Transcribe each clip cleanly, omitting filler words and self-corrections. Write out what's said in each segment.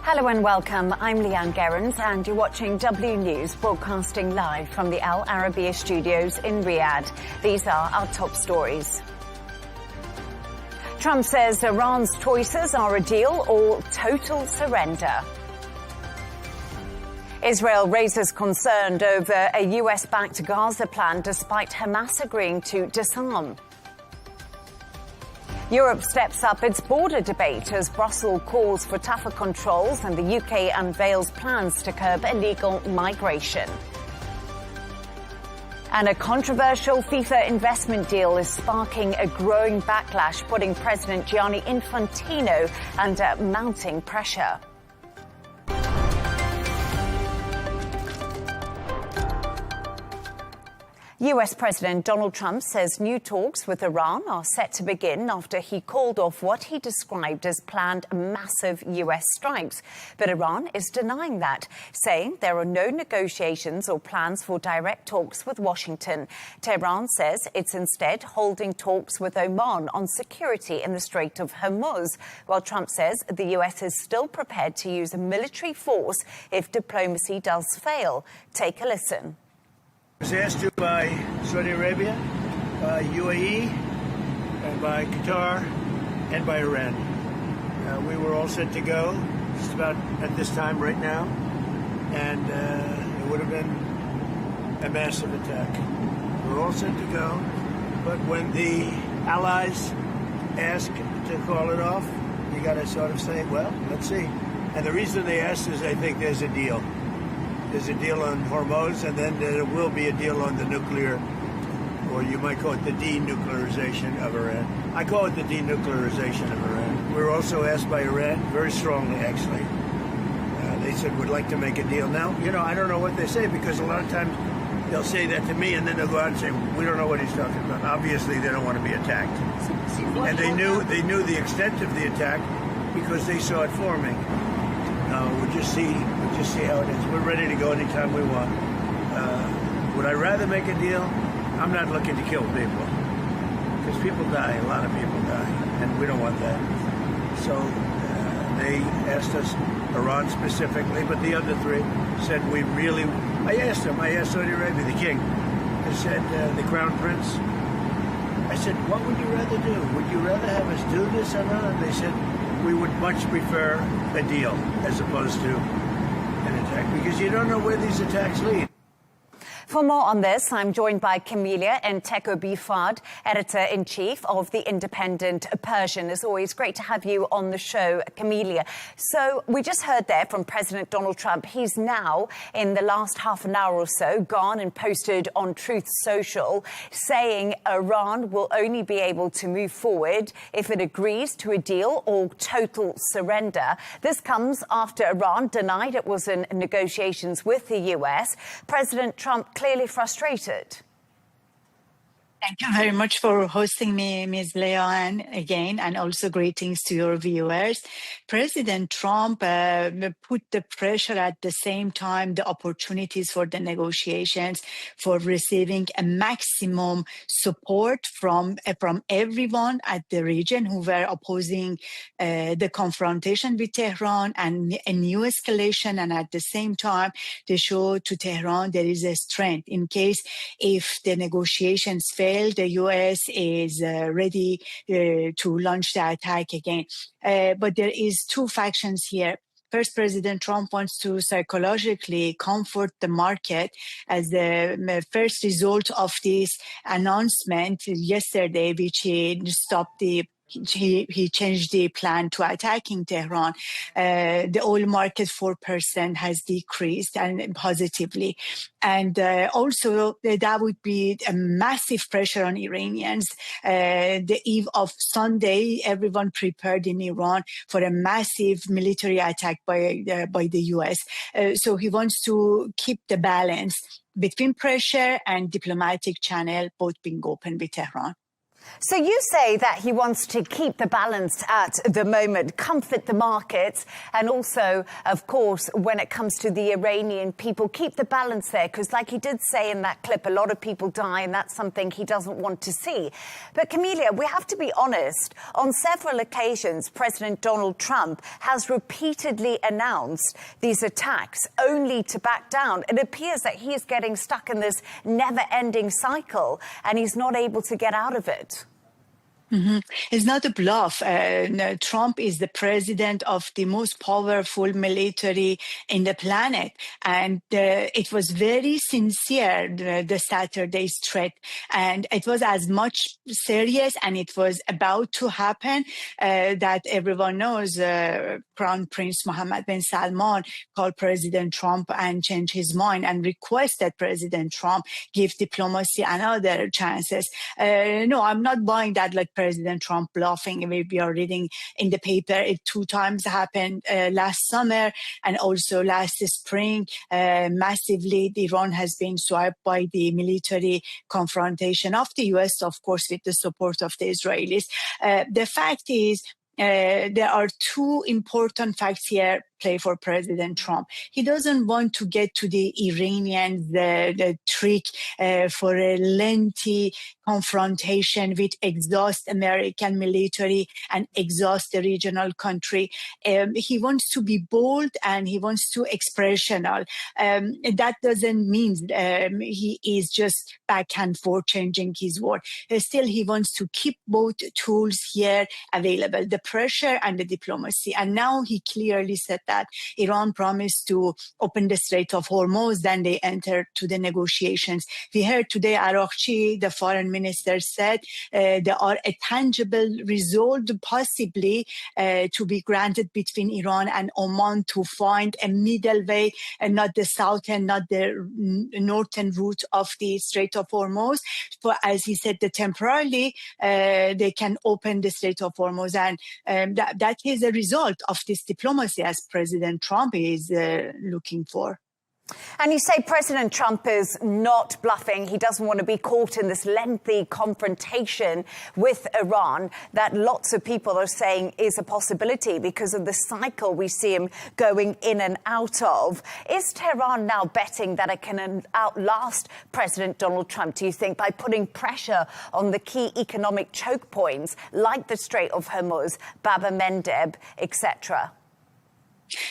Hello and welcome. I'm Leigh Ann Gerrans and you're watching W News, broadcasting live from the Al Arabiya studios in Riyadh. These are our top stories. Trump says Iran's choices are a deal or total surrender. Israel raises concern over a US-backed Gaza plan despite Hamas agreeing to disarm. Europe steps up its border debate as Brussels calls for tougher controls and the UK unveils plans to curb illegal migration. And a controversial FIFA investment deal is sparking a growing backlash, putting President Gianni Infantino under mounting pressure. US President Donald Trump says new talks with Iran are set to begin after he called off what he described as planned massive US strikes. But Iran is denying that, saying there are no negotiations or plans for direct talks with Washington. Tehran says it's instead holding talks with Oman on security in the Strait of Hormuz, while Trump says the US is still prepared to use military force if diplomacy does fail. Take a listen. I was asked to by Saudi Arabia, by UAE, and by Qatar, and by Iran. We were all set to go just about at this time right now, and it would have been a massive attack. We're all set to go, but when the allies ask to call it off, you got to sort of say, well, let's see. And the reason they asked is I think there's a deal. There's a deal on Hormuz, and then there will be a deal on the nuclear, or you might call it the denuclearization of Iran. I call it the denuclearization of Iran. We were also asked by Iran, very strongly actually. They said, we'd like to make a deal. Now, you know, I don't know what they say, because a lot of times they'll say that to me, and then they'll go out and say, we don't know what he's talking about. Obviously, they don't want to be attacked. And they knew the extent of the attack because they saw it forming. We'll just see how it is. We're ready to go anytime we want. Would I rather make a deal? I'm not looking to kill people, because people die. A lot of people die, and we don't want that. So they asked us, Iran specifically, but the other three said I asked Saudi Arabia, the king. I said, the crown prince. I said, what would you rather do? Would you rather have us do this or not? They said, we would much prefer a deal as opposed to an attack, because you don't know where these attacks lead. For more on this, I'm joined by Camelia Entekobifad, Editor-in-Chief of the Independent Persian. It's always great to have you on the show, Camelia. So we just heard there from President Donald Trump. He's now, in the last half an hour or so, gone and posted on Truth Social, saying Iran will only be able to move forward if it agrees to a deal or total surrender. This comes after Iran denied it was in negotiations with the US. President Trump clearly frustrated. Thank you very much for hosting me, Ms. Leigh Ann, again, and also greetings to your viewers. President Trump put the pressure at the same time, the opportunities for the negotiations, for receiving a maximum support from everyone at the region who were opposing the confrontation with Tehran and a new escalation. And at the same time, they show to Tehran there is a strength in case if the negotiations fail, the U.S. is ready to launch the attack again. But there is two factions here. First, President Trump wants to psychologically comfort the market as the first result of this announcement yesterday, which he stopped he changed the plan to attacking Tehran. The oil market 4% has decreased and positively. And also that would be a massive pressure on Iranians. The eve of Sunday, everyone prepared in Iran for a massive military attack by the US. So he wants to keep the balance between pressure and diplomatic channel, both being open with Tehran. So you say that he wants to keep the balance at the moment, comfort the markets, and also, of course, when it comes to the Iranian people, keep the balance there, because like he did say in that clip, a lot of people die, and that's something he doesn't want to see. But Camelia, we have to be honest, on several occasions, President Donald Trump has repeatedly announced these attacks only to back down. It appears that he is getting stuck in this never-ending cycle, and he's not able to get out of it. Mm-hmm. It's not a bluff. No, Trump is the president of the most powerful military in the planet. And it was very sincere, the Saturday's threat. And it was as much serious and it was about to happen that everyone knows Crown Prince Mohammed bin Salman called President Trump and changed his mind and requested President Trump give diplomacy another chances. No, I'm not buying that like President Trump bluffing. We are reading in the paper. It 2 times happened last summer and also last spring. Massively, Iran has been swept by the military confrontation of the U.S., of course, with the support of the Israelis. The fact is, there are 2 important facts here play for President Trump. He doesn't want to get to the Iranians, the trick for a lengthy confrontation with exhaust American military and exhaust the regional country. He wants to be bold and he wants to expressional. That doesn't mean he is just back and forth changing his word. Still, he wants to keep both tools here available, the pressure and the diplomacy. And now he clearly said that Iran promised to open the Strait of Hormuz, then they entered to the negotiations. We heard today Araghchi, the foreign minister, said there are a tangible result possibly to be granted between Iran and Oman to find a middle way and not the southern, not the northern route of the Strait of Hormuz. For, as he said, temporarily they can open the Strait of Hormuz. And that is a result of this diplomacy as President Trump is looking for. And you say President Trump is not bluffing. He doesn't want to be caught in this lengthy confrontation with Iran that lots of people are saying is a possibility because of the cycle we see him going in and out of. Is Tehran now betting that it can outlast President Donald Trump, do you think, by putting pressure on the key economic choke points like the Strait of Hormuz, Bab el-Mandeb, etc.?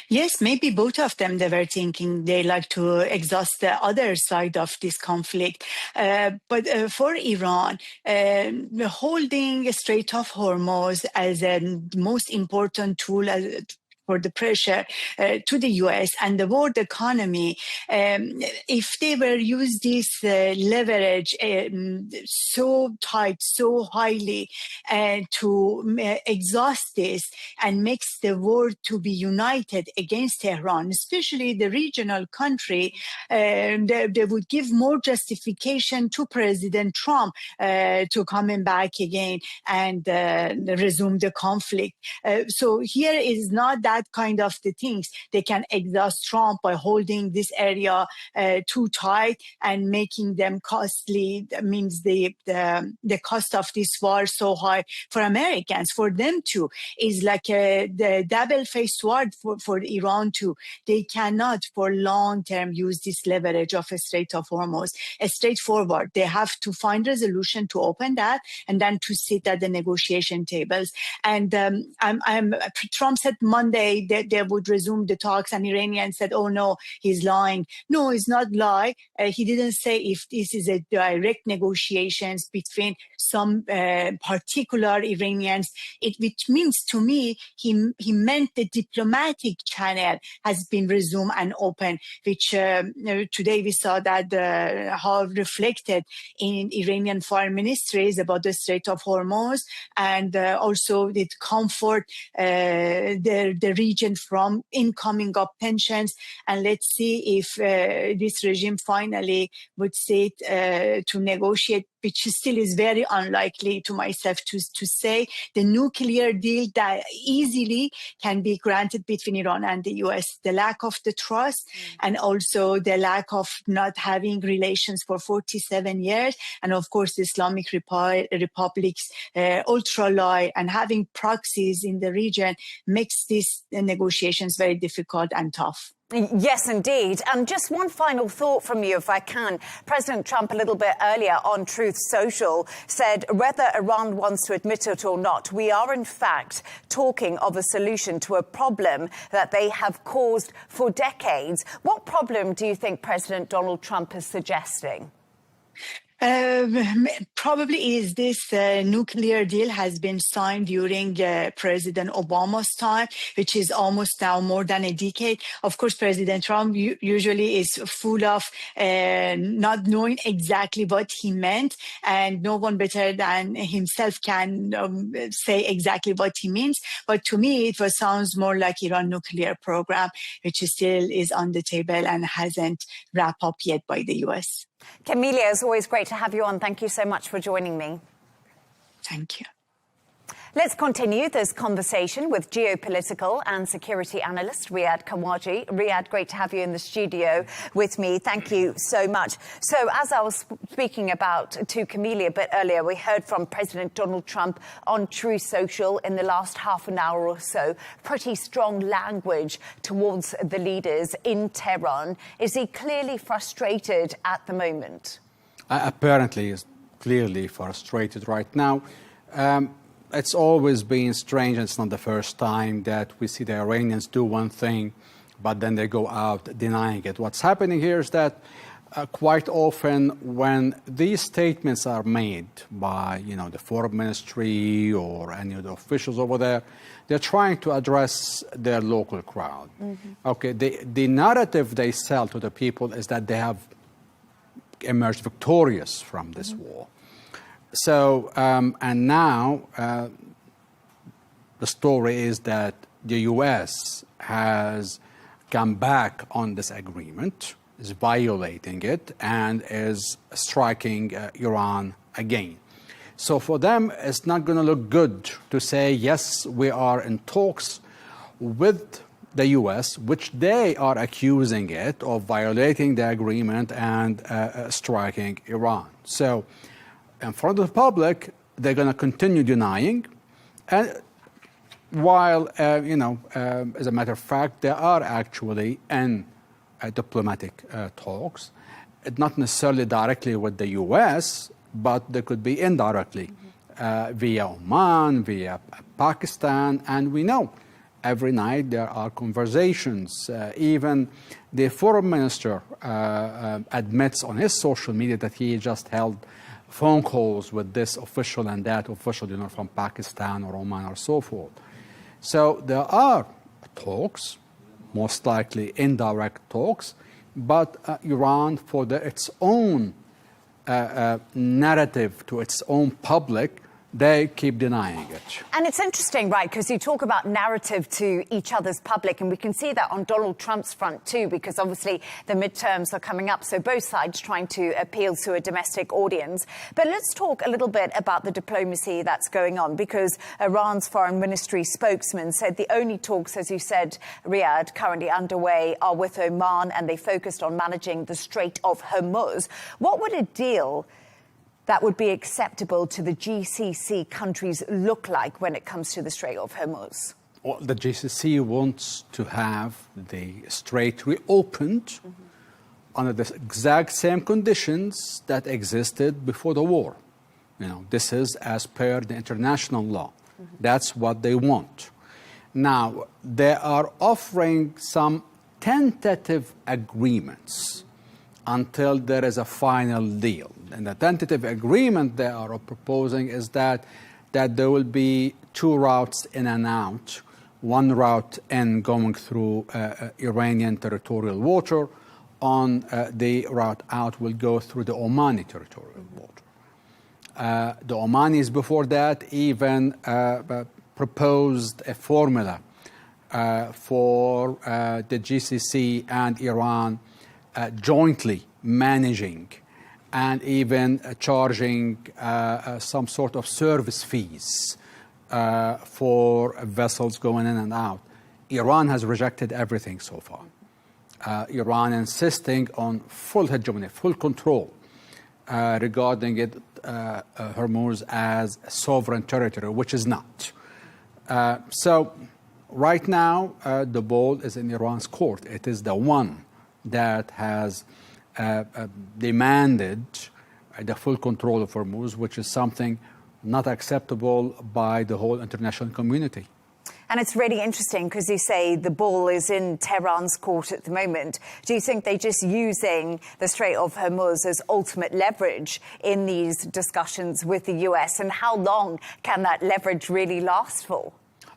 Yes, maybe both of them, they were thinking they like to exhaust the other side of this conflict. But for Iran, holding a Strait of Hormuz as a most important tool for the pressure to the U.S. and the world economy, if they were use this leverage so tight, so highly to exhaust this and makes the world to be united against Tehran, especially the regional country, they would give more justification to President Trump to coming back again and resume the conflict. So here is not that kind of the things. They can exhaust Trump by holding this area too tight and making them costly. That means the cost of this war so high for Americans. For them too is like the double-faced sword for Iran too. They cannot for long term use this leverage of a Strait of Hormuz. Straightforward. They have to find resolution to open that and then to sit at the negotiation tables. And Trump said Monday that they would resume the talks, and Iranians said, oh no, he's lying. No, it's not lie. He didn't say if this is a direct negotiations between some particular Iranians, which means to me, he meant the diplomatic channel has been resumed and open, which today we saw that how reflected in Iranian foreign ministries about the Strait of Hormuz, and also it comfort the region from incoming of tensions. And let's see if this regime finally would sit to negotiate which still is very unlikely to myself to say, the nuclear deal that easily can be granted between Iran and the US. The lack of the trust and also the lack of not having relations for 47 years. And of course, the Islamic Republic's ultra-lie and having proxies in the region makes these negotiations very difficult and tough. Yes, indeed. And just one final thought from you, if I can. President Trump, a little bit earlier on Truth Social, said whether Iran wants to admit it or not, we are in fact talking of a solution to a problem that they have caused for decades. What problem do you think President Donald Trump is suggesting? Probably is this nuclear deal has been signed during President Obama's time, which is almost now more than a decade. Of course, President Trump usually is full of not knowing exactly what he meant, and no one better than himself can say exactly what he means. But to me, it sounds more like Iran nuclear program, which still is on the table and hasn't wrapped up yet by the U.S. Camelia, it's always great to have you on. Thank you so much for joining me. Thank you. Let's continue this conversation with geopolitical and security analyst Riyad Kawaji. Riyad, great to have you in the studio with me. Thank you so much. So as I was speaking about to Camelia a bit earlier, we heard from President Donald Trump on Truth Social in the last half an hour or so. Pretty strong language towards the leaders in Tehran. Is he clearly frustrated at the moment? Apparently, he's clearly frustrated right now. It's always been strange, and it's not the first time that we see the Iranians do one thing, but then they go out denying it. What's happening here is that quite often when these statements are made by, the foreign ministry or any of the officials over there, they're trying to address their local crowd. Okay, the narrative they sell to the people is that they have emerged victorious from this war. So, and now the story is that the U.S. has come back on this agreement, is violating it, and is striking Iran again. So for them, it's not going to look good to say, yes, we are in talks with the U.S., which they are accusing it of violating the agreement and striking Iran. So in front of the public, they're going to continue denying. And while, as a matter of fact, they are actually in diplomatic talks, not necessarily directly with the U.S., but they could be indirectly via Oman, via Pakistan, and we know every night there are conversations. Even the foreign minister admits on his social media that he just held phone calls with this official and that official, from Pakistan or Oman or so forth. So there are talks, most likely indirect talks, but Iran, for its own narrative to its own public, they keep denying it. And it's interesting, right, because you talk about narrative to each other's public, and we can see that on Donald Trump's front too, because obviously the midterms are coming up, so both sides trying to appeal to a domestic audience. But let's talk a little bit about the diplomacy that's going on, because Iran's foreign ministry spokesman said the only talks, as you said, Riyadh, currently underway are with Oman, and they focused on managing the Strait of Hormuz. What would a deal that would be acceptable to the GCC countries look like when it comes to the Strait of Hormuz? Well, the GCC wants to have the strait reopened under the exact same conditions that existed before the war. This is as per the international law. That's what they want. Now, they are offering some tentative agreements until there is a final deal. And the tentative agreement they are proposing is that there will be two routes in and out. One route in going through Iranian territorial water. On the route out will go through the Omani territorial water. The Omanis before that even proposed a formula for the GCC and Iran jointly managing and even charging some sort of service fees for vessels going in and out. Iran has rejected everything so far. Iran insisting on full hegemony, full control regarding it, Hormuz as a sovereign territory, which is not. So right now, the ball is in Iran's court. It is the one that has demanded the full control of Hormuz, which is something not acceptable by the whole international community. And it's really interesting because you say the ball is in Tehran's court at the moment. Do you think they're just using the Strait of Hormuz as ultimate leverage in these discussions with the US? And how long can that leverage really last for?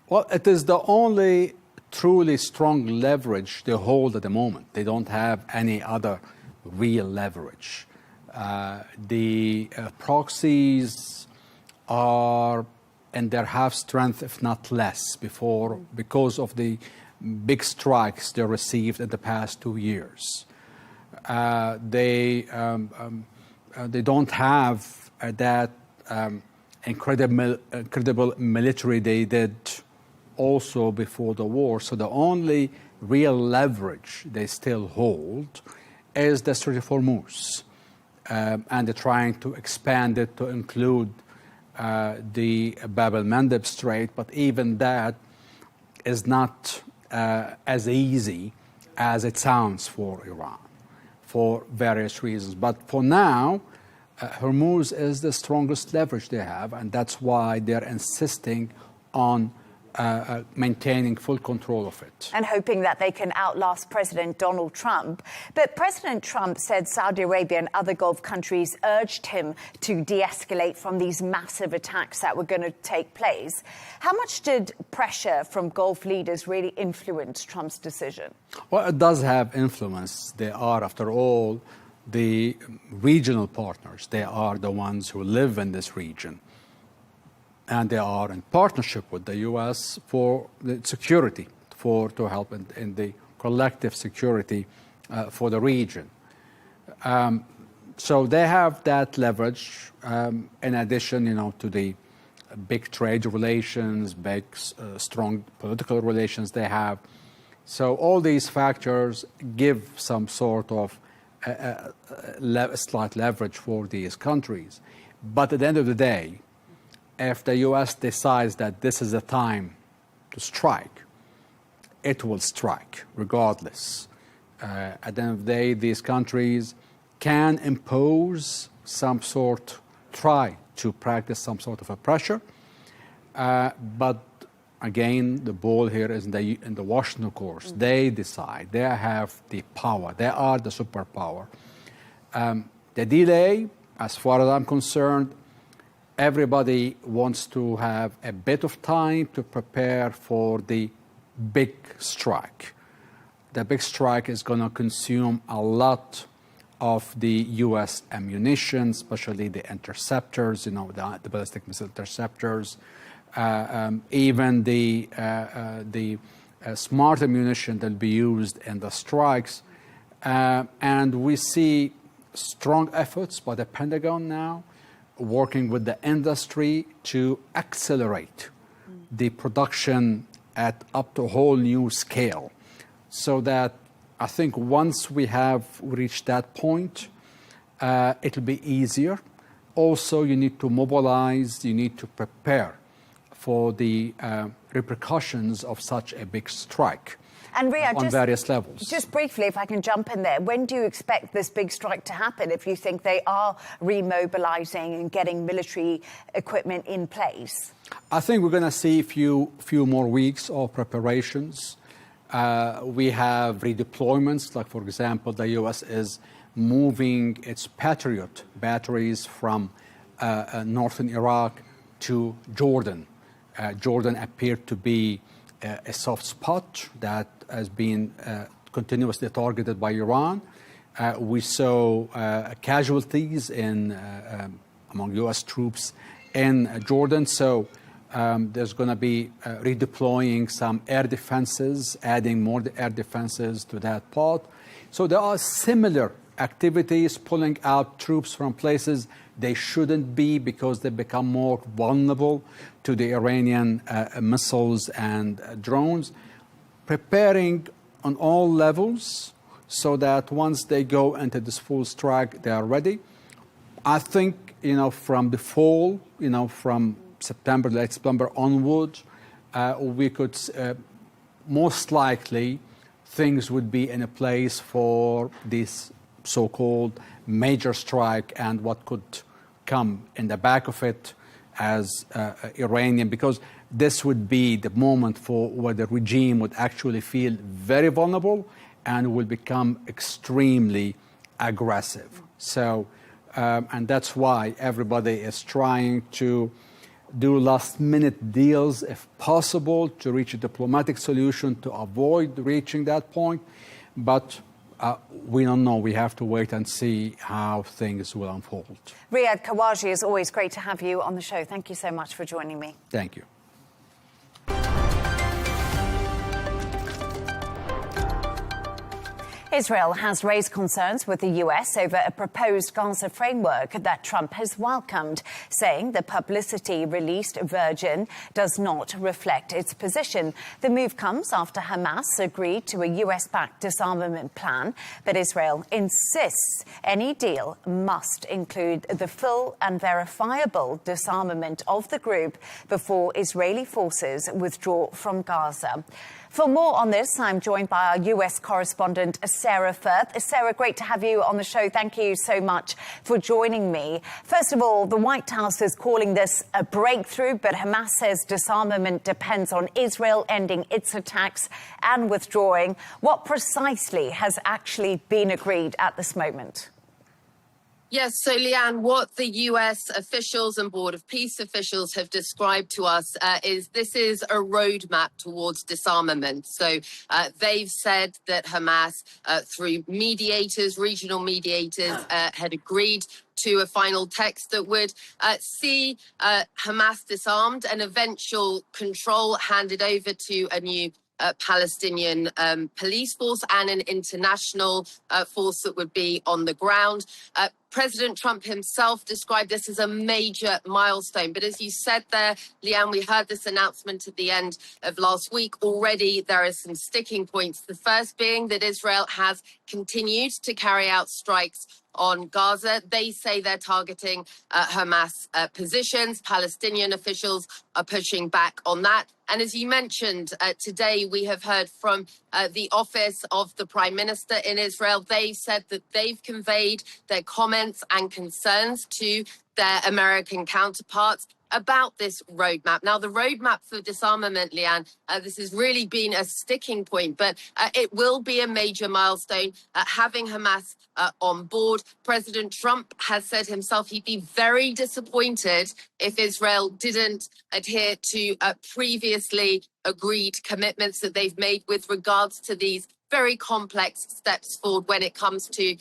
Well, it is the only truly strong leverage they hold at the moment. They don't have any other real leverage. The proxies are in their half strength, if not less, because of the big strikes they received in the past 2 years. They don't have that incredible military they did also before the war. So the only real leverage they still hold is the Strait of Hormuz. And they're trying to expand it to include the Bab el-Mandeb Strait, but even that is not as easy as it sounds for Iran, for various reasons. But for now, Hormuz is the strongest leverage they have, and that's why they're insisting on maintaining full control of it. And hoping that they can outlast President Donald Trump. But President Trump said Saudi Arabia and other Gulf countries urged him to de-escalate from these massive attacks that were going to take place. How much did pressure from Gulf leaders really influence Trump's decision? Well, it does have influence. They are, after all, the regional partners. They are the ones who live in this region. And they are in partnership with the U.S. for the security, to help in the collective security for the region. So they have that leverage. In addition, to the big trade relations, big strong political relations they have. So all these factors give some sort of slight leverage for these countries. But at the end of the day, if the U.S. decides that this is a time to strike, it will strike regardless. At the end of the day, these countries can impose try to practice some sort of a pressure. But again, the ball here is in the Washington courts. They decide. They have the power. They are the superpower. The delay, as far as I'm concerned, everybody wants to have a bit of time to prepare for the big strike. The big strike is going to consume a lot of the U.S. ammunition, especially the interceptors, the ballistic missile interceptors, even the smart ammunition that will be used in the strikes. And we see strong efforts by the Pentagon now, working with the industry to accelerate the production at up to a whole new scale. So that I think once we have reached that point, it'll be easier. Also, you need to mobilize, you need to prepare for the repercussions of such a big strike. And Riyadh, on various levels. Just briefly, if I can jump in there, when do you expect this big strike to happen if you think they are remobilizing and getting military equipment in place? I think we're going to see a few more weeks of preparations. We have redeployments, like, for example, the U.S. is moving its Patriot batteries from northern Iraq to Jordan. Jordan appeared to be a soft spot that has been continuously targeted by Iran. We saw casualties among U.S. troops in Jordan. So there's going to be redeploying some air defenses, adding more air defenses to that part. So there are similar activities, pulling out troops from places they shouldn't be because they become more vulnerable to the Iranian missiles and drones, preparing on all levels so that once they go into this full strike, they are ready. I think, from the fall, from September, late September onwards, we could most likely things would be in a place for this so-called major strike and what could come in the back of it as Iranian, because this would be the moment for where the regime would actually feel very vulnerable and will become extremely aggressive. So, and that's why everybody is trying to do last-minute deals, if possible, to reach a diplomatic solution to avoid reaching that point. But we don't know. We have to wait and see how things will unfold. Riyad Kawaji, it's always great to have you on the show. Thank you so much for joining me. Thank you. Israel has raised concerns with the US over a proposed Gaza framework that Trump has welcomed, saying the publicity-released version does not reflect its position. The move comes after Hamas agreed to a US-backed disarmament plan, but Israel insists any deal must include the full and verifiable disarmament of the group before Israeli forces withdraw from Gaza. For more on this, I'm joined by our US correspondent, Sarah Firth. Sarah, great to have you on the show. Thank you so much for joining me. First of all, the White House is calling this a breakthrough, but Hamas says disarmament depends on Israel ending its attacks and withdrawing. What precisely has actually been agreed at this moment? Yes, so Leigh Ann, what the US officials and Board of Peace officials have described to us is this is a roadmap towards disarmament. So they've said that Hamas, through mediators, regional mediators, had agreed to a final text that would see Hamas disarmed and eventual control handed over to a new Palestinian police force and an international force that would be on the ground. President Trump himself described this as a major milestone. But as you said there, Leigh Ann, we heard this announcement at the end of last week. Already there are some sticking points. The first being that Israel has continued to carry out strikes on Gaza. They say they're targeting Hamas positions. Palestinian officials are pushing back on that. And as you mentioned, today we have heard from the office of the Prime Minister in Israel. They've said that they've conveyed their comments and concerns to their American counterparts about this roadmap. Now, the roadmap for disarmament, Leigh Ann, this has really been a sticking point, but it will be a major milestone having Hamas on board. President Trump has said himself he'd be very disappointed if Israel didn't adhere to previously agreed commitments that they've made with regards to these very complex steps forward when it comes to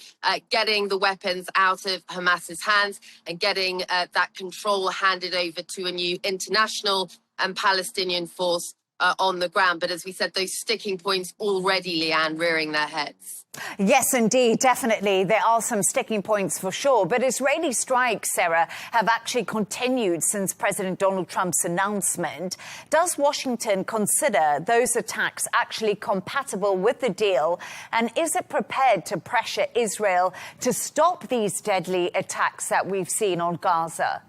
getting the weapons out of Hamas's hands and getting that control handed over to a new international and Palestinian force on the ground. But as we said, those sticking points already, Leigh Ann, rearing their heads. Yes, indeed, definitely. There are some sticking points for sure. But Israeli strikes, Sarah, have actually continued since President Donald Trump's announcement. Does Washington consider those attacks actually compatible with the deal? And is it prepared to pressure Israel to stop these deadly attacks that we've seen on Gaza?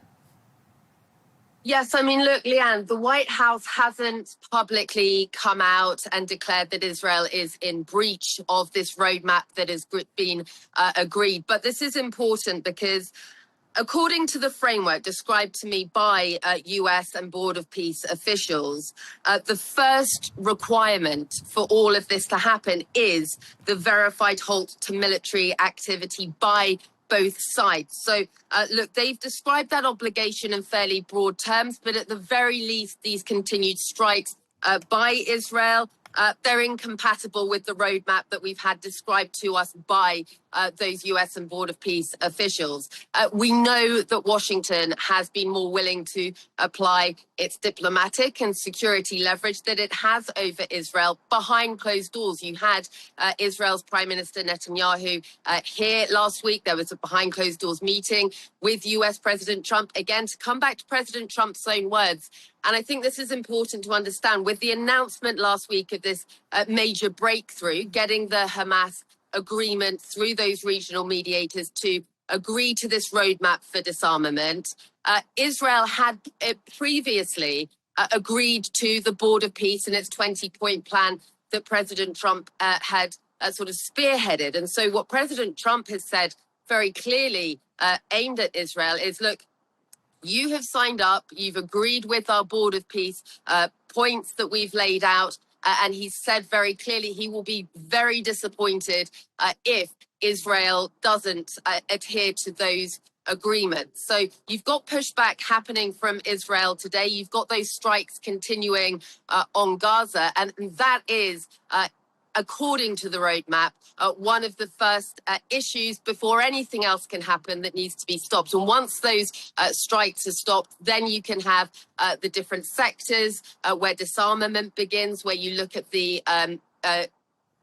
Yes, I mean, look, Leigh Ann, the White House hasn't publicly come out and declared that Israel is in breach of this roadmap that has been agreed. But this is important because according to the framework described to me by US and Board of Peace officials, the first requirement for all of this to happen is the verified halt to military activity by both sides. So, look, they've described that obligation in fairly broad terms, but at the very least, these continued strikes by Israel, they're incompatible with the roadmap that we've had described to us by those US and Board of Peace officials. We know that Washington has been more willing to apply its diplomatic and security leverage that it has over Israel behind closed doors. You had Israel's Prime Minister Netanyahu here last week. There was a behind closed doors meeting with US President Trump. Again, to come back to President Trump's own words, and I think this is important to understand, with the announcement last week of this major breakthrough, getting the Hamas agreement through those regional mediators to agree to this roadmap for disarmament, Israel had previously agreed to the Board of Peace and its 20-point plan that President Trump had sort of spearheaded. And so what President Trump has said very clearly aimed at Israel is, look, you have signed up, you've agreed with our Board of Peace points that we've laid out, and he said very clearly he will be very disappointed if Israel doesn't adhere to those agreements. So you've got pushback happening from Israel today. You've got those strikes continuing on Gaza, and that is, according to the roadmap, one of the first issues before anything else can happen that needs to be stopped. And once those strikes are stopped, then you can have the different sectors where disarmament begins, where you look at the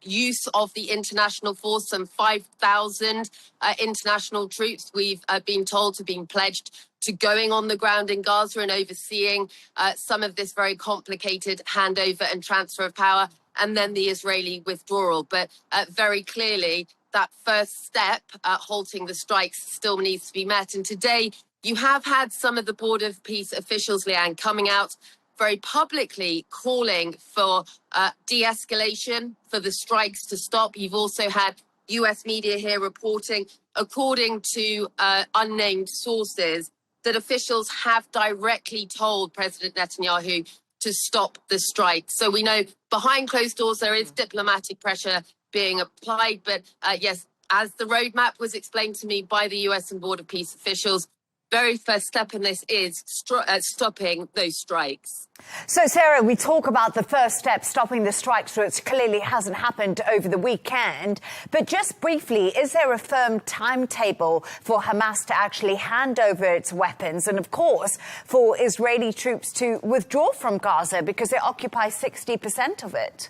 use of the international force. Some 5,000 international troops we've been told have been pledged to going on the ground in Gaza and overseeing some of this very complicated handover and transfer of power, and then the Israeli withdrawal. But very clearly, that first step, halting the strikes, still needs to be met. And today, you have had some of the Board of Peace officials, Leigh Ann, coming out very publicly calling for de-escalation, for the strikes to stop. You've also had US media here reporting, according to unnamed sources, that officials have directly told President Netanyahu to stop the strike. So we know behind closed doors there is diplomatic pressure being applied. But yes, as the roadmap was explained to me by the US and Board of Peace officials, very first step in this is stopping those strikes. So, Sarah, we talk about the first step, stopping the strikes, which clearly hasn't happened over the weekend. But just briefly, is there a firm timetable for Hamas to actually hand over its weapons? And, of course, for Israeli troops to withdraw from Gaza because they occupy 60% of it?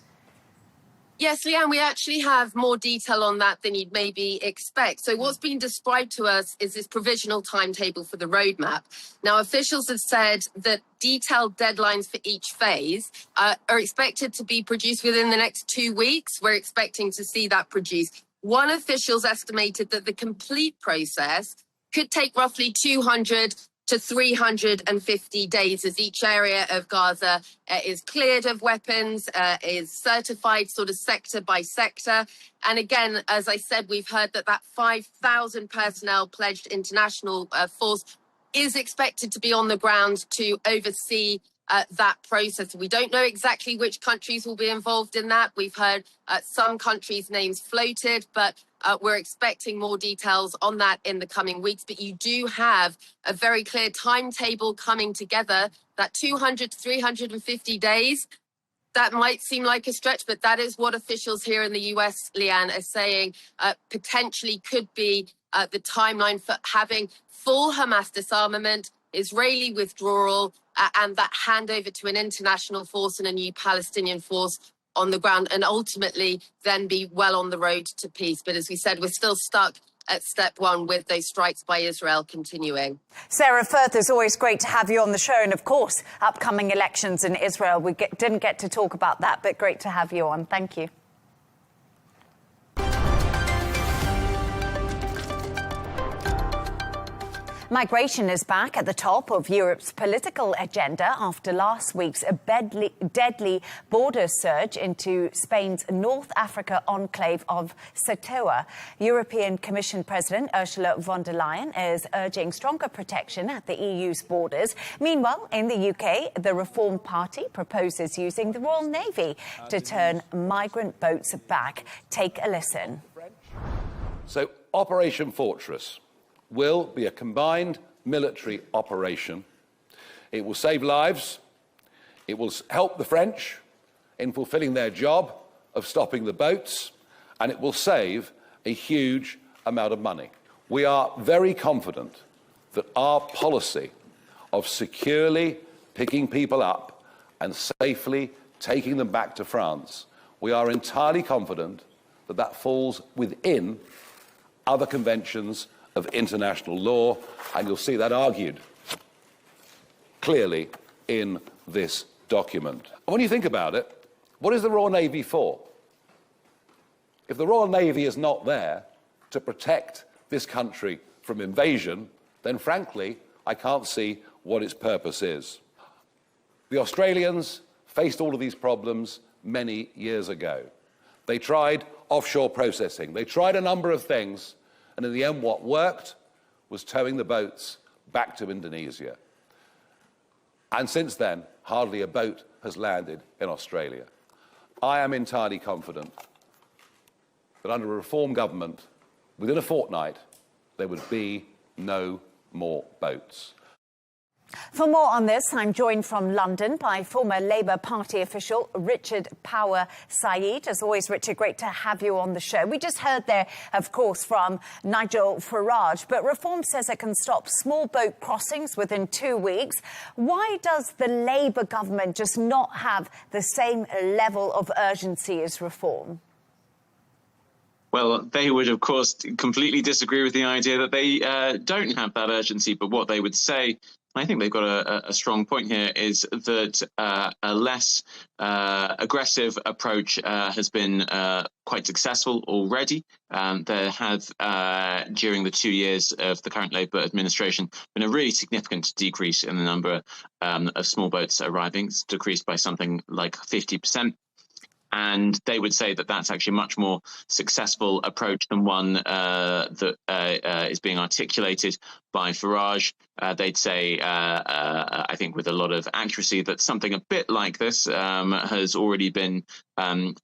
Yes, Leigh Ann, we actually have more detail on that than you'd maybe expect. So what's been described to us is this provisional timetable for the roadmap. Now, officials have said that detailed deadlines for each phase are expected to be produced within the next 2 weeks. We're expecting to see that produced. One official's estimated that the complete process could take roughly 200 to 350 days as each area of Gaza is cleared of weapons, is certified sort of sector by sector. And again, as I said, we've heard that 5,000 personnel pledged international force is expected to be on the ground to oversee that process. We don't know exactly which countries will be involved in that. We've heard some countries' names floated, but we're expecting more details on that in the coming weeks. But you do have a very clear timetable coming together, that 200 to 350 days. That might seem like a stretch, but that is what officials here in the US, Leigh Ann, are saying potentially could be the timeline for having full Hamas disarmament, Israeli withdrawal, and that handover to an international force and a new Palestinian force on the ground, and ultimately then be well on the road to peace. But as we said, we're still stuck at step one with those strikes by Israel continuing. Sarah Firth, it's always great to have you on the show. And of course, upcoming elections in Israel. We didn't get to talk about that, but great to have you on. Thank you. Migration is back at the top of Europe's political agenda after last week's deadly border surge into Spain's North Africa enclave of Ceuta. European Commission President Ursula von der Leyen is urging stronger protection at the EU's borders. Meanwhile, in the UK, the Reform Party proposes using the Royal Navy to turn migrant boats back. Take a listen. So, Operation Fortress will be a combined military operation. It will save lives, it will help the French in fulfilling their job of stopping the boats, and it will save a huge amount of money. We are very confident that our policy of securely picking people up and safely taking them back to France, we are entirely confident that that falls within other conventions of international law, and you'll see that argued clearly in this document. And when you think about it, what is the Royal Navy for? If the Royal Navy is not there to protect this country from invasion, then frankly, I can't see what its purpose is. The Australians faced all of these problems many years ago. They tried offshore processing. They tried a number of things, and in the end, what worked was towing the boats back to Indonesia. And since then, hardly a boat has landed in Australia. I am entirely confident that under a reform government, within a fortnight, there would be no more boats. For more on this, I'm joined from London by former Labour Party official Richard Power Said. As always, Richard, great to have you on the show. We just heard there, of course, from Nigel Farage, but Reform says it can stop small boat crossings within 2 weeks. Why does the Labour government just not have the same level of urgency as Reform? Well, they would, of course, completely disagree with the idea that they don't have that urgency. But what they would say, I think they've got a strong point here, is that a less aggressive approach has been quite successful already. There have, during the 2 years of the current Labour administration, been a really significant decrease in the number of small boats arriving. It's decreased by something like 50%. And they would say that that's actually a much more successful approach than one that is being articulated by Farage. They'd say, I think with a lot of accuracy, that something a bit like this has already been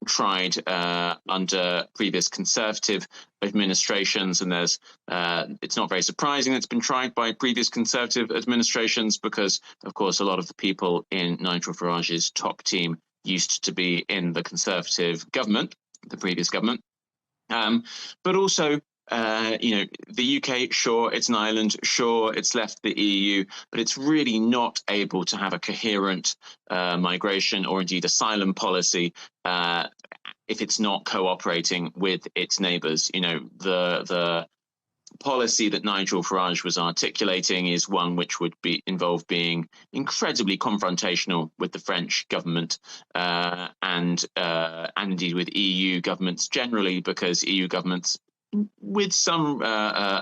tried under previous Conservative administrations. And it's not very surprising it's been tried by previous Conservative administrations because, of course, a lot of the people in Nigel Farage's top team used to be in the Conservative government, the previous government. But also, the UK, sure, it's an island, sure, it's left the EU, but it's really not able to have a coherent migration or indeed asylum policy if it's not cooperating with its neighbours. You know, the policy that Nigel Farage was articulating is one which would involve being incredibly confrontational with the French government and indeed with EU governments generally, because EU governments, with some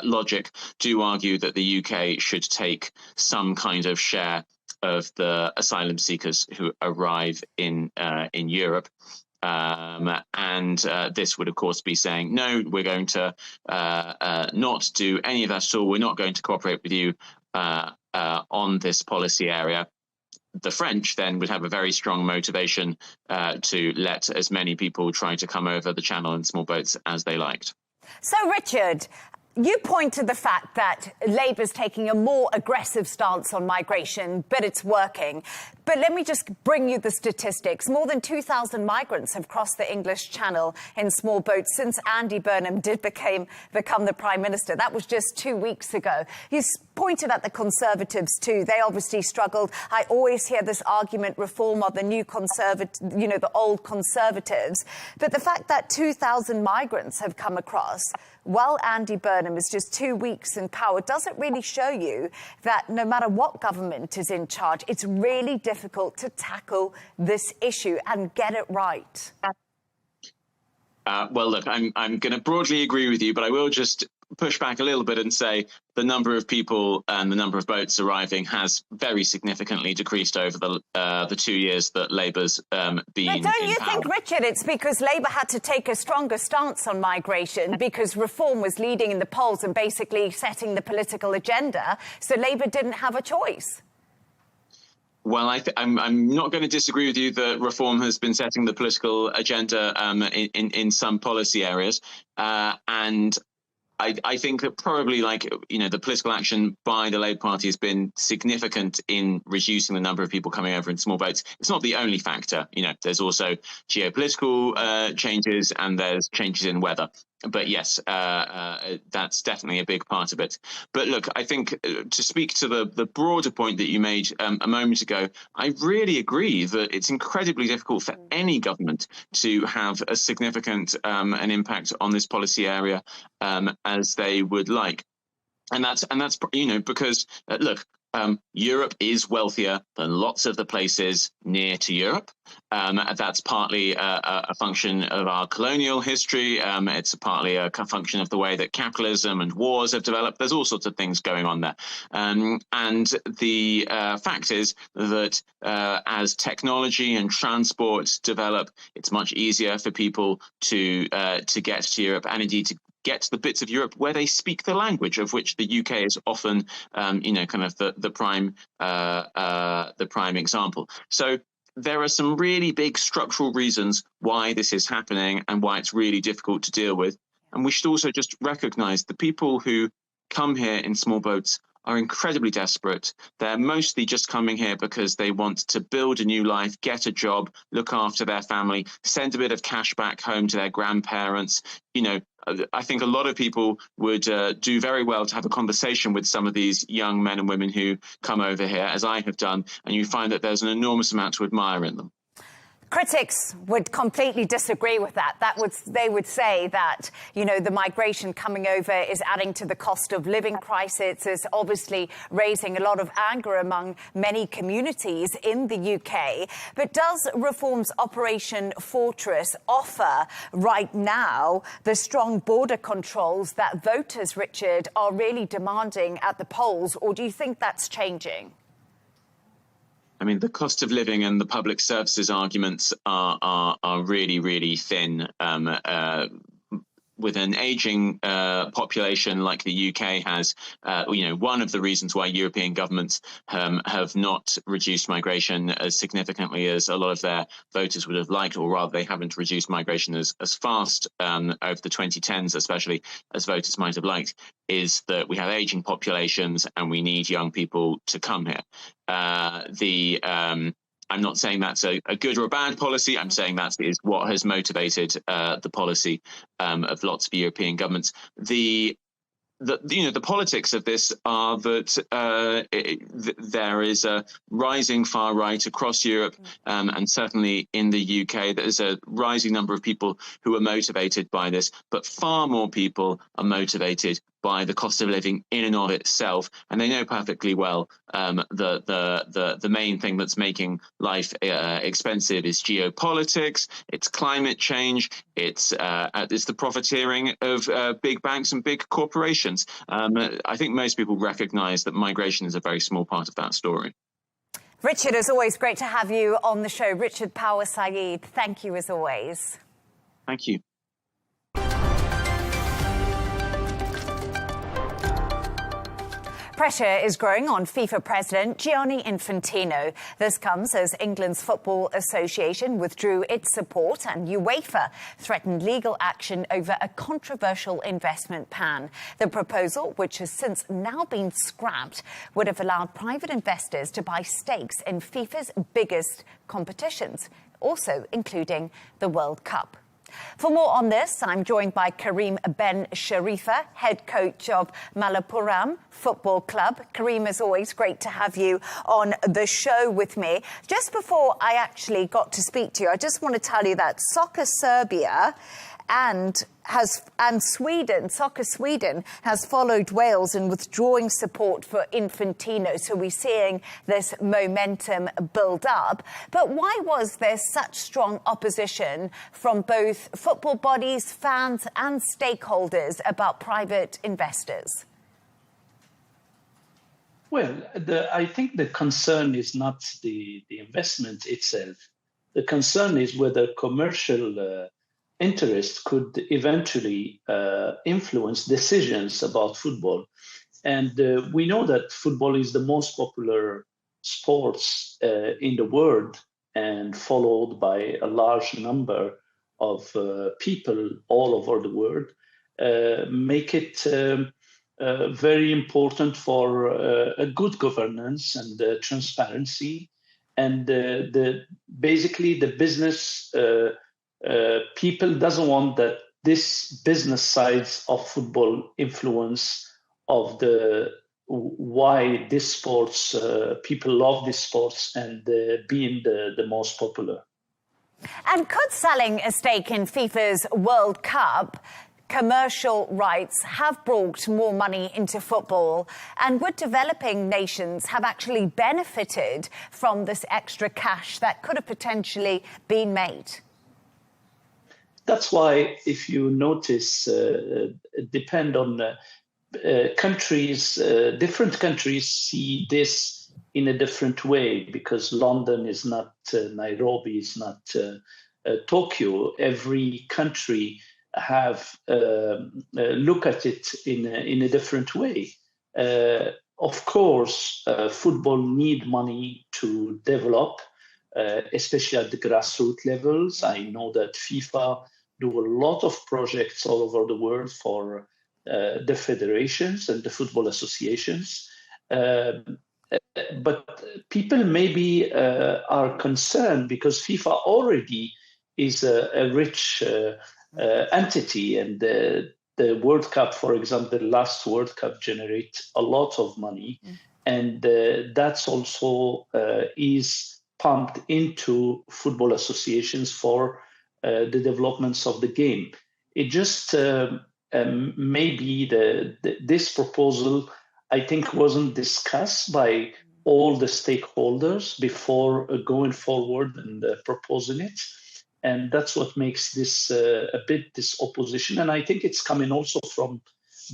logic, do argue that the UK should take some kind of share of the asylum seekers who arrive in Europe. This would, of course, be saying, no, we're going to not do any of that at all. We're not going to cooperate with you on this policy area. The French then would have a very strong motivation to let as many people try to come over the channel in small boats as they liked. So, Richard, you point to the fact that Labour's taking a more aggressive stance on migration, but it's working. But let me just bring you the statistics. More than 2,000 migrants have crossed the English Channel in small boats since Andy Burnham did become the Prime Minister. That was just 2 weeks ago. You pointed at the Conservatives too. They obviously struggled. I always hear this argument, Reform are the new the old Conservatives. But the fact that 2,000 migrants have come across while Andy Burnham is just 2 weeks in power doesn't really show you that no matter what government is in charge, it's really difficult to tackle this issue and get it right. Well, look, I'm going to broadly agree with you, but I will just push back a little bit and say the number of people and the number of boats arriving has very significantly decreased over the 2 years that Labour's been in power. Don't you think, Richard, it's because Labour had to take a stronger stance on migration because Reform was leading in the polls and basically setting the political agenda, so Labour didn't have a choice? Well, I'm not going to disagree with you that Reform has been setting the political agenda in some policy areas, and I think that probably, the political action by the Labour Party has been significant in reducing the number of people coming over in small boats. It's not the only factor. There's also geopolitical changes and there's changes in weather. But yes, that's definitely a big part of it. But look, I think to speak to the broader point that you made a moment ago, I really agree that it's incredibly difficult for any government to have a significant an impact on this policy area as they would like. And that's because look, Europe is wealthier than lots of the places near to Europe. That's partly a function of our colonial history. It's partly a function of the way that capitalism and wars have developed. There's all sorts of things going on there. And the fact is that as technology and transport develop, it's much easier for people to get to Europe, and indeed to get to the bits of Europe where they speak the language, of which the UK is often, kind of the prime example. So there are some really big structural reasons why this is happening and why it's really difficult to deal with. And we should also just recognize the people who come here in small boats are incredibly desperate. They're mostly just coming here because they want to build a new life, get a job, look after their family, send a bit of cash back home to their grandparents. I think a lot of people would do very well to have a conversation with some of these young men and women who come over here, as I have done, and you find that there's an enormous amount to admire in them. Critics would completely disagree with that. They would say that, the migration coming over is adding to the cost of living crisis, is obviously raising a lot of anger among many communities in the UK. But does Reform's Operation Fortress offer right now the strong border controls that voters, Richard, are really demanding at the polls, or do you think that's changing? I mean, the cost of living and the public services arguments are really, really thin. With an aging population like the UK has, one of the reasons why European governments have not reduced migration as significantly as a lot of their voters would have liked, or rather they haven't reduced migration as fast over the 2010s, especially, as voters might have liked, is that we have aging populations and we need young people to come here. I'm not saying that's a good or a bad policy. I'm saying that is what has motivated the policy of lots of European governments. The politics of this are that there is a rising far right across Europe, and certainly in the UK, there's a rising number of people who are motivated by this, but far more people are motivated by the cost of living in and of itself, and they know perfectly well the main thing that's making life expensive is geopolitics, it's climate change, it's the profiteering of big banks and big corporations. I think most people recognise that migration is a very small part of that story. Richard, as always, great to have you on the show. Richard Power Saeed, thank you as always. Thank you. Pressure is growing on FIFA President Gianni Infantino. This comes as England's Football Association withdrew its support and UEFA threatened legal action over a controversial investment plan. The proposal, which has since now been scrapped, would have allowed private investors to buy stakes in FIFA's biggest competitions, also including the World Cup. For more on this, I'm joined by Karim Ben Sharifa, head coach of Malappuram Football Club. Karim, as always, great to have you on the show with me. Just before I actually got to speak to you, I just want to tell you that Soccer Serbia and Soccer Sweden has followed Wales in withdrawing support for Infantino. So we're seeing this momentum build up. But why was there such strong opposition from both football bodies, fans and stakeholders about private investors? Well, I think the concern is not the investment itself. The concern is whether commercial interest could eventually influence decisions about football. And we know that football is the most popular sports in the world and followed by a large number of people all over the world, make it very important for a good governance and transparency. And basically the business people doesn't want that this business sides of football influence of the why this sports people love this sports and being the most popular. And could selling a stake in FIFA's World Cup commercial rights have brought more money into football? And would developing nations have actually benefited from this extra cash that could have potentially been made? That's why, if you notice, depend on countries, different countries see this in a different way, because London is not Nairobi, is not Tokyo. Every country have look at it in a different way. Of course, football need money to develop, especially at the grassroots levels. I know that FIFA do a lot of projects all over the world for the federations and the football associations. But people maybe are concerned because FIFA already is a rich entity, and the World Cup, for example, the last World Cup generates a lot of money, and that's also is pumped into football associations for the developments of the game. It just maybe this proposal, I think, wasn't discussed by all the stakeholders before going forward and proposing it. And that's what makes this a bit this opposition. And I think it's coming also from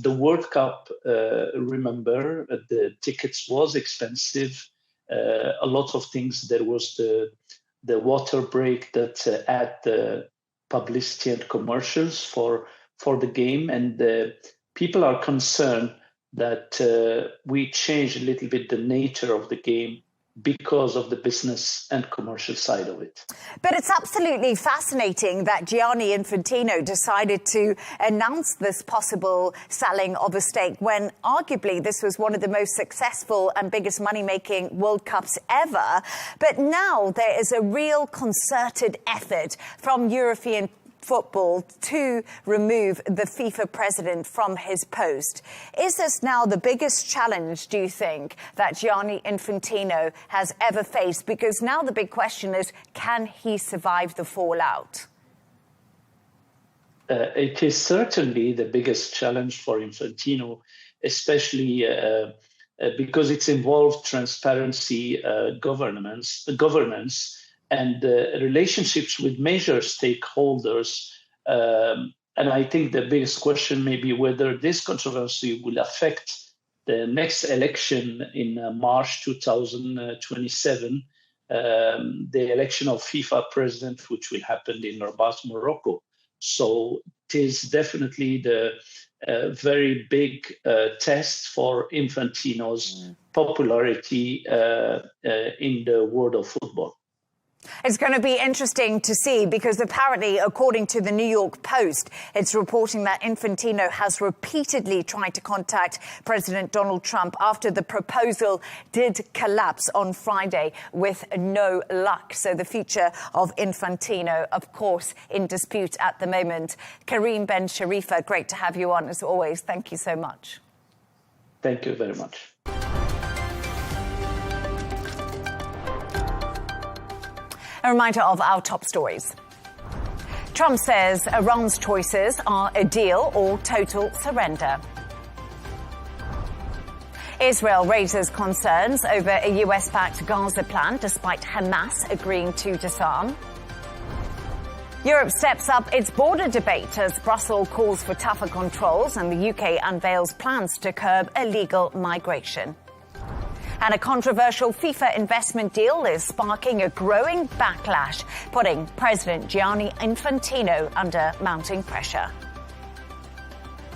the World Cup. Remember, the tickets was expensive. A lot of things. There was the water break that add the publicity and commercials for the game. And people are concerned that we change a little bit the nature of the game because of the business and commercial side of it. But it's absolutely fascinating that Gianni Infantino decided to announce this possible selling of a stake when arguably this was one of the most successful and biggest money-making World Cups ever. But now there is a real concerted effort from European football to remove the FIFA president from his post. Is this now the biggest challenge, do you think, that Gianni Infantino has ever faced? Because now the big question is, can he survive the fallout? It is certainly the biggest challenge for Infantino, especially because it's involved transparency, governance, and relationships with major stakeholders. And I think the biggest question may be whether this controversy will affect the next election in March 2027, the election of FIFA president, which will happen in Rabat, Morocco. So it is definitely the very big test for Infantino's popularity in the world of football. It's going to be interesting to see because apparently, according to the New York Post, it's reporting that Infantino has repeatedly tried to contact President Donald Trump after the proposal did collapse on Friday with no luck. So the future of Infantino, of course, in dispute at the moment. Karim Ben Sharifa, great to have you on as always. Thank you so much. Thank you very much. A reminder of our top stories. Trump says Iran's choices are a deal or total surrender. Israel raises concerns over a US-backed Gaza plan despite Hamas agreeing to disarm. Europe steps up its border debate as Brussels calls for tougher controls and the UK unveils plans to curb illegal migration. And a controversial FIFA investment deal is sparking a growing backlash, putting President Gianni Infantino under mounting pressure.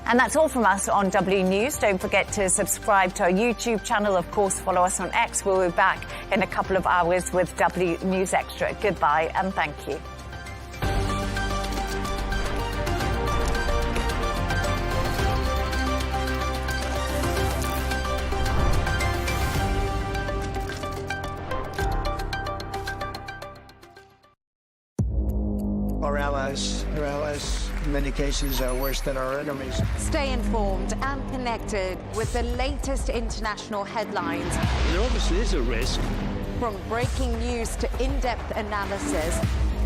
And that's all from us on W News. Don't forget to subscribe to our YouTube channel. Of course, follow us on X. We'll be back in a couple of hours with W News Extra. Goodbye and thank you. Our allies in many cases, worse than our enemies. Stay informed and connected with the latest international headlines. There obviously is a risk. From breaking news to in-depth analysis.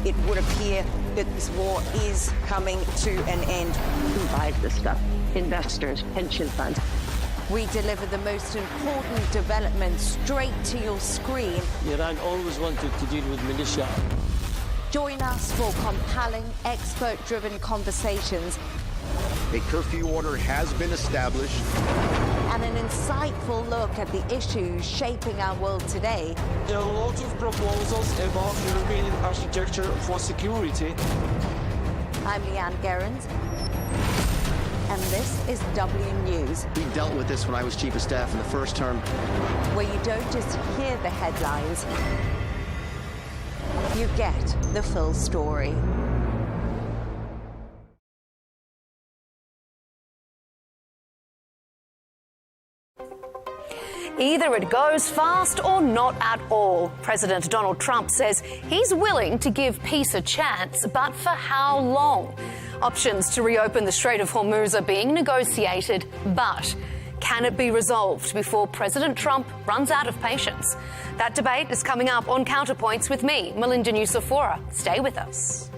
It would appear that this war is coming to an end. Who buys this stuff? Investors, pension funds. We deliver the most important developments straight to your screen. Iran always wanted to deal with militia. Join us for compelling, expert-driven conversations. A curfew order has been established. And an insightful look at the issues shaping our world today. There are a lot of proposals about European architecture for security. I'm Leigh Ann Gerrans, and this is W News. We dealt with this when I was Chief of Staff in the first term. Where you don't just hear the headlines, you get the full story. Either it goes fast or not at all. President Donald Trump says he's willing to give peace a chance, but for how long? Options to reopen the Strait of Hormuz are being negotiated, but can it be resolved before President Trump runs out of patience? That debate is coming up on Counterpoints with me, Melinda Nucifora. Stay with us.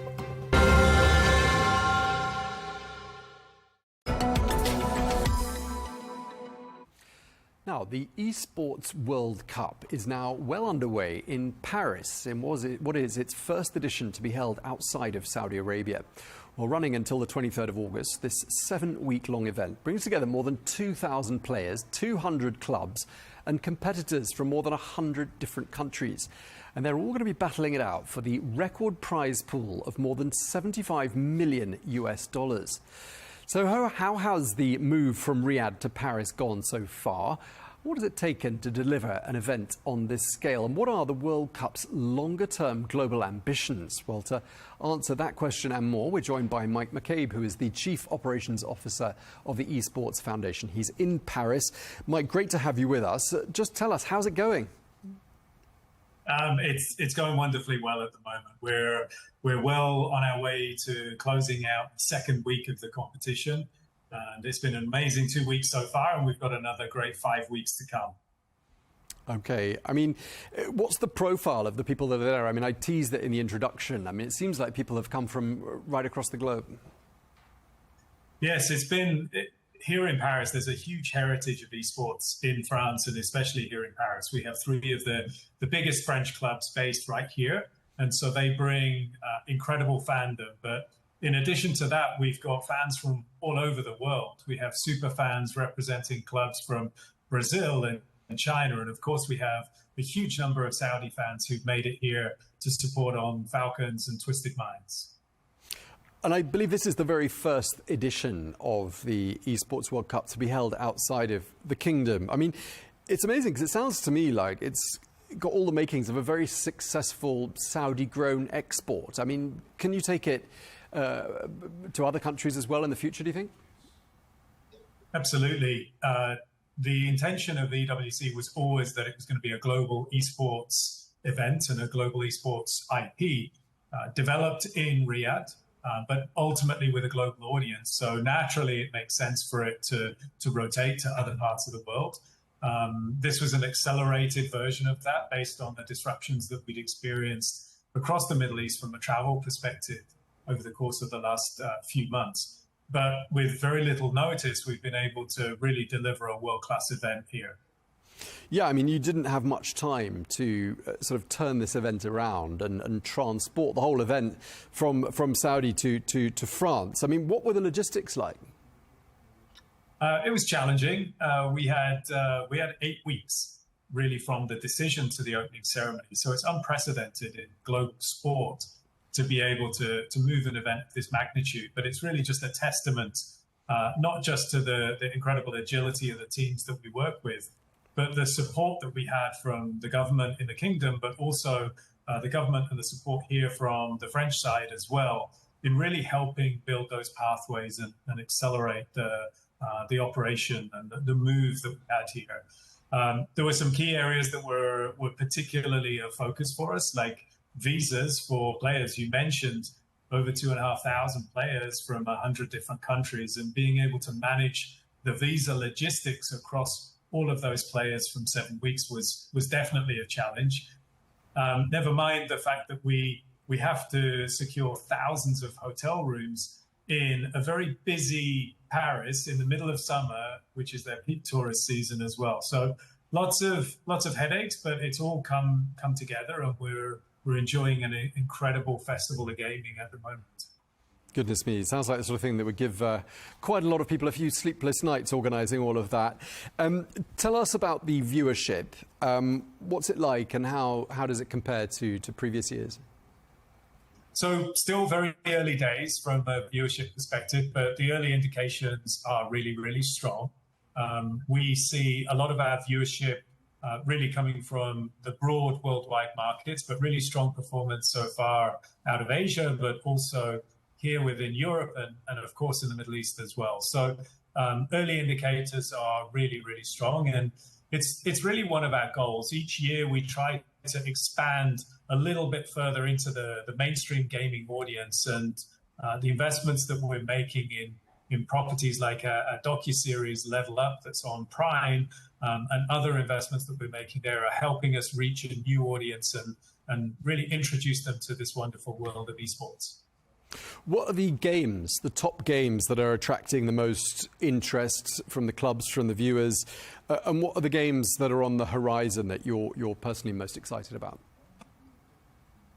Now, the Esports World Cup is now well underway in Paris in what is its first edition to be held outside of Saudi Arabia. Well, running until the 23rd of August, this 7-week-long event brings together more than 2,000 players, 200 clubs and competitors from more than 100 different countries. And they're all going to be battling it out for the record prize pool of more than $75 million US. So how has the move from Riyadh to Paris gone so far? What has it taken to deliver an event on this scale? And what are the World Cup's longer-term global ambitions? Well, to answer that question and more, we're joined by Mike McCabe, who is the Chief Operations Officer of the Esports Foundation. He's in Paris. Mike, great to have you with us. Just tell us, how's it going? It's going wonderfully well at the moment. We're well on our way to closing out the second week of the competition. And it's been an amazing 2 weeks so far, and we've got another great 5 weeks to come. Okay. I mean, what's the profile of the people that are there? I mean, I teased it in the introduction. I mean, it seems like people have come from right across the globe. Yes, here in Paris, there's a huge heritage of esports in France, and especially here in Paris. We have 3 of the biggest French clubs based right here. And so they bring incredible fandom. But in addition to that, we've got fans from all over the world. We have super fans representing clubs from Brazil and China. And of course, we have a huge number of Saudi fans who've made it here to support on Falcons and Twisted Minds. And I believe this is the very first edition of the Esports World Cup to be held outside of the kingdom. I mean, it's amazing because it sounds to me like it's got all the makings of a very successful Saudi-grown export. I mean, can you take it to other countries as well in the future, do you think? Absolutely. The intention of the EWC was always that it was going to be a global esports event and a global esports IP developed in Riyadh, but ultimately with a global audience. So naturally, it makes sense for it to rotate to other parts of the world. This was an accelerated version of that based on the disruptions that we'd experienced across the Middle East from a travel perspective over the course of the last few months. But with very little notice, we've been able to really deliver a world-class event here. Yeah, I mean, you didn't have much time to sort of turn this event around and transport the whole event from Saudi to France. I mean, what were the logistics like? It was challenging. We had 8 weeks, really, from the decision to the opening ceremony. So it's unprecedented in global sport to be able to move an event of this magnitude. But it's really just a testament, not just to the incredible agility of the teams that we work with, but the support that we had from the government in the kingdom, but also the government and the support here from the French side as well, in really helping build those pathways and accelerate the operation and the move that we had here. There were some key areas that were particularly a focus for us, like visas for players you mentioned, over 2,500 players from 100 different countries, and being able to manage the visa logistics across all of those players from 7 weeks was definitely a challenge. Never mind the fact that we have to secure thousands of hotel rooms in a very busy Paris in the middle of summer, which is their peak tourist season as well. So lots of headaches, but it's all come together, and we're enjoying an incredible festival of gaming at the moment. Goodness me, sounds like the sort of thing that would give quite a lot of people a few sleepless nights organising all of that. Tell us about the viewership. What's it like, and how does it compare to previous years? So still very early days from a viewership perspective, but the early indications are really, really strong. We see a lot of our viewership really coming from the broad worldwide markets, but really strong performance so far out of Asia, but also here within Europe and of course in the Middle East as well. So early indicators are really, really strong, and it's really one of our goals. Each year we try to expand a little bit further into the mainstream gaming audience, and the investments that we're making in properties like a docuseries Level Up that's on Prime, and other investments that we're making there are helping us reach a new audience and really introduce them to this wonderful world of esports. What are the games, the top games that are attracting the most interest from the clubs, from the viewers? And what are the games that are on the horizon that you're personally most excited about?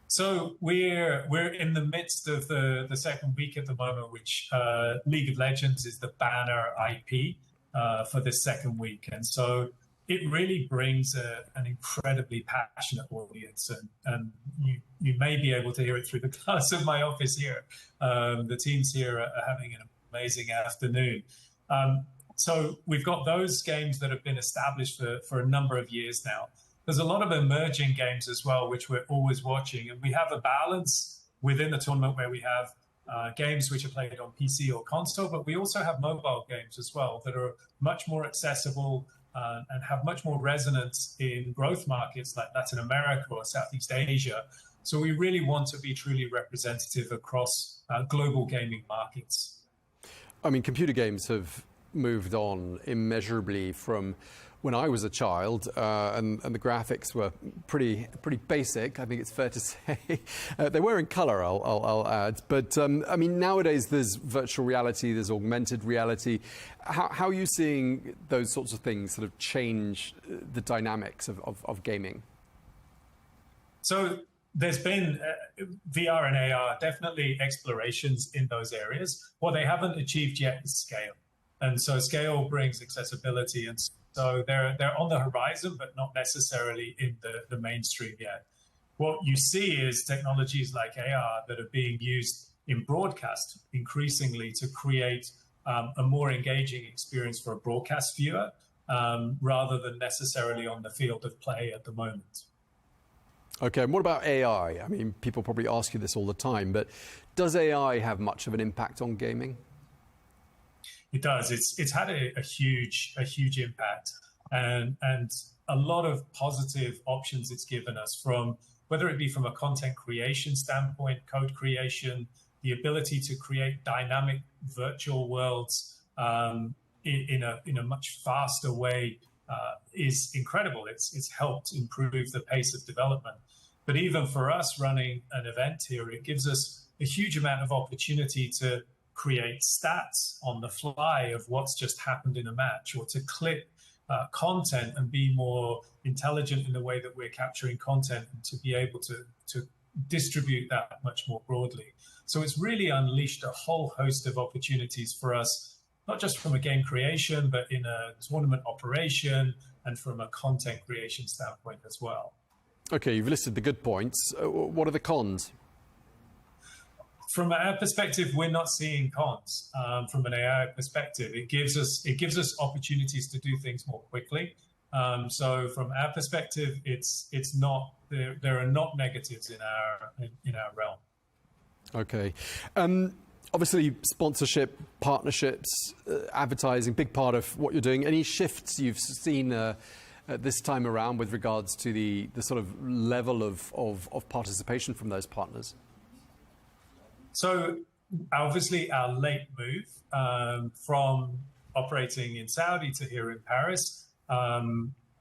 So we're in the midst of the second week at the moment, which League of Legends is the banner IP for this second week. And so it really brings an incredibly passionate audience, and you may be able to hear it through the glass of my office here. The teams here are having an amazing afternoon. So we've got those games that have been established for a number of years now. There's a lot of emerging games as well, which we're always watching, and we have a balance within the tournament where we have games which are played on PC or console, but we also have mobile games as well that are much more accessible and have much more resonance in growth markets like Latin America or Southeast Asia. So we really want to be truly representative across global gaming markets. I mean, computer games have moved on immeasurably from when I was a child, and the graphics were pretty basic, I think it's fair to say. They were in colour, I'll add. But, I mean, nowadays there's virtual reality, there's augmented reality. How are you seeing those sorts of things sort of change the dynamics of gaming? So there's been VR and AR, definitely explorations in those areas. What they haven't achieved yet is scale. And so scale brings accessibility, and so they're on the horizon, but not necessarily in the mainstream yet. What you see is technologies like AR that are being used in broadcast increasingly to create a more engaging experience for a broadcast viewer, rather than necessarily on the field of play at the moment. Okay, and what about AI? I mean, people probably ask you this all the time, but does AI have much of an impact on gaming? It does. It's had a huge impact, and a lot of positive options it's given us, from whether it be from a content creation standpoint, code creation, the ability to create dynamic virtual worlds in a much faster way is incredible. It's helped improve the pace of development. But even for us running an event here, it gives us a huge amount of opportunity to create stats on the fly of what's just happened in a match, or to clip content and be more intelligent in the way that we're capturing content, and to be able to distribute that much more broadly. So it's really unleashed a whole host of opportunities for us, not just from a game creation, but in a tournament operation and from a content creation standpoint as well. Okay, you've listed the good points. What are the cons? From our perspective, we're not seeing cons. From an AI perspective, it gives us opportunities to do things more quickly. So from our perspective, it's not there are not negatives in our realm. Okay. Obviously, sponsorship, partnerships, advertising, big part of what you're doing. Any shifts you've seen this time around with regards to the sort of level of participation from those partners? So obviously our late move from operating in Saudi to here in Paris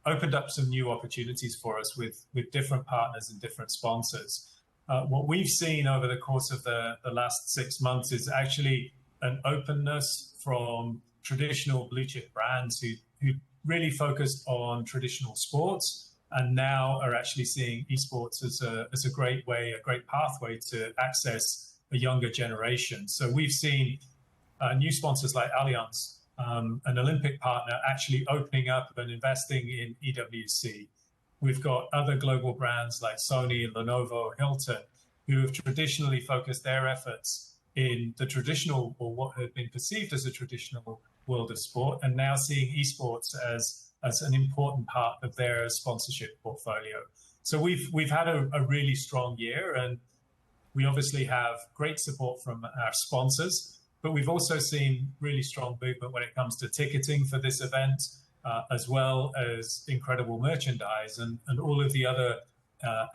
opened up some new opportunities for us with different partners and different sponsors. What we've seen over the course of the last 6 months is actually an openness from traditional blue chip brands who really focused on traditional sports and now are actually seeing esports as a great way, a great pathway to access a younger generation. So we've seen new sponsors like Allianz, an Olympic partner, actually opening up and investing in EWC. We've got other global brands like Sony, Lenovo, Hilton, who have traditionally focused their efforts in the traditional, or what had been perceived as a traditional world of sport, and now seeing esports as an important part of their sponsorship portfolio. So we've had a really strong year, and we obviously have great support from our sponsors, but we've also seen really strong movement when it comes to ticketing for this event, as well as incredible merchandise and all of the other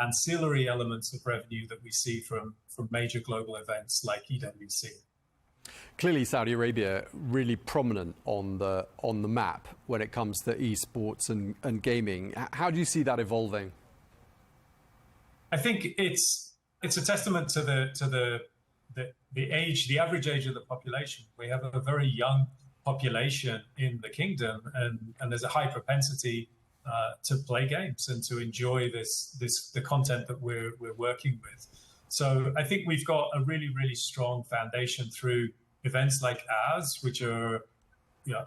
ancillary elements of revenue that we see from major global events like EWC. Clearly, Saudi Arabia really prominent on the map when it comes to esports and gaming. How do you see that evolving? I think it's a testament to the average age of the population. We have a very young population in the kingdom, and there's a high propensity to play games and to enjoy the content that we're working with. So I think we've got a really, really strong foundation through events like ours, which are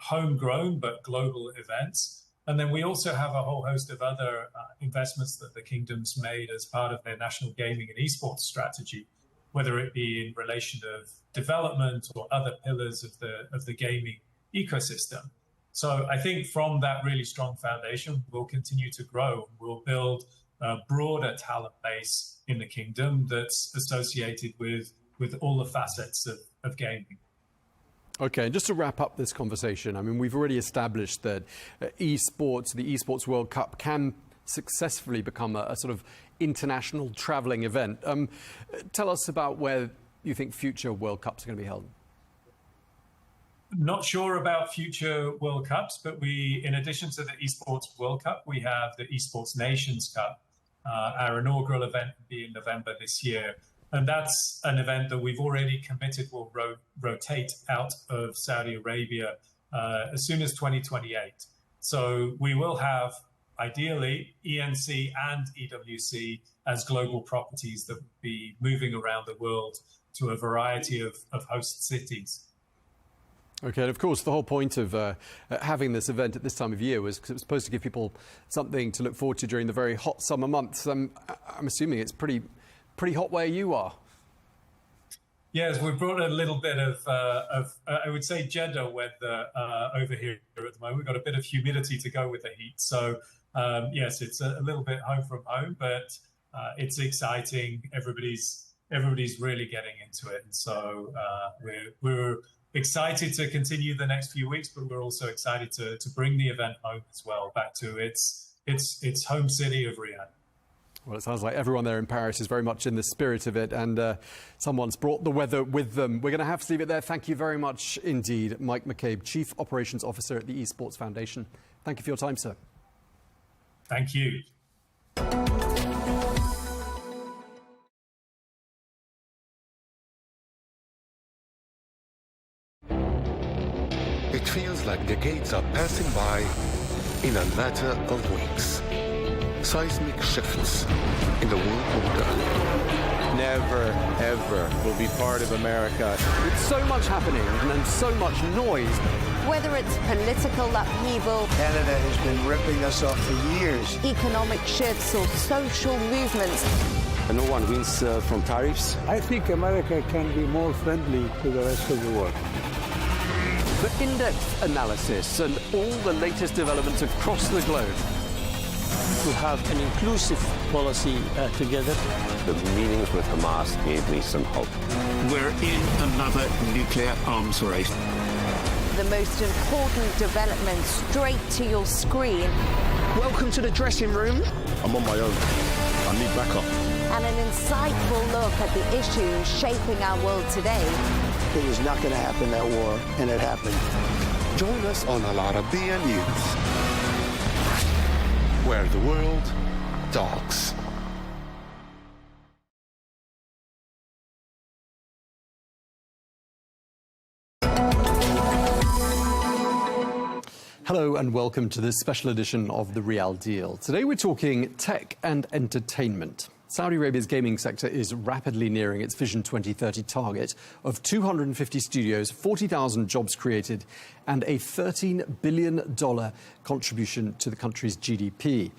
homegrown but global events. And then we also have a whole host of other investments that the kingdom's made as part of their national gaming and esports strategy, whether it be in relation of development or other pillars of the gaming ecosystem. So I think from that really strong foundation, we'll continue to grow. We'll build a broader talent base in the kingdom that's associated with all the facets of gaming. Okay, and just to wrap up this conversation, I mean, we've already established that esports, the Esports World Cup, can successfully become a sort of international traveling event. Tell us about where you think future World Cups are going to be held. Not sure about future World Cups, but in addition to the Esports World Cup, we have the Esports Nations Cup. Our inaugural event will be in November this year. And that's an event that we've already committed will rotate out of Saudi Arabia as soon as 2028. So we will have, ideally, ENC and EWC as global properties that will be moving around the world to a variety of host cities. Okay, and of course, the whole point of having this event at this time of year was because it was supposed to give people something to look forward to during the very hot summer months. I'm assuming it's pretty hot where you are. Yes, we brought a little bit of I would say, Jeddah weather over here at the moment. We've got a bit of humidity to go with the heat. So, yes, it's a little bit home from home, but it's exciting. Everybody's really getting into it. And so we're excited to continue the next few weeks, but we're also excited to bring the event home as well, back to its home city of Riyadh. Well, it sounds like everyone there in Paris is very much in the spirit of it, and someone's brought the weather with them. We're going to have to leave it there. Thank you very much indeed, Mike McCabe, Chief Operations Officer at the Esports Foundation. Thank you for your time, sir. Thank you. It feels like decades are passing by in a matter of weeks. Seismic shifts in the world order. Never, ever will be part of America. With so much happening and so much noise. Whether it's political upheaval, Canada has been ripping us off for years. Economic shifts or social movements. And no one wins from tariffs. I think America can be more friendly to the rest of the world. For in-depth analysis and all the latest developments across the globe. To have an inclusive policy together. The meetings with Hamas gave me some hope. We're in another nuclear arms race. The most important development straight to your screen. Welcome to the dressing room. I'm on my own. I need backup. and an insightful look at the issues shaping our world today. It was not going to happen, that war, and it happened. Join us on Al Arabiya News, where the world talks. Hello and welcome to this special edition of The Real Deal. Today we're talking tech and entertainment. Saudi Arabia's gaming sector is rapidly nearing its Vision 2030 target of 250 studios, 40,000 jobs created, and a $13 billion contribution to the country's GDP.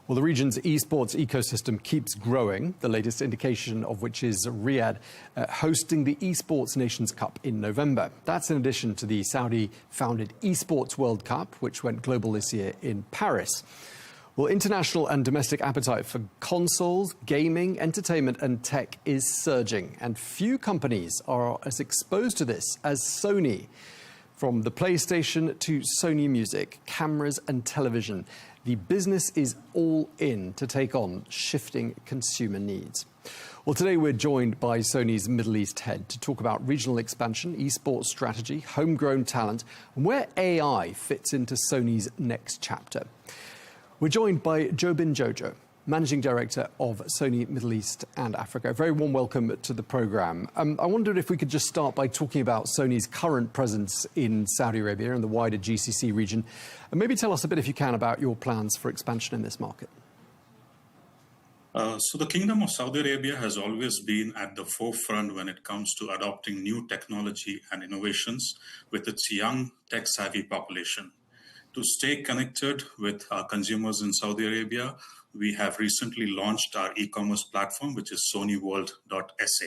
Well, the region's esports ecosystem keeps growing, the latest indication of which is Riyadh hosting the Esports Nations Cup in November. That's in addition to the Saudi-founded Esports World Cup, which went global this year in Paris. Well, international and domestic appetite for consoles, gaming, entertainment and tech is surging, and few companies are as exposed to this as Sony. From the PlayStation to Sony Music, cameras and television, the business is all in to take on shifting consumer needs. Well, today we're joined by Sony's Middle East head to talk about regional expansion, esports strategy, homegrown talent, and where AI fits into Sony's next chapter. We're joined by Jobin Jojo, Managing Director of Sony Middle East and Africa. A very warm welcome to the programme. I wondered if we could just start by talking about Sony's current presence in Saudi Arabia and the wider GCC region, and maybe tell us a bit, if you can, about your plans for expansion in this market. So the Kingdom of Saudi Arabia has always been at the forefront when it comes to adopting new technology and innovations with its young, tech-savvy population. To stay connected with our consumers in Saudi Arabia, we have recently launched our e-commerce platform, which is sonyworld.sa.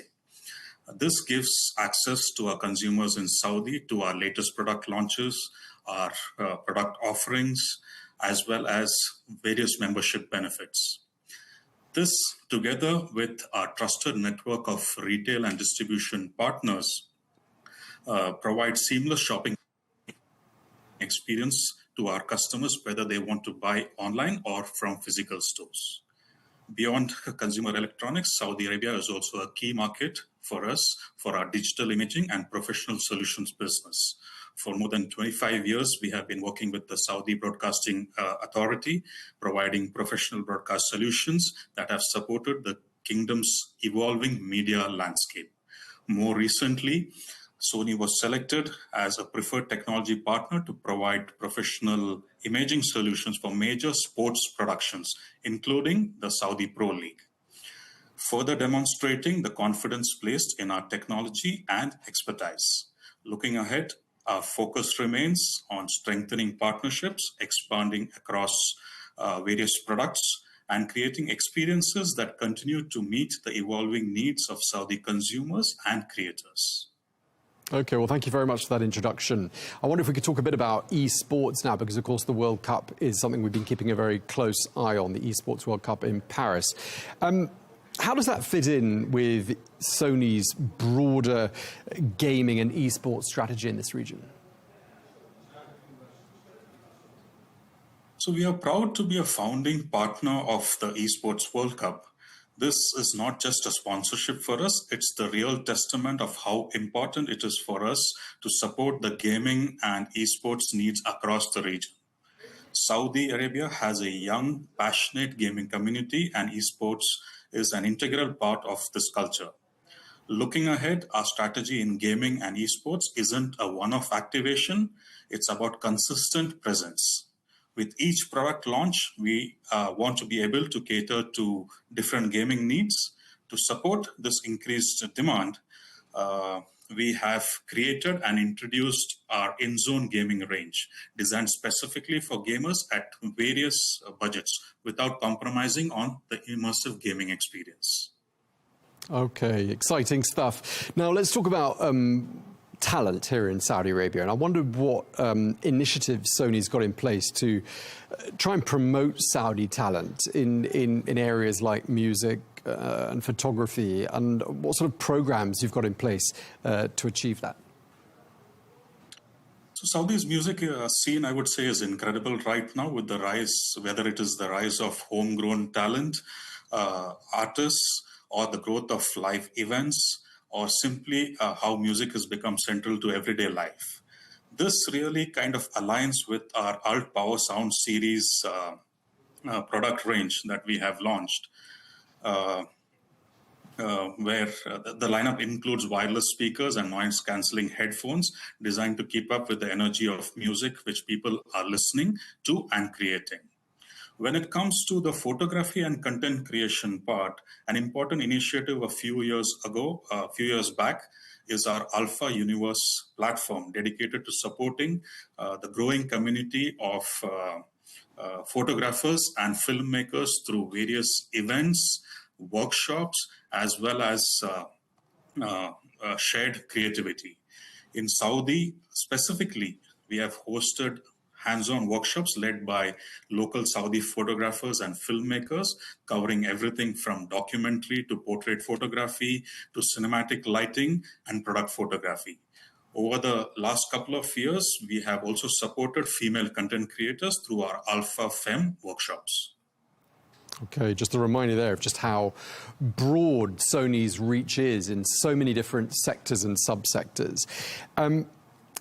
This gives access to our consumers in Saudi to our latest product launches, our product offerings, as well as various membership benefits. This, together with our trusted network of retail and distribution partners, provides seamless shopping experience to our customers, whether they want to buy online or from physical stores. Beyond consumer electronics, Saudi Arabia is also a key market for us for our digital imaging and professional solutions business. For more than 25 years, we have been working with the Saudi Broadcasting Authority, providing professional broadcast solutions that have supported the kingdom's evolving media landscape. More recently, Sony was selected as a preferred technology partner to provide professional imaging solutions for major sports productions, including the Saudi Pro League, further demonstrating the confidence placed in our technology and expertise. Looking ahead, our focus remains on strengthening partnerships, expanding across various products, and creating experiences that continue to meet the evolving needs of Saudi consumers and creators. Okay, well, thank you very much for that introduction. I wonder if we could talk a bit about esports now, because, of course, the World Cup is something we've been keeping a very close eye on, the Esports World Cup in Paris. How does that fit in with Sony's broader gaming and esports strategy in this region? So we are proud to be a founding partner of the Esports World Cup. This is not just a sponsorship for us, it's the real testament of how important it is for us to support the gaming and esports needs across the region. Saudi Arabia has a young, passionate gaming community, and esports is an integral part of this culture. Looking ahead, our strategy in gaming and esports isn't a one-off activation, it's about consistent presence. With each product launch, we want to be able to cater to different gaming needs. To support this increased demand, we have created and introduced our in-zone gaming range, designed specifically for gamers at various budgets without compromising on the immersive gaming experience. Okay, exciting stuff. Now let's talk about talent here in Saudi Arabia, and I wondered what initiatives Sony's got in place to try and promote Saudi talent in areas like music and photography, and what sort of programs you've got in place to achieve that. So Saudi's music scene, I would say, is incredible right now with the rise, whether it is the rise of homegrown talent, artists, or the growth of live events, or simply how music has become central to everyday life. This really kind of aligns with our Alt Power Sound series product range that we have launched, where the lineup includes wireless speakers and noise-canceling headphones designed to keep up with the energy of music which people are listening to and creating. When it comes to the photography and content creation part, an important initiative a few years back, is our Alpha Universe platform dedicated to supporting the growing community of photographers and filmmakers through various events, workshops, as well as shared creativity. In Saudi specifically, we have hosted hands-on workshops led by local Saudi photographers and filmmakers, covering everything from documentary to portrait photography to cinematic lighting and product photography. Over the last couple of years, we have also supported female content creators through our Alpha Femme workshops. Okay, just a reminder there of just how broad Sony's reach is in so many different sectors and subsectors.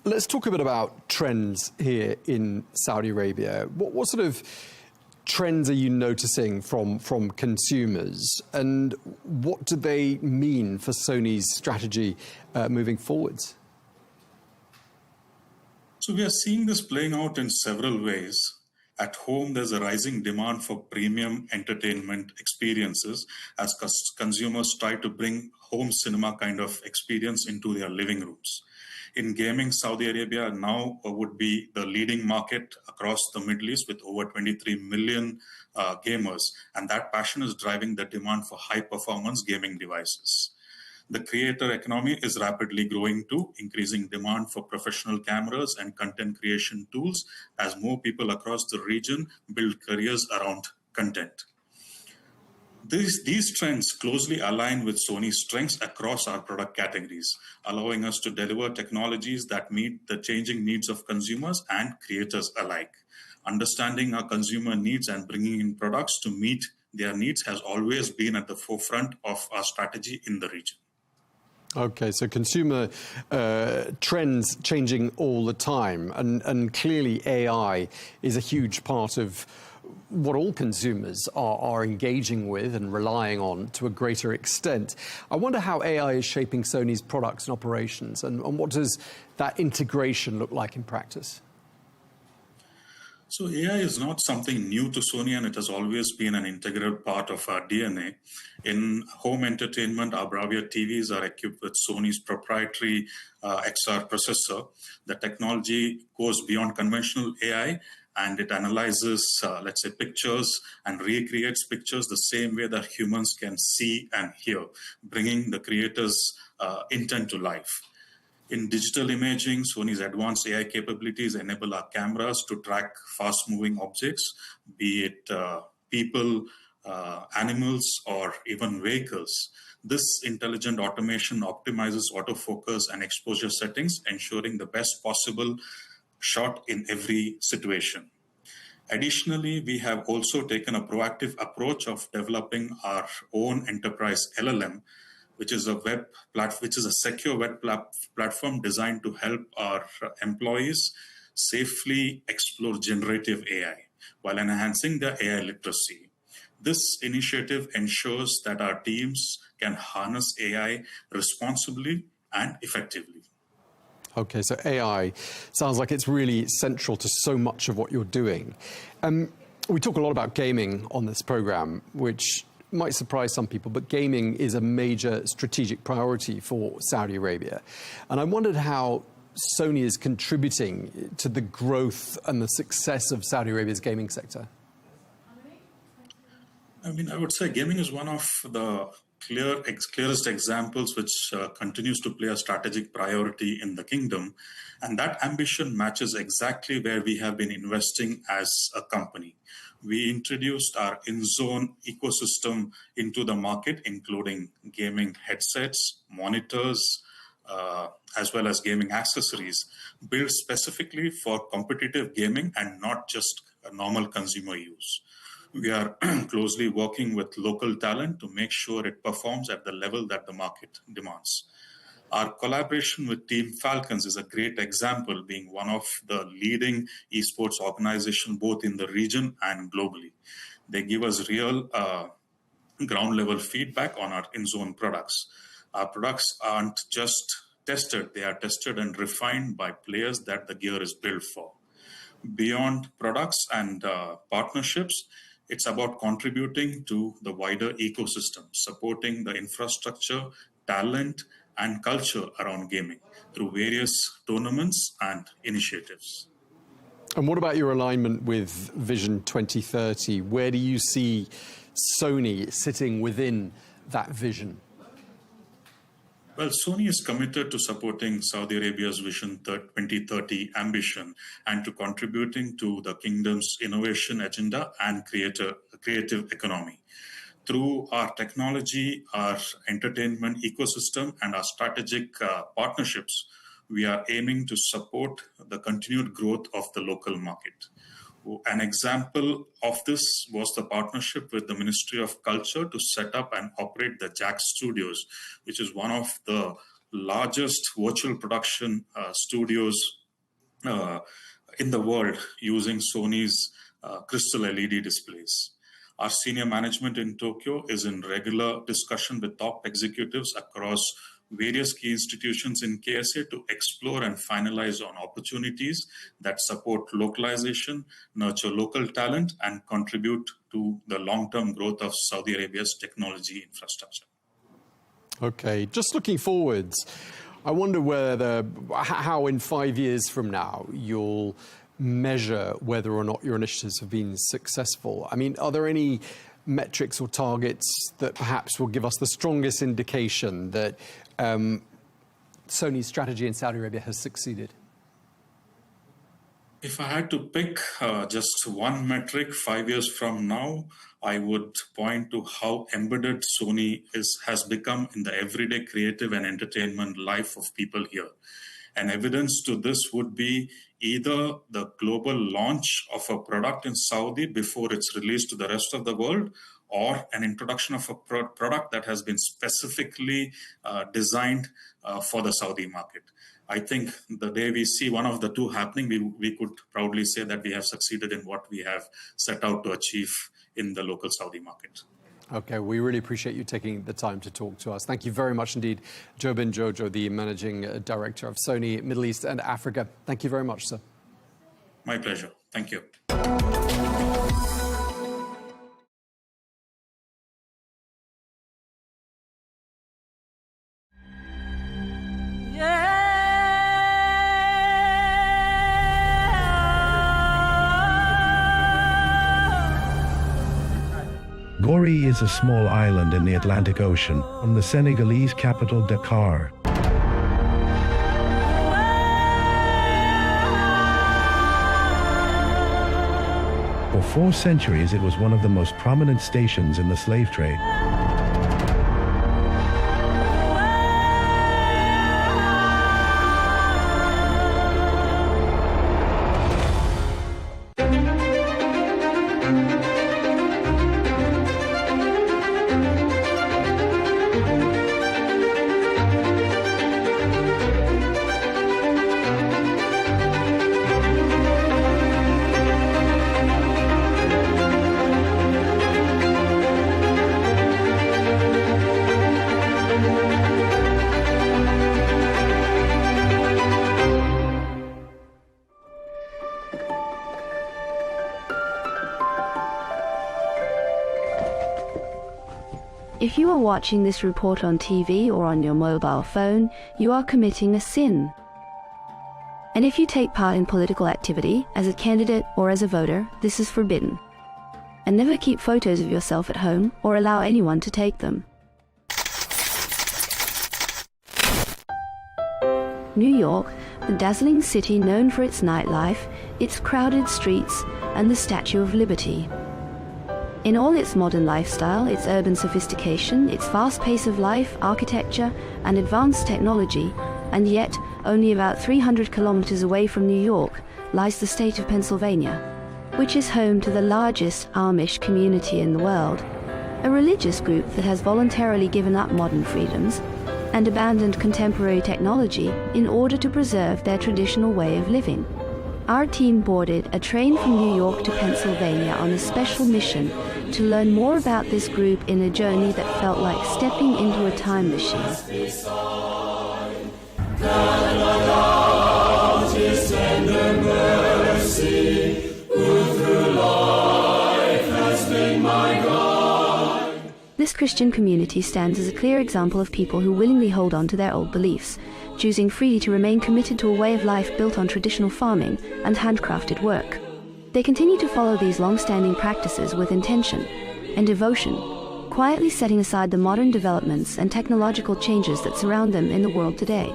Let's talk a bit about trends here in Saudi Arabia. What sort of trends are you noticing from consumers, and what do they mean for Sony's strategy moving forwards? So we are seeing this playing out in several ways. At home, there's a rising demand for premium entertainment experiences as consumers try to bring home cinema kind of experience into their living rooms. In gaming, Saudi Arabia now would be the leading market across the Middle East with over 23 million gamers, and that passion is driving the demand for high-performance gaming devices. The creator economy is rapidly growing too, increasing demand for professional cameras and content creation tools as more people across the region build careers around content. These trends closely align with Sony's strengths across our product categories, allowing us to deliver technologies that meet the changing needs of consumers and creators alike. Understanding our consumer needs and bringing in products to meet their needs has always been at the forefront of our strategy in the region. Okay, so consumer trends changing all the time, and clearly AI is a huge part of what all consumers are engaging with and relying on to a greater extent. I wonder how AI is shaping Sony's products and operations, and what does that integration look like in practice? So AI is not something new to Sony, and it has always been an integral part of our DNA. In home entertainment, our Bravia TVs are equipped with Sony's proprietary XR processor. The technology goes beyond conventional AI, and it analyzes, let's say, pictures and recreates pictures the same way that humans can see and hear, bringing the creator's intent to life. In digital imaging, Sony's advanced AI capabilities enable our cameras to track fast-moving objects, be it people, animals, or even vehicles. This intelligent automation optimizes autofocus and exposure settings, ensuring the best possible shot in every situation. Additionally, we have also taken a proactive approach of developing our own enterprise LLM, which is a secure web platform designed to help our employees safely explore generative AI while enhancing their AI literacy. This initiative ensures that our teams can harness AI responsibly and effectively. Okay, so AI sounds like it's really central to so much of what you're doing. We talk a lot about gaming on this program, which might surprise some people, but gaming is a major strategic priority for Saudi Arabia. And I wondered how Sony is contributing to the growth and the success of Saudi Arabia's gaming sector. I mean, I would say gaming is one of the clearest examples which continues to play a strategic priority in the kingdom. And that ambition matches exactly where we have been investing as a company. We introduced our in-zone ecosystem into the market, including gaming headsets, monitors, as well as gaming accessories, built specifically for competitive gaming and not just a normal consumer use. We are closely working with local talent to make sure it performs at the level that the market demands. Our collaboration with Team Falcons is a great example, being one of the leading esports organizations both in the region and globally. They give us real ground level feedback on our in-zone products. Our products aren't just tested, they are tested and refined by players that the gear is built for. Beyond products and partnerships, it's about contributing to the wider ecosystem, supporting the infrastructure, talent, and culture around gaming through various tournaments and initiatives. And what about your alignment with Vision 2030? Where do you see Sony sitting within that vision? Well, Sony is committed to supporting Saudi Arabia's Vision 2030 ambition and to contributing to the kingdom's innovation agenda and creative economy. Through our technology, our entertainment ecosystem, and our strategic partnerships, we are aiming to support the continued growth of the local market. An example of this was the partnership with the Ministry of Culture to set up and operate the Jack Studios, which is one of the largest virtual production studios in the world using Sony's crystal LED displays. Our senior management in Tokyo is in regular discussion with top executives across various key institutions in KSA to explore and finalize on opportunities that support localization, nurture local talent, and contribute to the long-term growth of Saudi Arabia's technology infrastructure. Okay, just looking forwards, I wonder how in 5 years from now you'll measure whether or not your initiatives have been successful. I mean, are there any metrics or targets that perhaps will give us the strongest indication that Sony's strategy in Saudi Arabia has succeeded? If I had to pick just one metric 5 years from now, I would point to how embedded Sony has become in the everyday creative and entertainment life of people here. And evidence to this would be either the global launch of a product in Saudi before it's released to the rest of the world, or an introduction of a product that has been specifically designed for the Saudi market. I think the day we see one of the two happening, we could proudly say that we have succeeded in what we have set out to achieve in the local Saudi market. Okay, we really appreciate you taking the time to talk to us. Thank you very much indeed, Jobin Jojo, the Managing Director of Sony Middle East and Africa. Thank you very much, sir. My pleasure. Thank you. Gori is a small island in the Atlantic Ocean on the Senegalese capital Dakar. For 4 centuries, it was one of the most prominent stations in the slave trade. If you are watching this report on TV or on your mobile phone, you are committing a sin. And if you take part in political activity, as a candidate or as a voter, this is forbidden. And never keep photos of yourself at home or allow anyone to take them. New York, the dazzling city known for its nightlife, its crowded streets, and the Statue of Liberty. In all its modern lifestyle, its urban sophistication, its fast pace of life, architecture, and advanced technology, and yet only about 300 kilometers away from New York, lies the state of Pennsylvania. which is home to the largest Amish community in the world, a religious group that has voluntarily given up modern freedoms and abandoned contemporary technology in order to preserve their traditional way of living. Our team boarded a train from New York to Pennsylvania on a special mission to learn more about this group in a journey that felt like stepping into a time machine. This Christian community stands as a clear example of people who willingly hold on to their old beliefs, choosing freely to remain committed to a way of life built on traditional farming and handcrafted work. They continue to follow these long-standing practices with intention and devotion, quietly setting aside the modern developments and technological changes that surround them in the world today.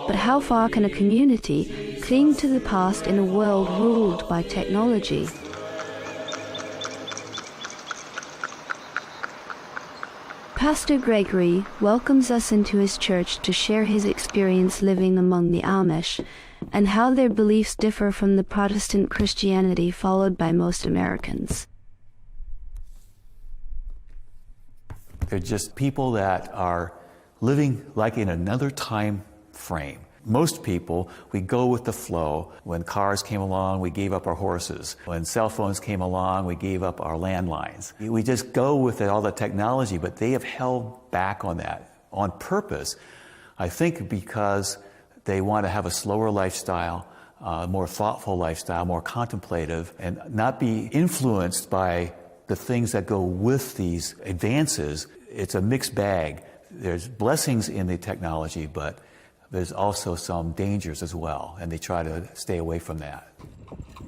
But how far can a community cling to the past in a world ruled by technology? Pastor Gregory welcomes us into his church to share his experience living among the Amish and how their beliefs differ from the Protestant Christianity followed by most Americans. They're just people that are living like in another time frame. Most people, we go with the flow. When cars came along, we gave up our horses. When cell phones came along, we gave up our landlines. We just go with all the technology, but they have held back on that on purpose. I think because they want to have a slower lifestyle, more thoughtful lifestyle, more contemplative, and not be influenced by the things that go with these advances. It's a mixed bag. There's blessings in the technology, but there's also some dangers as well, and they try to stay away from that.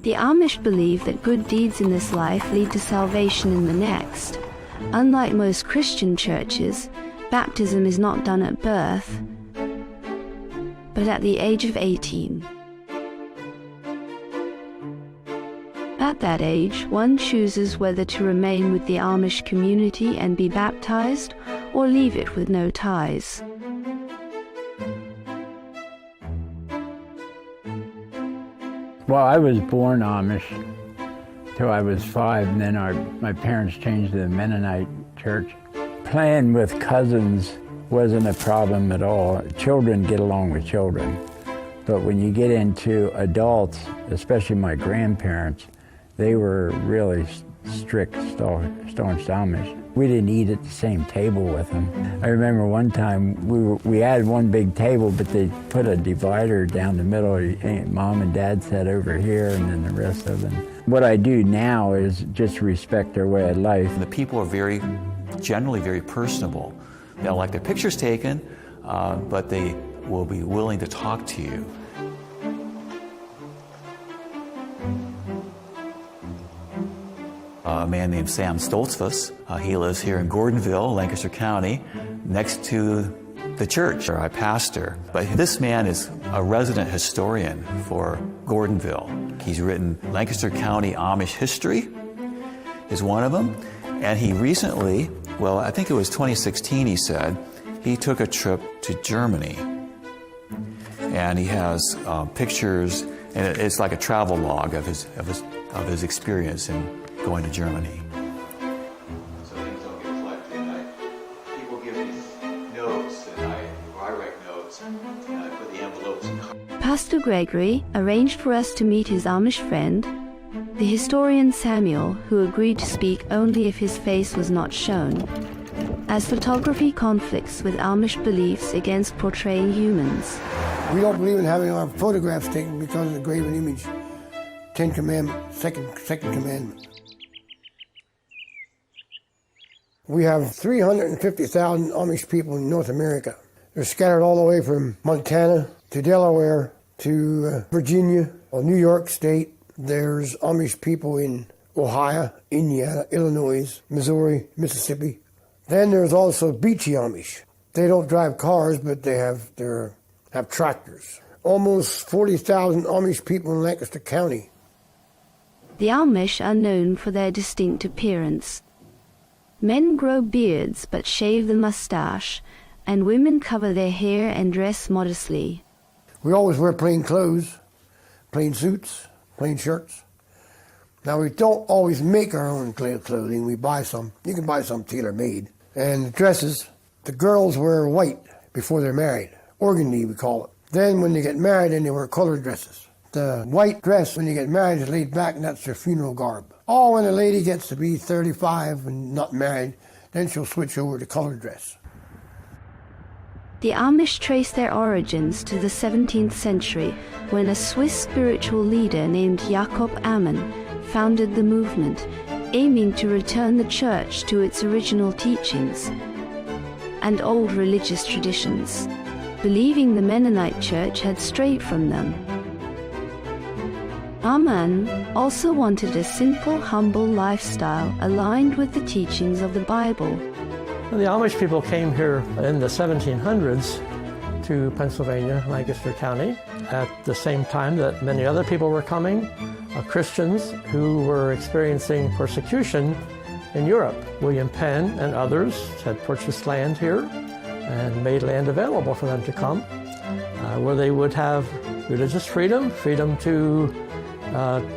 The Amish believe that good deeds in this life lead to salvation in the next. Unlike most Christian churches, baptism is not done at birth, but at the age of 18. At that age, one chooses whether to remain with the Amish community and be baptized, or leave it with no ties. Well, I was born Amish till I was 5, and then my parents changed to the Mennonite church. Playing with cousins wasn't a problem at all. Children get along with children. But when you get into adults, especially my grandparents, they were really strict, staunch Amish. We didn't eat at the same table with them. I remember one time we had one big table, but they put a divider down the middle. Mom and Dad sat over here, and then the rest of them. What I do now is just respect their way of life. The people are generally very personable. They don't like their pictures taken, but they will be willing to talk to you. A man named Sam Stoltzfus. He lives here in Gordonville, Lancaster County, next to the church where I pastor. But this man is a resident historian for Gordonville. He's written Lancaster County Amish History is one of them. And he recently, well, I think it was 2016, he said, he took a trip to Germany. And he has pictures, and it's like a travel log of his experience in going to Germany. So things don't get collected. People give me notes, and I write notes, and I put the envelopes in. Pastor Gregory arranged for us to meet his Amish friend, the historian Samuel, who agreed to speak only if his face was not shown, as photography conflicts with Amish beliefs against portraying humans. We don't believe in having our photographs taken because of the graven image. 10 Commandments, second commandment. We have 350,000 Amish people in North America. They're scattered all the way from Montana to Delaware to Virginia, or New York State. There's Amish people in Ohio, Indiana, Illinois, Missouri, Mississippi. Then there's also Beachy Amish. They don't drive cars, but they have tractors. Almost 40,000 Amish people in Lancaster County. The Amish are known for their distinct appearance. Men grow beards but shave the mustache, and women cover their hair and dress modestly. We always wear plain clothes, plain suits, plain shirts. Now, we don't always make our own clothing. We buy some. You can buy some tailor-made. And the dresses, the girls wear white before they're married. Organdy, we call it. Then when they get married, then they wear colored dresses. The white dress, when you get married, is laid back, and that's their funeral garb. Or when a lady gets to be 35 and not married, then she'll switch over to colored dress. The Amish trace their origins to the 17th century, when a Swiss spiritual leader named Jacob Ammon founded the movement, aiming to return the church to its original teachings and old religious traditions, believing the Mennonite church had strayed from them. Ammon also wanted a simple, humble lifestyle aligned with the teachings of the Bible. The Amish people came here in the 1700s to Pennsylvania, Lancaster County, at the same time that many other people were coming, Christians who were experiencing persecution in Europe. William Penn and others had purchased land here and made land available for them to come, where they would have religious freedom, freedom to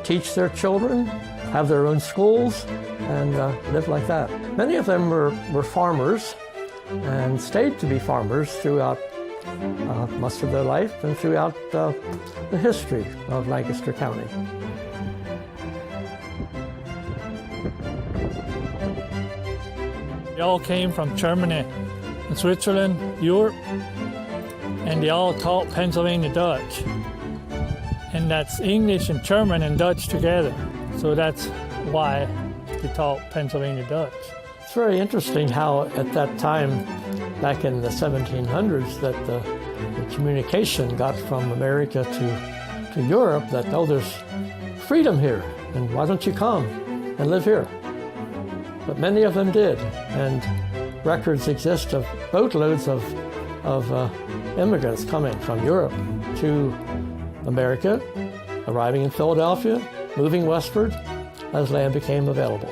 teach their children, have their own schools, and live like that. Many of them were farmers and stayed to be farmers throughout most of their life and throughout the history of Lancaster County. They all came from Germany and Switzerland, Europe, and they all taught Pennsylvania Dutch. And that's English and German and Dutch together. So that's why they taught Pennsylvania Dutch. It's very interesting how at that time, back in the 1700s, that the communication got from America to Europe that, oh, there's freedom here, and why don't you come and live here? But many of them did, and records exist of boatloads of immigrants coming from Europe to America, arriving in Philadelphia, moving westward as land became available.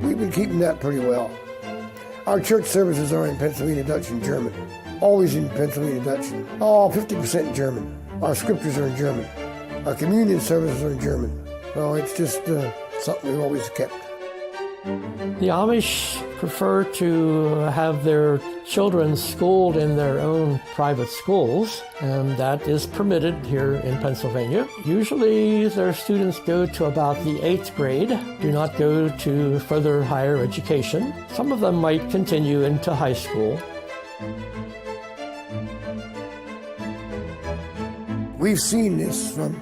We've been keeping that pretty well. Our church services are in Pennsylvania Dutch and German. Always in Pennsylvania Dutch. 50% German. Our scriptures are in German. Our communion services are in German. So it's just something we've always kept. The Amish prefer to have their children schooled in their own private schools, and that is permitted here in Pennsylvania. Usually their students go to about the 8th grade, do not go to further higher education. Some of them might continue into high school. We've seen this from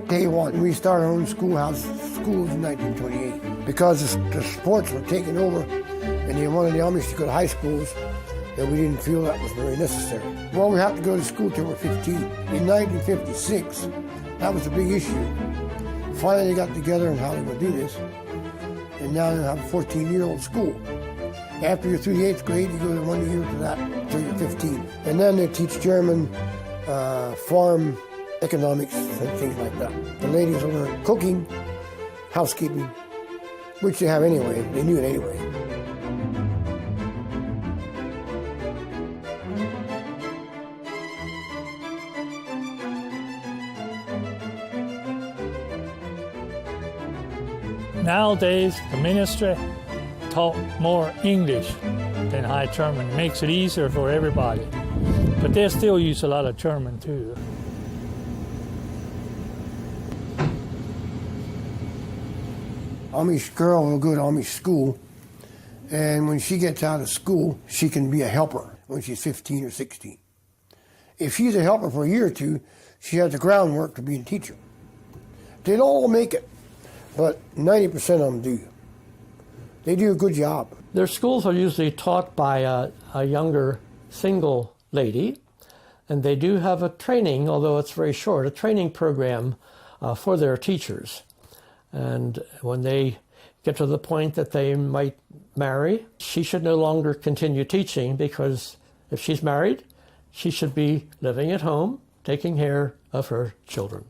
day one. We started our own schools in 1928 because the sports were taking over and they wanted the Amish to go to high schools, and we didn't feel that was very necessary. Well, we have to go to school till we're 15. In 1956, that was a big issue. Finally, they got together on how they would do this, and now they have a 14-year-old school. After you're through the 8th grade, you go to 1 year to that until you're 15. And then they teach German, farm economics and things like that. The ladies will learn cooking, housekeeping, which they have anyway. They knew it anyway. Nowadays, the ministry taught more English than High German. It makes it easier for everybody. But they still use a lot of German too. Amish girl will go to Amish school, and when she gets out of school, she can be a helper when she's 15 or 16. If she's a helper for a year or two, she has the groundwork to be a teacher. They don't all make it, but 90% of them do. They do a good job. Their schools are usually taught by a younger single lady, and they do have a training, although it's very short, a training program for their teachers. And when they get to the point that they might marry, she should no longer continue teaching, because if she's married, she should be living at home, taking care of her children.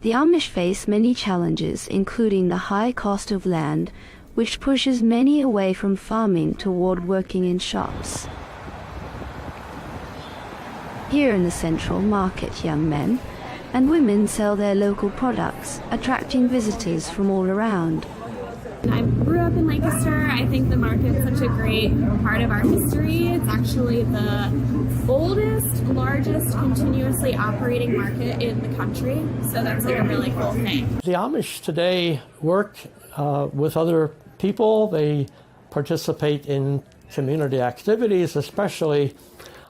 The Amish face many challenges, including the high cost of land, which pushes many away from farming toward working in shops. Here in the central market, young men and women sell their local products, attracting visitors from all around. I grew up in Lancaster. I think the market's such a great part of our history. It's actually the oldest, largest continuously operating market in the country. So that's like a really cool thing. The Amish today work with other people. They participate in community activities, especially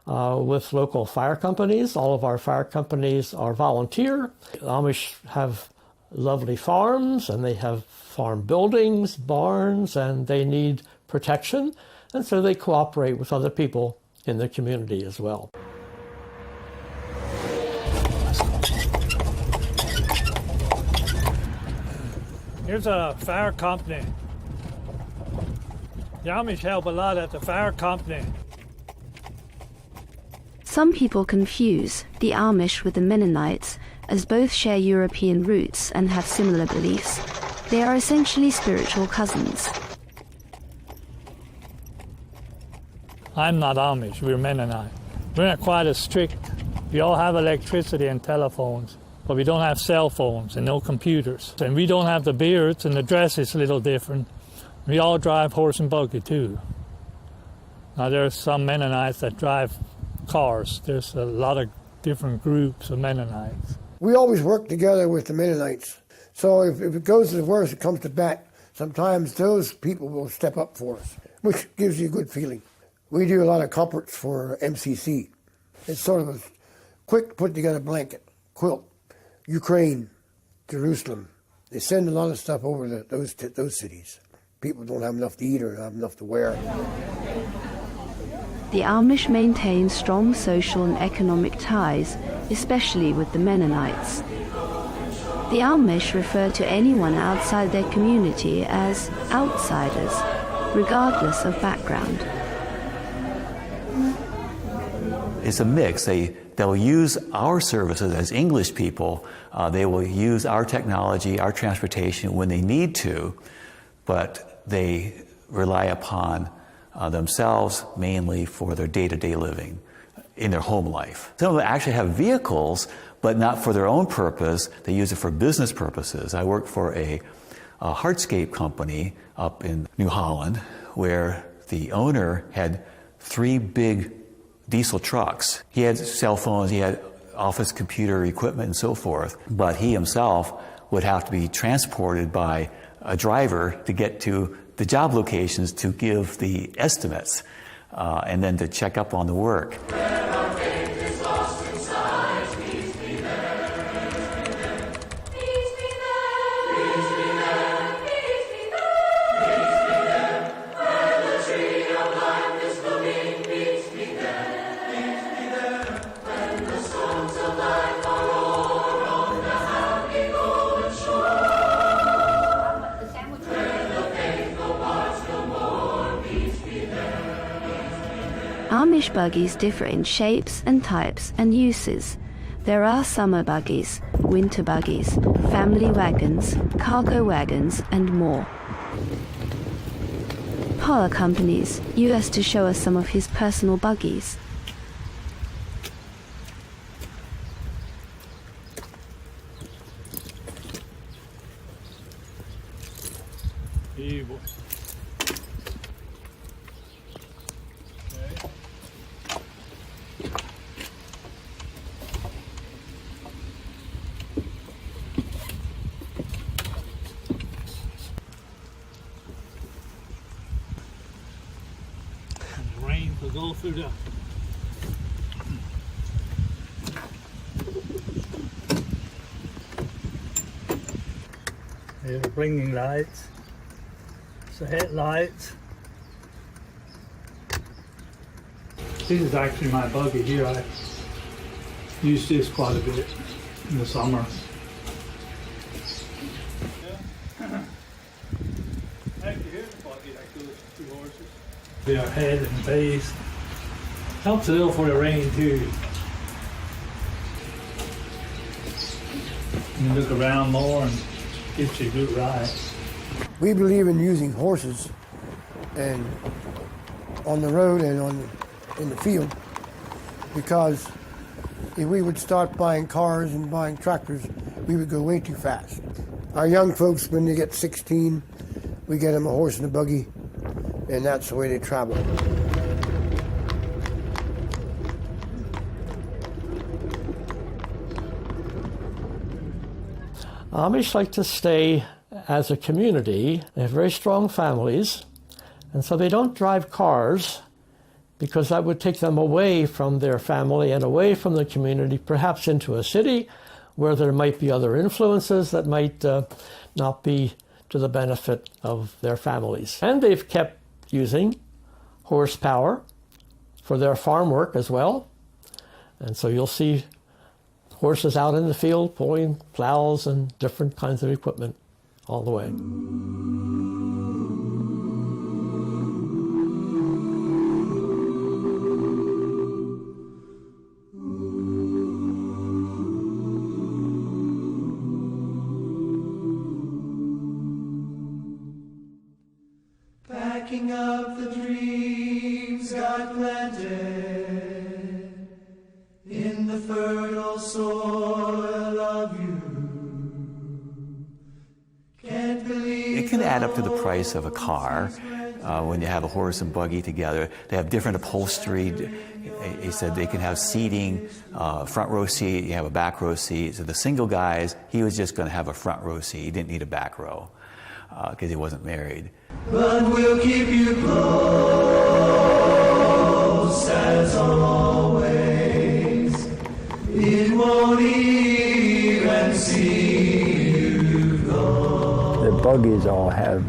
with local fire companies. All of our fire companies are volunteer. The Amish have lovely farms, and they have farm buildings, barns, and they need protection, and so they cooperate with other people in the community as well. Here's a fire company. The Amish help a lot at the fire company. Some people confuse the Amish with the Mennonites, as both share European roots and have similar beliefs. They are essentially spiritual cousins. I'm not Amish, we're Mennonite. We're not quite as strict. We all have electricity and telephones, but we don't have cell phones and no computers. And we don't have the beards, and the dress is a little different. We all drive horse and buggy too. Now there's some Mennonites that drive cars. There's a lot of different groups of Mennonites. We always work together with the Mennonites. So if it goes to the worst, it comes to bat, sometimes those people will step up for us, which gives you a good feeling. We do a lot of comforts for MCC. It's sort of a quick put-together blanket, quilt, Ukraine, Jerusalem. They send a lot of stuff over to those cities. People don't have enough to eat or have enough to wear. The Amish maintain strong social and economic ties, especially with the Mennonites. The Amish refer to anyone outside their community as outsiders, regardless of background. It's a mix. They'll use our services as English people. They will use our technology, our transportation when they need to, but they rely upon themselves mainly for their day-to-day living in their home life. Some of them actually have vehicles, but not for their own purpose. They use it for business purposes. I worked for a hardscape company up in New Holland where the owner had 3 big diesel trucks. He had cell phones, he had office computer equipment and so forth, but he himself would have to be transported by a driver to get to the job locations to give the estimates and then to check up on the work. Amish buggies differ in shapes and types and uses. There are summer buggies, winter buggies, family wagons, cargo wagons, and more. Paul accompanies us to show us some of his personal buggies. Evil. Go through the blinking lights, it's the headlights. This is actually my buggy here. I use this quite a bit in the summer. Their head and base. Helps a little for the rain too. You look around more and gets you a good ride. We believe in using horses and on the road and in the field, because if we would start buying cars and buying tractors, we would go way too fast. Our young folks, when they get 16, we get them a horse and a buggy, and that's the way they travel. Amish like to stay as a community. They have very strong families, and so they don't drive cars because that would take them away from their family and away from the community, perhaps into a city where there might be other influences that might not be to the benefit of their families. And they've kept using horsepower for their farm work as well. And so you'll see horses out in the field pulling plows and different kinds of equipment all the way. Packing up the dreams God planted in the fertile soil of you. Can't believe it can add up to the price of a car when you have a horse and buggy together. They have different upholstery. He said they can have seating, front row seat, you have a back row seat. So the single guys, he was just going to have a front row seat. He didn't need a back row because he wasn't married. But we'll keep you close as always. It won't even see you go. The buggies all have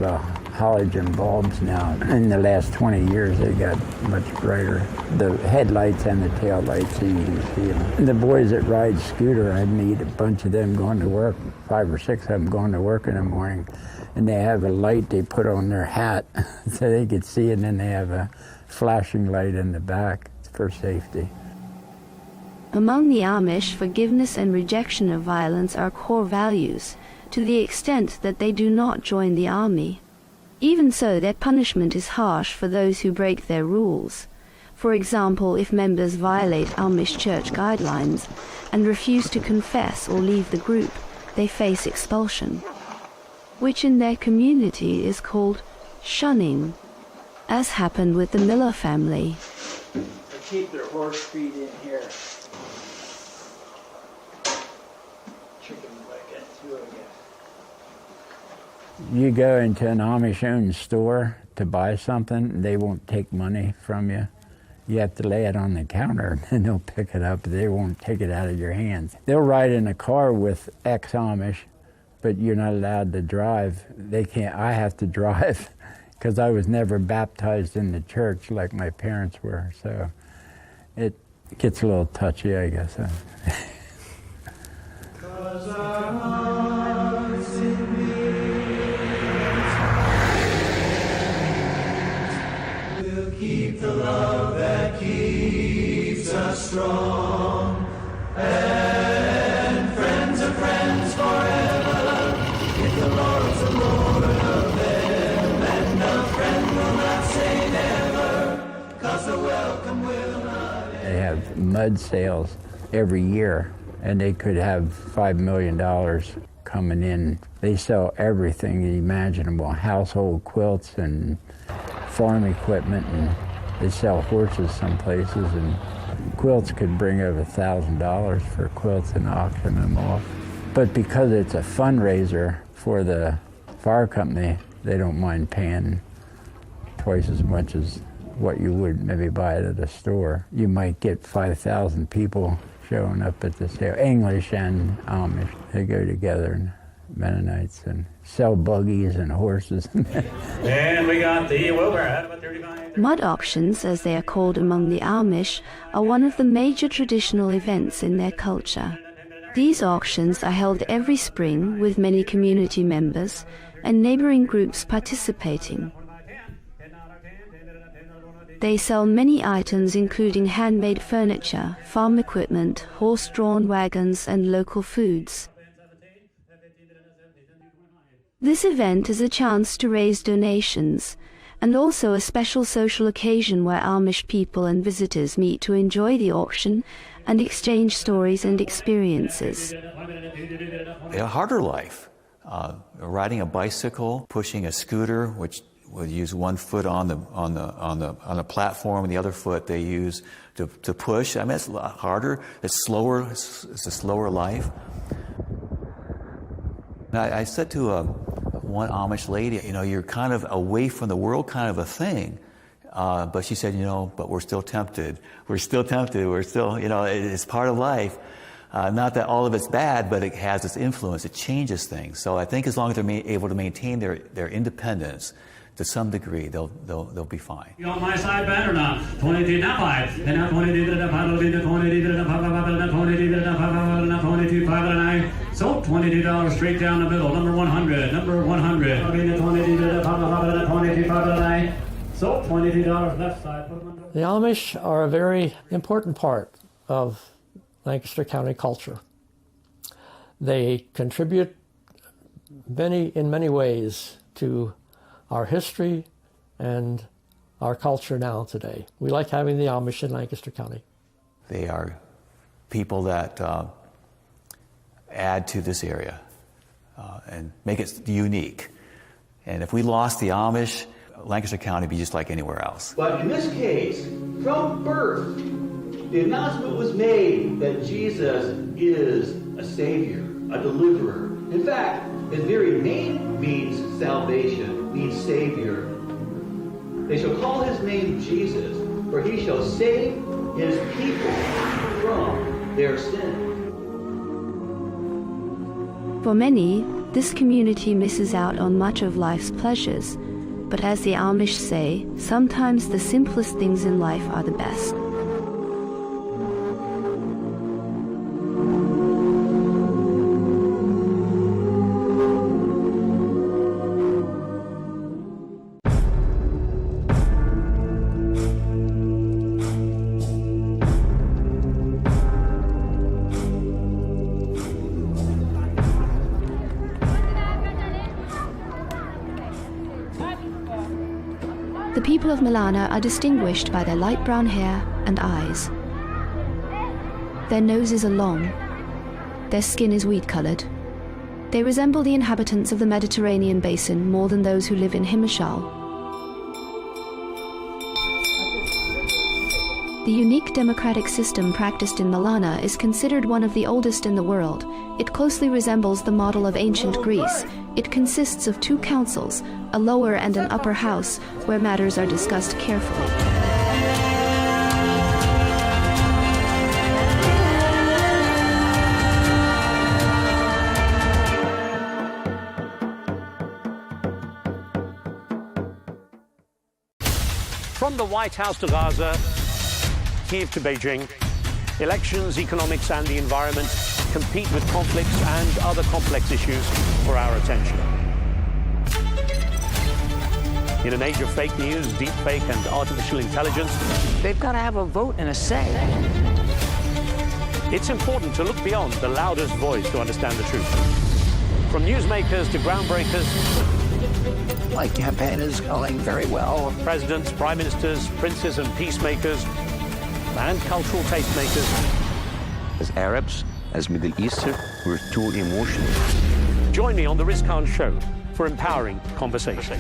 halogen bulbs now. In the last 20 years, they got much brighter. The headlights and the tail lights, so you can see them. The boys that ride scooter, I meet a bunch of them going to work, 5 or 6 of them going to work in the morning. And they have a light they put on their hat so they could see, and then they have a flashing light in the back for safety. Among the Amish, forgiveness and rejection of violence are core values, to the extent that they do not join the army. Even so, their punishment is harsh for those who break their rules. For example, if members violate Amish church guidelines and refuse to confess or leave the group, they face expulsion, which in their community is called shunning, as happened with the Miller family. They keep their horse feed in here. Chicken leg it through again. You go into an Amish-owned store to buy something, they won't take money from you. You have to lay it on the counter, and they'll pick it up. They won't take it out of your hands. They'll ride in a car with ex-Amish, but you're not allowed to drive. They can't. I have to drive because I was never baptized in the church like my parents were. So it gets a little touchy, I guess. 'Cause our hearts in we'll keep the love that keeps us strong, and friends of friends forever. If the Lord's the Lord of them, and a friend will not say never, 'cause the welcome will not end. They have mud sales every year, and they could have $5 million coming in. They sell everything imaginable, household quilts and farm equipment, and they sell horses some places, and quilts could bring over $1,000 for quilts and auction them off. But because it's a fundraiser for the fire company, they don't mind paying twice as much as what you would maybe buy it at a store. You might get 5,000 people showing up at the sale. English and Amish, they go together, and Mennonites, and sell buggies and horses. And we got the Wilbur at about 35. Mud auctions, as they are called among the Amish, are one of the major traditional events in their culture. These auctions are held every spring with many community members and neighboring groups participating. They sell many items including handmade furniture, farm equipment, horse-drawn wagons, and local foods. This event is a chance to raise donations, and also a special social occasion where Amish people and visitors meet to enjoy the auction and exchange stories and experiences. A harder life, riding a bicycle, pushing a scooter, which would use one foot on the platform, and the other foot they use to push. I mean, it's a lot harder. It's slower. It's a slower life. And I said to one Amish lady, you know, you're kind of away from the world, kind of a thing. But she said, you know, but we're still tempted. We're still tempted. We're still, you know, it's part of life. Not that all of it's bad, but it has its influence. It changes things. So I think as long as they're able to maintain their independence to some degree, they'll be fine. You on my side, Ben, or not? 22 now 5. And now 22 5. So $22 straight down the middle. Number 100. Number 100. So $22 left side. The Amish are a very important part of Lancaster County culture. They contribute in many ways to our history and our culture now today. We like having the Amish in Lancaster County. They are people that add to this area and make it unique. And if we lost the Amish, Lancaster County would be just like anywhere else. But in this case, from birth, the announcement was made that Jesus is a Savior, a deliverer. In fact, his very name means salvation, means Savior. They shall call his name Jesus, for he shall save his people from their sins. For many, this community misses out on much of life's pleasures. But as the Amish say, sometimes the simplest things in life are the best. The people of Milana are distinguished by their light brown hair and eyes. Their noses are long. Their skin is wheat-colored. They resemble the inhabitants of the Mediterranean basin more than those who live in Himachal. The unique democratic system practiced in Milana is considered one of the oldest in the world. It closely resembles the model of ancient Greece. It consists of 2 councils, a lower and an upper house, where matters are discussed carefully. From the White House to Gaza, Kiev to Beijing, elections, economics, and the environment compete with conflicts and other complex issues for our attention. In an age of fake news, deepfake, and artificial intelligence, they've got to have a vote and a say. It's important to look beyond the loudest voice to understand the truth. From newsmakers to groundbreakers, my campaign is going very well. Presidents, prime ministers, princes and peacemakers, and cultural tastemakers. As Arabs, as Middle Eastern, we're too emotional. Join me on The Riz Khan Show for empowering conversation.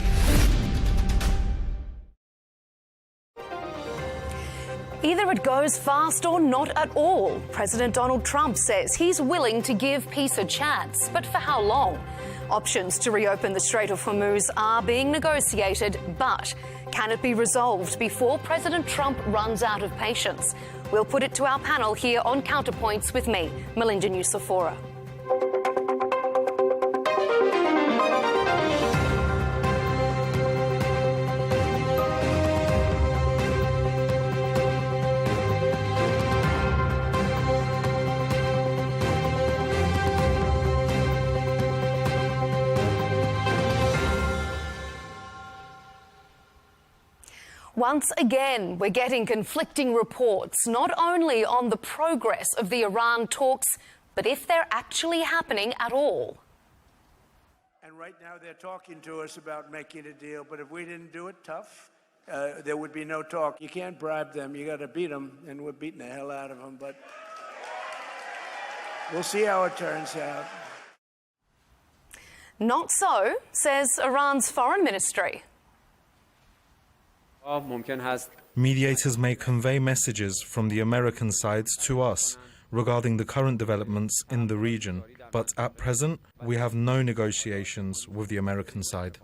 Either it goes fast or not at all. President Donald Trump says he's willing to give peace a chance, but for how long? Options to reopen the Strait of Hormuz are being negotiated, but can it be resolved before President Trump runs out of patience? We'll put it to our panel here on Counterpoints with me, Melinda Nucifora. Once again, we're getting conflicting reports, not only on the progress of the Iran talks, but if they're actually happening at all. And right now they're talking to us about making a deal, but if we didn't do it tough, there would be no talk. You can't bribe them, you got to beat them, and we're beating the hell out of them, but we'll see how it turns out. Not so, says Iran's foreign ministry. Mediators may convey messages from the American sides to us regarding the current developments in the region, but at present we have no negotiations with the American side.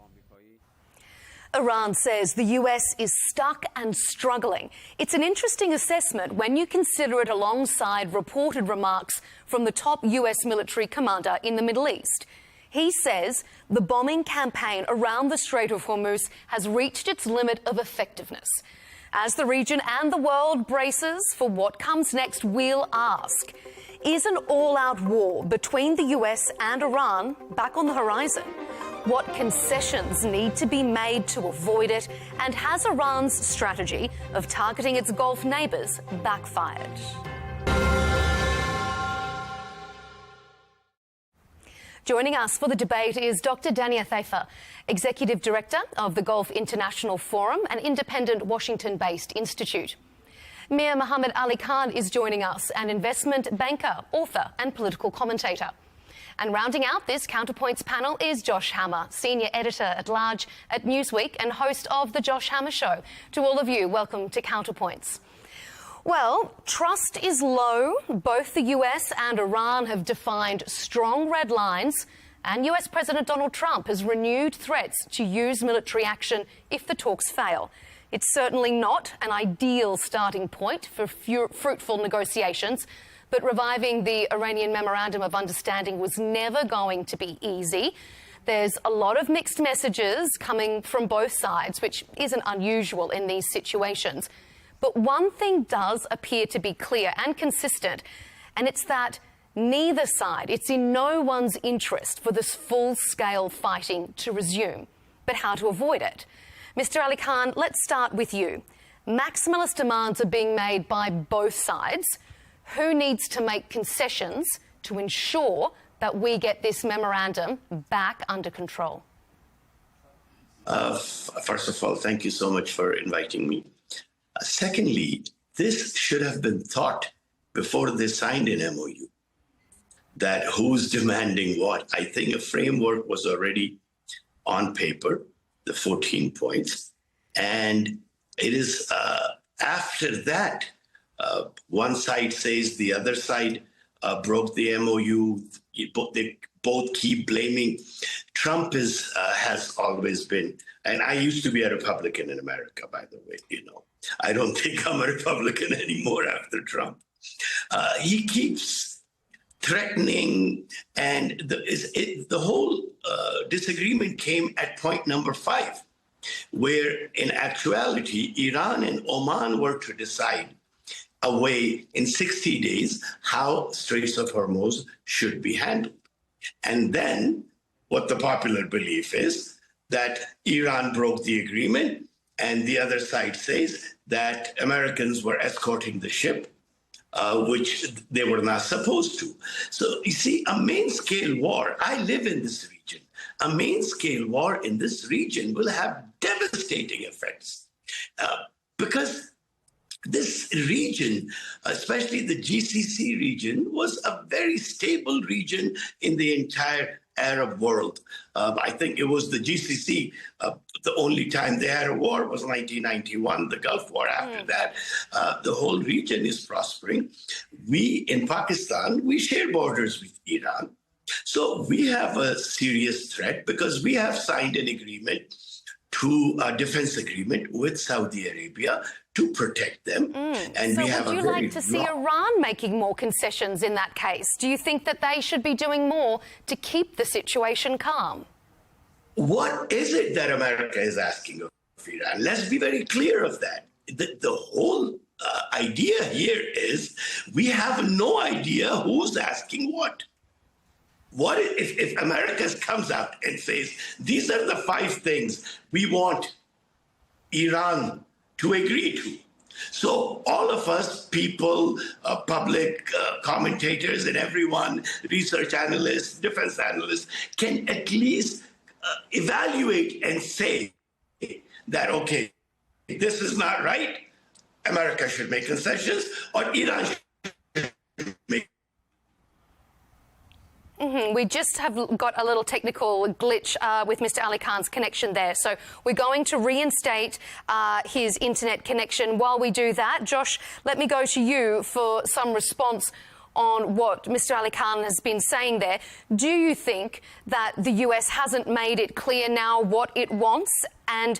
Iran says the US is stuck and struggling. It's an interesting assessment when you consider it alongside reported remarks from the top US military commander in the Middle East. He says the bombing campaign around the Strait of Hormuz has reached its limit of effectiveness. As the region and the world braces for what comes next, we'll ask, is an all-out war between the US and Iran back on the horizon? What concessions need to be made to avoid it? And has Iran's strategy of targeting its Gulf neighbours backfired? Joining us for the debate is Dr. Dania Thaifa, Executive Director of the Gulf International Forum, an independent Washington-based institute. Mir Mohammed Ali Khan is joining us, an investment banker, author and political commentator. And rounding out this Counterpoints panel is Josh Hammer, Senior Editor-at-Large at Newsweek and host of The Josh Hammer Show. To all of you, welcome to Counterpoints. Well, trust is low. Both the US and Iran have defined strong red lines, and US President Donald Trump has renewed threats to use military action if the talks fail. It's certainly not an ideal starting point for fruitful negotiations, but reviving the Iranian Memorandum of Understanding was never going to be easy. There's a lot of mixed messages coming from both sides, which isn't unusual in these situations. But one thing does appear to be clear and consistent, and it's that neither side, it's in no one's interest for this full-scale fighting to resume, but how to avoid it. Mr. Ali Khan, let's start with you. Maximalist demands are being made by both sides. Who needs to make concessions to ensure that we get this memorandum back under control? First of all, thank you so much for inviting me. Secondly, this should have been thought before they signed an MOU, that who's demanding what. I think a framework was already on paper, the 14 points, and it is after that, one side says the other side broke the MOU. They both keep blaming. Trump has always been, and I used to be a Republican in America, by the way, you know. I don't think I'm a Republican anymore after Trump. He keeps threatening, and the whole disagreement came at point number 5, where in actuality, Iran and Oman were to decide a way in 60 days how Straits of Hormuz should be handled. And then what the popular belief is that Iran broke the agreement, and the other side says that Americans were escorting the ship, which they were not supposed to. So you see, a main-scale war, I live in this region, a main-scale war in this region will have devastating effects because this region, especially the GCC region, was a very stable region in the entire Arab world. I think it was the GCC, the only time they had a war was 1991, the Gulf War. After that, the whole region is prospering. We, in Pakistan, we share borders with Iran. So we have a serious threat because we have signed an agreement a defense agreement with Saudi Arabia to protect them. And so we have would you like to see Iran making more concessions in that case? Do you think that they should be doing more to keep the situation calm? What is it that America is asking of Iran? Let's be very clear of that. The whole idea here is we have no idea who's asking what. What if America comes out and says, these are the 5 things we want Iran to agree to? So all of us, people, public commentators and everyone, research analysts, defense analysts, can at least evaluate and say that, okay, this is not right, America should make concessions, or Iran should make. We just have got a little technical glitch with Mr. Ali Khan's connection there. So we're going to reinstate his internet connection. While we do that, Josh, let me go to you for some response on what Mr. Ali Khan has been saying there. Do you think that the US hasn't made it clear now what it wants and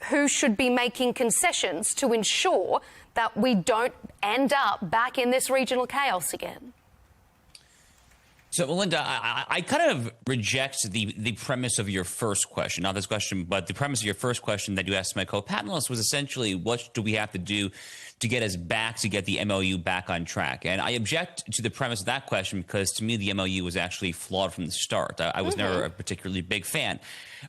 who should be making concessions to ensure that we don't end up back in this regional chaos again? So, Melinda, I kind of reject the premise of your first question, not this question, but the premise of your first question that you asked my co-panelists was essentially, what do we have to do to get us back, to get the MOU back on track? And I object to the premise of that question because, to me, the MOU was actually flawed from the start. I was never a particularly big fan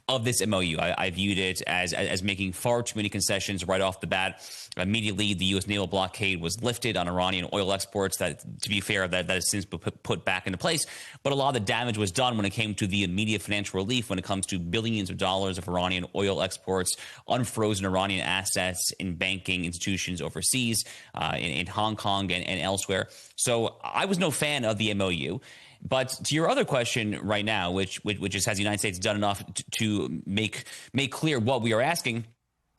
of this MOU. I viewed it as making far too many concessions right off the bat. Immediately, the U.S. naval blockade was lifted on Iranian oil exports. That, to be fair, that has since been put back into place. But a lot of the damage was done when it came to the immediate financial relief, when it comes to billions of dollars of Iranian oil exports, unfrozen Iranian assets in banking institutions overseas, in Hong Kong and elsewhere. So I was no fan of the MOU. But to your other question right now, which is, has the United States done enough to make clear what we are asking?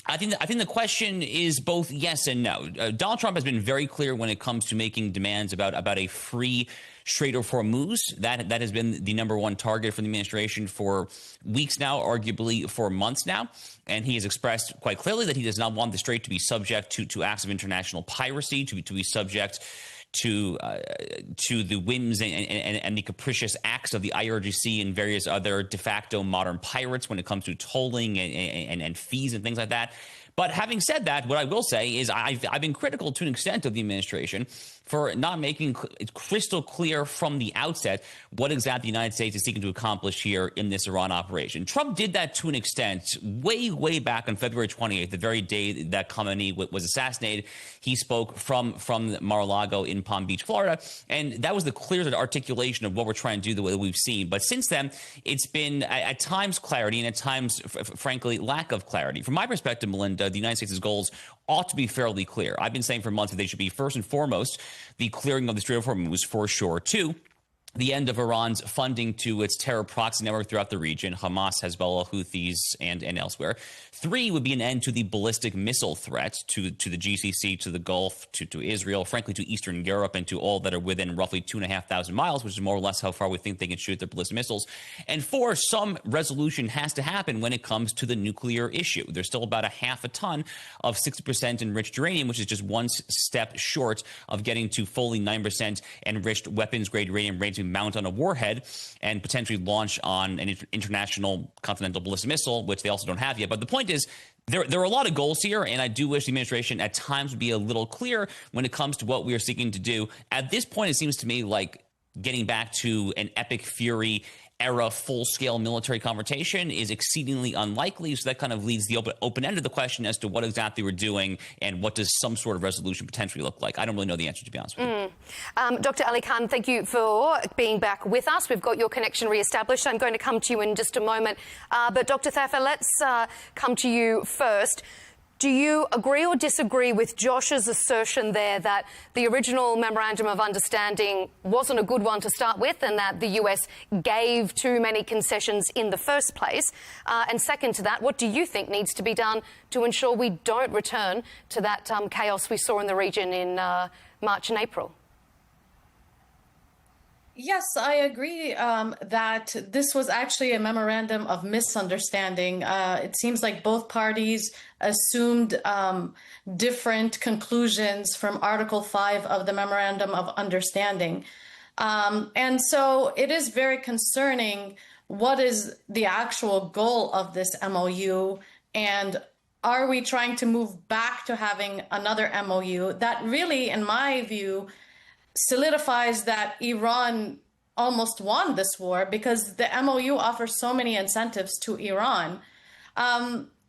I think the question is both yes and no. Donald Trump has been very clear when it comes to making demands about a free Strait of Hormuz. That has been the number one target for the administration for weeks now, arguably for months now. And he has expressed quite clearly that he does not want the strait to be subject to acts of international piracy, to be subject to the whims and the capricious acts of the IRGC and various other de facto modern pirates when it comes to tolling and fees and things like that. But having said that, what I will say is I've been critical to an extent of the administration for not making it crystal clear from the outset what exactly the United States is seeking to accomplish here in this Iran operation. Trump did that to an extent way back on February 28th, the very day that Khamenei was assassinated. He spoke from Mar-a-Lago in Palm Beach, Florida, and that was the clear articulation of what we're trying to do, the way that we've seen. But since then, it's been at times clarity and at times, frankly, lack of clarity. From my perspective, Melinda, the United States' goals ought to be fairly clear. I've been saying for months that they should be, first and foremost, the clearing of the Strait of Hormuz for sure. Two, the end of Iran's funding to its terror proxy network throughout the region, Hamas, Hezbollah, Houthis, and elsewhere. Three would be an end to the ballistic missile threat to the GCC, to the Gulf, to Israel, frankly, to Eastern Europe, and to all that are within roughly 2,500 miles, which is more or less how far we think they can shoot their ballistic missiles. And four, some resolution has to happen when it comes to the nuclear issue. There's still about a half a ton of 60% enriched uranium, which is just one step short of getting to fully 9% enriched weapons-grade uranium ready to mount on a warhead and potentially launch on an international continental ballistic missile, which they also don't have yet. But the point is, there are a lot of goals here, and I do wish the administration at times would be a little clear when it comes to what we are seeking to do. At this point, it seems to me like getting back to an epic fury era full-scale military confrontation is exceedingly unlikely. So that kind of leaves the open-ended the question as to what exactly we're doing and what does some sort of resolution potentially look like. I don't really know the answer, to be honest with you. Dr. Ali Khan, thank you for being back with us. We've got your connection re-established. I'm going to come to you in just a moment. But Dr. Thafer, let's come to you first. Do you agree or disagree with Josh's assertion there that the original Memorandum of Understanding wasn't a good one to start with and that the US gave too many concessions in the first place? And second to that, what do you think needs to be done to ensure we don't return to that chaos we saw in the region in March and April? Yes, I agree that this was actually a memorandum of misunderstanding. It seems like both parties assumed different conclusions from Article 5 of the Memorandum of Understanding. And so it is very concerning what is the actual goal of this MOU, and are we trying to move back to having another MOU that really, in my view, solidifies that Iran almost won this war, because the MOU offers so many incentives to Iran.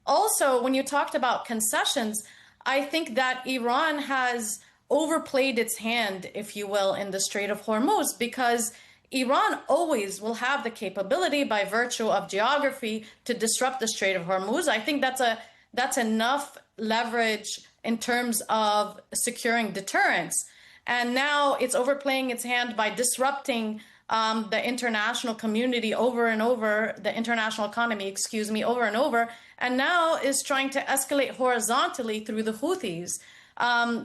Also, when you talked about concessions, I think that Iran has overplayed its hand, if you will, in the Strait of Hormuz, because Iran always will have the capability by virtue of geography to disrupt the Strait of Hormuz. I think that's enough leverage in terms of securing deterrence. And now it's overplaying its hand by disrupting the international community over and over, the international economy, excuse me, over and over, and now is trying to escalate horizontally through the Houthis.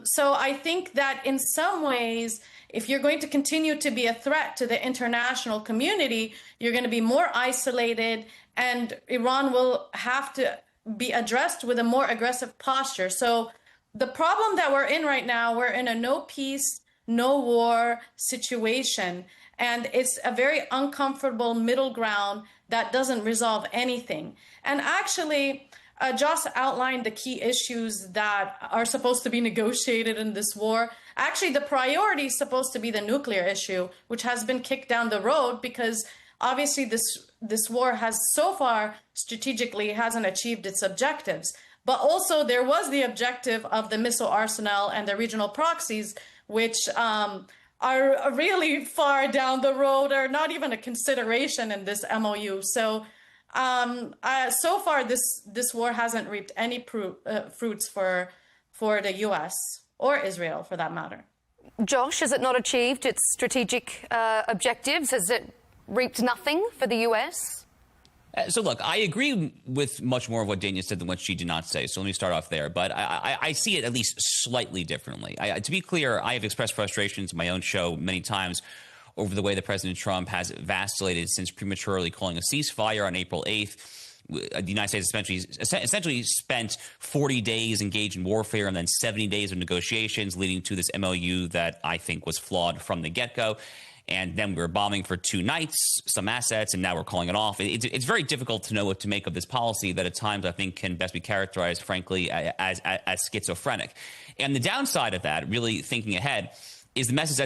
So I think that in some ways, if you're going to continue to be a threat to the international community, you're going to be more isolated, and Iran will have to be addressed with a more aggressive posture. So the problem that we're in right now, we're in a no peace, no war situation. And it's a very uncomfortable middle ground that doesn't resolve anything. And actually, Josh outlined the key issues that are supposed to be negotiated in this war. Actually, the priority is supposed to be the nuclear issue, which has been kicked down the road because obviously this war has so far strategically hasn't achieved its objectives. But also there was the objective of the missile arsenal and the regional proxies, which are really far down the road, or not even a consideration in this MOU. So so far this war hasn't reaped any fruits for the US or Israel for that matter. Josh, has it not achieved its strategic objectives? Has it reaped nothing for the US? So look, I agree with much more of what Dania said than what she did not say. So let me start off there. But I see it at least slightly differently. To be clear, I have expressed frustrations in my own show many times over the way that President Trump has vacillated since prematurely calling a ceasefire on April 8th. The United States essentially spent 40 days engaged in warfare and then 70 days of negotiations, leading to this MOU that I think was flawed from the get-go. And then we were bombing for 2 nights, some assets, and now we're calling it off. It's very difficult to know what to make of this policy that at times I think can best be characterized, frankly, as schizophrenic. And the downside of that, really thinking ahead, is the message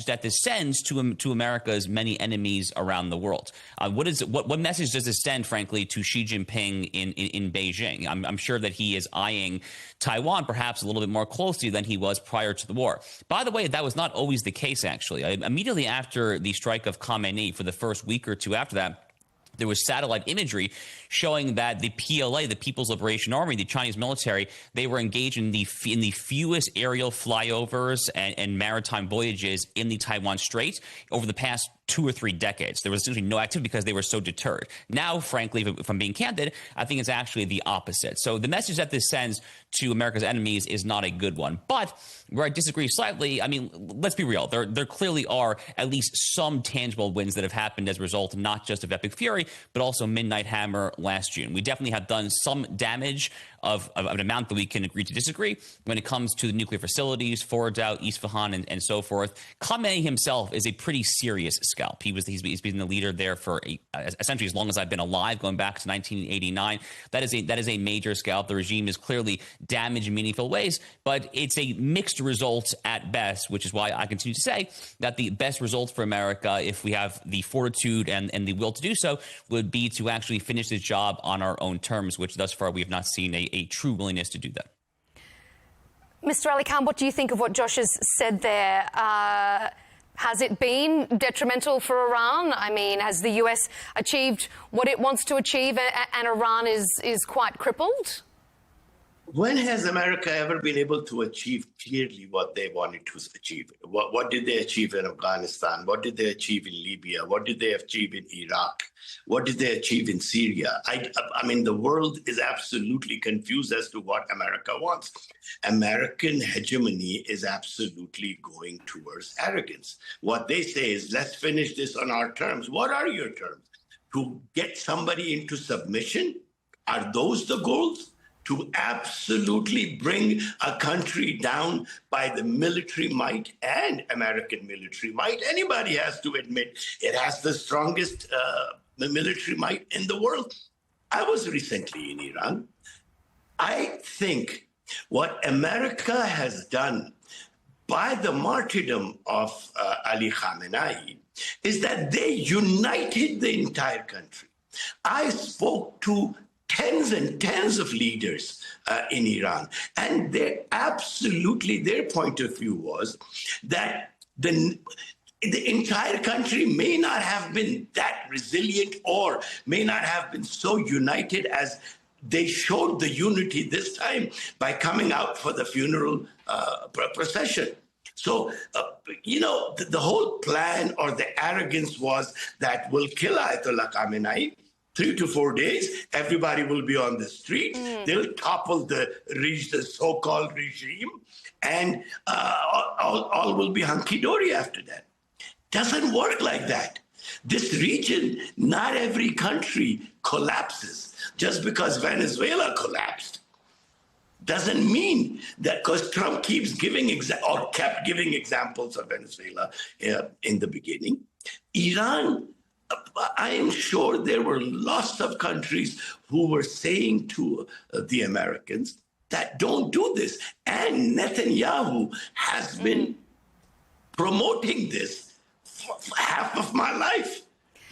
that this sends to America's many enemies around the world. What message does this send, frankly, to Xi Jinping in Beijing? I'm sure that he is eyeing Taiwan perhaps a little bit more closely than he was prior to the war. By the way, that was not always the case, actually. Immediately after the strike of Khamenei, for the first week or two after that, there was satellite imagery showing that the PLA, the People's Liberation Army, the Chinese military, they were engaged in the fewest aerial flyovers and maritime voyages in the Taiwan Strait over the past 2 or 3 decades. There was essentially no activity because they were so deterred. Now, frankly, if I'm being candid, I think it's actually the opposite. So the message that this sends to America's enemies is not a good one. But where I disagree slightly, I mean, let's be real. There clearly are at least some tangible wins that have happened as a result, not just of Epic Fury, but also Midnight Hammer last June. We definitely have done some damage of an amount that we can agree to disagree when it comes to the nuclear facilities, Fordow, Isfahan, and so forth. Khamenei himself is a pretty serious scalp. He's been the leader there for essentially as long as I've been alive, going back to 1989. That is a major scalp. The regime is clearly damaged in meaningful ways, but it's a mixed result at best, which is why I continue to say that the best result for America, if we have the fortitude and the will to do so, would be to actually finish this job on our own terms, which thus far we have not seen a true willingness to do that. Mr. Ali Khan, what do you think of what Josh has said there? Has it been detrimental for Iran? I mean, has the US achieved what it wants to achieve and Iran is quite crippled? When has America ever been able to achieve clearly what they wanted to achieve? What did they achieve in Afghanistan? What did they achieve in Libya? What did they achieve in Iraq? What did they achieve in Syria? I mean, the world is absolutely confused as to what America wants. American hegemony is absolutely going towards arrogance. What they say is, let's finish this on our terms. What are your terms? To get somebody into submission? Are those the goals? To absolutely bring a country down by the military might and American military might. Anybody has to admit it has the strongest military might in the world. I was recently in Iran. I think what America has done by the martyrdom of Ali Khamenei is that they united the entire country. I spoke to tens and tens of leaders in Iran. And their point of view was that the entire country may not have been that resilient or may not have been so united as they showed the unity this time by coming out for the funeral procession. So, the whole plan or the arrogance was that we'll kill Ayatollah Khamenei. 3 to 4 days, everybody will be on the street. They'll topple the so-called regime, and all will be hunky-dory after that. Doesn't work like that. This region, not every country collapses. Just because Venezuela collapsed doesn't mean that because Trump keeps giving kept giving examples of Venezuela in the beginning. Iran, I am sure there were lots of countries who were saying to the Americans that don't do this. And Netanyahu has been promoting this for half of my life.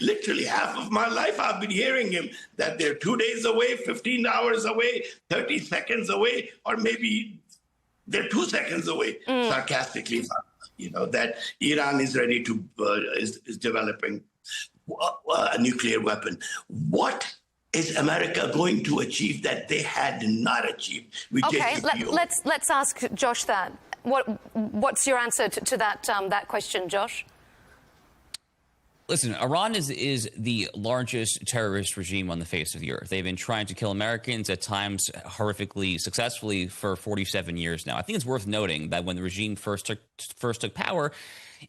Literally half of my life, I've been hearing him that they're 2 days away, 15 hours away, 30 seconds away, or maybe they're 2 seconds away, sarcastically, that Iran is ready to, is developing a nuclear weapon. What is America going to achieve that they had not achieved? Let's ask Josh that. What's your answer to that question, Josh? Listen, Iran is the largest terrorist regime on the face of the earth. They've been trying to kill Americans, at times horrifically successfully, for 47 years now. I think it's worth noting that when the regime first took power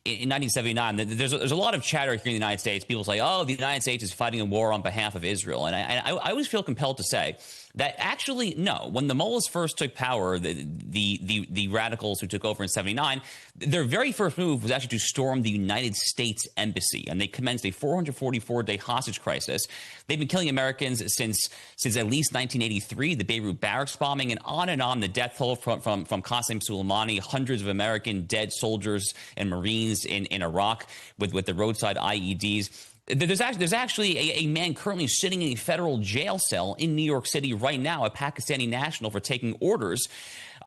in 1979, there's a lot of chatter here in the United States. People say, oh, the United States is fighting a war on behalf of Israel. And I always feel compelled to say that actually, no. When the mullahs first took power, the radicals who took over in 79, their very first move was actually to storm the United States Embassy. And they commenced a 444-day hostage crisis. They've been killing Americans since at least 1983, the Beirut barracks bombing, and on, the death toll from Qasem Soleimani, hundreds of American dead soldiers and Marines in Iraq with the roadside IEDs. There's actually a man currently sitting in a federal jail cell in New York City right now, a Pakistani national, for taking orders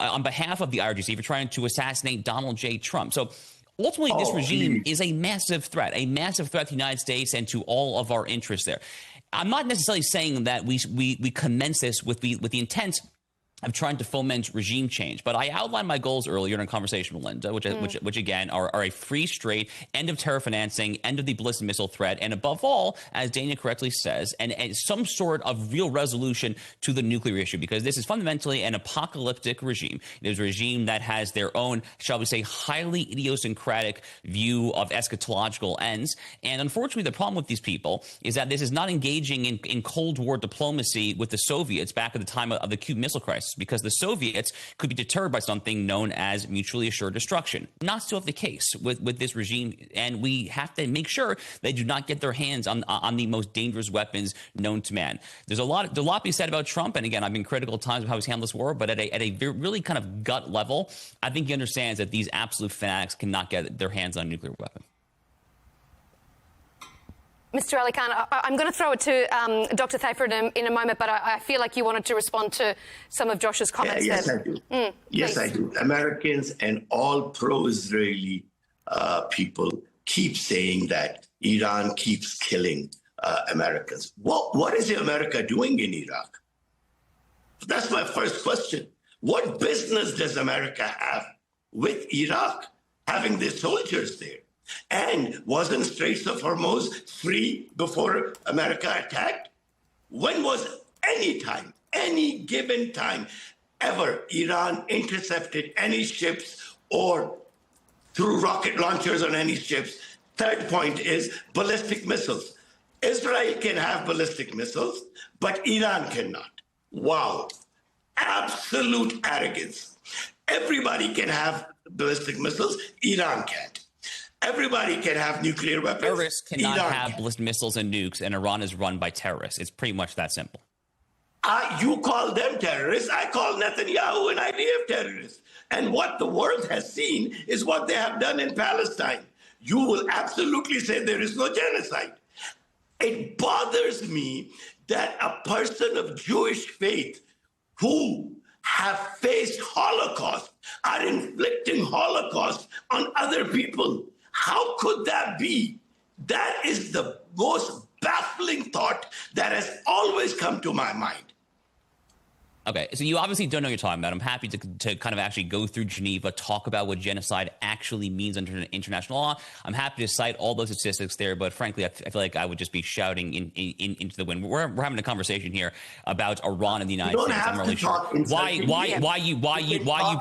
on behalf of the IRGC for trying to assassinate Donald J. Trump. So ultimately, this regime is a massive threat to the United States and to all of our interests there. I'm not necessarily saying that we commence this with the intent of trying to foment regime change. But I outlined my goals earlier in a conversation, Melinda, which again are a free, straight end of terror financing, end of the ballistic missile threat, and above all, as Dana correctly says, and some sort of real resolution to the nuclear issue, because this is fundamentally an apocalyptic regime. It is a regime that has their own, shall we say, highly idiosyncratic view of eschatological ends. And unfortunately, the problem with these people is that this is not engaging in Cold War diplomacy with the Soviets back at the time of the Cuban Missile Crisis, because the Soviets could be deterred by something known as mutually assured destruction. Not so the case with this regime, and we have to make sure they do not get their hands on the most dangerous weapons known to man. There's a lot to be said about Trump, and again, I've been critical at times of how he's handled this war, but at a really kind of gut level, I think he understands that these absolute fanatics cannot get their hands on a nuclear weapon. Mr. Ali Khan, I'm going to throw it to Dr. Thafer in a moment, but I feel like you wanted to respond to some of Josh's comments. Yes, I do. Yes, I do. Americans and all pro-Israeli people keep saying that Iran keeps killing Americans. What is America doing in Iraq? That's my first question. What business does America have with Iraq, having their soldiers there? And wasn't Straits of Hormuz free before America attacked? When was any given time, ever Iran intercepted any ships or threw rocket launchers on any ships? Third point is ballistic missiles. Israel can have ballistic missiles, but Iran cannot. Wow. Absolute arrogance. Everybody can have ballistic missiles. Iran can't. Everybody can have nuclear weapons. Terrorists cannot have ballistic missiles and nukes, and Iran is run by terrorists. It's pretty much that simple. You call them terrorists. I call Netanyahu an IDF terrorist. And what the world has seen is what they have done in Palestine. You will absolutely say there is no genocide. It bothers me that a person of Jewish faith who have faced Holocaust are inflicting Holocaust on other people. How could that be? That is the most baffling thought that has always come to my mind. Okay, so you obviously don't know what you're talking about. I'm happy to kind of actually go through Geneva, talk about what genocide actually means under international law. I'm happy to cite all those statistics there, but frankly, I feel like I would just be shouting into the wind. We're having a conversation here about Iran and the United States. I'm really sure why you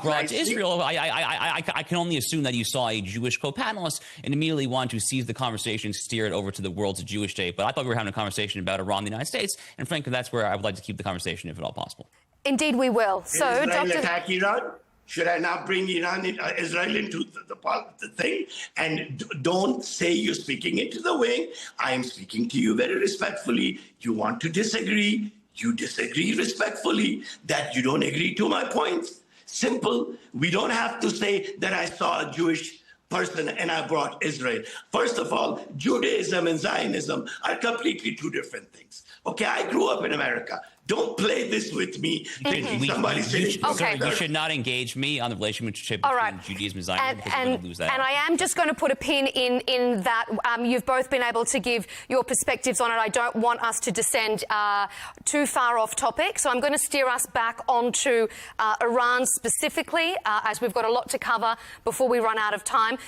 brought Israel. I can only assume that you saw a Jewish co-panelist and immediately wanted to seize the conversation, steer it over to the World's Jewish Day. But I thought we were having a conversation about Iran and the United States, and frankly, that's where I would like to keep the conversation, if at all possible. Indeed, we will. So, Israel Dr. attack Iran? Should I now bring Israel into the thing? And don't say you're speaking into the wing. I am speaking to you very respectfully. You want to disagree? You disagree respectfully. That you don't agree to my points. Simple. We don't have to say that I saw a Jewish person and I brought Israel. First of all, Judaism and Zionism are completely two different things. Okay, I grew up in America. Don't play this with me. You should not engage me on the relationship between Judaism and Zionism, because you're going to lose that. And I am just going to put a pin in that. You've both been able to give your perspectives on it. I don't want us to descend too far off topic, so I'm going to steer us back onto Iran specifically, as we've got a lot to cover before we run out of time.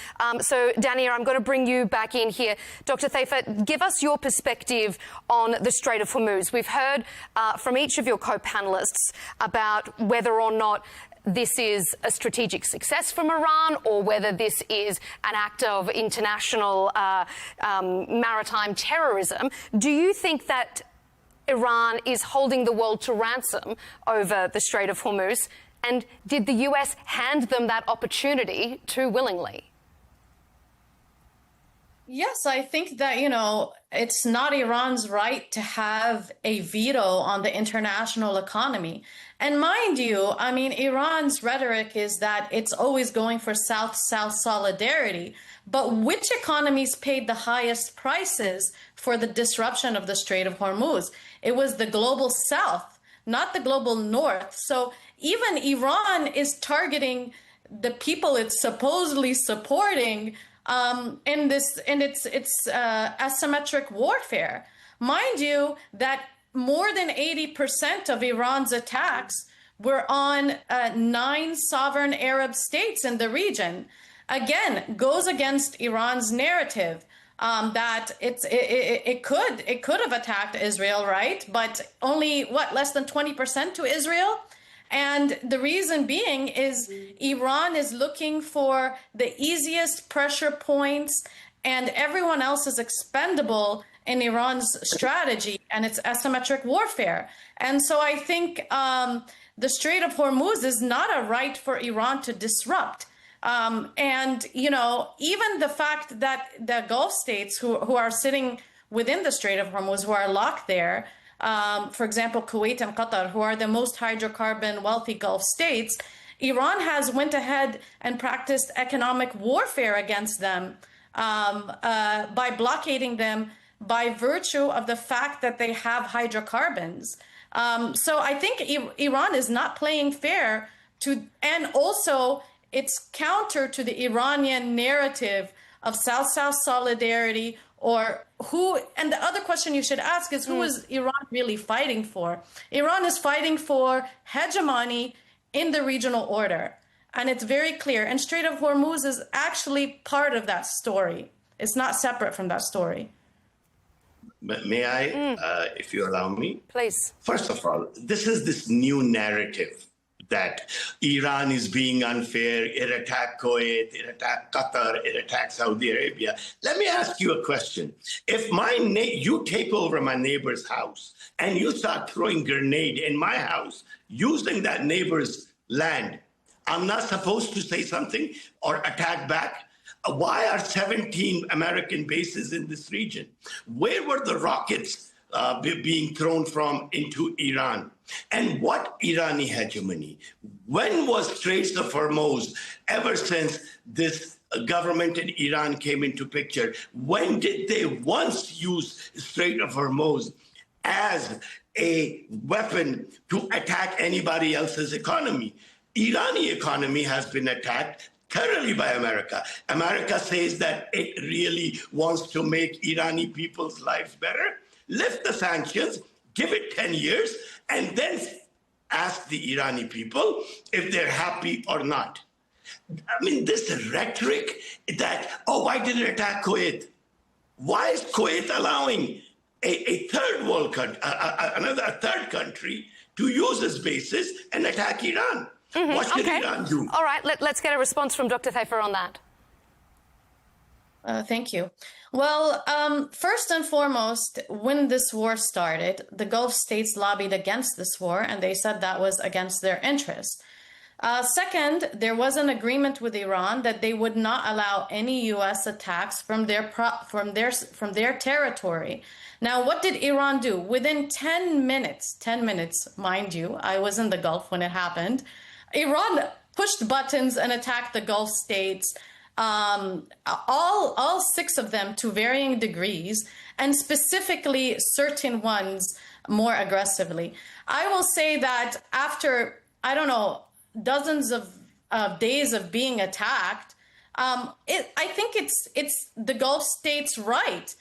So, Dania, I'm going to bring you back in here. Dr. Thaifa, give us your perspective on the Strait of Hormuz. We've heard from each of your co-panelists about whether or not this is a strategic success from Iran or whether this is an act of international maritime terrorism. Do you think that Iran is holding the world to ransom over the Strait of Hormuz? And did the US hand them that opportunity too willingly? Yes, I think that, it's not Iran's right to have a veto on the international economy. And mind you, Iran's rhetoric is that it's always going for South-South solidarity. But which economies paid the highest prices for the disruption of the Strait of Hormuz? It was the global South, not the global North. So even Iran is targeting the people it's supposedly supporting in its asymmetric warfare. Mind you, that more than 80% of Iran's attacks were on 9 sovereign Arab states in the region. Again, goes against Iran's narrative that it could have attacked Israel, right? But only less than 20% to Israel. And the reason being is Iran is looking for the easiest pressure points, and everyone else is expendable in Iran's strategy and its asymmetric warfare. And so I think the Strait of Hormuz is not a right for Iran to disrupt. And, even the fact that the Gulf states who are sitting within the Strait of Hormuz, who are locked there, for example, Kuwait and Qatar, who are the most hydrocarbon wealthy Gulf states, Iran has went ahead and practiced economic warfare against them by blockading them by virtue of the fact that they have hydrocarbons. So I think Iran is not playing fair and also it's counter to the Iranian narrative of South-South solidarity, and the other question you should ask is, who is Iran really fighting for? Iran is fighting for hegemony in the regional order. And it's very clear. And Strait of Hormuz is actually part of that story. It's not separate from that story. But may I, if you allow me? Please. First of all, this new narrative that Iran is being unfair, it attacked Kuwait, it attacked Qatar, it attacked Saudi Arabia. Let me ask you a question. If you take over my neighbor's house and you start throwing grenade in my house using that neighbor's land, I'm not supposed to say something or attack back? Why are 17 American bases in this region? Where were the rockets being thrown from into Iran? And what Irani hegemony? When was Straits of Hormuz, ever since this government in Iran came into picture, when did they once use Strait of Hormuz as a weapon to attack anybody else's economy? Irani economy has been attacked thoroughly by America. America says that it really wants to make Irani people's lives better. Lift the sanctions, give it 10 years, and then ask the Irani people if they're happy or not. I mean, this rhetoric that, oh, why did it attack Kuwait? Why is Kuwait allowing a third world country, a third country to use as basis and attack Iran? What should Iran do? All right, let's get a response from Dr. Thafer on that. Thank you. Well, first and foremost, when this war started, the Gulf states lobbied against this war, and they said that was against their interests. Second, there was an agreement with Iran that they would not allow any U.S. attacks from their territory. Now, what did Iran do? Within 10 minutes, mind you, I was in the Gulf when it happened, Iran pushed buttons and attacked the Gulf states, all 6 of them to varying degrees, and specifically certain ones more aggressively. I will say that after, I don't know, dozens of days of being attacked, I think it's the Gulf states' right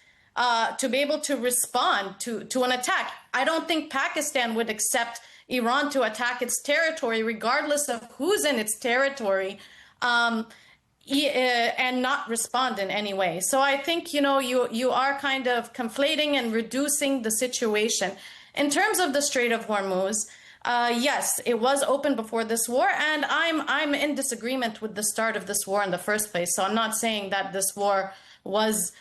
to be able to respond to an attack. I don't think Pakistan would accept Iran to attack its territory, regardless of who's in its territory, and not respond in any way. So I think, you are kind of conflating and reducing the situation. In terms of the Strait of Hormuz, yes, it was open before this war, and I'm in disagreement with the start of this war in the first place. So I'm not saying that this war was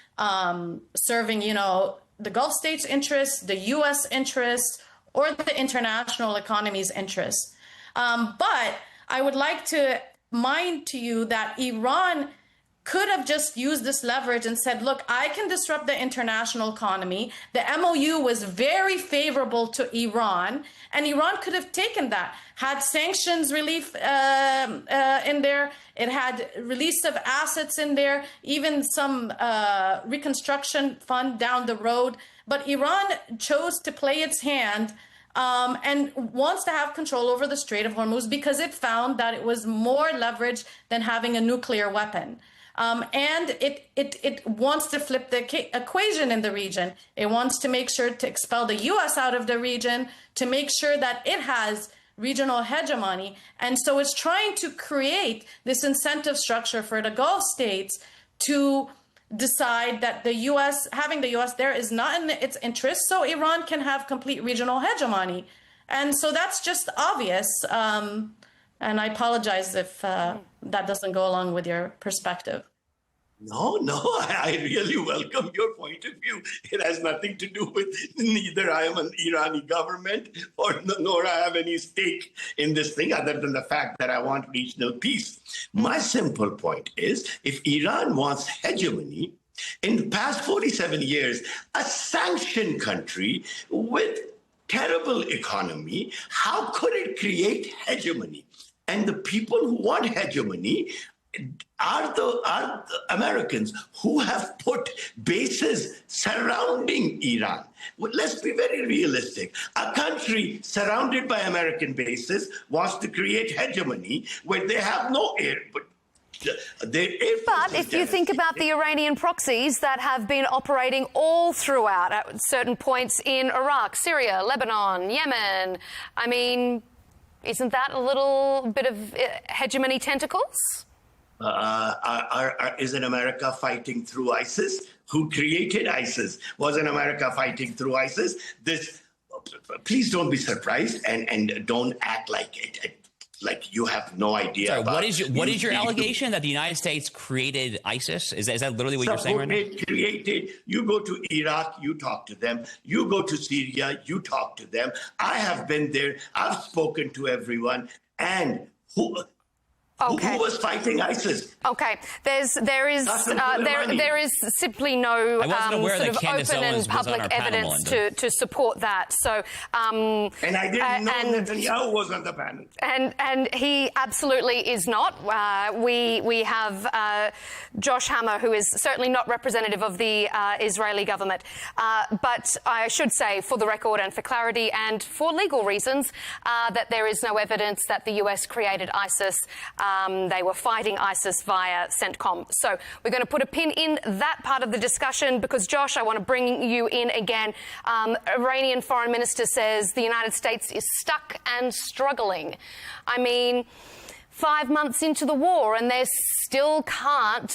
serving, the Gulf states' interests, the U.S. interests, or the international economy's interests. But I would like to mind to you that Iran could have just used this leverage and said, look, I can disrupt the international economy. The MOU was very favorable to Iran, and Iran could have taken that, had sanctions relief in there, it had release of assets in there, even some reconstruction fund down the road. But Iran chose to play its hand and wants to have control over the Strait of Hormuz because it found that it was more leverage than having a nuclear weapon. And it wants to flip the equation in the region. It wants to make sure to expel the U.S. out of the region, to make sure that it has regional hegemony. And so it's trying to create this incentive structure for the Gulf states to decide that the U.S., having the U.S. there is not in its interest, so Iran can have complete regional hegemony. And so that's just obvious. And I apologize if that doesn't go along with your perspective. No, I really welcome your point of view. It has nothing to do with neither I am an Irani government nor I have any stake in this thing other than the fact that I want regional peace. My simple point is if Iran wants hegemony, in the past 47 years, a sanctioned country with terrible economy, how could it create hegemony? And the people who want hegemony are the Americans who have put bases surrounding Iran. Well, let's be very realistic. A country surrounded by American bases wants to create hegemony where they have no air. But if you think about the Iranian proxies that have been operating all throughout at certain points in Iraq, Syria, Lebanon, Yemen, I mean, isn't that a little bit of hegemony tentacles? Isn't America fighting through ISIS? Who created ISIS? Wasn't America fighting through ISIS? Please don't be surprised and don't act like you have no idea. Sorry, about what is your allegation that the United States created ISIS? Is that literally what you're saying right now? Created. You go to Iraq, you talk to them. You go to Syria, you talk to them. I have been there. I've spoken to everyone. And who was fighting ISIS? Okay, there is simply no sort of open and public evidence to support that. So, and I didn't know Netanyahu was on the panel. And he absolutely is not. We have Josh Hammer, who is certainly not representative of the Israeli government. But I should say, for the record and for clarity and for legal reasons, that there is no evidence that the US created ISIS. They were fighting ISIS via CENTCOM. So we're going to put a pin in that part of the discussion because, Josh, I want to bring you in again. Iranian foreign minister says the United States is stuck and struggling. I mean, 5 months into the war and they still can't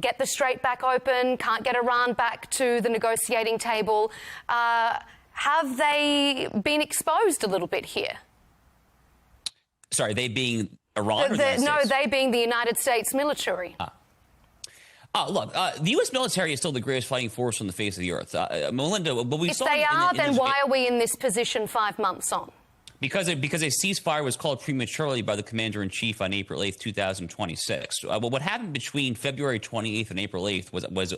get the Strait back open, can't get Iran back to the negotiating table. Have they been exposed a little bit here? Sorry, they being Iran or the United States? No, they being the United States military. Look, the U.S. military is still the greatest fighting force on the face of the earth. Melinda, but we if saw... they are, then why are we in this position 5 months on? Because a ceasefire was called prematurely by the commander-in-chief on April 8th, 2026. Well, what happened between February 28th and April 8th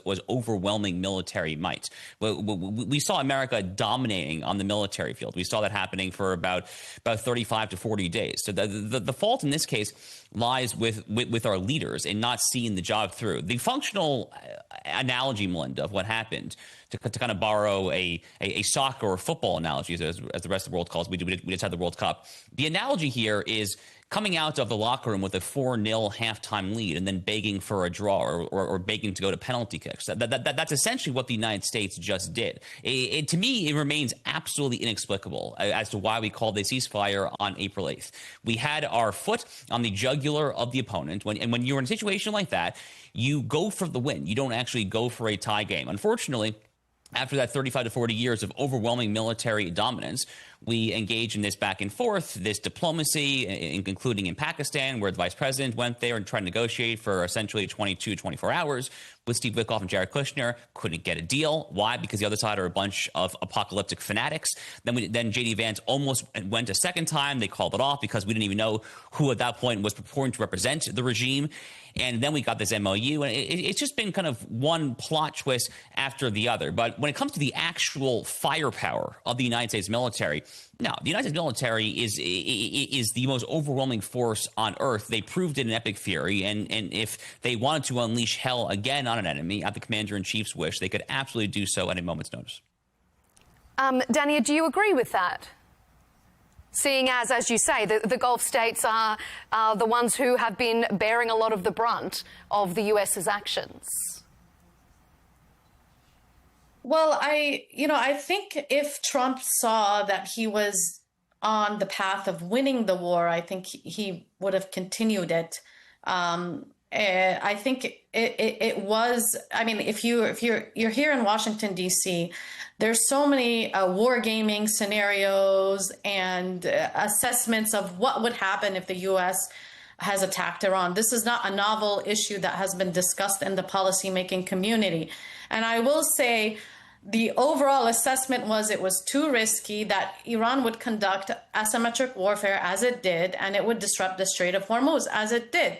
was overwhelming military might. We saw America dominating on the military field. We saw that happening for about 35 to 40 days. So the fault in this case lies with our leaders in not seeing the job through. The functional analogy, Melinda, of what happened, to kind of borrow a soccer or football analogy, as the rest of the world calls it. We just had the World Cup. The analogy here is coming out of the locker room with a 4-0 halftime lead and then begging for a draw or begging to go to penalty kicks. That's essentially what the United States just did. To me, it remains absolutely inexplicable as to why we called a ceasefire on April 8th. We had our foot on the jugular of the opponent. When you're in a situation like that, you go for the win. You don't actually go for a tie game. Unfortunately, after that 35 to 40 years of overwhelming military dominance, we engage in this back and forth, this diplomacy, including in Pakistan, where the vice president went there and tried to negotiate for essentially 24 hours with Steve Witkoff and Jared Kushner. Couldn't get a deal. Why? Because the other side are a bunch of apocalyptic fanatics. Then J.D. Vance almost went a second time. They called it off because we didn't even know who at that point was purporting to represent the regime. And then we got this MOU, and it's just been kind of one plot twist after the other. But when it comes to the actual firepower of the United States military, no, the United States military is the most overwhelming force on earth. They proved it in epic fury, and if they wanted to unleash hell again on an enemy at the commander-in-chief's wish, they could absolutely do so at a moment's notice. Dania, do you agree with that? Seeing as you say, the Gulf states are the ones who have been bearing a lot of the brunt of the US's actions. Well, I think if Trump saw that he was on the path of winning the war, I think he would have continued it. I think it was. I mean, if you're here in Washington D.C., there's so many wargaming scenarios and assessments of what would happen if the U.S. has attacked Iran. This is not a novel issue that has been discussed in the policymaking community. And I will say the overall assessment was it was too risky, that Iran would conduct asymmetric warfare as it did, and it would disrupt the Strait of Hormuz as it did.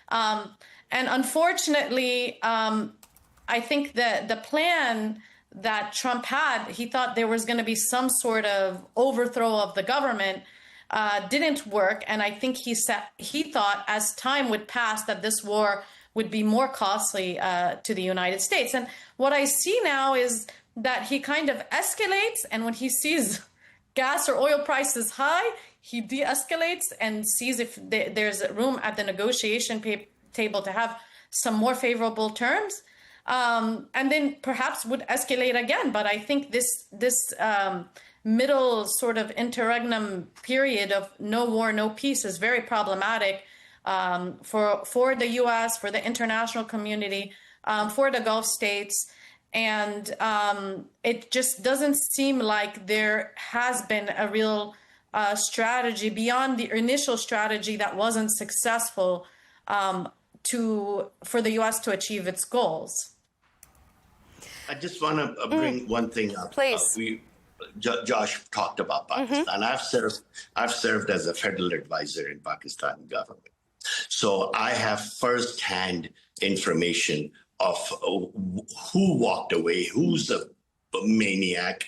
And unfortunately, I think that the plan that Trump had, he thought there was going to be some sort of overthrow of the government, didn't work. And I think he thought as time would pass that this war would be more costly to the United States. And what I see now is that he kind of escalates, and when he sees gas or oil prices high, he de-escalates and sees if there's room at the negotiation table to have some more favorable terms. And then perhaps would escalate again. But I think this middle sort of interregnum period of no war, no peace is very problematic for the U.S., for the international community, for the Gulf states. And it just doesn't seem like there has been a real strategy beyond the initial strategy that wasn't successful for the U.S. to achieve its goals. I just want to bring one thing up. Please. Josh talked about Pakistan. I've served as a federal advisor in Pakistan government. So I have firsthand information of who walked away, who's a maniac,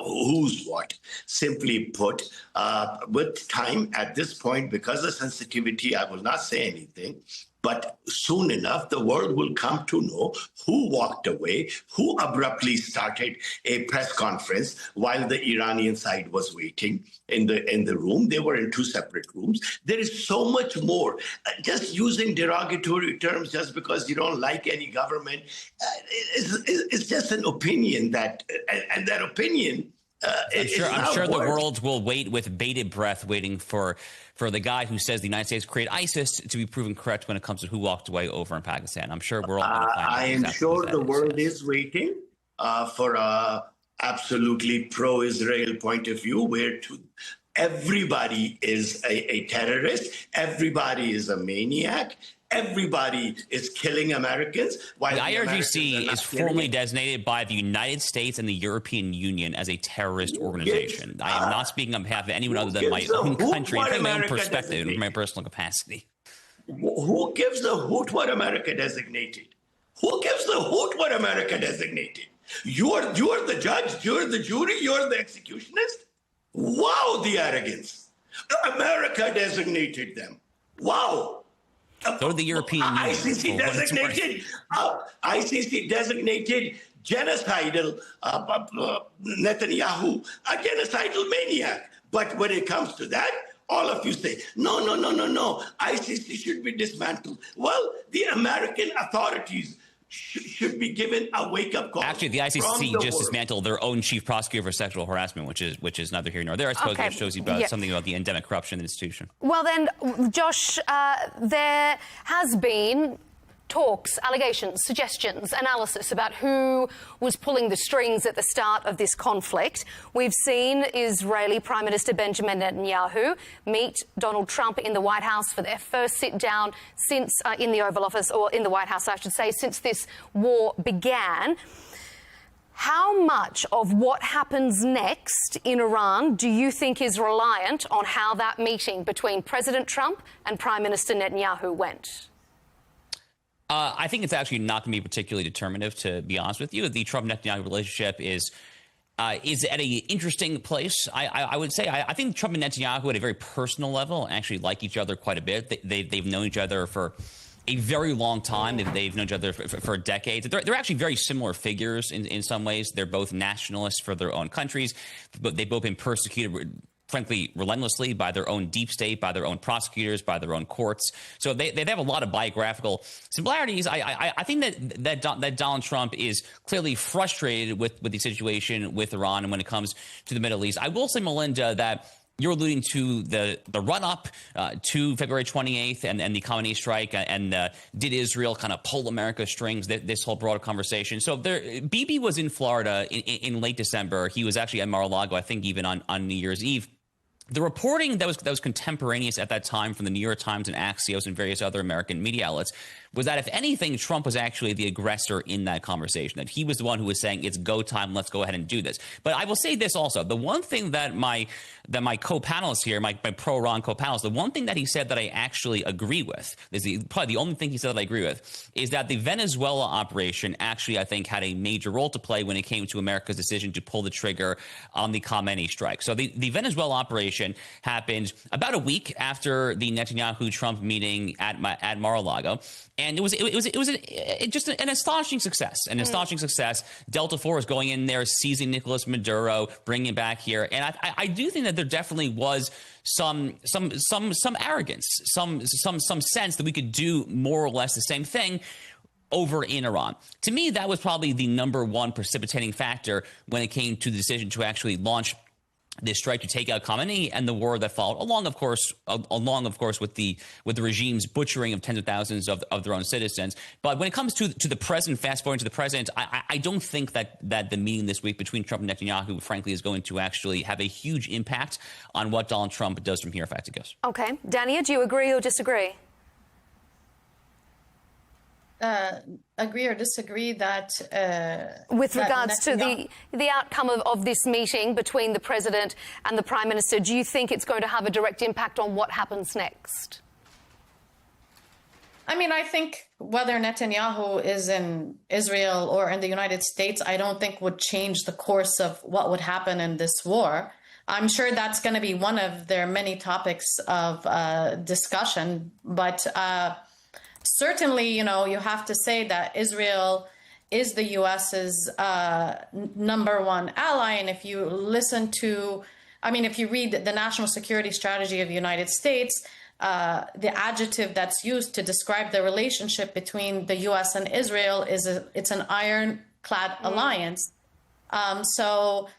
who's what. Simply put, with time at this point, because of sensitivity, I will not say anything. But soon enough, the world will come to know who walked away, who abruptly started a press conference while the Iranian side was waiting in the room. They were in two separate rooms. There is so much more. Just using derogatory terms just because you don't like any government is just an opinion and that opinion. I'm sure the world will wait with bated breath, waiting for the guy who says the United States created ISIS to be proven correct when it comes to who walked away over in Pakistan. I'm sure we're all going to find out. I am sure the world is waiting for a absolutely pro-Israel point of view, where everybody is a terrorist, everybody is a maniac. Everybody is killing Americans. While the IRGC is formally designated by the United States and the European Union as a terrorist organization. I am not speaking on behalf of anyone other than my own country, and my own perspective, in my personal capacity. Who gives the hoot what America designated? Who gives the hoot what America designated? You're the judge, you're the jury, you're the executionist? Wow, the arrogance. America designated them. Wow. Go to the European Union. ICC designated genocidal Netanyahu a genocidal maniac. But when it comes to that, all of you say, no. ICC should be dismantled. Well, the American authorities should be given a wake-up call. Actually, the ICC just dismantled their own chief prosecutor for sexual harassment, which is neither here nor there. I suppose that shows you something about the endemic corruption in the institution. Well then, Josh, there has been talks, allegations, suggestions, analysis about who was pulling the strings at the start of this conflict. We've seen Israeli Prime Minister Benjamin Netanyahu meet Donald Trump in the White House for their first sit-down since in the Oval Office, or in the White House, I should say, since this war began. How much of what happens next in Iran do you think is reliant on how that meeting between President Trump and Prime Minister Netanyahu went? I think it's actually not going to be particularly determinative, to be honest with you. The Trump-Netanyahu relationship is at an interesting place. I would say I think Trump and Netanyahu at a very personal level actually like each other quite a bit. They've known each other for a very long time. They've known each other for decades. They're actually very similar figures in some ways. They're both nationalists for their own countries, but they've both been persecuted, frankly, relentlessly by their own deep state, by their own prosecutors, by their own courts. So they have a lot of biographical similarities. I think that Donald Trump is clearly frustrated with the situation with Iran and when it comes to the Middle East. I will say, Melinda, that you're alluding to the run-up to February 28th and the Khamenei strike and did Israel kind of pull America's strings, this whole broader conversation. So Bibi was in Florida in late December. He was actually at Mar-a-Lago, I think even on New Year's Eve. The reporting that was contemporaneous at that time from the New York Times and Axios and various other American media outlets was that, if anything, Trump was actually the aggressor in that conversation, that he was the one who was saying, it's go time, let's go ahead and do this. But I will say this also. The one thing that my co-panelists here, my pro-Iran co-panelists, the one thing that he said that I actually agree with, probably the only thing he said that I agree with, is that the Venezuela operation actually, I think, had a major role to play when it came to America's decision to pull the trigger on the Khamenei strike. So the Venezuela operation happened about a week after the Netanyahu-Trump meeting at Mar-a-Lago. And it was just an astonishing success. An astonishing success. Delta Force going in there, seizing Nicolas Maduro, bringing him back here. And I do think that there definitely was some arrogance, some sense that we could do more or less the same thing over in Iran. To me, that was probably the number one precipitating factor when it came to the decision to actually launch this strike to take out Khamenei and the war that followed, along, of course, with the regime's butchering of tens of thousands of their own citizens. But when it comes to the present, fast forwarding to the present, I don't think that the meeting this week between Trump and Netanyahu, frankly, is going to actually have a huge impact on what Donald Trump does from here, in fact it goes. Okay. Dania, do you agree or disagree? Agree or disagree that with regards to the outcome of this meeting between the president and the prime minister, do you think it's going to have a direct impact on what happens next? I mean, I think whether Netanyahu is in Israel or in the United States, I don't think would change the course of what would happen in this war. I'm sure that's going to be one of their many topics of discussion, but certainly, you know, you have to say that Israel is the U.S.'s number one ally. And if you listen to, I mean, if you read the National Security Strategy of the United States, the adjective that's used to describe the relationship between the U.S. and Israel is it's an ironclad alliance. So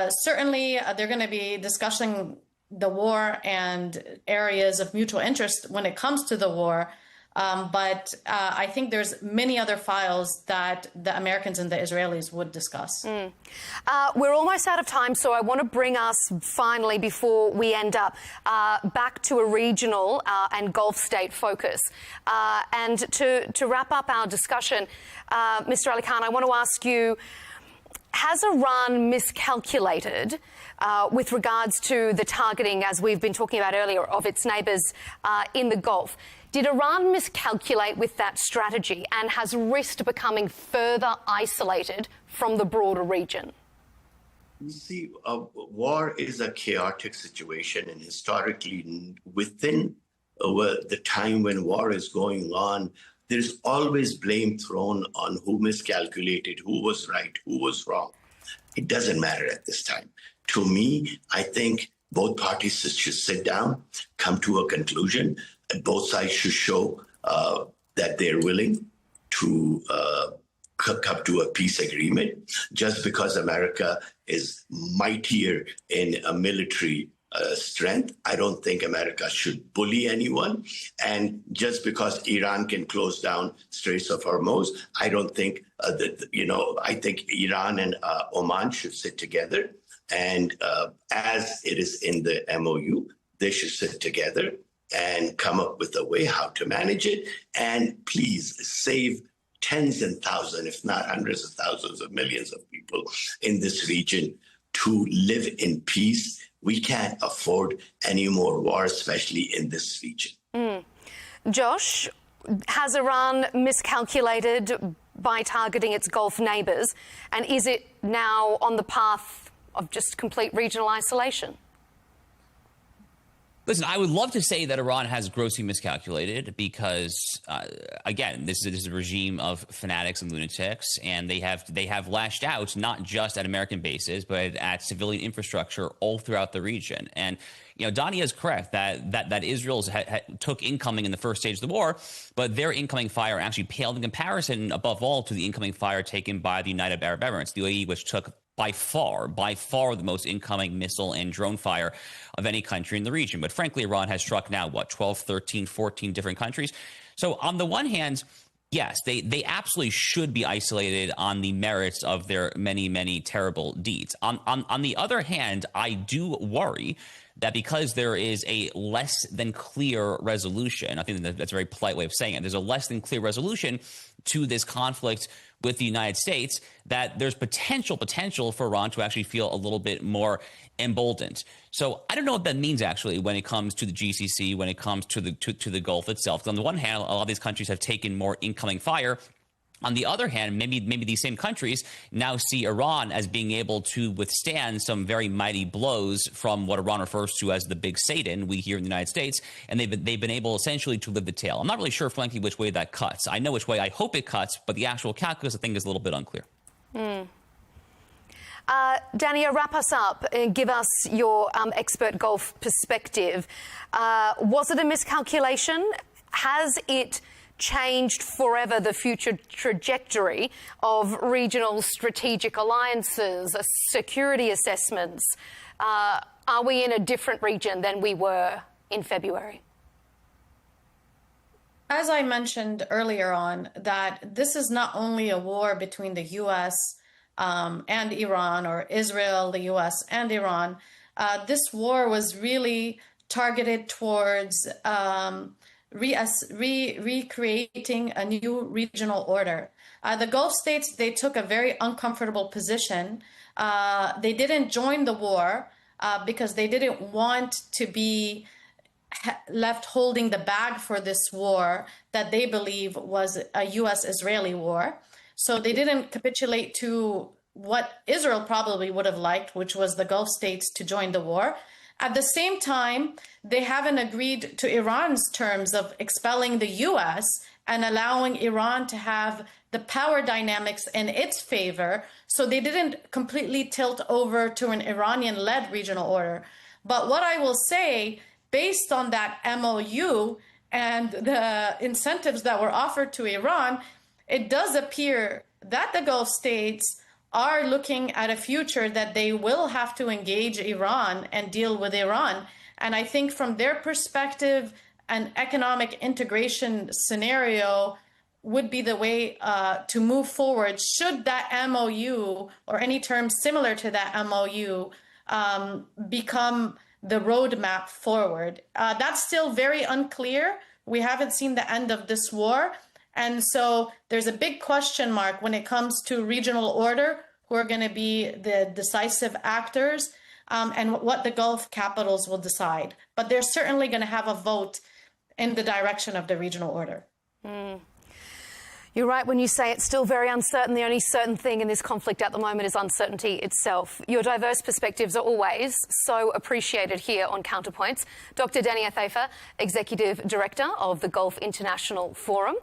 certainly they're going to be discussing the war and areas of mutual interest when it comes to the war. But I think there's many other files that the Americans and the Israelis would discuss. We're almost out of time, so I want to bring us finally, before we end up, back to a regional and Gulf state focus. And to wrap up our discussion, Mr. Ali Khan, I want to ask you, has Iran miscalculated with regards to the targeting, as we've been talking about earlier, of its neighbours in the Gulf? Did Iran miscalculate with that strategy and has risked becoming further isolated from the broader region? You see, war is a chaotic situation, and historically, within the time when war is going on, there's always blame thrown on who miscalculated, who was right, who was wrong. It doesn't matter at this time. To me, I think both parties should sit down, come to a conclusion, and both sides should show that they're willing to come to a peace agreement. Just because America is mightier in a military strength, I don't think America should bully anyone. And just because Iran can close down Straits of Hormuz, I don't think I think Iran and Oman should sit together. And as it is in the MOU, they should sit together and come up with a way how to manage it. And please save tens and thousands, if not hundreds of thousands of millions of people in this region to live in peace. We can't afford any more war, especially in this region. Josh, has Iran miscalculated by targeting its Gulf neighbours? And is it now on the path of just complete regional isolation? Listen, I would love to say that Iran has grossly miscalculated because, again, this is a regime of fanatics and lunatics, and they have lashed out not just at American bases, but at civilian infrastructure all throughout the region. And you know, Dania is correct that Israel took incoming in the first stage of the war, but their incoming fire actually paled in comparison, above all, to the incoming fire taken by the United Arab Emirates, the UAE, which took by far the most incoming missile and drone fire of any country in the region. But frankly, Iran has struck now, 12, 13, 14 different countries. So on the one hand, yes, they absolutely should be isolated on the merits of their many, many terrible deeds. On the other hand, I do worry that because there is a less than clear resolution, I think that's a very polite way of saying it, there's a less than clear resolution to this conflict with the United States, that there's potential for Iran to actually feel a little bit more emboldened. So I don't know what that means actually when it comes to the GCC, when it comes to the Gulf itself. Because on the one hand, a lot of these countries have taken more incoming fire. On the other hand, maybe these same countries now see Iran as being able to withstand some very mighty blows from what Iran refers to as the big Satan, we here in the United States, and they've been able essentially to live the tale. I'm not really sure, frankly, which way that cuts. I know which way I hope it cuts, but the actual calculus, I think, is a little bit unclear. Dania, wrap us up and give us your expert Gulf perspective. Was it a miscalculation? Has it changed forever the future trajectory of regional strategic alliances, security assessments? Are we in a different region than we were in February? As I mentioned earlier on, that this is not only a war between the U.S. And Iran, or Israel, the U.S. and Iran. This war was really targeted towards recreating a new regional order. The Gulf states, they took a very uncomfortable position. They didn't join the war because they didn't want to be left holding the bag for this war that they believe was a U.S.-Israeli war. So they didn't capitulate to what Israel probably would have liked, which was the Gulf states to join the war. At the same time, they haven't agreed to Iran's terms of expelling the U.S. and allowing Iran to have the power dynamics in its favor. So they didn't completely tilt over to an Iranian-led regional order. But what I will say, based on that MOU and the incentives that were offered to Iran, it does appear that the Gulf states are looking at a future that they will have to engage Iran and deal with Iran. And I think from their perspective, an economic integration scenario would be the way to move forward should that MOU or any term similar to that MOU become the roadmap forward. That's still very unclear. We haven't seen the end of this war. And so there's a big question mark when it comes to regional order, who are going to be the decisive actors, and what the Gulf capitals will decide. But they're certainly going to have a vote in the direction of the regional order. You're right when you say it's still very uncertain. The only certain thing in this conflict at the moment is uncertainty itself. Your diverse perspectives are always so appreciated here on Counterpoints. Dr. Dania Thaifa, Executive Director of the Gulf International Forum.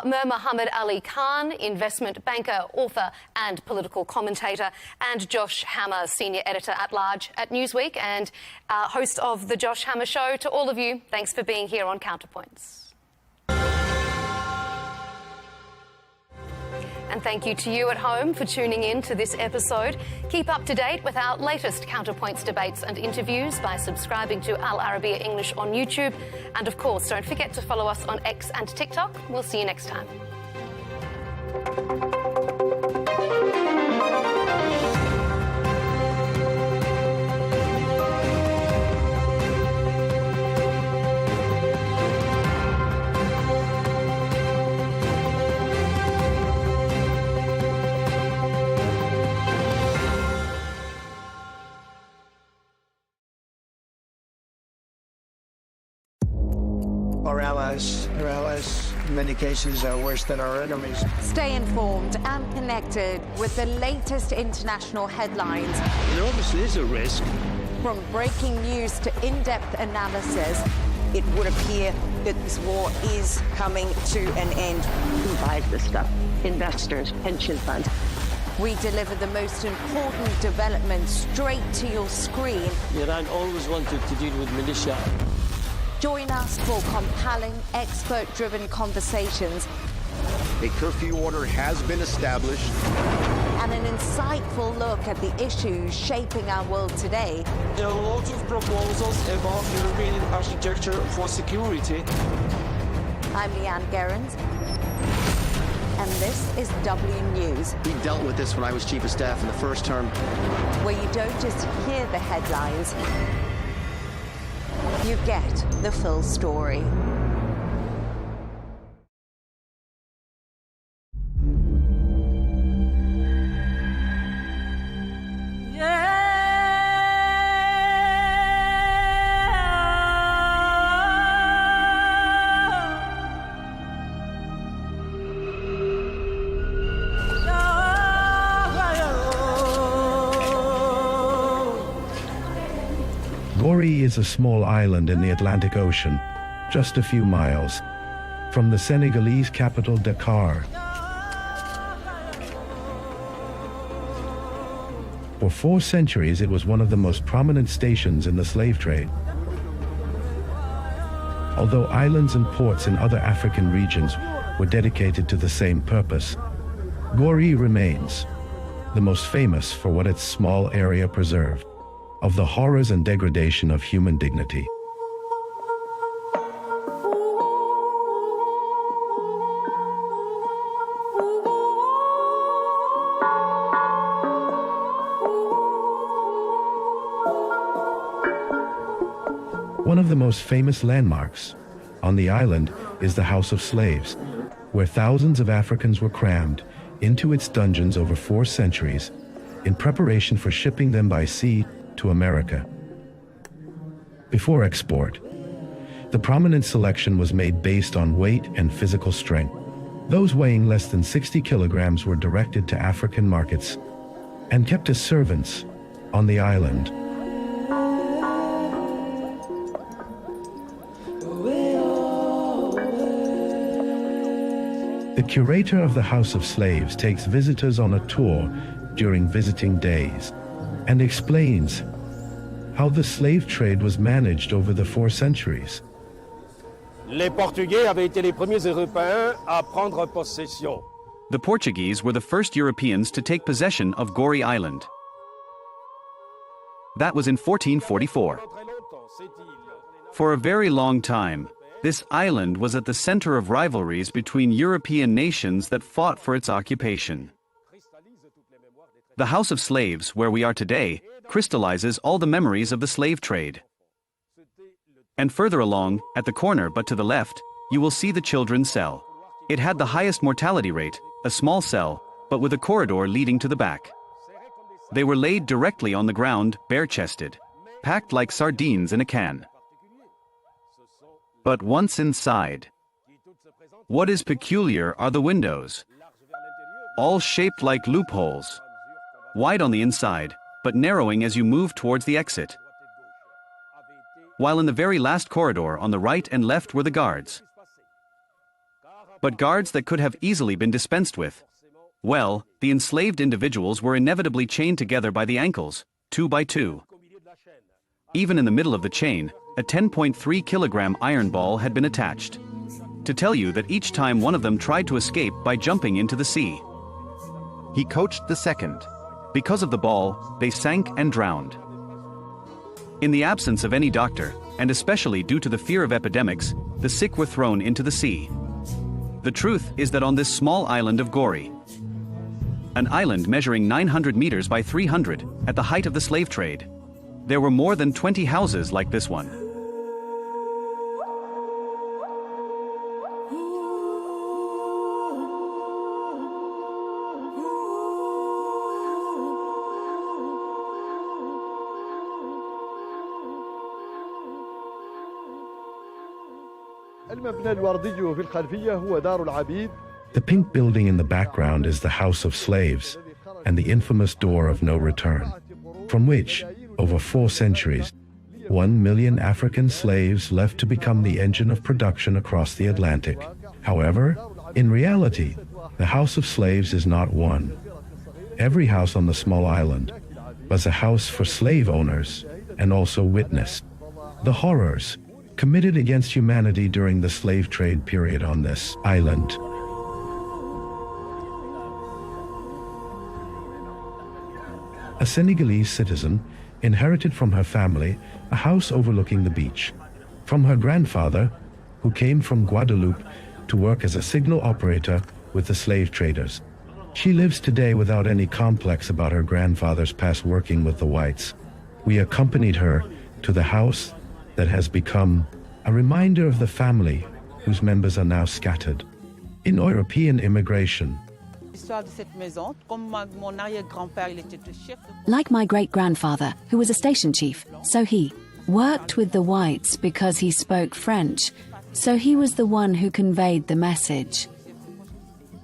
Mir Mohammed Ali Khan, investment banker, author and political commentator. And Josh Hammer, Senior Editor at Large at Newsweek and host of The Josh Hammer Show. To all of you, thanks for being here on Counterpoints. And thank you to you at home for tuning in to this episode. Keep up to date with our latest Counterpoints debates and interviews by subscribing to Al Arabiya English on YouTube. And of course, don't forget to follow us on X and TikTok. We'll see you next time. Our allies in many cases are worse than our enemies. Stay informed and connected with the latest international headlines. There obviously is a risk. From breaking news to in-depth analysis. It would appear that this war is coming to an end. Who buys this stuff? Investors, pension funds. We deliver the most important developments straight to your screen. Iran always wanted to deal with militia. Join us for compelling, expert-driven conversations. A curfew order has been established. And an insightful look at the issues shaping our world today. There are lots of proposals about European architecture for security. I'm Leigh Ann Gerrans, and this is W News. We dealt with this when I was Chief of Staff in the first term. Where you don't just hear the headlines, you get the full story. Gori is a small island in the Atlantic Ocean, just a few miles from the Senegalese capital Dakar. For 4 centuries, it was one of the most prominent stations in the slave trade. Although islands and ports in other African regions were dedicated to the same purpose, Gori remains the most famous for what its small area preserved of the horrors and degradation of human dignity. One of the most famous landmarks on the island is the House of Slaves, where thousands of Africans were crammed into its dungeons over 4 centuries in preparation for shipping them by sea to America. Before export, the prominent selection was made based on weight and physical strength. Those weighing less than 60 kilograms were directed to African markets and kept as servants on the island. The curator of the House of Slaves takes visitors on a tour during visiting days and explains how the slave trade was managed over the 4 centuries. Les Portugais avaient été les premiers Européens à prendre possession. The Portuguese were the first Europeans to take possession of Gorée Island. That was in 1444. For a very long time, this island was at the center of rivalries between European nations that fought for its occupation. The House of Slaves, where we are today, crystallizes all the memories of the slave trade. And further along, at the corner but to the left, you will see the children's cell. It had the highest mortality rate, a small cell, but with a corridor leading to the back. They were laid directly on the ground, bare-chested, packed like sardines in a can. But once inside, what is peculiar are the windows, all shaped like loopholes, wide on the inside, but narrowing as you move towards the exit. While in the very last corridor on the right and left were the guards. But guards that could have easily been dispensed with. Well, the enslaved individuals were inevitably chained together by the ankles, 2 by 2. Even in the middle of the chain, a 10.3 kilogram iron ball had been attached, to tell you that each time one of them tried to escape by jumping into the sea. He coached the second. Because of the ball, they sank and drowned. In the absence of any doctor, and especially due to the fear of epidemics, the sick were thrown into the sea. The truth is that on this small island of Gorée, an island measuring 900 meters by 300 at the height of the slave trade, there were more than 20 houses like this one. The pink building in the background is the House of Slaves and the infamous door of no return, from which, over 4 centuries, 1 million African slaves left to become the engine of production across the Atlantic. However, in reality, the House of Slaves is not one. Every house on the small island was a house for slave owners and also witnessed the horrors committed against humanity during the slave trade period on this island. A Senegalese citizen inherited from her family a house overlooking the beach, from her grandfather, who came from Guadeloupe to work as a signal operator with the slave traders. She lives today without any complex about her grandfather's past working with the whites. We accompanied her to the house that has become a reminder of the family whose members are now scattered. In European immigration, like my great-grandfather, who was a station chief, so he worked with the whites because he spoke French, so he was the one who conveyed the message.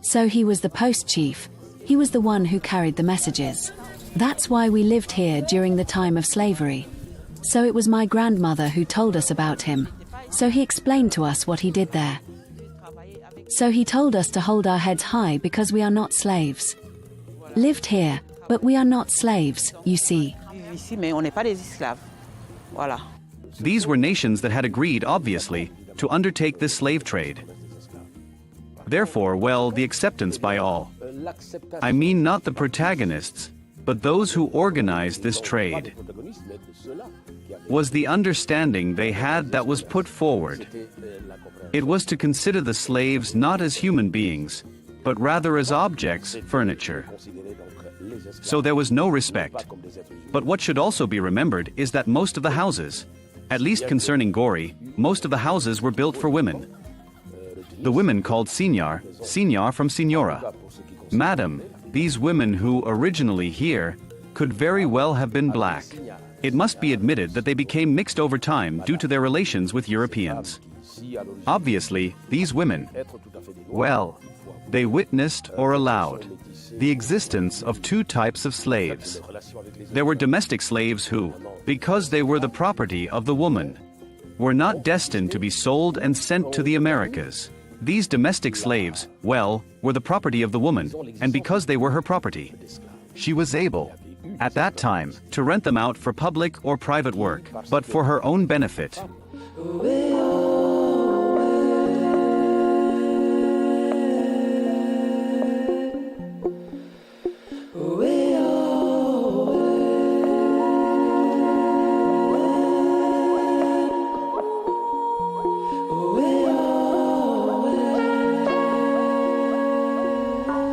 So he was the post chief, he was the one who carried the messages. That's why we lived here during the time of slavery. So it was my grandmother who told us about him. So he explained to us what he did there. So he told us to hold our heads high because we are not slaves. Lived here, but we are not slaves, you see. These were nations that had agreed, obviously, to undertake this slave trade. Therefore, well, the acceptance by all. I mean not the protagonists, but those who organized this trade. Was the understanding they had that was put forward. It was to consider the slaves not as human beings, but rather as objects, furniture. So there was no respect. But what should also be remembered is that most of the houses, at least concerning Gorée, most of the houses were built for women. The women called Signor, Signor from Signora. Madam, these women who originally here could very well have been black. It must be admitted that they became mixed over time due to their relations with Europeans. Obviously, these women, well, they witnessed or allowed the existence of 2 types of slaves. There were domestic slaves who, because they were the property of the woman, were not destined to be sold and sent to the Americas. These domestic slaves, well, were the property of the woman, and because they were her property, she was able, at that time, to rent them out for public or private work, but for her own benefit.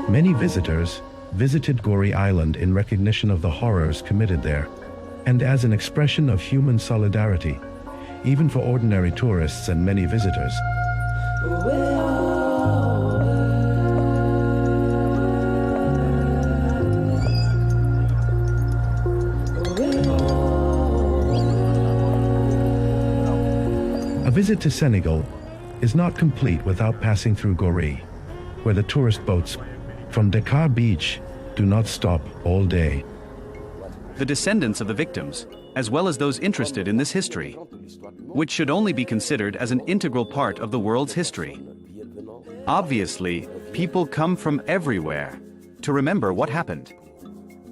Many visitors visited Goree Island in recognition of the horrors committed there, and as an expression of human solidarity, even for ordinary tourists and many visitors. A visit to Senegal is not complete without passing through Goree, where the tourist boats from Dakar Beach do not stop all day. The descendants of the victims, as well as those interested in this history, which should only be considered as an integral part of the world's history. Obviously, people come from everywhere to remember what happened.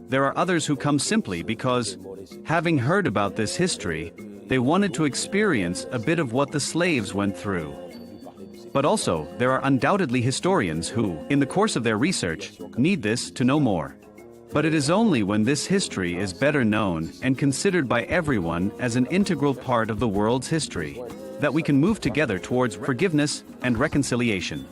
There are others who come simply because, having heard about this history, they wanted to experience a bit of what the slaves went through. But also, there are undoubtedly historians who, in the course of their research, need this to know more. But it is only when this history is better known and considered by everyone as an integral part of the world's history that we can move together towards forgiveness and reconciliation.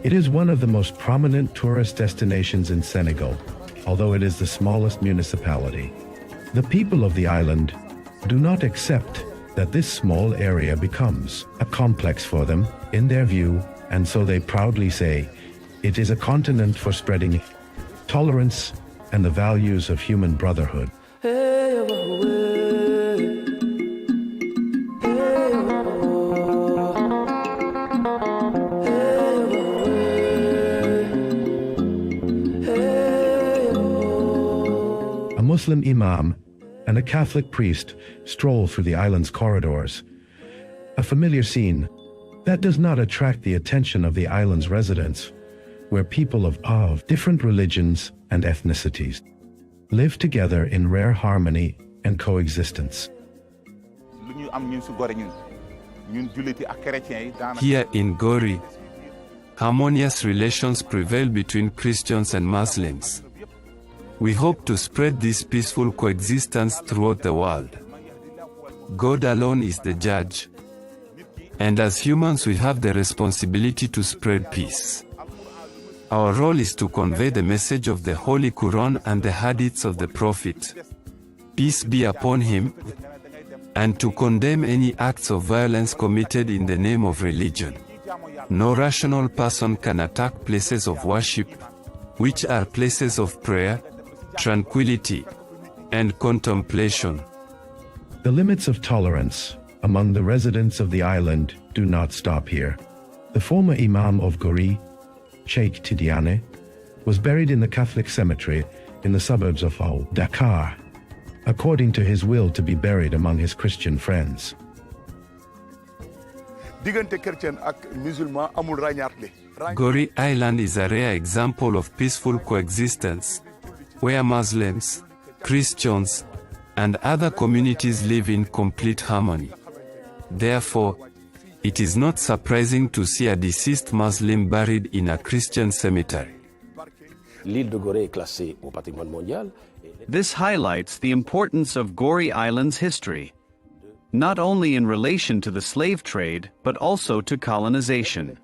It is one of the most prominent tourist destinations in Senegal, although it is the smallest municipality. The people of the island do not accept that this small area becomes a complex for them, in their view, and so they proudly say it is a continent for spreading tolerance and the values of human brotherhood. Muslim imam and a Catholic priest stroll through the island's corridors. A familiar scene that does not attract the attention of the island's residents, where people of different religions and ethnicities live together in rare harmony and coexistence. Here in Goree, harmonious relations prevail between Christians and Muslims. We hope to spread this peaceful coexistence throughout the world. God alone is the judge. And as humans we have the responsibility to spread peace. Our role is to convey the message of the Holy Quran and the hadiths of the Prophet, peace be upon him, and to condemn any acts of violence committed in the name of religion. No rational person can attack places of worship, which are places of prayer, tranquility, and contemplation. The limits of tolerance among the residents of the island do not stop here. The former Imam of Goree, Sheikh Tidiane, was buried in the Catholic cemetery in the suburbs of Dakar, according to his will to be buried among his Christian friends. Goree Island is a rare example of peaceful coexistence, where Muslims, Christians, and other communities live in complete harmony. Therefore, it is not surprising to see a deceased Muslim buried in a Christian cemetery. This highlights the importance of Goree Island's history, not only in relation to the slave trade, but also to colonization.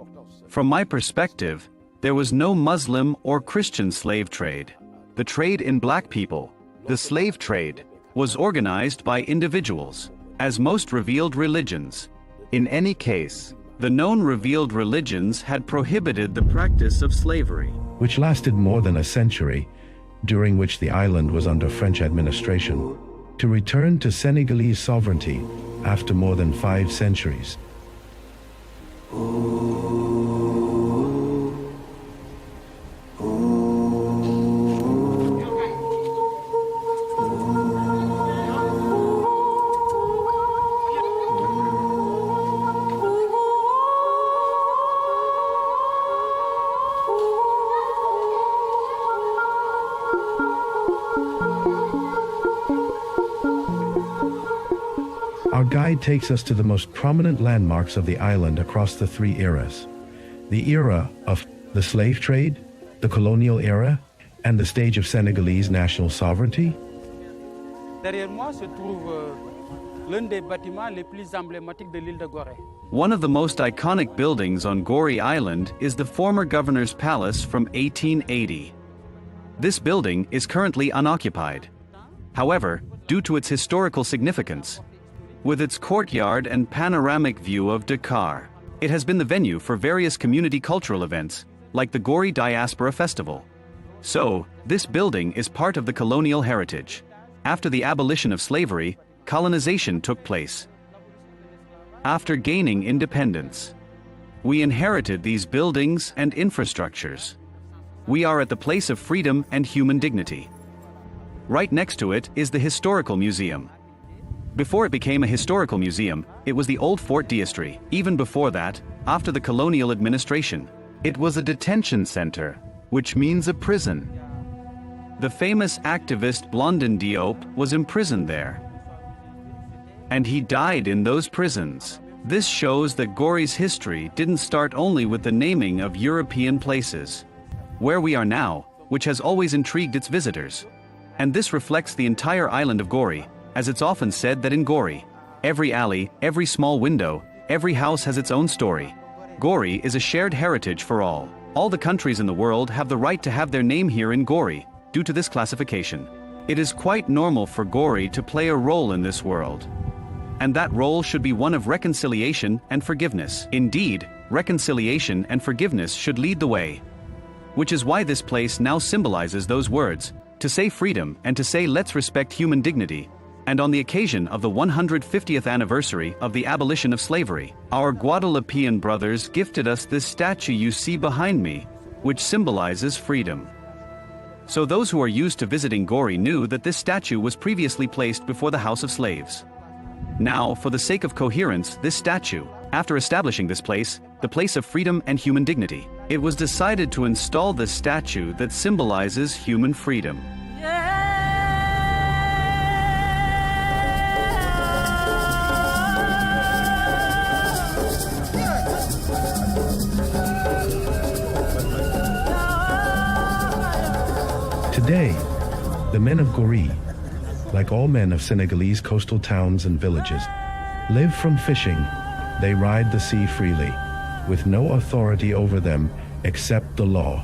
From my perspective, there was no Muslim or Christian slave trade. The trade in black people, the slave trade, was organized by individuals, as most revealed religions. In any case, the known revealed religions had prohibited the practice of slavery, which lasted more than a century, during which the island was under French administration, to return to Senegalese sovereignty after more than 5 centuries. Our guide takes us to the most prominent landmarks of the island across the three eras. The era of the slave trade, the colonial era, and the stage of Senegalese national sovereignty. Derrière moi se trouve l'un des bâtiments les plus emblématiques de l'île de Gorée. One of the most iconic buildings on Gorée Island is the former governor's palace from 1880. This building is currently unoccupied. However, due to its historical significance, with its courtyard and panoramic view of Dakar, it has been the venue for various community cultural events, like the Gorée Diaspora Festival. So, this building is part of the colonial heritage. After the abolition of slavery, colonization took place. After gaining independence, we inherited these buildings and infrastructures. We are at the place of freedom and human dignity. Right next to it is the Historical Museum. Before it became a historical museum, it was the old Fort D'Estrées. Even before that, after the colonial administration, it was a detention center, which means a prison. The famous activist Blondin Diop was imprisoned there. And he died in those prisons. This shows that Gorée's history didn't start only with the naming of European places, where we are now, which has always intrigued its visitors. And this reflects the entire island of Gorée, as it's often said that in Gorée, every alley, every small window, every house has its own story. Gorée is a shared heritage for all. All the countries in the world have the right to have their name here in Gorée, due to this classification. It is quite normal for Gorée to play a role in this world. And that role should be one of reconciliation and forgiveness. Indeed, reconciliation and forgiveness should lead the way. Which is why this place now symbolizes those words, to say freedom and to say let's respect human dignity. And on the occasion of the 150th anniversary of the abolition of slavery, our Guadeloupean brothers gifted us this statue you see behind me, which symbolizes freedom. So those who are used to visiting Gorée knew that this statue was previously placed before the House of Slaves. Now, for the sake of coherence, this statue, after establishing this place, the place of freedom and human dignity, it was decided to install this statue that symbolizes human freedom. Today, the men of Gorée, like all men of Senegalese coastal towns and villages, live from fishing. They ride the sea freely, with no authority over them except the law,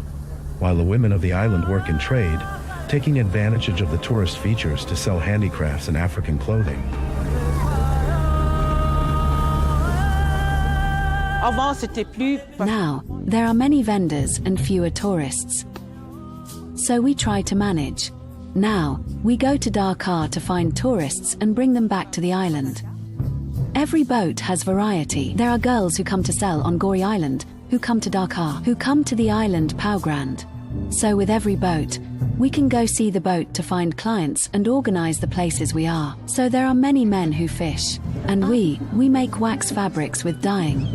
while the women of the island work in trade, taking advantage of the tourist features to sell handicrafts and African clothing. Now, there are many vendors and fewer tourists. So we try to manage. Now, we go to Dakar to find tourists and bring them back to the island. Every boat has variety. There are girls who come to sell on Gorée Island, who come to Dakar, who come to the island Pau Grande. So with every boat, we can go see the boat to find clients and organize the places we are. So there are many men who fish, and we make wax fabrics with dyeing.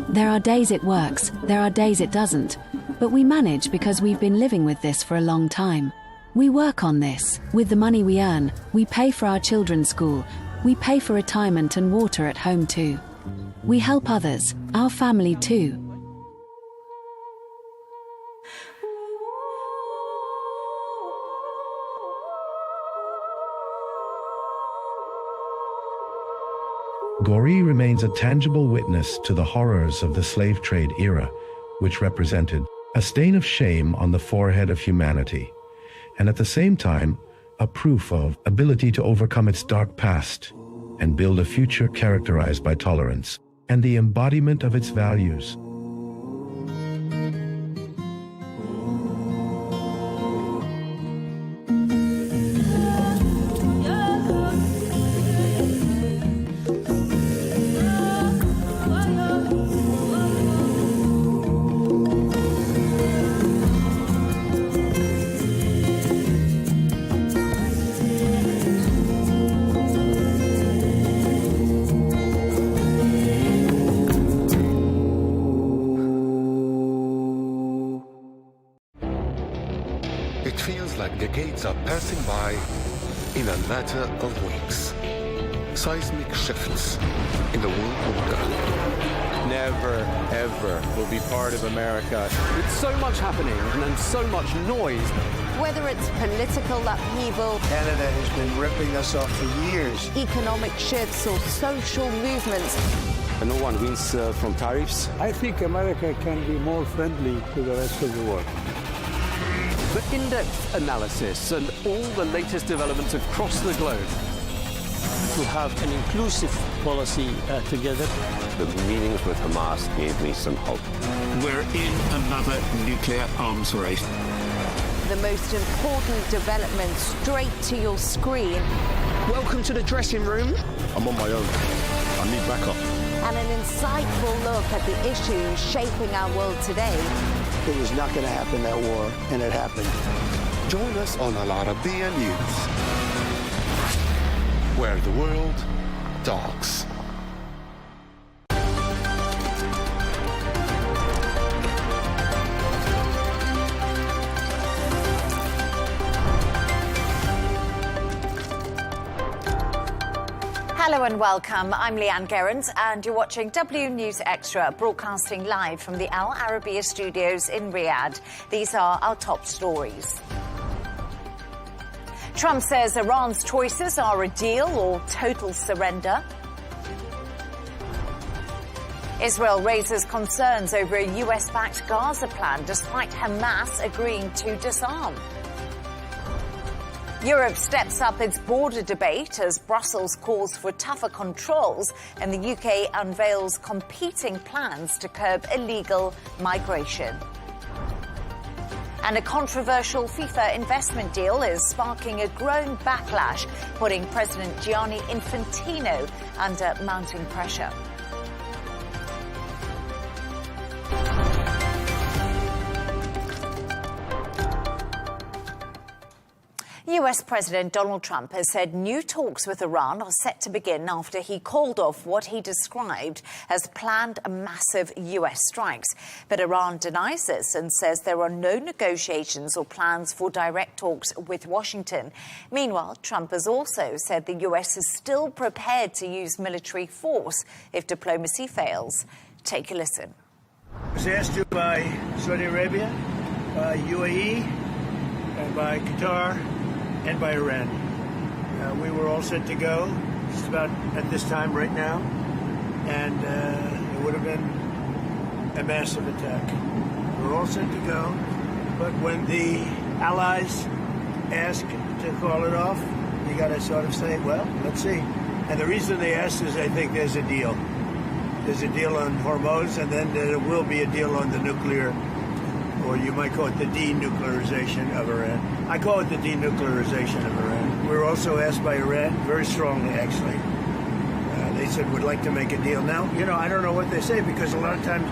There are days it works, there are days it doesn't, but we manage because we've been living with this for a long time. We work on this. With the money we earn, we pay for our children's school, we pay for retirement and water at home too. We help others, our family too. Gorée remains a tangible witness to the horrors of the slave trade era, which represented a stain of shame on the forehead of humanity, and at the same time, a proof of ability to overcome its dark past and build a future characterized by tolerance and the embodiment of its values. Decades are passing by in a matter of weeks. seismic shifts in the world order. Never, ever will be part of America. With so much happening and so much noise. Whether it's political upheaval, Canada has been ripping us off for years. economic shifts or social movements, And no one wins from tariffs. I think America can be more friendly to the rest of the world. The in-depth analysis and all the latest developments across the globe. To have an inclusive policy together. The meetings with Hamas gave me some hope. We're in another nuclear arms race. the most important development straight to your screen. Welcome to the dressing room. I'm on my own. I need backup. And an insightful look at the issues shaping our world today. It was not going to happen, that war, and it happened. Join us on Arabiya News, where the world talks. Hello and welcome. I'm Leigh Ann Gerrans and you're watching W News Extra, broadcasting live from the Al Arabiya studios in Riyadh. These are our top stories. Trump says Iran's choices are a deal or total surrender. Israel raises concerns over a US-backed Gaza plan despite Hamas agreeing to disarm. Europe steps up its border debate as Brussels calls for tougher controls and the UK unveils competing plans to curb illegal migration. And a controversial FIFA investment deal is sparking a growing backlash, putting President Gianni Infantino under mounting pressure. US President Donald Trump has said new talks with Iran are set to begin after he called off what he described as planned massive US strikes. But Iran denies this and says there are no negotiations or plans for direct talks with Washington. Meanwhile, Trump has also said the US is still prepared to use military force if diplomacy fails. Take a listen. I was asked to by Saudi Arabia, by UAE, and by Qatar, and by Iran. We were all set to go just about at this time right now, and it would have been a massive attack. We were all set to go, but when the allies ask to call it off, you got to sort of say, well, let's see. And the reason they asked is I think there's a deal. There's a deal on Hormuz, and then there will be a deal on the nuclear, or you might call it the denuclearization of Iran. I call it the denuclearization of Iran. We were also asked by Iran, very strongly actually. They said, we'd like to make a deal. Now, you know, I don't know what they say, because a lot of times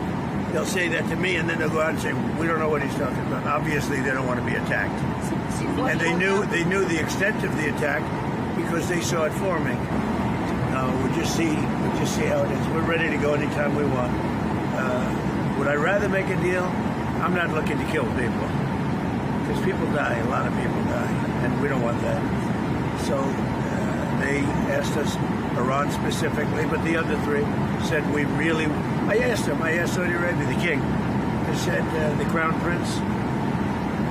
they'll say that to me and then they'll go out and say, we don't know what he's talking about. Obviously, they don't want to be attacked. And they knew the extent of the attack because they saw it forming. We'll just see how it is. We're ready to go anytime we want. Would I rather make a deal? I'm not looking to kill people, because people die, a lot of people die, and we don't want that. So they asked us, Iran specifically, but the other three said I asked Saudi Arabia, the king, I said, the crown prince,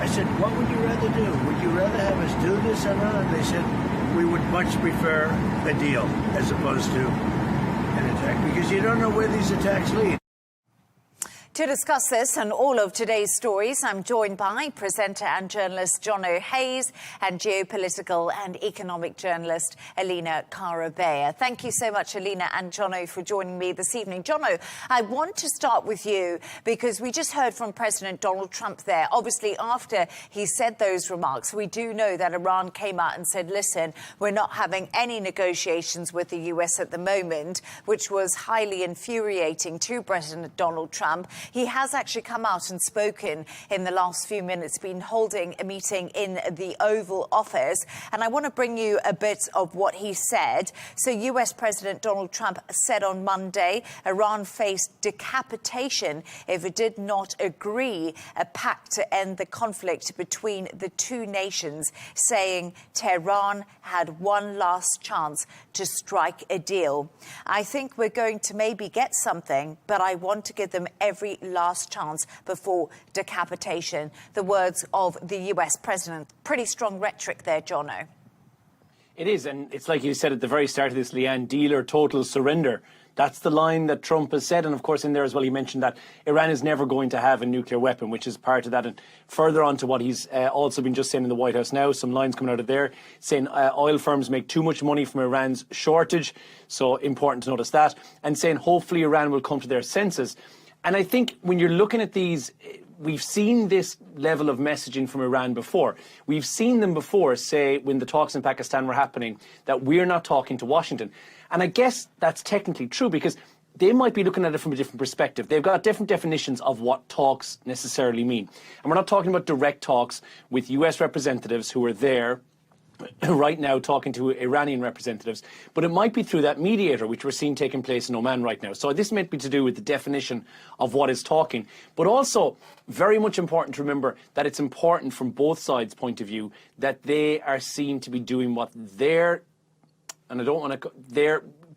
I said, what would you rather do? Would you rather have us do this or not? They said, we would much prefer a deal as opposed to an attack, because you don't know where these attacks lead. To discuss this and all of today's stories, I'm joined by presenter and journalist Jono Hayes and geopolitical and economic journalist Alina Karabeya. Thank you so much, Alina and Jono, for joining me this evening. Jono, I want to start with you because we just heard from President Donald Trump there. Obviously, after he said those remarks, we do know that Iran came out and said, listen, we're not having any negotiations with the US at the moment, which was highly infuriating to President Donald Trump. He has actually come out and spoken in the last few minutes, been holding a meeting in the Oval Office. And I want to bring you a bit of what he said. So US President Donald Trump said on Monday Iran faced decapitation if it did not agree a pact to end the conflict between the two nations, saying Tehran had one last chance to strike a deal. I think we're going to maybe get something, but I want to give them every last chance before decapitation. The words of the US president. Pretty strong rhetoric there, Jono. It is, and it's like you said at the very start of this, Leigh Ann, deal or total surrender. That's the line that Trump has said. And of course, in there as well, he mentioned that Iran is never going to have a nuclear weapon, which is part of that. And further on to what he's also been just saying in the White House now, some lines coming out of there saying oil firms make too much money from Iran's shortage. So important to notice that. And saying hopefully Iran will come to their senses. And I think when you're looking at these, we've seen this level of messaging from Iran before. We've seen them before say when the talks in Pakistan were happening that we're not talking to Washington. And I guess that's technically true because they might be looking at it from a different perspective. They've got different definitions of what talks necessarily mean. And we're not talking about direct talks with US representatives who are there right now talking to Iranian representatives, but it might be through that mediator, which we're seeing taking place in Oman right now. So this might be to do with the definition of what is talking, but also very much important to remember that it's important from both sides' point of view that they are seen to be doing what their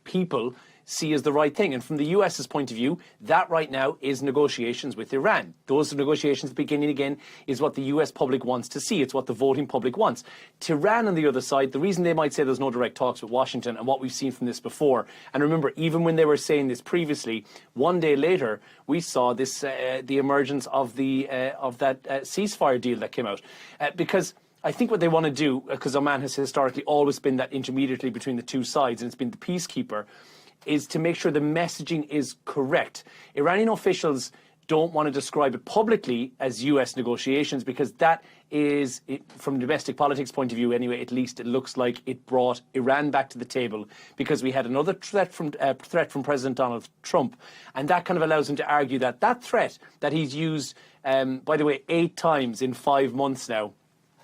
people see as the right thing. And from the US's point of view, that right now is negotiations with Iran. Those negotiations beginning again is what the US public wants to see. It's what the voting public wants. Tehran on the other side, the reason they might say there's no direct talks with Washington and what we've seen from this before, and remember, even when they were saying this previously, one day later, we saw this the emergence of that ceasefire deal that came out. Because I think what they want to do, because Oman has historically always been that intermediary between the two sides, and it's been the peacekeeper, is to make sure the messaging is correct. Iranian officials don't want to describe it publicly as US negotiations because that is, from a domestic politics point of view anyway, at least it looks like it brought Iran back to the table because we had another threat from President Donald Trump. And that kind of allows him to argue that that threat that he's used, by the way, 8 times in 5 months now,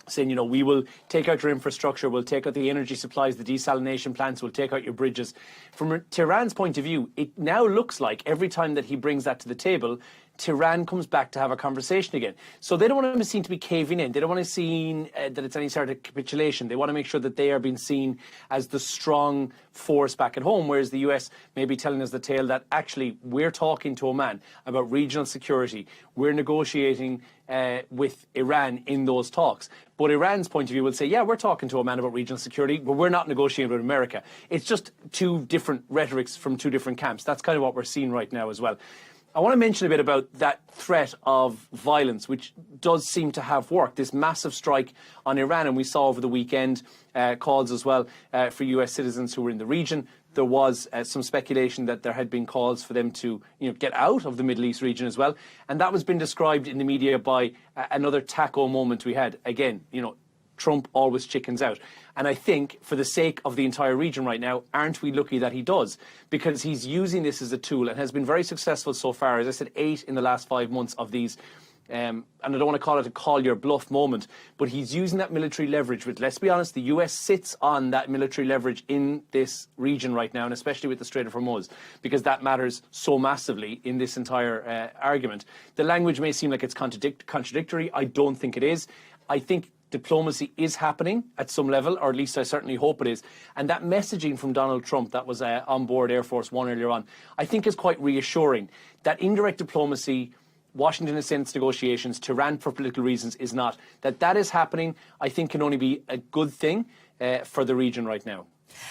saying, you know, we will take out your infrastructure, we'll take out the energy supplies, the desalination plants, we'll take out your bridges. From Tehran's point of view, it now looks like every time that he brings that to the table, Tehran comes back to have a conversation again. So they don't want to be seen to be caving in. They don't want to see that it's any sort of capitulation. They want to make sure that they are being seen as the strong force back at home, whereas the US may be telling us the tale that actually we're talking to Oman about regional security. We're negotiating with Iran in those talks. But Iran's point of view will say, yeah, we're talking to Oman about regional security, but we're not negotiating with America. It's just two different rhetorics from two different camps. That's kind of what we're seeing right now as well. I want to mention a bit about that threat of violence, which does seem to have worked. This massive strike on Iran, and we saw over the weekend calls as well for US citizens who were in the region. There was some speculation that there had been calls for them to get out of the Middle East region as well. And that was been described in the media by another taco moment we had. Again, Trump always chickens out. And I think for the sake of the entire region right now, aren't we lucky that he does? Because he's using this as a tool and has been very successful so far. As I said, 8 in the last 5 months of these. And I don't want to call it a call your bluff moment, but he's using that military leverage. But let's be honest, the US sits on that military leverage in this region right now, and especially with the Strait of Hormuz, because that matters so massively in this entire argument. The language may seem like it's contradictory. I don't think it is. I think diplomacy is happening at some level, or at least I certainly hope it is. And that messaging from Donald Trump that was on board Air Force One earlier on, I think is quite reassuring. That indirect diplomacy, Washington is saying it's negotiations, Tehran for political reasons is not. That is happening, I think can only be a good thing for the region right now.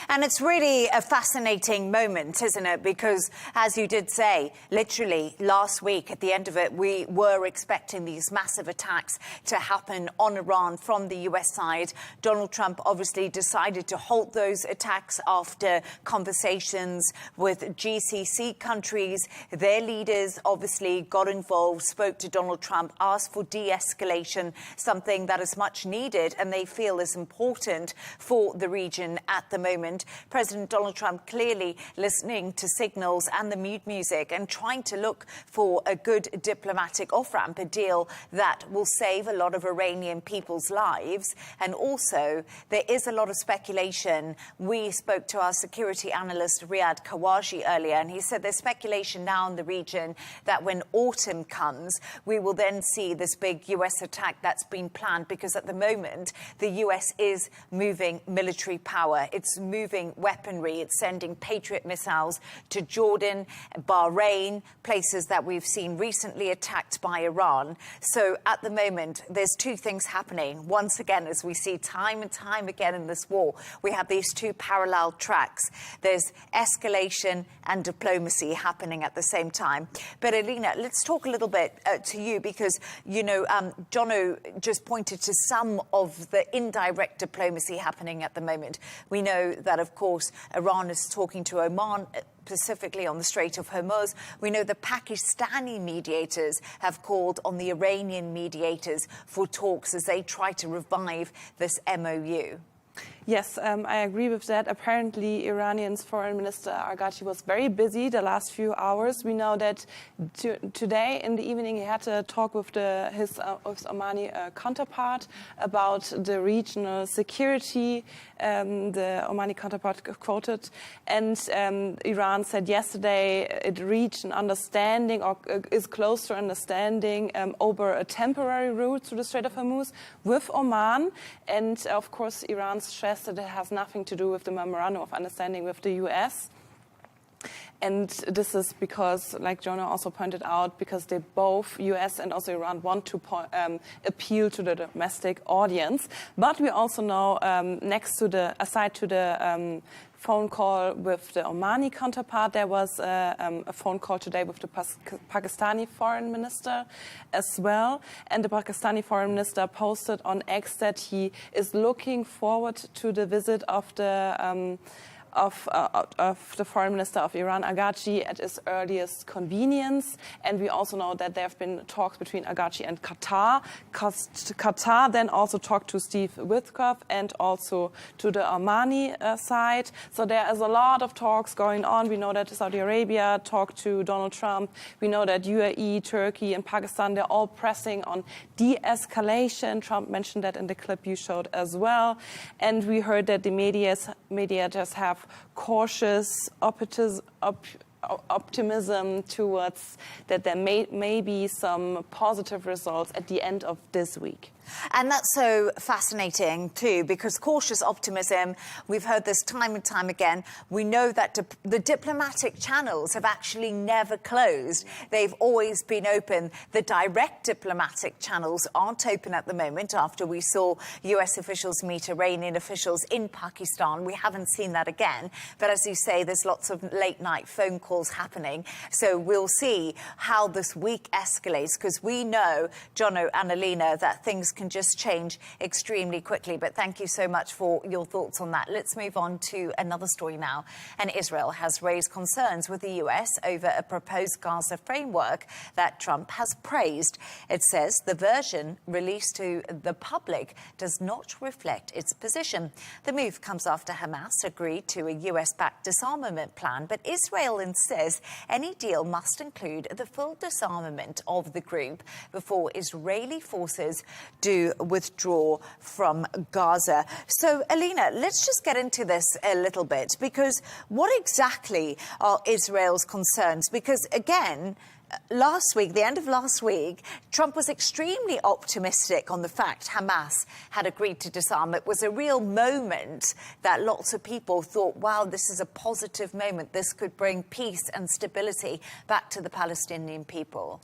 And it's really a fascinating moment, isn't it? Because, as you did say, literally last week, at the end of it, we were expecting these massive attacks to happen on Iran from the US side. Donald Trump obviously decided to halt those attacks after conversations with GCC countries. Their leaders obviously got involved, spoke to Donald Trump, asked for de-escalation, something that is much needed and they feel is important for the region at the moment. President Donald Trump clearly listening to signals and the mood music and trying to look for a good diplomatic off-ramp, a deal that will save a lot of Iranian people's lives. And also, there is a lot of speculation. We spoke to our security analyst Riyad Kawaji earlier, and he said there's speculation now in the region that when autumn comes, we will then see this big US attack that's been planned, because at the moment, the US is moving military power. It's moving weaponry. It's sending Patriot missiles to Jordan, Bahrain, places that we've seen recently attacked by Iran. So at the moment, there's two things happening. Once again, as we see time and time again in this war, we have these two parallel tracks. There's escalation and diplomacy happening at the same time. But Alina, let's talk a little bit to you, because, you know, Jono just pointed to some of the indirect diplomacy happening at the moment. We know that, of course, Iran is talking to Oman, specifically on the Strait of Hormuz. We know the Pakistani mediators have called on the Iranian mediators for talks as they try to revive this MOU. Yes, I agree with that. Apparently, Iranian's Foreign Minister Arghachi was very busy the last few hours. We know that today in the evening he had a talk with his Omani counterpart about the regional security. The Omani counterpart quoted, and Iran said yesterday it reached an understanding, or is close to understanding, over a temporary route through the Strait of Hormuz with Oman. And of course, Iran stressed that it has nothing to do with the memorandum of understanding with the US. And this is because, like Jonah also pointed out, because they both, US and also Iran, want to appeal to the domestic audience. But we also know, aside to the phone call with the Omani counterpart, there was a phone call today with the Pakistani foreign minister as well. And the Pakistani foreign minister posted on X that he is looking forward to the visit of the foreign minister of Iran, Arghachi, at his earliest convenience. And we also know that there have been talks between Arghachi and Qatar. Qatar then also talked to Steve Witkoff and also to the Omani side. So there is a lot of talks going on. We know that Saudi Arabia talked to Donald Trump. We know that UAE, Turkey, and Pakistan, they're all pressing on de-escalation. Trump mentioned that in the clip you showed as well. And we heard that the mediators have cautious optimism towards that there may be some positive results at the end of this week. And that's so fascinating, too, because cautious optimism, we've heard this time and time again. We know that the diplomatic channels have actually never closed. They've always been open. The direct diplomatic channels aren't open at the moment after we saw US officials meet Iranian officials in Pakistan. We haven't seen that again. But as you say, there's lots of late-night phone calls happening. So we'll see how this week escalates, because we know, Jono and Alina, that things can just change extremely quickly. But thank you so much for your thoughts on that. Let's move on to another story now. And Israel has raised concerns with the US over a proposed Gaza framework that Trump has praised. It says the version released to the public does not reflect its position. The move comes after Hamas agreed to a US-backed disarmament plan, but Israel insists any deal must include the full disarmament of the group before Israeli forces do withdraw from Gaza. So, Alina, let's just get into this a little bit, because what exactly are Israel's concerns? Because, again, last week, the end of last week, Trump was extremely optimistic on the fact Hamas had agreed to disarm. It was a real moment that lots of people thought, wow, this is a positive moment. This could bring peace and stability back to the Palestinian people.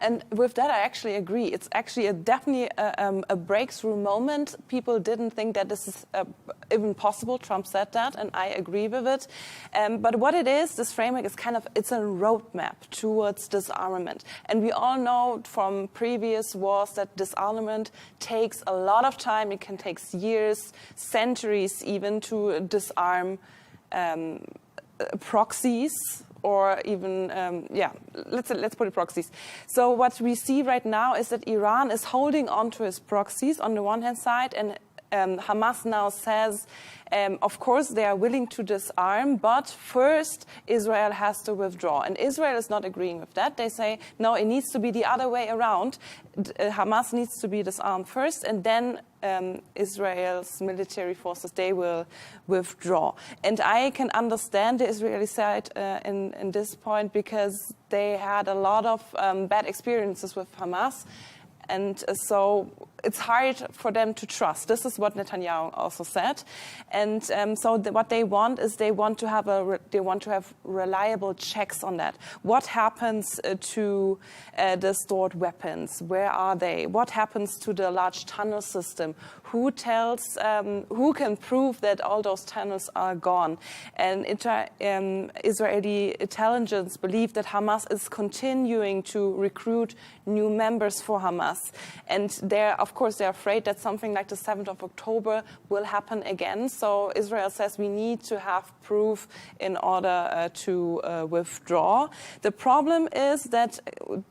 And with that, I actually agree. It's actually definitely a breakthrough moment. People didn't think that this is even possible. Trump said that, and I agree with it. But what it is, this framework is it's a roadmap towards disarmament. And we all know from previous wars that disarmament takes a lot of time. It can take years, centuries even, to disarm proxies. Or even, let's put it proxies. So what we see right now is that Iran is holding on to its proxies on the one hand side, and Hamas now says, of course, they are willing to disarm, but first Israel has to withdraw. And Israel is not agreeing with that. They say, no, it needs to be the other way around. Hamas needs to be disarmed first, and then Israel's military forces, they will withdraw. And I can understand the Israeli side in this point, because they had a lot of bad experiences with Hamas. And so it's hard for them to trust. This is what Netanyahu also said. And so what they want is they want to have reliable checks on that. What happens to the stored weapons? Where are they? What happens to the large tunnel system? Who can prove that all those tunnels are gone? And Israeli intelligence believe that Hamas is continuing to recruit new members for Hamas. And of course, they're afraid that something like the 7th of October will happen again. So Israel says we need to have proof in order to withdraw. The problem is that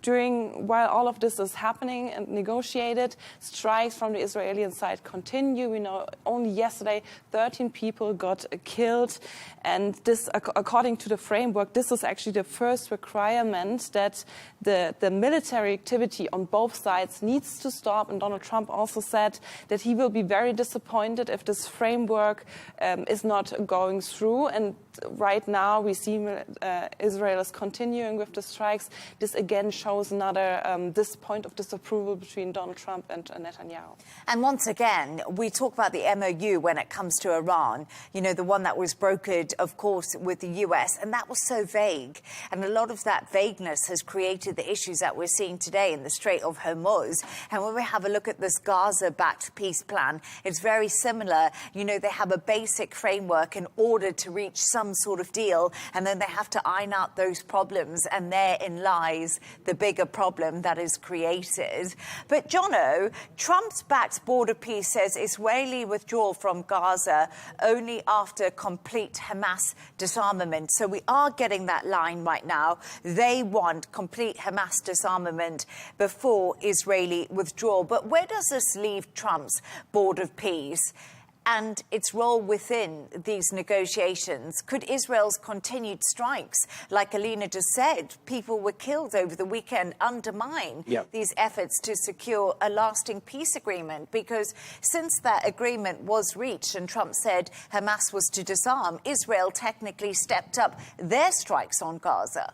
while all of this is happening and negotiated, strikes from the Israeli side continue. We know only yesterday 13 people got killed. And this, according to the framework, this is actually the first requirement that the military activity on both sides needs to stop. And Donald Trump also said that he will be very disappointed if this framework is not going through. And right now we see Israel is continuing with the strikes. This again shows another this point of disapproval between Donald Trump and Netanyahu. And once again, we talk about the MOU when it comes to Iran, you know, the one that was brokered, of course, with the US, and that was so vague. And a lot of that vagueness has created the issues that we're seeing today in the Strait of Hormuz. And when we have a look at this Gaza-backed peace plan, it's very similar. You know, they have a basic framework in order to reach some sort of deal, and then they have to iron out those problems, and therein lies the bigger problem that is created. But, Jono, Trump's backed border peace says Israeli withdrawal from Gaza only after complete Hamas disarmament. So we are getting that line right now. They want complete Hamas disarmament before Israeli withdrawal. But where does this leave Trump's border peace and its role within these negotiations? Could Israel's continued strikes, like Alina just said, people were killed over the weekend, undermine these efforts to secure a lasting peace agreement? Because since that agreement was reached and Trump said Hamas was to disarm, Israel technically stepped up their strikes on Gaza.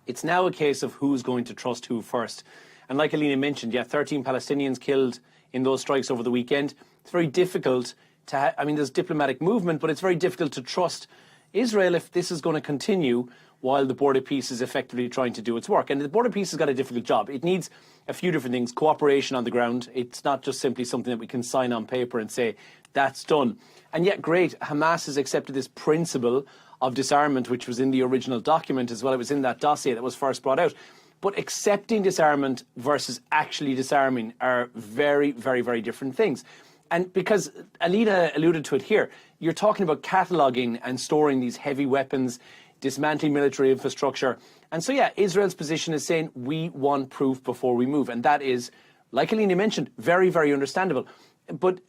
It's now a case of who's going to trust who first. And like Alina mentioned, 13 Palestinians killed in those strikes over the weekend. It's very difficult to I mean, there's diplomatic movement, but it's very difficult to trust Israel if this is going to continue while the border peace is effectively trying to do its work. And the border peace has got a difficult job. It needs a few different things. Cooperation on the ground. It's not just simply something that we can sign on paper and say, that's done. And yet, great, Hamas has accepted this principle of disarmament, which was in the original document as well. It was in that dossier that was first brought out. But accepting disarmament versus actually disarming are very, very, very different things. And because Alina alluded to it here, you're talking about cataloguing and storing these heavy weapons, dismantling military infrastructure. And so, Israel's position is saying we want proof before we move. And that is, like Alina mentioned, very, very understandable. But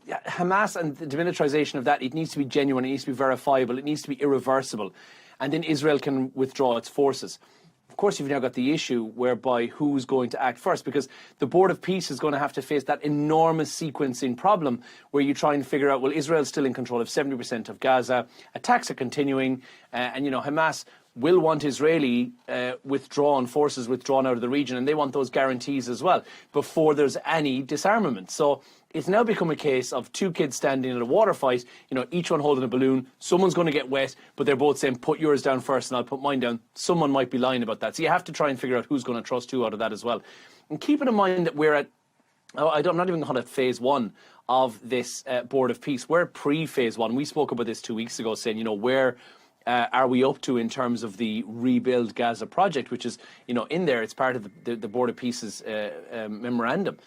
Hamas and the demilitarization of that, it needs to be genuine, it needs to be verifiable, it needs to be irreversible. And then Israel can withdraw its forces. Of course, you've now got the issue whereby who's going to act first, because the Board of Peace is going to have to face that enormous sequencing problem where you try and figure out, well, Israel's still in control of 70% of Gaza, attacks are continuing, and, you know, Hamas will want Israeli forces withdrawn out of the region, and they want those guarantees as well before there's any disarmament. So it's now become a case of two kids standing in a water fight, you know, each one holding a balloon. Someone's going to get wet, but they're both saying, put yours down first and I'll put mine down. Someone might be lying about that. So you have to try and figure out who's going to trust who out of that as well. And keeping in mind that we're at, I'm not even going to call it phase one of this Board of Peace. We're pre-phase one. We spoke about this 2 weeks ago, saying, you know, where are we up to in terms of the Rebuild Gaza project, which is, you know, in there. It's part of the Board of Peace's memorandum.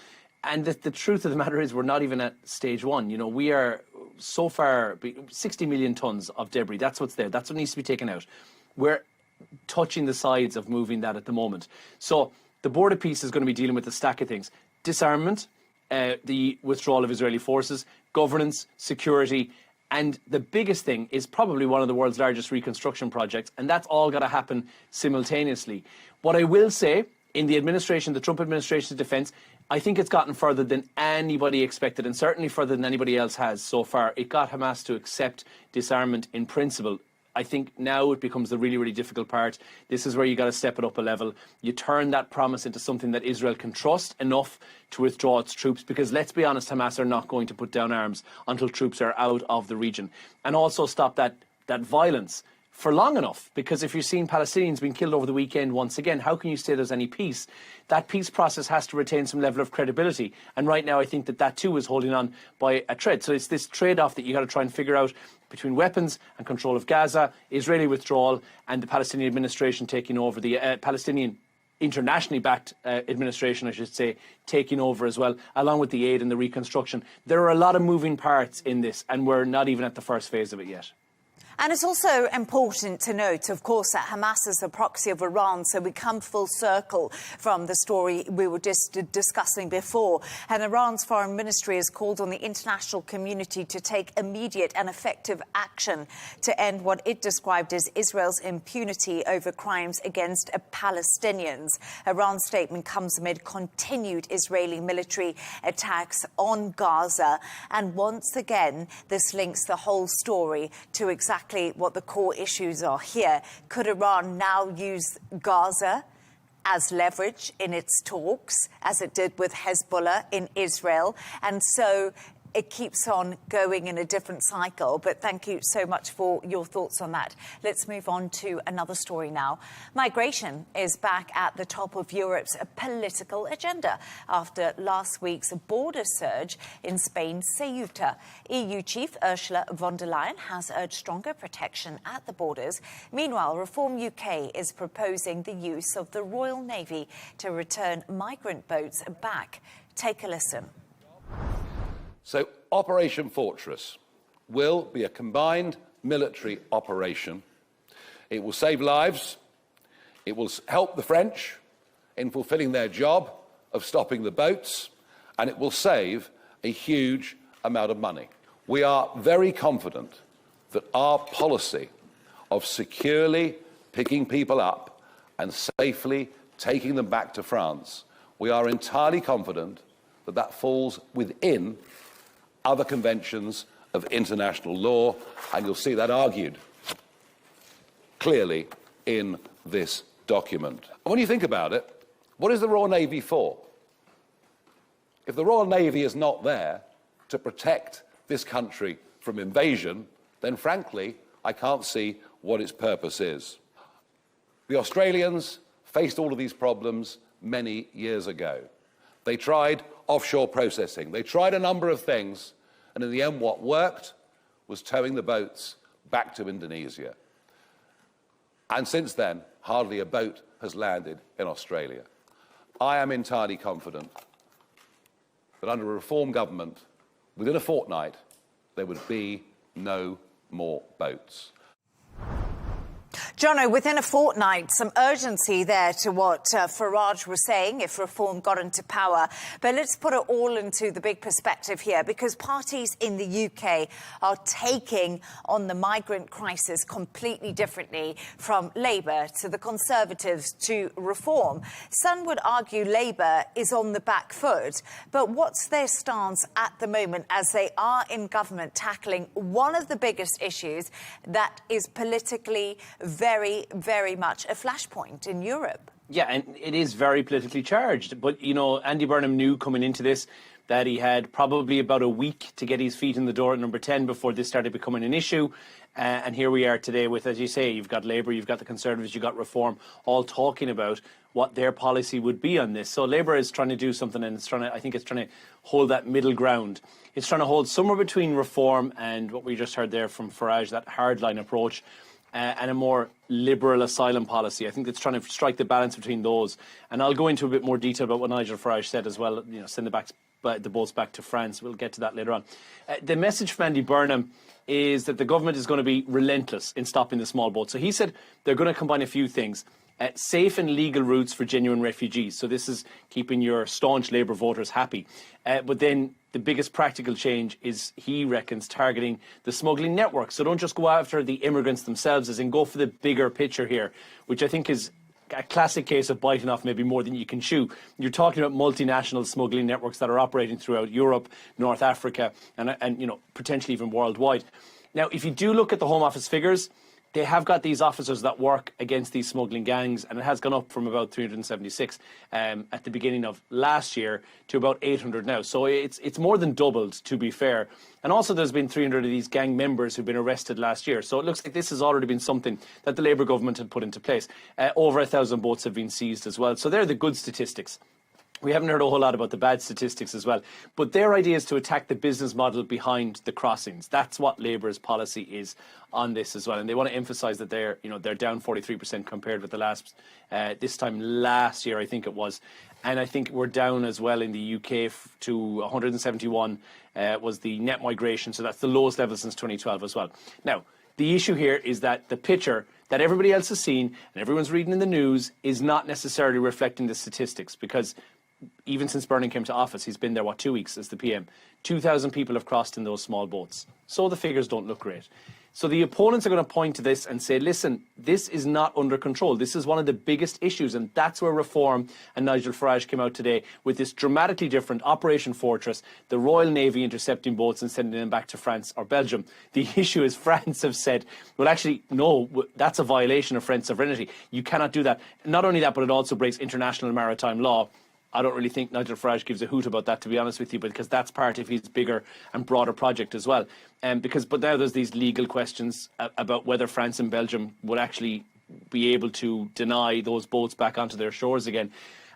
And the truth of the matter is we're not even at stage one. You know, we are so far 60 million tons of debris. That's what's there. That's what needs to be taken out. We're touching the sides of moving that at the moment. So the Board of Peace is going to be dealing with a stack of things. Disarmament, the withdrawal of Israeli forces, governance, security, and the biggest thing is probably one of the world's largest reconstruction projects, and that's all got to happen simultaneously. What I will say, in the administration, the Trump administration's defence, I think it's gotten further than anybody expected, and certainly further than anybody else has so far. It got Hamas to accept disarmament in principle. I think now it becomes the really, really difficult part. This is where you got to step it up a level. You turn that promise into something that Israel can trust enough to withdraw its troops, because let's be honest, Hamas are not going to put down arms until troops are out of the region. And also stop that violence for long enough, because if you're seeing Palestinians being killed over the weekend once again, how can you say there's any peace? That peace process has to retain some level of credibility. And right now I think that too is holding on by a thread. So it's this trade-off that you got to try and figure out between weapons and control of Gaza, Israeli withdrawal, and the Palestinian administration taking over, the Palestinian internationally backed administration, I should say, taking over as well, along with the aid and the reconstruction. There are a lot of moving parts in this, and we're not even at the first phase of it yet. And it's also important to note, of course, that Hamas is a proxy of Iran, so we come full circle from the story we were just discussing before. And Iran's foreign ministry has called on the international community to take immediate and effective action to end what it described as Israel's impunity over crimes against Palestinians. Iran's statement comes amid continued Israeli military attacks on Gaza. And once again, this links the whole story to exactly what the core issues are here. Could Iran now use Gaza as leverage in its talks, as it did with Hezbollah in Israel? And so it keeps on going in a different cycle. But thank you so much for your thoughts on that. Let's move on to another story now. Migration is back at the top of Europe's political agenda after last week's border surge in Spain's Ceuta. EU Chief Ursula von der Leyen has urged stronger protection at the borders. Meanwhile, Reform UK is proposing the use of the Royal Navy to return migrant boats back. Take a listen. So Operation Fortress will be a combined military operation. It will save lives. It will help the French in fulfilling their job of stopping the boats, and it will save a huge amount of money. We are very confident that our policy of securely picking people up and safely taking them back to France, we are entirely confident that that falls within other conventions of international law, and you'll see that argued clearly in this document. And when you think about it, what is the Royal Navy for? If the Royal Navy is not there to protect this country from invasion, then frankly, I can't see what its purpose is. The Australians faced all of these problems many years ago. They tried offshore processing. They tried a number of things, and in the end what worked was towing the boats back to Indonesia. And since then, hardly a boat has landed in Australia. I am entirely confident that under a Reform government, within a fortnight, there would be no more boats. Jono, within a fortnight, some urgency there to what Farage was saying if Reform got into power. But let's put it all into the big perspective here, because parties in the UK are taking on the migrant crisis completely differently, from Labour to the Conservatives to Reform. Some would argue Labour is on the back foot, but what's their stance at the moment as they are in government tackling one of the biggest issues that is politically very, very much a flashpoint in Europe? Yeah, and it is very politically charged. But, you know, Andy Burnham knew coming into this that he had probably about a week to get his feet in the door at number 10 before this started becoming an issue. And here we are today with, as you say, you've got Labour, you've got the Conservatives, you've got Reform, all talking about what their policy would be on this. So Labour is trying to do something, and I think it's trying to hold that middle ground. It's trying to hold somewhere between Reform and what we just heard there from Farage, that hardline approach, and a more liberal asylum policy. I think it's trying to strike the balance between those. And I'll go into a bit more detail about what Nigel Farage said as well, you know, send the boats back to France. We'll get to that later on. The message from Andy Burnham is that the government is going to be relentless in stopping the small boats. So he said they're going to combine a few things. safe and legal routes for genuine refugees. So this is keeping your staunch Labour voters happy. But then the biggest practical change is, he reckons, targeting the smuggling network. So don't just go after the immigrants themselves, as in go for the bigger picture here, which I think is a classic case of biting off maybe more than you can chew. You're talking about multinational smuggling networks that are operating throughout Europe, North Africa, and you know, potentially even worldwide. Now, if you do look at the Home Office figures, they have got these officers that work against these smuggling gangs, and it has gone up from about 376 at the beginning of last year to about 800 now. So it's more than doubled, to be fair. And also there's been 300 of these gang members who've been arrested last year. So it looks like this has already been something that the Labour government had put into place. Over 1,000 boats have been seized as well. So they're the good statistics. We haven't heard a whole lot about the bad statistics as well. But their idea is to attack the business model behind the crossings. That's what Labour's policy is on this as well. And they want to emphasise that they're down 43% compared with the last, this time last year, I think it was. And I think we're down as well in the UK to 171 was the net migration. So that's the lowest level since 2012 as well. Now, the issue here is that the picture that everybody else has seen and everyone's reading in the news is not necessarily reflecting the statistics, because even since Burnham came to office, he's been there, 2 weeks as the PM. 2,000 people have crossed in those small boats. So the figures don't look great. So the opponents are going to point to this and say, listen, this is not under control. This is one of the biggest issues. And that's where Reform and Nigel Farage came out today with this dramatically different Operation Fortress, the Royal Navy intercepting boats and sending them back to France or Belgium. The issue is France have said, well, actually, no, that's a violation of French sovereignty. You cannot do that. Not only that, but it also breaks international maritime law. I don't really think Nigel Farage gives a hoot about that, to be honest with you, because that's part of his bigger and broader project as well. But now there's these legal questions about whether France and Belgium would actually be able to deny those boats back onto their shores again.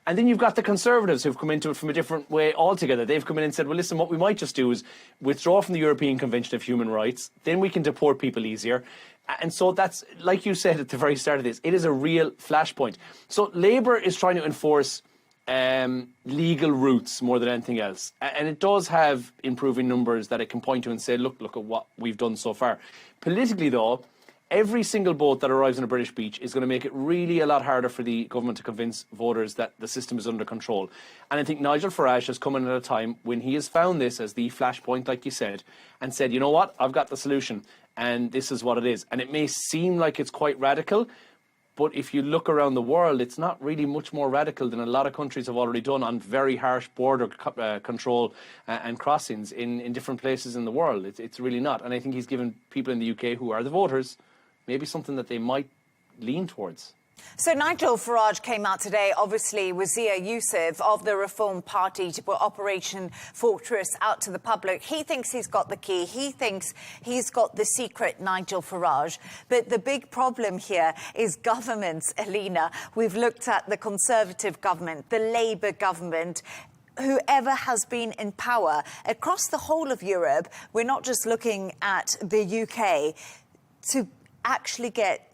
And then you've got the Conservatives who've come into it from a different way altogether. They've come in and said, well, listen, what we might just do is withdraw from the European Convention of Human Rights, then we can deport people easier. And so that's, like you said at the very start of this, it is a real flashpoint. So Labour is trying to enforce legal routes more than anything else. And it does have improving numbers that it can point to and say, look at what we've done so far. Politically, though, every single boat that arrives on a British beach is going to make it really a lot harder for the government to convince voters that the system is under control. And I think Nigel Farage has come in at a time when he has found this as the flashpoint, like you said, and said, you know what, I've got the solution, and this is what it is. And it may seem like it's quite radical, but if you look around the world, it's not really much more radical than a lot of countries have already done on very harsh border control and crossings in different places in the world. It's really not. And I think he's given people in the UK who are the voters maybe something that they might lean towards. So Nigel Farage came out today, obviously, Wazir Youssef of the Reform Party, to put Operation Fortress out to the public. He thinks he's got the key. He thinks he's got the secret, Nigel Farage. But the big problem here is governments, Alina. We've looked at the Conservative government, the Labour government, whoever has been in power. Across the whole of Europe, we're not just looking at the UK, to actually get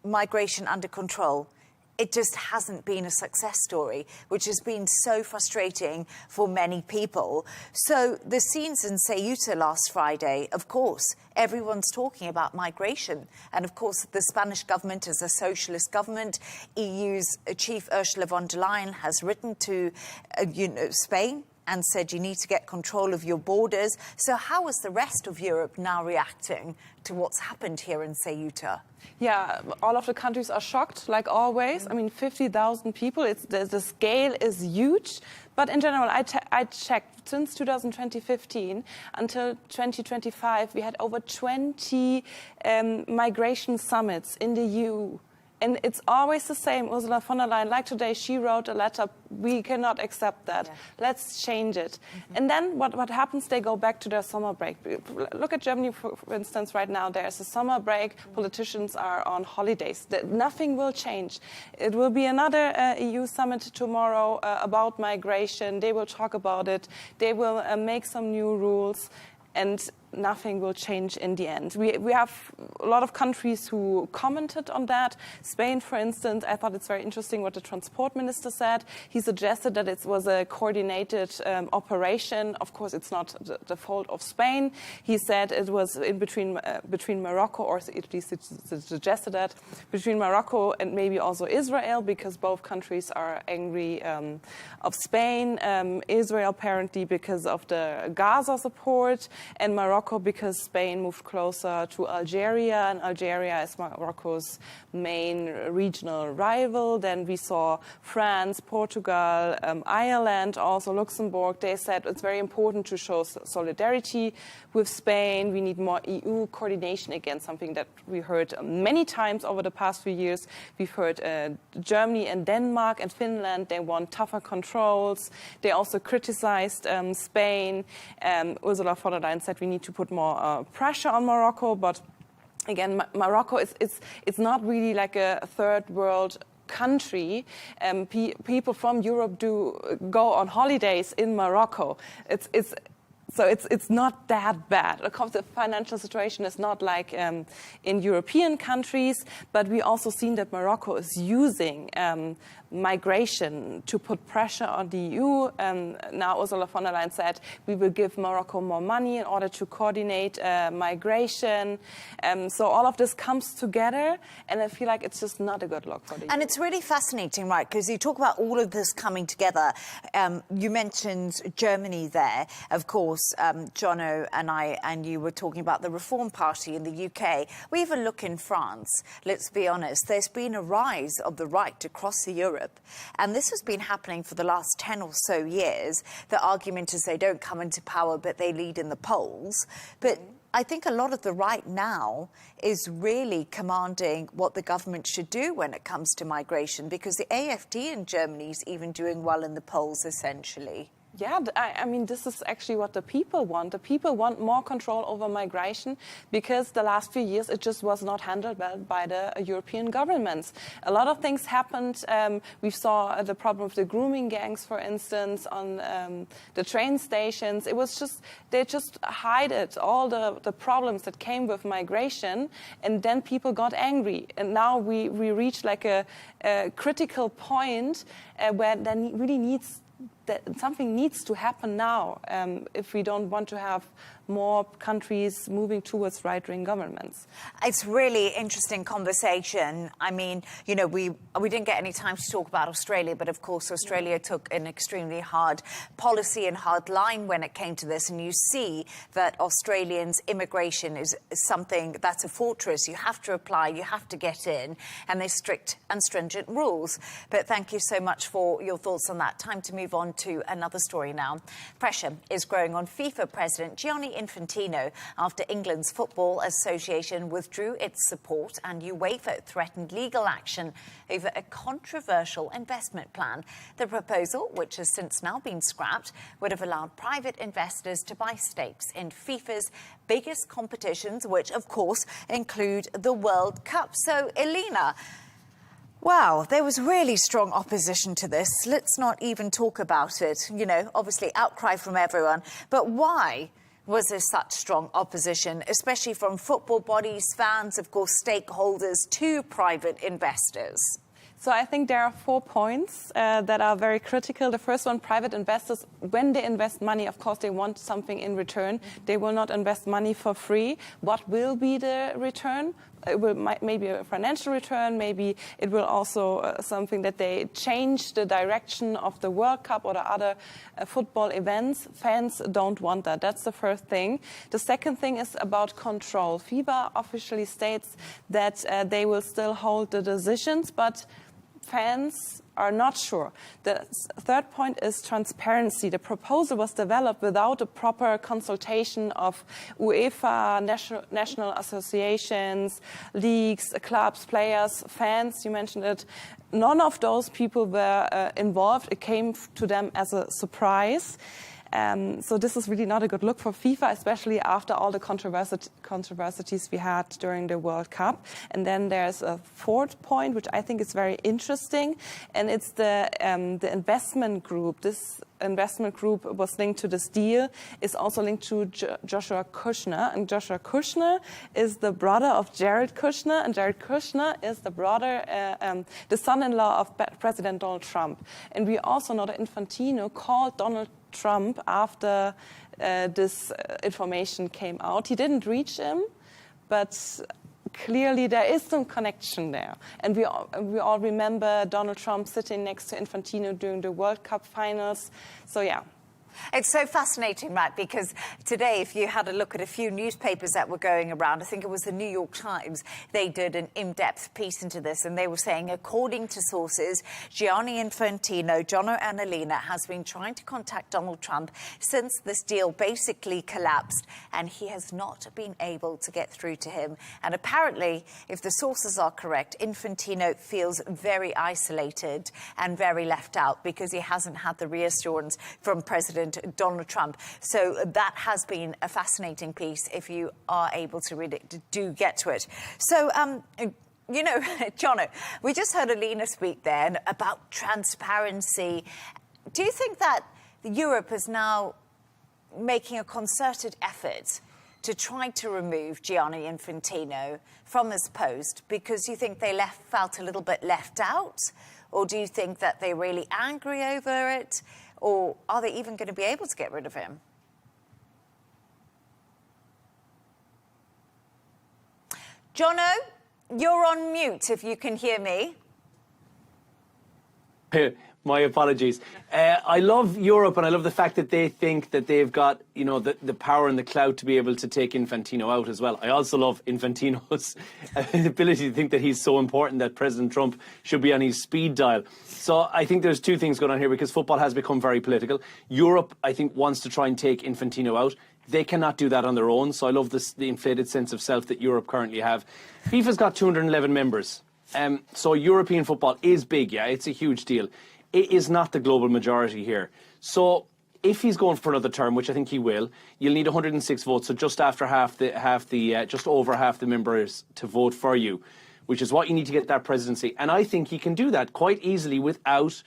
migration under control. It just hasn't been a success story, which has been so frustrating for many people. So the scenes in Ceuta last Friday, of course, everyone's talking about migration. And of course, the Spanish government is a socialist government. EU's chief Ursula von der Leyen has written to Spain and said you need to get control of your borders. So how is the rest of Europe now reacting to what's happened here in Ceuta? Yeah, all of the countries are shocked, like always. I mean, 50,000 people, the scale is huge. But in general, I checked, since 2015 until 2025, we had over 20 migration summits in the EU. And it's always the same. Ursula von der Leyen, like today, she wrote a letter, we cannot accept that. Yeah. Let's change it. Mm-hmm. And then what happens, they go back to their summer break. Look at Germany, for instance, right now. There's a summer break. Mm-hmm. Politicians are on holidays. Nothing will change. It will be another EU summit tomorrow about migration. They will talk about it. They will make some new rules. And nothing will change in the end. We have a lot of countries who commented on that. Spain, for instance, I thought it's very interesting what the transport minister said. He suggested that it was a coordinated operation. Of course, it's not the fault of Spain. He said it was in between Morocco, or at least it suggested that, between Morocco and maybe also Israel, because both countries are angry of Spain. Israel apparently because of the Gaza support, and Morocco because Spain moved closer to Algeria, and Algeria is Morocco's main regional rival. Then we saw France, Portugal, Ireland, also Luxembourg. They said it's very important to show solidarity with Spain. We need more EU coordination, again, something that we heard many times over the past few years. We've heard Germany and Denmark and Finland, they want tougher controls. They also criticized Spain. Ursula von der Leyen said we need to put more pressure on Morocco, but again, Morocco it's not really like a third world country. People from Europe do go on holidays in Morocco. So it's not that bad. The financial situation is not like in European countries, but we also seen that Morocco is using migration to put pressure on the EU. Now Ursula von der Leyen said we will give Morocco more money in order to coordinate migration. So all of this comes together, and I feel like it's just not a good look for the EU. And it's really fascinating, right, because you talk about all of this coming together. You mentioned Germany there, of course. Jono and you were talking about the Reform Party in the UK. We even look in France, let's be honest, there's been a rise of the right across Europe. And this has been happening for the last 10 or so years. The argument is they don't come into power, but they lead in the polls. But I think a lot of the right now is really commanding what the government should do when it comes to migration, because the AfD in Germany is even doing well in the polls, essentially. Yeah, I mean, this is actually what the people want. The people want more control over migration because the last few years it just was not handled well by the European governments. A lot of things happened. We saw the problem of the grooming gangs, for instance, on the train stations. It was just, they just hid all the problems that came with migration, and then people got angry. And now we reach like a critical point where there really needs that something needs to happen now if we don't want to have more countries moving towards right-wing governments. It's really interesting conversation. I mean, you know, we didn't get any time to talk about Australia, but of course Australia took an extremely hard policy and hard line when it came to this, and you see that Australians' immigration is something that's a fortress. You have to apply, you have to get in, and there's strict and stringent rules. But thank you so much for your thoughts on that. Time to move on to another story now. Pressure is growing on FIFA President Gianni Infantino after England's Football Association withdrew its support and UEFA threatened legal action over a controversial investment plan. The proposal, which has since now been scrapped, would have allowed private investors to buy stakes in FIFA's biggest competitions, which of course include the World Cup. So, Elena, wow, there was really strong opposition to this. Let's not even talk about it. You know, obviously outcry from everyone. But why was there such strong opposition, especially from football bodies, fans, of course, stakeholders, to private investors? So I think there are 4 points that are very critical. The first one, private investors, when they invest money, of course, they want something in return. They will not invest money for free. What will be the return? It will maybe a financial return, maybe it will also something that they change the direction of the World Cup or the other football events. Fans don't want that. That's the first thing. The second thing is about control. FIFA officially states that they will still hold the decisions, but fans are not sure. The third point is transparency. The proposal was developed without a proper consultation of UEFA, national associations, leagues, clubs, players, fans, you mentioned it. None of those people were involved. It came to them as a surprise. So this is really not a good look for FIFA, especially after all the controversies we had during the World Cup. And then there's a fourth point, which I think is very interesting, and it's the investment group. This investment group was linked to this deal is also linked to Joshua Kushner. And Joshua Kushner is the brother of Jared Kushner. And Jared Kushner is the the son-in-law of President Donald Trump. And we also know that Infantino called Donald Trump after this information came out. He didn't reach him, but clearly there is some connection there. And we all remember Donald Trump sitting next to Infantino during the World Cup finals. So yeah. It's so fascinating, Matt, because today, if you had a look at a few newspapers that were going around, I think it was the New York Times, they did an in-depth piece into this, and they were saying, according to sources, Gianni Infantino, Jono and Alina, has been trying to contact Donald Trump since this deal basically collapsed, and he has not been able to get through to him. And apparently, if the sources are correct, Infantino feels very isolated and very left out because he hasn't had the reassurance from President Donald Trump. So that has been a fascinating piece. If you are able to read it, do get to it. So, you know, Jono, we just heard Alina speak there about transparency. Do you think that Europe is now making a concerted effort to try to remove Gianni Infantino from his post because you think they felt a little bit left out? Or do you think that they're really angry over it? Or are they even going to be able to get rid of him? Jono, you're on mute if you can hear me. My apologies. I love Europe, and I love the fact that they think that they've got, you know, the power and the clout to be able to take Infantino out as well. I also love Infantino's ability to think that he's so important that President Trump should be on his speed dial. So I think there's two things going on here because football has become very political. Europe, I think, wants to try and take Infantino out. They cannot do that on their own. So I love the inflated sense of self that Europe currently have. FIFA's got 211 members. So European football is big, yeah, it's a huge deal. It is not the global majority here. So if he's going for another term, which I think he will, you'll need 106 votes, so just over half the members to vote for you, which is what you need to get that presidency. And I think he can do that quite easily without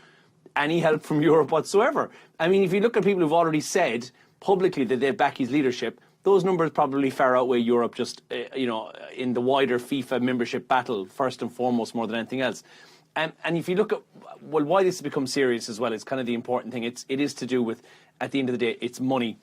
any help from Europe whatsoever. I mean, if you look at people who've already said publicly that they back his leadership, those numbers probably far outweigh Europe just, you know, in the wider FIFA membership battle, first and foremost, more than anything else. And if you look at, well, why this has become serious as well, it's kind of the important thing. It is to do with, at the end of the day, it's money.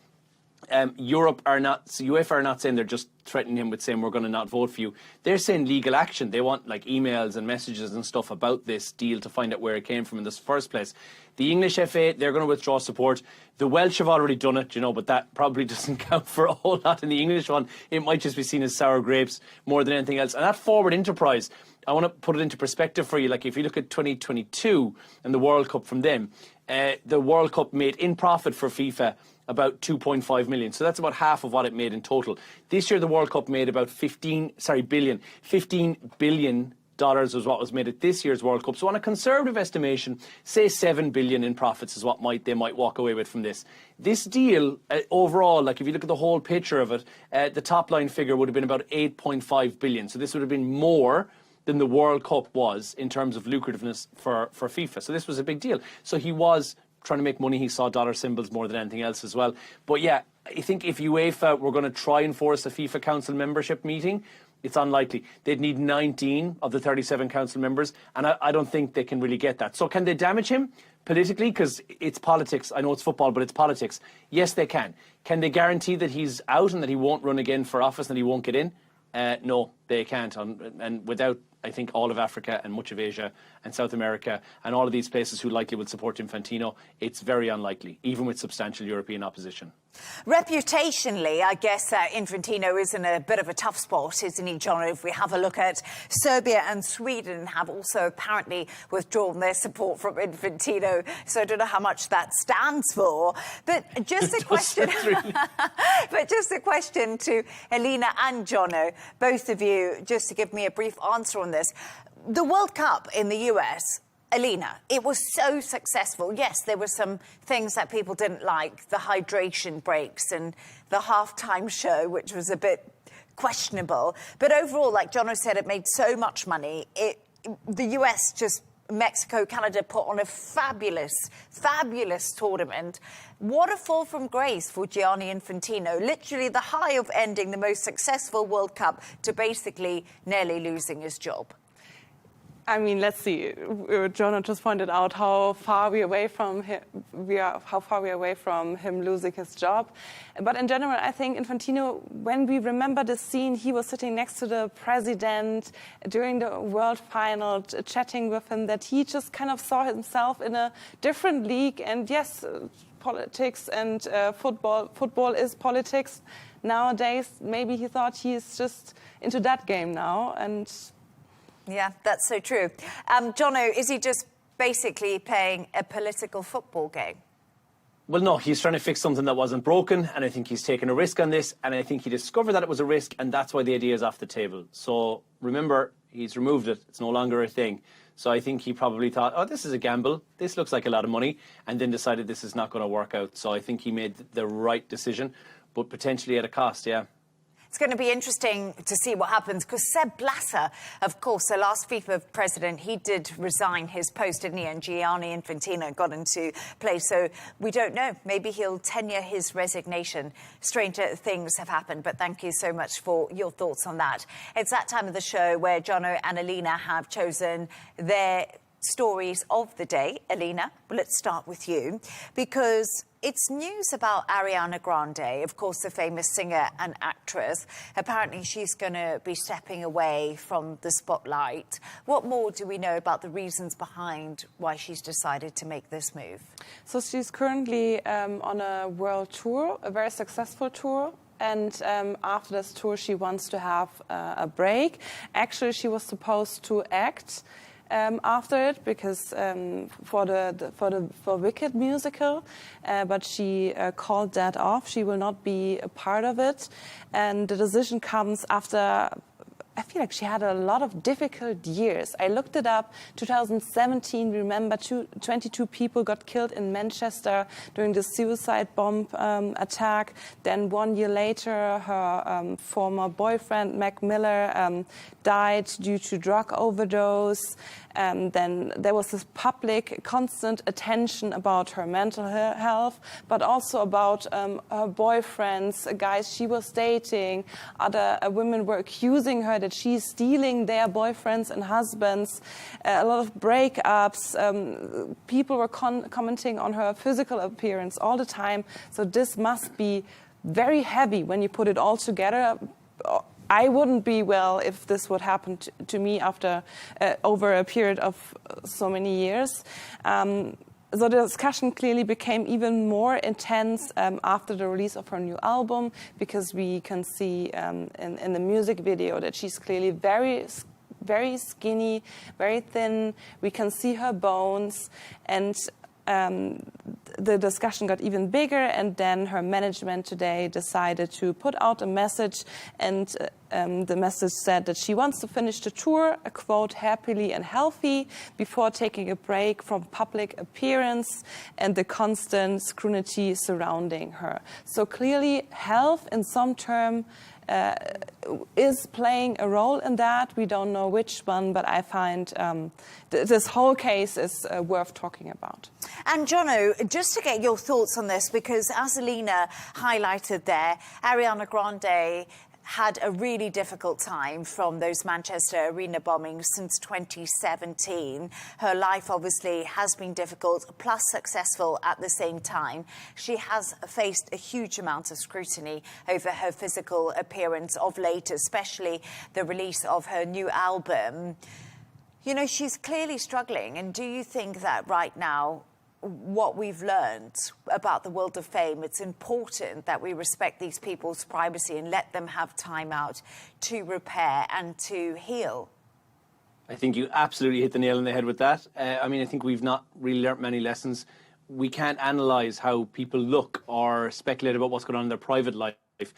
UEFA are not saying they're just threatening him with saying we're going to not vote for you. They're saying legal action. They want like emails and messages and stuff about this deal to find out where it came from in the first place. The English FA, they're going to withdraw support. The Welsh have already done it, you know, but that probably doesn't count for a whole lot in the English one. It might just be seen as sour grapes more than anything else. And that forward enterprise, I want to put it into perspective for you. Like if you look at 2022 and the World Cup from them, the World Cup made in profit for FIFA about 2.5 million. So that's about half of what it made in total. This year, the World Cup made about $15 billion was what was made at this year's World Cup. So on a conservative estimation, say $7 billion in profits is what they might walk away with from this. This deal, overall, like if you look at the whole picture of it, the top line figure would have been about 8.5 billion. So this would have been more than the World Cup was in terms of lucrativeness for FIFA. So this was a big deal. So he was trying to make money. He saw dollar symbols more than anything else as well. But yeah, I think if UEFA were going to try and force a FIFA Council membership meeting, it's unlikely. They'd need 19 of the 37 council members, and I don't think they can really get that. So can they damage him politically? Because it's politics. I know it's football, but it's politics. Yes, they can. Can they guarantee that he's out and that he won't run again for office and he won't get in? No, they can't. And without, I think, all of Africa and much of Asia and South America and all of these places who likely would support Infantino, it's very unlikely, even with substantial European opposition. Reputationally, I guess Infantino is in a bit of a tough spot, isn't he, John? If we have a look at Serbia and Sweden have also apparently withdrawn their support from Infantino, so I don't know how much that stands for. But just a question, but just a question to Alina and Jono, both of you, just to give me a brief answer on this. The World Cup in the US, Alina, it was so successful. Yes, there were some things that people didn't like, the hydration breaks and the halftime show, which was a bit questionable. But overall, like Jono said, it made so much money. The US just Mexico, Canada put on a fabulous tournament. What a fall from grace for Gianni Infantino. Literally the high of ending the most successful World Cup to basically nearly losing his job. I mean, let's see. Jonah just pointed out how far we are away from him. How far we are away from him losing his job. But in general, I think Infantino, when we remember the scene, he was sitting next to the president during the World Final, chatting with him. That he just kind of saw himself in a different league. And yes, politics and football is politics nowadays. Maybe he thought he's just into that game now. And yeah, that's so true. Jono, is he just basically playing a political football game? Well, no, he's trying to fix something that wasn't broken, and I think he's taken a risk on this, and I think he discovered that it was a risk, and that's why the idea is off the table. So remember, he's removed it. It's no longer a thing. So I think he probably thought, oh, this is a gamble. This looks like a lot of money, and then decided this is not going to work out. So I think he made the right decision, but potentially at a cost, yeah. It's going to be interesting to see what happens, because Sepp Blatter, of course, the last FIFA president, he did resign his post, didn't he? And Gianni Infantino got into place. So we don't know. Maybe he'll tenure his resignation. Stranger things have happened. But thank you so much for your thoughts on that. It's that time of the show where Jono and Alina have chosen their stories of the day. Alina, let's start with you, because it's news about Ariana Grande, of course, the famous singer and actress. Apparently, she's going to be stepping away from the spotlight. What more do we know about the reasons behind why she's decided to make this move? So she's currently on a world tour, a very successful tour. And after this tour, she wants to have a break. Actually, she was supposed to act after it, because for Wicked musical, but she called that off. She will not be a part of it, and the decision comes after. I feel like she had a lot of difficult years. I looked it up. 2017, remember, 22 people got killed in Manchester during the suicide bomb attack. Then 1 year later, her former boyfriend, Mac Miller, died due to drug overdose. Then there was this public, constant attention about her mental health, but also about her boyfriends, guys she was dating. Other women were accusing her that she's stealing their boyfriends and husbands. A lot of breakups. People were commenting on her physical appearance all the time. So this must be very heavy when you put it all together. I wouldn't be well if this would happen to me after over a period of so many years. So the discussion clearly became even more intense after the release of her new album, because we can see in the music video that she's clearly very skinny, very thin. We can see her bones, and the discussion got even bigger, and then her management today decided to put out a message, and the message said that she wants to finish the tour, a quote, happily and healthy, before taking a break from public appearance and the constant scrutiny surrounding her. So clearly health in some term is playing a role in that. We don't know which one, but I find this whole case is worth talking about. And Jono, just to get your thoughts on this, because as Alina highlighted there, Ariana Grande had a really difficult time from those Manchester arena bombings since 2017. Her life obviously has been difficult, plus successful at the same time. She has faced a huge amount of scrutiny over her physical appearance of late, especially the release of her new album. You know, she's clearly struggling. And do you think that right now, what we've learned about the world of fame, it's important that we respect these people's privacy and let them have time out to repair and to heal? I think you absolutely hit the nail on the head with that. I mean, I think we've not really learnt many lessons. We can't analyse how people look or speculate about what's going on in their private life.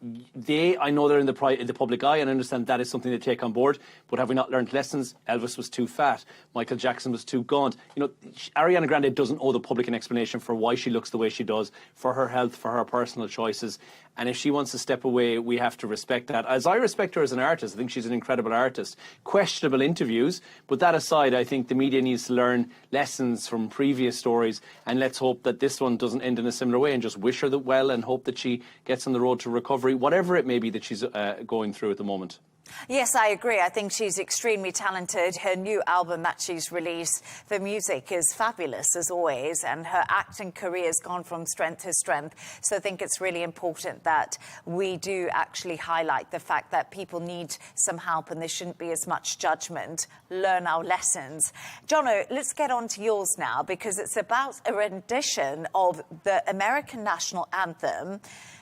I know they're in the public eye, and I understand that is something they take on board. But have we not learned lessons? Elvis was too fat. Michael Jackson was too gaunt. You know, Ariana Grande doesn't owe the public an explanation for why she looks the way she does, for her health, for her personal choices. And if she wants to step away, we have to respect that. As I respect her as an artist, I think she's an incredible artist. Questionable interviews, but that aside, I think the media needs to learn lessons from previous stories, and let's hope that this one doesn't end in a similar way, and just wish her well and hope that she gets on the road to recovery, whatever it may be that she's going through at the moment. Yes, I agree. I think she's extremely talented. Her new album that she's released, the music is fabulous as always, and her acting career has gone from strength to strength. So I think it's really important that we do actually highlight the fact that people need some help and there shouldn't be as much judgment. Learn our lessons. Jono, let's get on to yours now, because it's about a rendition of the American national anthem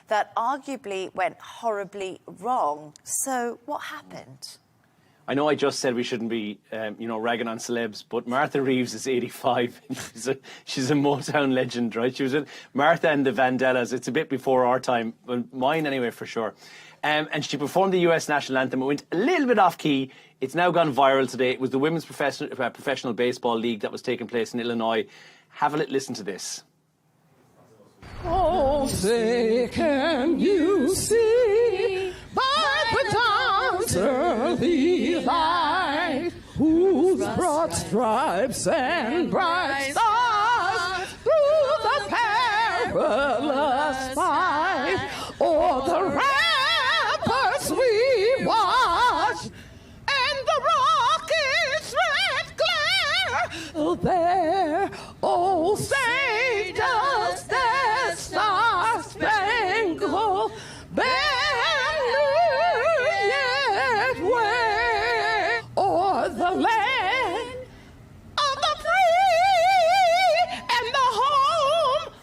that arguably went horribly wrong. So what happened? I know I just said we shouldn't be, ragging on celebs, but Martha Reeves is 85. She's a Motown legend, right? She was with Martha and the Vandellas. It's a bit before our time, well, mine anyway, for sure. And she performed the US national anthem. It went a little bit off key. It's now gone viral today. It was the Women's Professional Baseball League that was taking place in Illinois. Have a little listen to this. Oh, say, can you see by the dawn's early light, whose broad stripes and bright stars through the perilous fight, o'er the ramparts we watch, and the rocket's red glare there, oh, say, does that star-spangled banner yet wave o'er the land of the free and the home?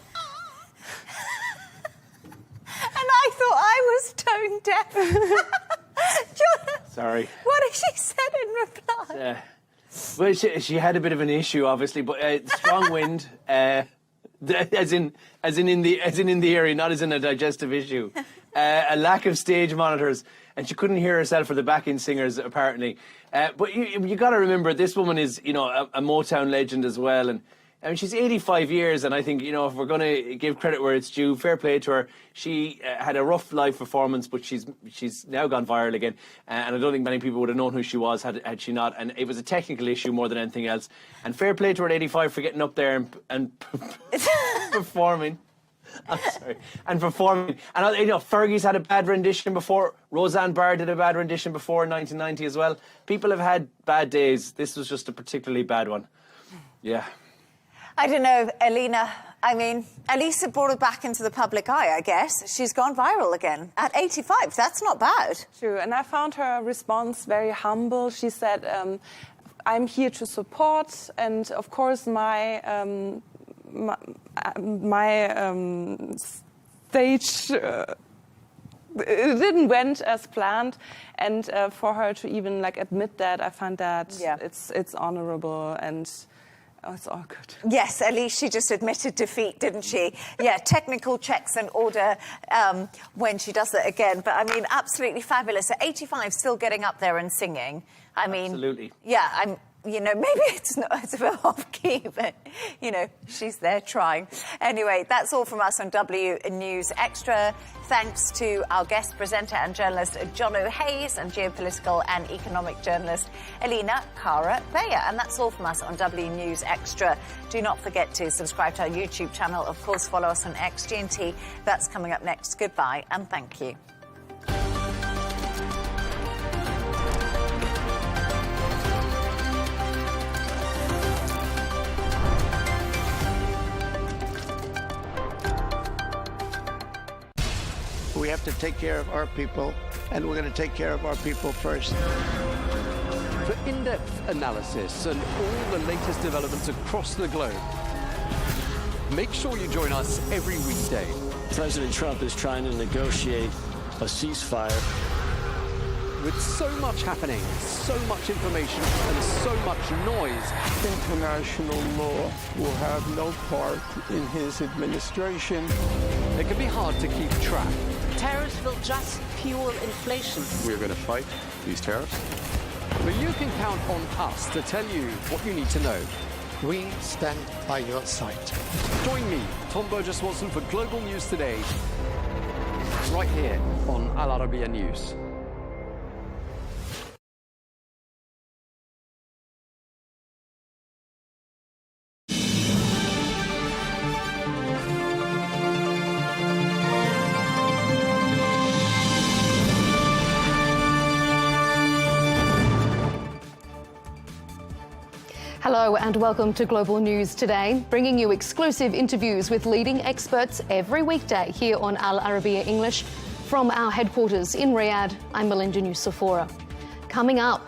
And I thought I was tone deaf. Sorry. What did she say in reply? Well, she had a bit of an issue, obviously, but strong wind, as in in the area, not as in a digestive issue. A lack of stage monitors, and she couldn't hear herself or the backing singers apparently. But you got to remember, this woman is, a Motown legend as well, and I mean, she's 85 years, and I think, if we're going to give credit where it's due, fair play to her. She had a rough live performance, but she's now gone viral again. And I don't think many people would have known who she was had she not. And it was a technical issue more than anything else. And fair play to her at 85 for getting up there and performing. I'm sorry. And performing. And, Fergie's had a bad rendition before. Roseanne Barr did a bad rendition before in 1990 as well. People have had bad days. This was just a particularly bad one. Yeah. I don't know, Alina. I mean, at least it brought her back into the public eye, I guess. She's gone viral again at 85. That's not bad. True, and I found her response very humble. She said, I'm here to support, and of course my stage it didn't went as planned, and for her to even admit that, I find that it's honorable, and it's all good. Yes, at least she just admitted defeat, didn't she? Yeah, technical checks and order when she does it again. But, I mean, absolutely fabulous. At 85, still getting up there and singing. I mean... Absolutely. Yeah, maybe it's a bit off-key, but, she's there trying. Anyway, that's all from us on W News Extra. Thanks to our guest presenter and journalist, Jono Hayes, and geopolitical and economic journalist, Elina Cara-Beyer. And that's all from us on W News Extra. Do not forget to subscribe to our YouTube channel. Of course, follow us on XGNT. That's coming up next. Goodbye, and thank you. We have to take care of our people, and we're going to take care of our people first. For in-depth analysis and all the latest developments across the globe, make sure you join us every weekday. President Trump is trying to negotiate a ceasefire. With so much happening, so much information, and so much noise, international law will have no part in his administration. It can be hard to keep track. Tariffs will just fuel inflation. We're going to fight these tariffs. But you can count on us to tell you what you need to know. We stand by your side. Join me, Tom Burges Watson, for Global News Today, right here on Al Arabiya News. Hello and welcome to Global News Today, bringing you exclusive interviews with leading experts every weekday here on Al Arabiya English. From our headquarters in Riyadh, I'm Melinda Nucifora. Coming up,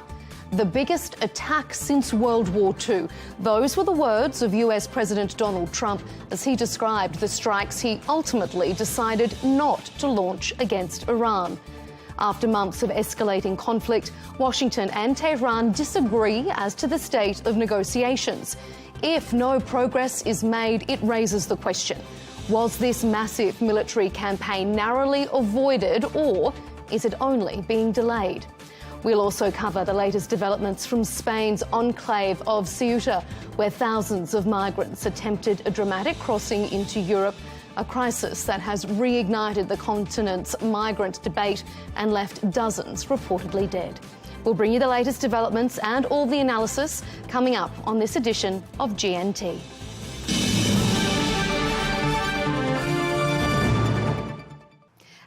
the biggest attack since World War II. Those were the words of US President Donald Trump as he described the strikes he ultimately decided not to launch against Iran. After months of escalating conflict, Washington and Tehran disagree as to the state of negotiations. If no progress is made, it raises the question, was this massive military campaign narrowly avoided, or is it only being delayed? We'll also cover the latest developments from Spain's enclave of Ceuta, where thousands of migrants attempted a dramatic crossing into Europe, a crisis that has reignited the continent's migrant debate and left dozens reportedly dead. We'll bring you the latest developments and all the analysis coming up on this edition of GNT.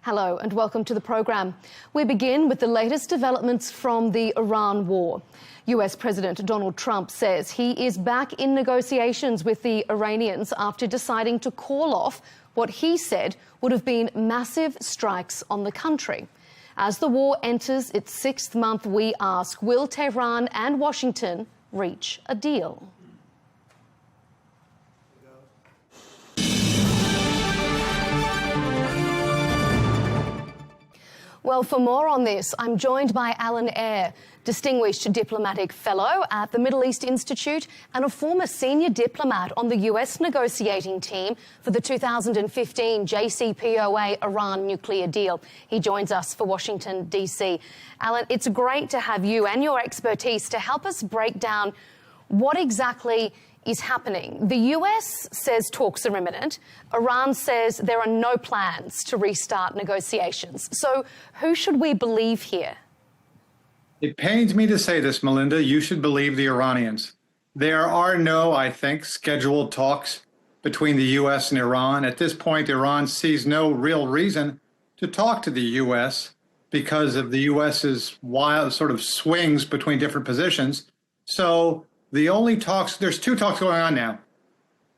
Hello and welcome to the program. We begin with the latest developments from the Iran war. US President Donald Trump says he is back in negotiations with the Iranians after deciding to call off what he said would have been massive strikes on the country. As the war enters its sixth month, we ask, will Tehran and Washington reach a deal? Well, for more on this, I'm joined by Alan Eyre, Distinguished Diplomatic Fellow at the Middle East Institute and a former senior diplomat on the US negotiating team for the 2015 JCPOA Iran nuclear deal. He joins us for Washington, D.C. Alan, it's great to have you and your expertise to help us break down what exactly is happening. The US says talks are imminent. Iran says there are no plans to restart negotiations. So who should we believe here? It pains me to say this, Melinda. You should believe the Iranians. There are no, I think, scheduled talks between the U.S. and Iran. At this point, Iran sees no real reason to talk to the U.S. because of the U.S.'s wild sort of swings between different positions. So the only talks, there's two talks going on now.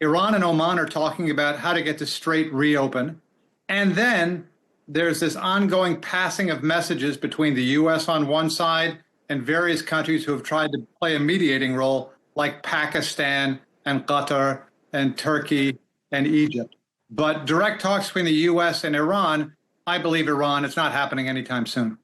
Iran and Oman are talking about how to get the Strait reopened. And then there's this ongoing passing of messages between the U.S. on one side and various countries who have tried to play a mediating role, like Pakistan and Qatar and Turkey and Egypt. But direct talks between the U.S. and Iran, I believe Iran, it's not happening anytime soon.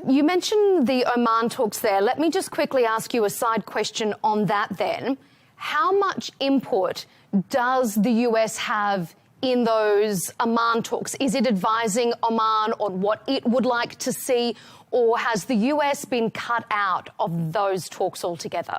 You mentioned the Oman talks there. Let me just quickly ask you a side question on that then. How much input does the U.S. have in those Oman talks? Is it advising Oman on what it would like to see, or has the US been cut out of those talks altogether?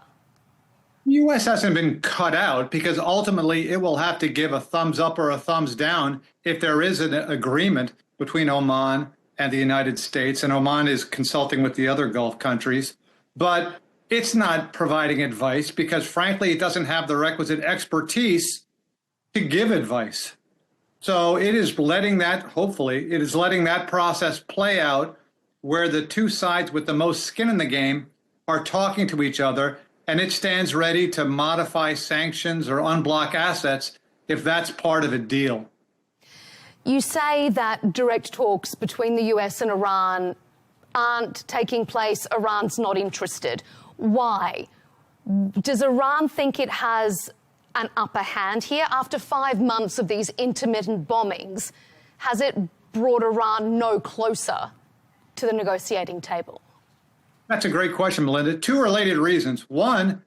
The U.S. hasn't been cut out because ultimately it will have to give a thumbs up or a thumbs down if there is an agreement between Oman and the United States, and Oman is consulting with the other Gulf countries. But it's not providing advice because, frankly, it doesn't have the requisite expertise to give advice. So it is letting that, hopefully, it is letting that process play out where the two sides with the most skin in the game are talking to each other, and it stands ready to modify sanctions or unblock assets if that's part of a deal. You say that direct talks between the US and Iran aren't taking place. Iran's not interested. Why? Does Iran think it has an upper hand here? After 5 months of these intermittent bombings, has it brought Iran no closer to the negotiating table? That's a great question, Melinda. Two related reasons. One,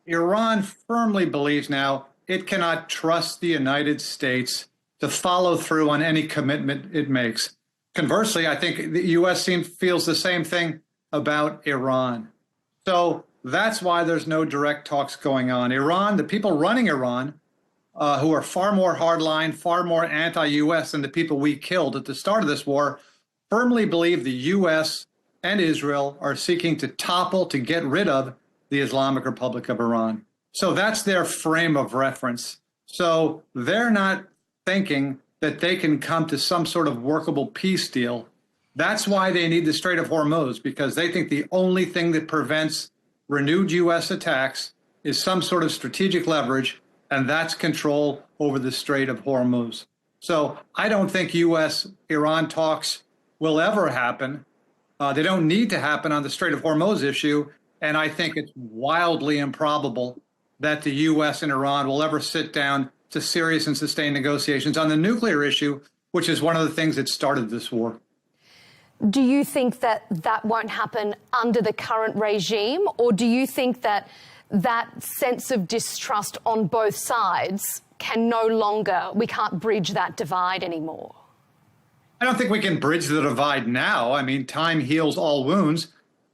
Iran firmly believes now it cannot trust the United States to follow through on any commitment it makes. Conversely, I think the U.S. feels the same thing about Iran. So that's why there's no direct talks going on. Iran, the people running Iran, who are far more hardline, far more anti-U.S. than the people we killed at the start of this war, firmly believe the U.S. and Israel are seeking to topple, to get rid of the Islamic Republic of Iran. So that's their frame of reference. So they're not thinking that they can come to some sort of workable peace deal. That's why they need the Strait of Hormuz, because they think the only thing that prevents renewed U.S. attacks is some sort of strategic leverage, and that's control over the Strait of Hormuz. So I don't think U.S.-Iran talks will ever happen. They don't need to happen on the Strait of Hormuz issue, and I think it's wildly improbable that the U.S. and Iran will ever sit down to serious and sustained negotiations on the nuclear issue, which is one of the things that started this war. Do you think that that won't happen under the current regime, or do you think that that sense of distrust on both sides we can't bridge that divide anymore? I don't think we can bridge the divide now. I mean, time heals all wounds.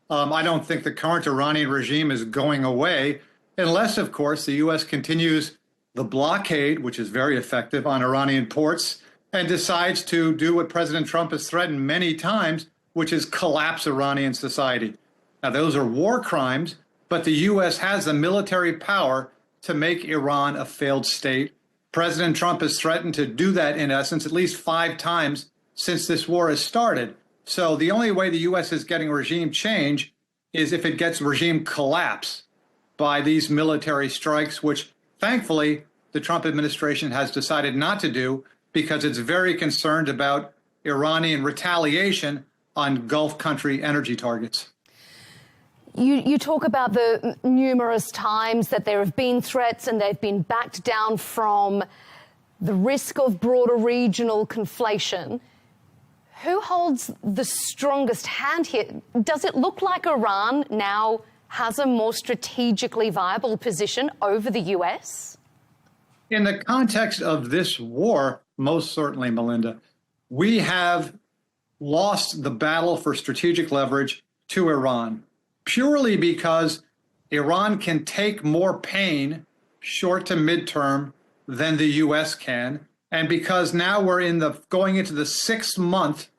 I don't think the current Iranian regime is going away, unless, of course, the U.S. continues the blockade, which is very effective, on Iranian ports, and decides to do what President Trump has threatened many times, which is collapse Iranian society. Now, those are war crimes, but the U.S. has the military power to make Iran a failed state. President Trump has threatened to do that, in essence, at least 5 times since this war has started. So the only way the U.S. is getting regime change is if it gets regime collapse by these military strikes, which thankfully the Trump administration has decided not to do because it's very concerned about Iranian retaliation on Gulf country energy targets. You talk about the numerous times that there have been threats and they've been backed down from, the risk of broader regional conflation. Who holds the strongest hand here? Does it look like Iran now has a more strategically viable position over the US? In the context of this war, most certainly, Melinda, we have lost the battle for strategic leverage to Iran, purely because Iran can take more pain short to midterm than the U.S. can, and because now we're going into the 6th month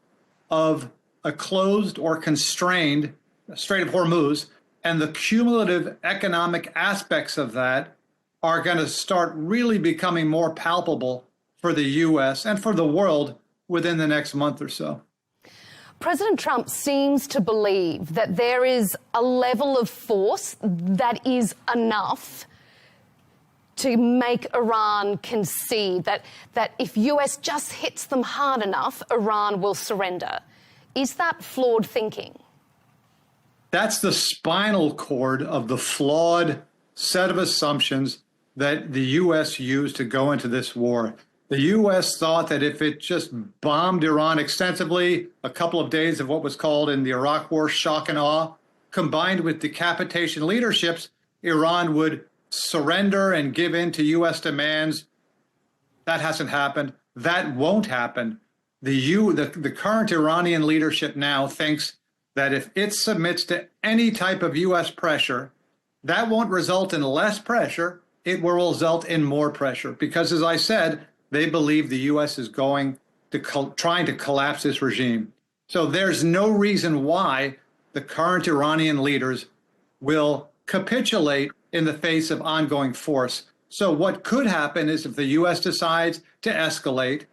of a closed or constrained Strait of Hormuz, and the cumulative economic aspects of that are going to start really becoming more palpable for the U.S. and for the world within the next month or so. President Trump seems to believe that there is a level of force that is enough to make Iran concede, that if US just hits them hard enough, Iran will surrender. Is that flawed thinking? That's the spinal cord of the flawed set of assumptions that the U.S. used to go into this war. The U.S. thought that if it just bombed Iran extensively, a couple of days of what was called in the Iraq War shock and awe, combined with decapitation leaderships, Iran would surrender and give in to U.S. demands. That hasn't happened. That won't happen. The current Iranian leadership now thinks that if it submits to any type of U.S. pressure, that won't result in less pressure. It will result in more pressure because, as I said, they believe the U.S. is going to trying to collapse this regime. So there's no reason why the current Iranian leaders will capitulate in the face of ongoing force. So what could happen is if the U.S. decides to escalate,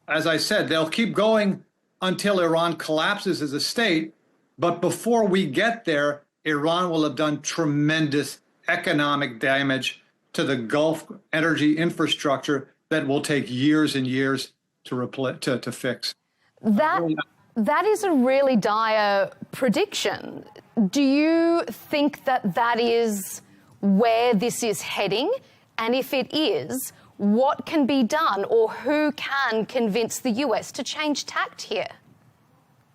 as I said, they'll keep going until Iran collapses as a state. But before we get there, Iran will have done tremendous economic damage to the Gulf energy infrastructure that will take years and years to fix. That is a really dire prediction. Do you think that that is where this is heading? And if it is, what can be done, or who can convince the US to change tact here?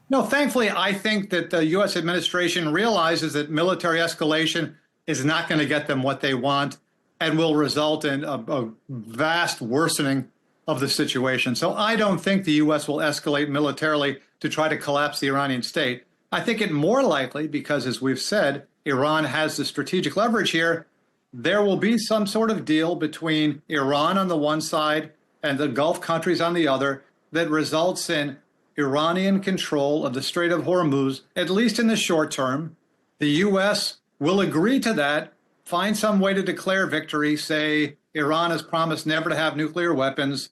No, thankfully, I think that the U.S. administration realizes that military escalation is not going to get them what they want and will result in a vast worsening of the situation. So I don't think the U.S. will escalate militarily to try to collapse the Iranian state. I think it more likely, because as we've said, Iran has the strategic leverage here, there will be some sort of deal between Iran on the one side and the Gulf countries on the other that results in Iranian control of the Strait of Hormuz, at least in the short term. The U.S. will agree to that, find some way to declare victory, say Iran has promised never to have nuclear weapons,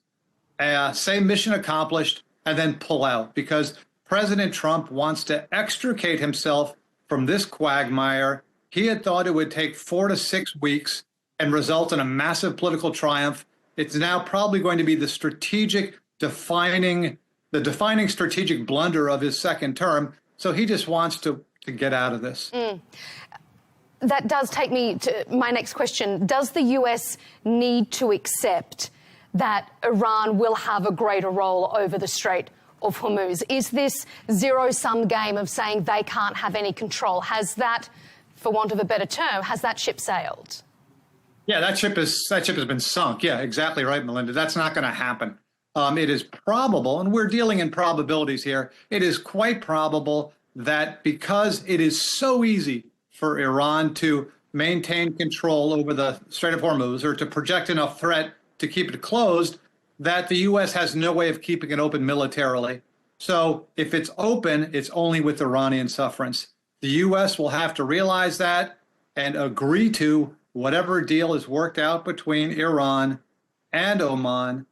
say mission accomplished, and then pull out, because President Trump wants to extricate himself from this quagmire. He had thought it would take 4 to 6 weeks and result in a massive political triumph. It's now probably going to be the defining strategic blunder of his second term. So he just wants to get out of this. That does take me to my next question. Does the US need to accept that Iran will have a greater role over the Strait of Hormuz? Is this zero-sum game of saying they can't have any control? Has that, for want of a better term, has that ship sailed? Yeah, that ship has been sunk. Yeah, exactly right, Melinda. That's not going to happen. It is probable, and we're dealing in probabilities here, it is quite probable that because it is so easy for Iran to maintain control over the Strait of Hormuz, or to project enough threat to keep it closed, that the U.S. has no way of keeping it open militarily. So if it's open, it's only with Iranian sufferance. The U.S. will have to realize that and agree to whatever deal is worked out between Iran and Oman,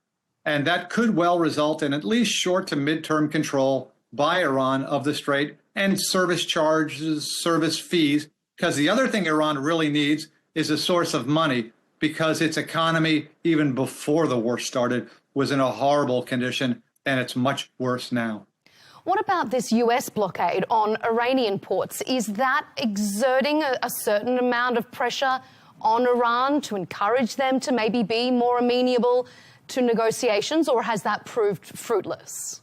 and that could well result in at least short to midterm control by Iran of the Strait and service charges, service fees, because the other thing Iran really needs is a source of money, because its economy, even before the war started, was in a horrible condition, and it's much worse now. What about this US blockade on Iranian ports? Is that exerting a certain amount of pressure on Iran to encourage them to maybe be more amenable to negotiations, or has that proved fruitless?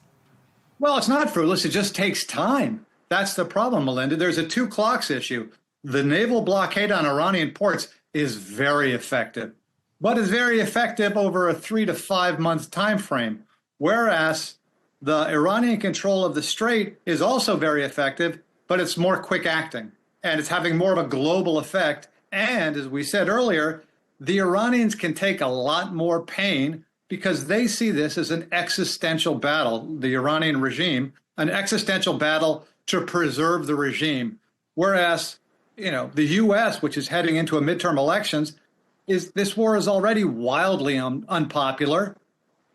Well, it's not fruitless. It just takes time. That's the problem, Melinda. There's a two clocks issue. The naval blockade on Iranian ports is very effective, but it's very effective over a 3 to 5 month time frame, whereas the Iranian control of the Strait is also very effective, but it's more quick acting, and it's having more of a global effect. And as we said earlier, the Iranians can take a lot more pain because they see this as an existential battle, the Iranian regime, an existential battle to preserve the regime. Whereas, the U.S., which is heading into a midterm elections, this war is already wildly unpopular.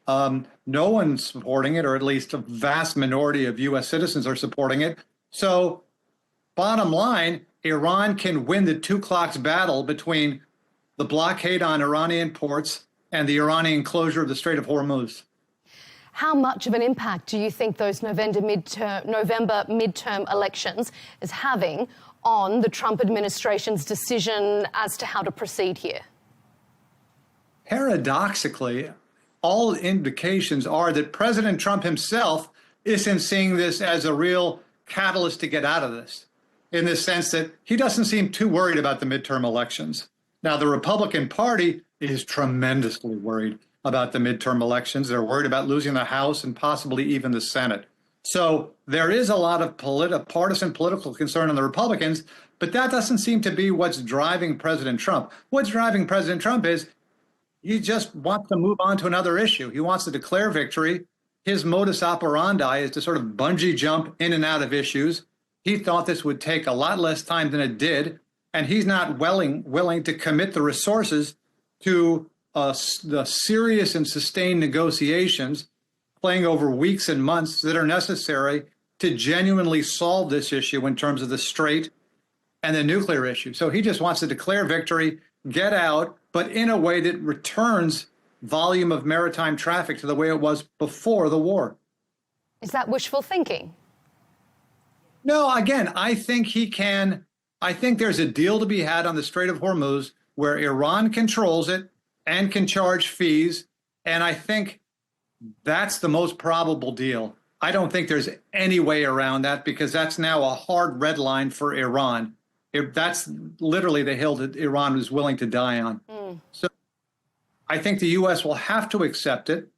No one's supporting it, or at least a vast minority of U.S. citizens are supporting it. So, bottom line, Iran can win the two clocks battle between the blockade on Iranian ports and the Iranian closure of the Strait of Hormuz. How much of an impact do you think those November midterm elections is having on the Trump administration's decision as to how to proceed here? Paradoxically, all indications are that President Trump himself isn't seeing this as a real catalyst to get out of this, in the sense that he doesn't seem too worried about the midterm elections. Now, the Republican Party is tremendously worried about the midterm elections. They're worried about losing the House and possibly even the Senate. So there is a lot of partisan political concern on the Republicans, but that doesn't seem to be what's driving President Trump. What's driving President Trump is he just wants to move on to another issue. He wants to declare victory. His modus operandi is to sort of bungee jump in and out of issues. He thought this would take a lot less time than it did, and he's not willing to commit the resources to the serious and sustained negotiations playing over weeks and months that are necessary to genuinely solve this issue in terms of the Strait and the nuclear issue. So he just wants to declare victory, get out, but in a way that returns volume of maritime traffic to the way it was before the war. Is that wishful thinking? No, again, I think there's a deal to be had on the Strait of Hormuz where Iran controls it and can charge fees. And I think that's the most probable deal. I don't think there's any way around that, because that's now a hard red line for Iran. That's literally the hill that Iran is willing to die on. So I think the U.S. will have to accept it.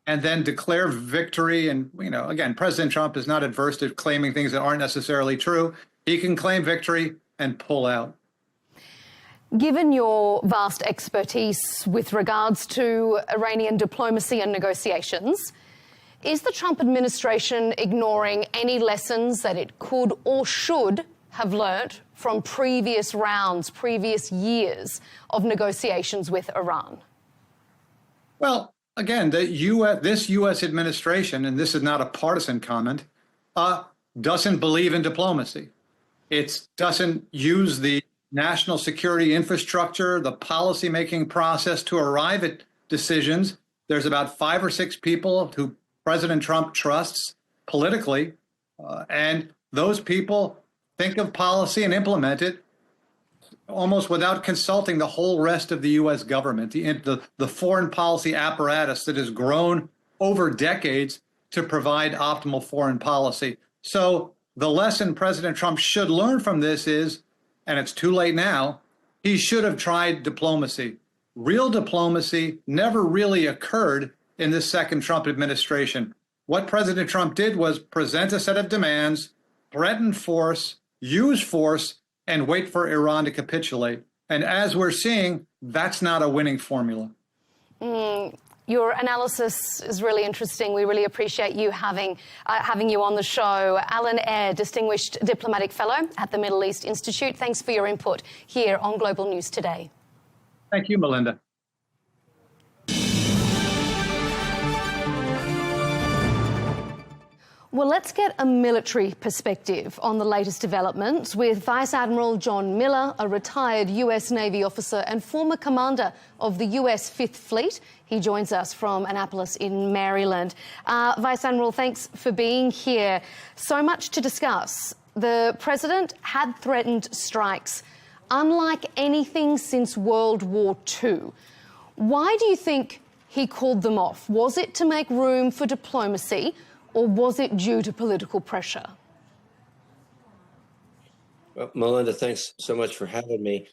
and then declare victory. And, again, President Trump is not adverse to claiming things that aren't necessarily true. He can claim victory and pull out. Given your vast expertise with regards to Iranian diplomacy and negotiations, is the Trump administration ignoring any lessons that it could or should have learnt from previous rounds, previous years of negotiations with Iran? Well, again, this U.S. administration, and this is not a partisan comment, doesn't believe in diplomacy. It doesn't use the national security infrastructure, the policymaking process to arrive at decisions. There's about 5 or 6 people who President Trump trusts politically, and those people think of policy and implement it almost without consulting the whole rest of the U.S. government, the foreign policy apparatus that has grown over decades to provide optimal foreign policy. So the lesson President Trump should learn from this is, and it's too late now, he should have tried diplomacy. Real diplomacy never really occurred in this second Trump administration. What President Trump did was present a set of demands, threaten force, use force, and wait for Iran to capitulate. And as we're seeing, that's not a winning formula. Your analysis is really interesting. We really appreciate you having you on the show. Alan Eyre, Distinguished Diplomatic Fellow at the Middle East Institute. Thanks for your input here on Global News Today. Thank you, Melinda. Well, let's get a military perspective on the latest developments with Vice Admiral John Miller, a retired US Navy officer and former commander of the US Fifth Fleet. He joins us from Annapolis in Maryland. Vice Admiral, thanks for being here. So much to discuss. The president had threatened strikes unlike anything since World War II. Why do you think he called them off? Was it to make room for diplomacy, or was it due to political pressure? Well, Melinda, thanks so much for having me.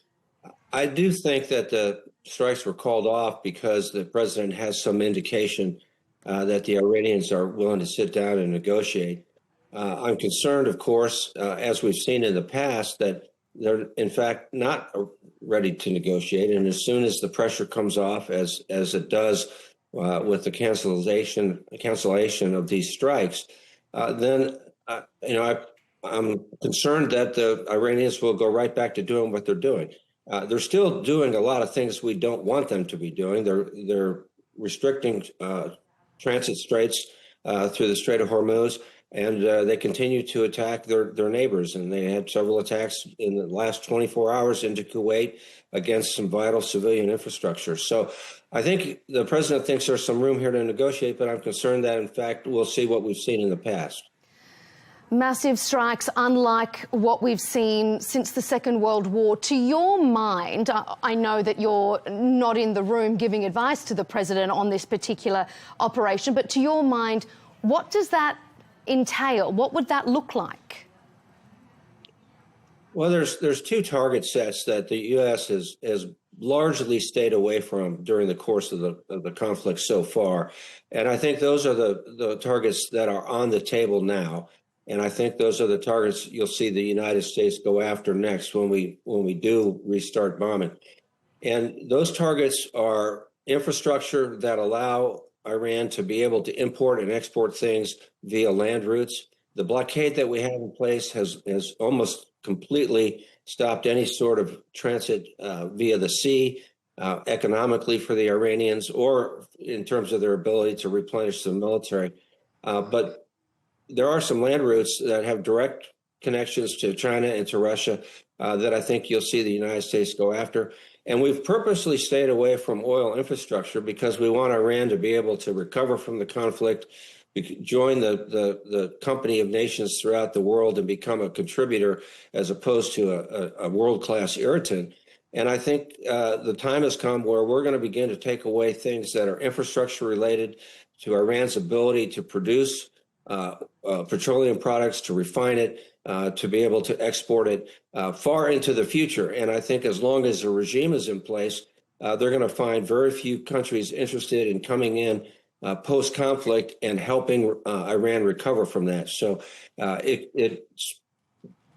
I do think that the strikes were called off because the president has some indication that the Iranians are willing to sit down and negotiate. I'm concerned, of course, as we've seen in the past, that they're in fact not ready to negotiate. And as soon as the pressure comes off, as it does with the cancellation of these strikes, then I'm concerned that the Iranians will go right back to doing what they're doing. They're still doing a lot of things we don't want them to be doing. They're restricting transit straits through the Strait of Hormuz, and they continue to attack their neighbors. And they had several attacks in the last 24 hours into Kuwait against some vital civilian infrastructure. So I think the president thinks there's some room here to negotiate, but I'm concerned that, in fact, we'll see what we've seen in the past. Massive strikes unlike what we've seen since the Second World War. To your mind, I know that you're not in the room giving advice to the president on this particular operation, but to your mind, what does that entail? What would that look like? Well, there's 2 target sets that the U.S. has largely stayed away from during the course of the conflict so far. And I think those are the targets that are on the table now. And I think those are the targets you'll see the United States go after next when we do restart bombing. And those targets are infrastructure that allow Iran to be able to import and export things via land routes. The blockade that we have in place has almost completely stopped any sort of transit via the sea, economically for the Iranians, or in terms of their ability to replenish the military. But there are some land routes that have direct connections to China and to Russia that I think you'll see the United States go after. And we've purposely stayed away from oil infrastructure because we want Iran to be able to recover from the conflict, join the company of nations throughout the world and become a contributor as opposed to a world-class irritant. And I think the time has come where we're going to begin to take away things that are infrastructure related to Iran's ability to produce petroleum products, to refine it, to be able to export it far into the future. And I think as long as the regime is in place, they're going to find very few countries interested in coming in post-conflict and helping Iran recover from that. So it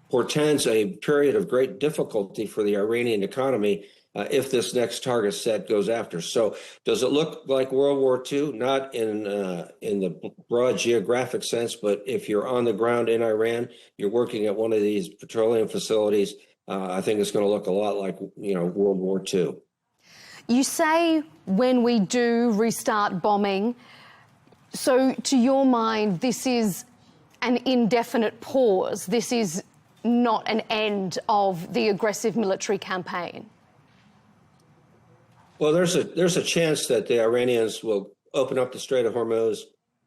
portends a period of great difficulty for the Iranian economy if this next target set goes after. So does it look like World War II? Not in the broad geographic sense, but if you're on the ground in Iran, you're working at one of these petroleum facilities, I think it's going to look a lot like, World War II. You say when we do restart bombing, so to your mind, this is an indefinite pause. This is not an end of the aggressive military campaign. Well, there's a chance that the Iranians will open up the Strait of Hormuz.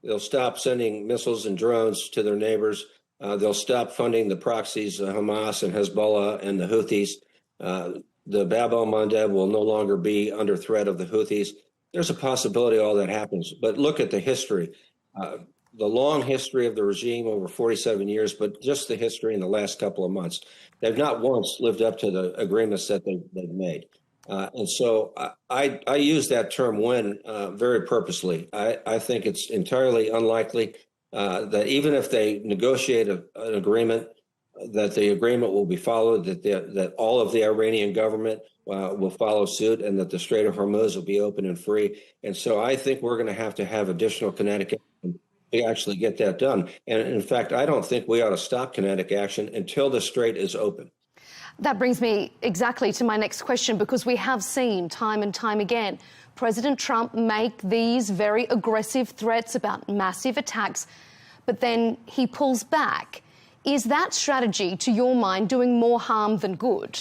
They'll stop sending missiles and drones to their neighbors. They'll stop funding the proxies, Hamas and Hezbollah and the Houthis. The Bab el-Mandeb will no longer be under threat of the Houthis. There's a possibility all that happens. But look at the history, the long history of the regime over 47 years, but just the history in the last couple of months. They've not once lived up to the agreements that they've made. And so I use that term when very purposely. I think it's entirely unlikely that even if they negotiate an agreement, that the agreement will be followed, that all of the Iranian government will follow suit, and that the Strait of Hormuz will be open and free. And so I think we're going to have additional kinetic action to actually get that done. And in fact, I don't think we ought to stop kinetic action until the strait is open. That brings me exactly to my next question, because we have seen time and time again President Trump make these very aggressive threats about massive attacks, but then he pulls back. Is that strategy, to your mind, doing more harm than good?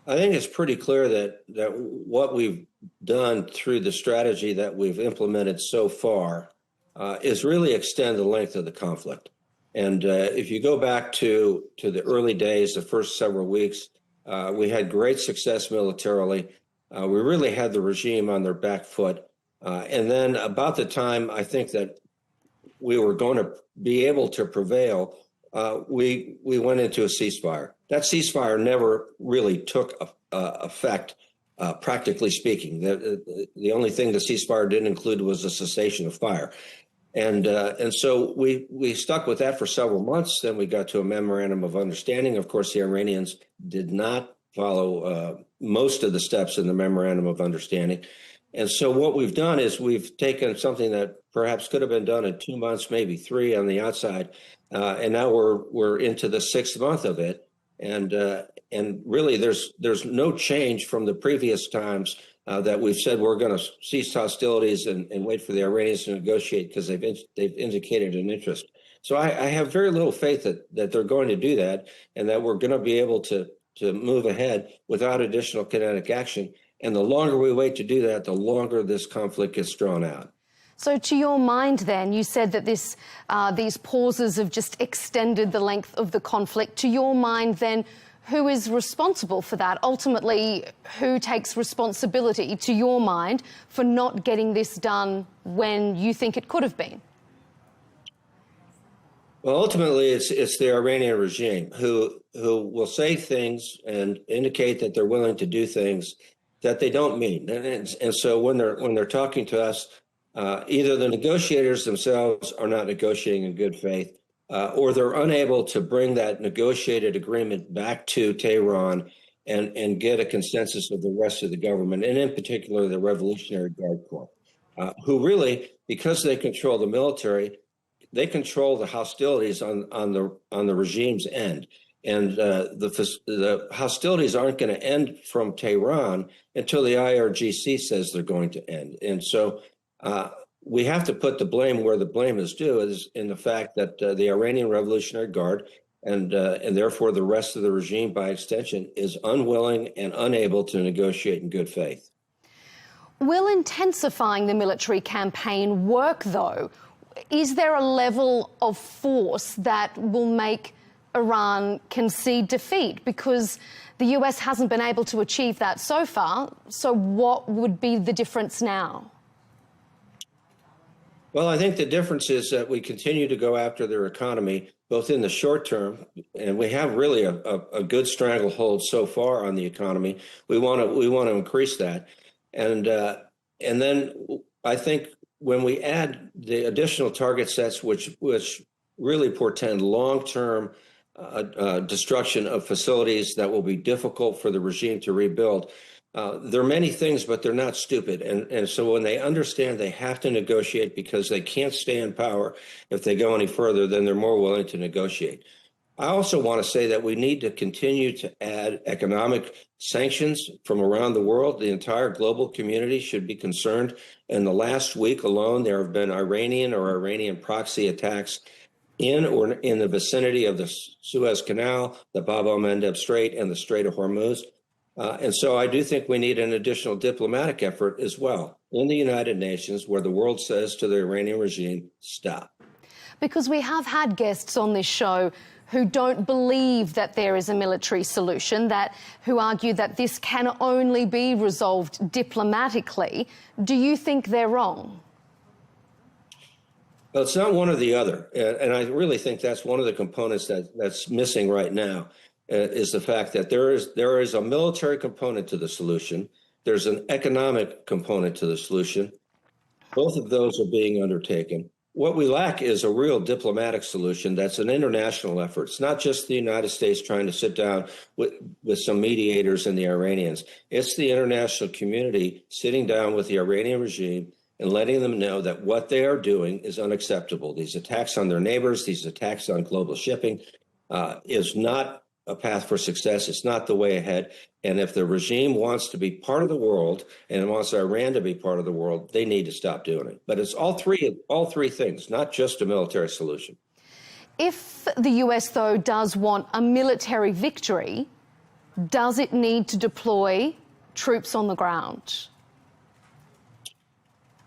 I think it's pretty clear that what we've done through the strategy that we've implemented so far is really extend the length of the conflict. And if you go back to the early days, the first several weeks, we had great success militarily. We really had the regime on their back foot. And then about the time I think that we were going to be able to prevail, we went into a ceasefire. That ceasefire never really took effect, practically speaking. The only thing the ceasefire didn't include was a cessation of fire. And so we stuck with that for several months. Then we got to a memorandum of understanding. Of course, the Iranians did not follow most of the steps in the memorandum of understanding. And so what we've done is we've taken something that perhaps could have been done in 2 months, maybe 3 on the outside, and now we're into the 6th month of it. And really, there's no change from the previous times that we've said we're going to cease hostilities and wait for the Iranians to negotiate, because they've indicated an interest. So I have very little faith that they're going to do that, and that we're going to be able to move ahead without additional kinetic action. And the longer we wait to do that, the longer this conflict gets drawn out. So to your mind then, you said that these pauses have just extended the length of the conflict. To your mind then, who is responsible for that? Ultimately, who takes responsibility, to your mind, for not getting this done when you think it could have been? Well, ultimately, it's the Iranian regime who will say things and indicate that they're willing to do things that they don't mean. And so when they're talking to us, either the negotiators themselves are not negotiating in good faith, or they're unable to bring that negotiated agreement back to Tehran and get a consensus of the rest of the government, and in particular the Revolutionary Guard Corps, who really, because they control the military, they control the hostilities on the regime's end. And the hostilities aren't going to end from Tehran until the IRGC says they're going to end. And so we have to put the blame where the blame is due, is in the fact that the Iranian Revolutionary Guard and therefore the rest of the regime, by extension, is unwilling and unable to negotiate in good faith. Will intensifying the military campaign work, though? Is there a level of force that will make Iran concede defeat? Because the US hasn't been able to achieve that so far. So what would be the difference now? Well, I think the difference is that we continue to go after their economy, both in the short term, and we have really a good stranglehold so far on the economy. We want to increase that, and And then I think when we add the additional target sets, which really portend long-term destruction of facilities that will be difficult for the regime to rebuild, there are many things, but they're not stupid. And so when they understand they have to negotiate because they can't stay in power if they go any further, then they're more willing to negotiate. I also want to say that we need to continue to add economic sanctions from around the world. The entire global community should be concerned. In the last week alone, there have been Iranian or Iranian proxy attacks in or in the vicinity of the Suez Canal, the Bab el-Mandeb Strait, and the Strait of Hormuz. And so I do think we need an additional diplomatic effort as well in the United Nations, where the world says to the Iranian regime, stop. Because we have had guests on this show who don't believe that there is a military solution, who argue that this can only be resolved diplomatically. Do you think they're wrong? Well, it's not one or the other. And I really think that's one of the components that's missing right now, is the fact that there is a military component to the solution. There's an economic component to the solution. Both of those are being undertaken. What we lack is a real diplomatic solution that's an international effort. It's not just the United States trying to sit down with some mediators and the Iranians. It's the international community sitting down with the Iranian regime and letting them know that what they are doing is unacceptable. These attacks on their neighbors, these attacks on global shipping is not a path for success. It's not the way ahead. And if the regime wants to be part of the world and wants Iran to be part of the world, they need to stop doing it. But it's all three things, not just a military solution. If the US, though, does want a military victory, does it need to deploy troops on the ground?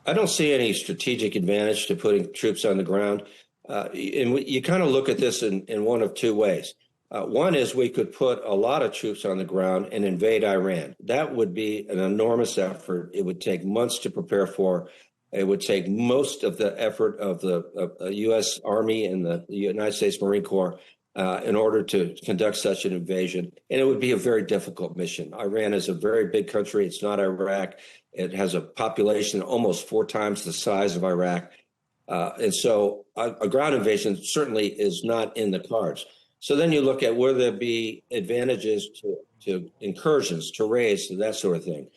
I don't see any strategic advantage to putting troops on the ground. And you kind of look at this in one of two ways. One is we could put a lot of troops on the ground and invade Iran. That would be an enormous effort. It would take months to prepare for. It would take most of the effort of the U.S. Army and the United States Marine Corps in order to conduct such an invasion. And it would be a very difficult mission. Iran is a very big country. It's not Iraq. It has a population almost 4 times the size of Iraq. And so a ground invasion certainly is not in the cards. So then you look at where there be advantages to incursions, to raids, to that sort of thing.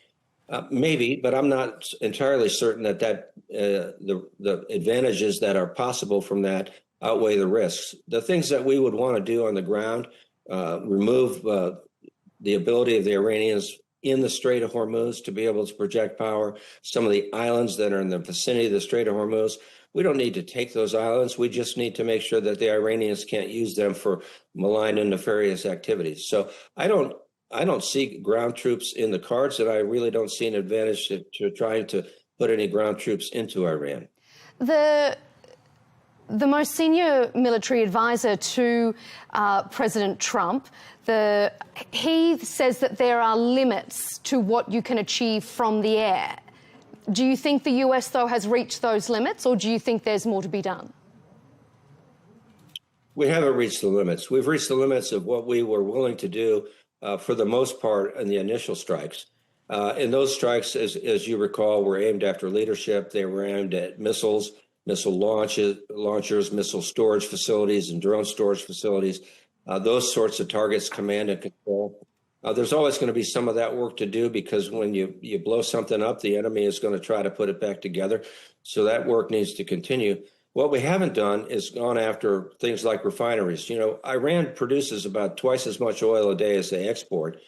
Maybe, but I'm not entirely certain that the advantages that are possible from that outweigh the risks. The things that we would want to do on the ground, remove the ability of the Iranians in the Strait of Hormuz to be able to project power, some of the islands that are in the vicinity of the Strait of Hormuz. We don't need to take those islands. We just need to make sure that the Iranians can't use them for malign and nefarious activities. So I don't see ground troops in the cards, and I really don't see an advantage to trying to put any ground troops into Iran. The most senior military advisor to President Trump, he says that there are limits to what you can achieve from the air. Do you think the US, though, has reached those limits, or do you think there's more to be done? We haven't reached the limits. We've reached the limits of what we were willing to do for the most part in the initial strikes. And those strikes, as you recall, were aimed after leadership. They were aimed at missiles, missile launchers, missile storage facilities, and drone storage facilities. Those sorts of targets, command and control. There's always going to be some of that work to do, because when you blow something up, the enemy is going to try to put it back together. So that work needs to continue. What we haven't done is gone after things like refineries. You know, Iran produces about twice as much oil a day as they export,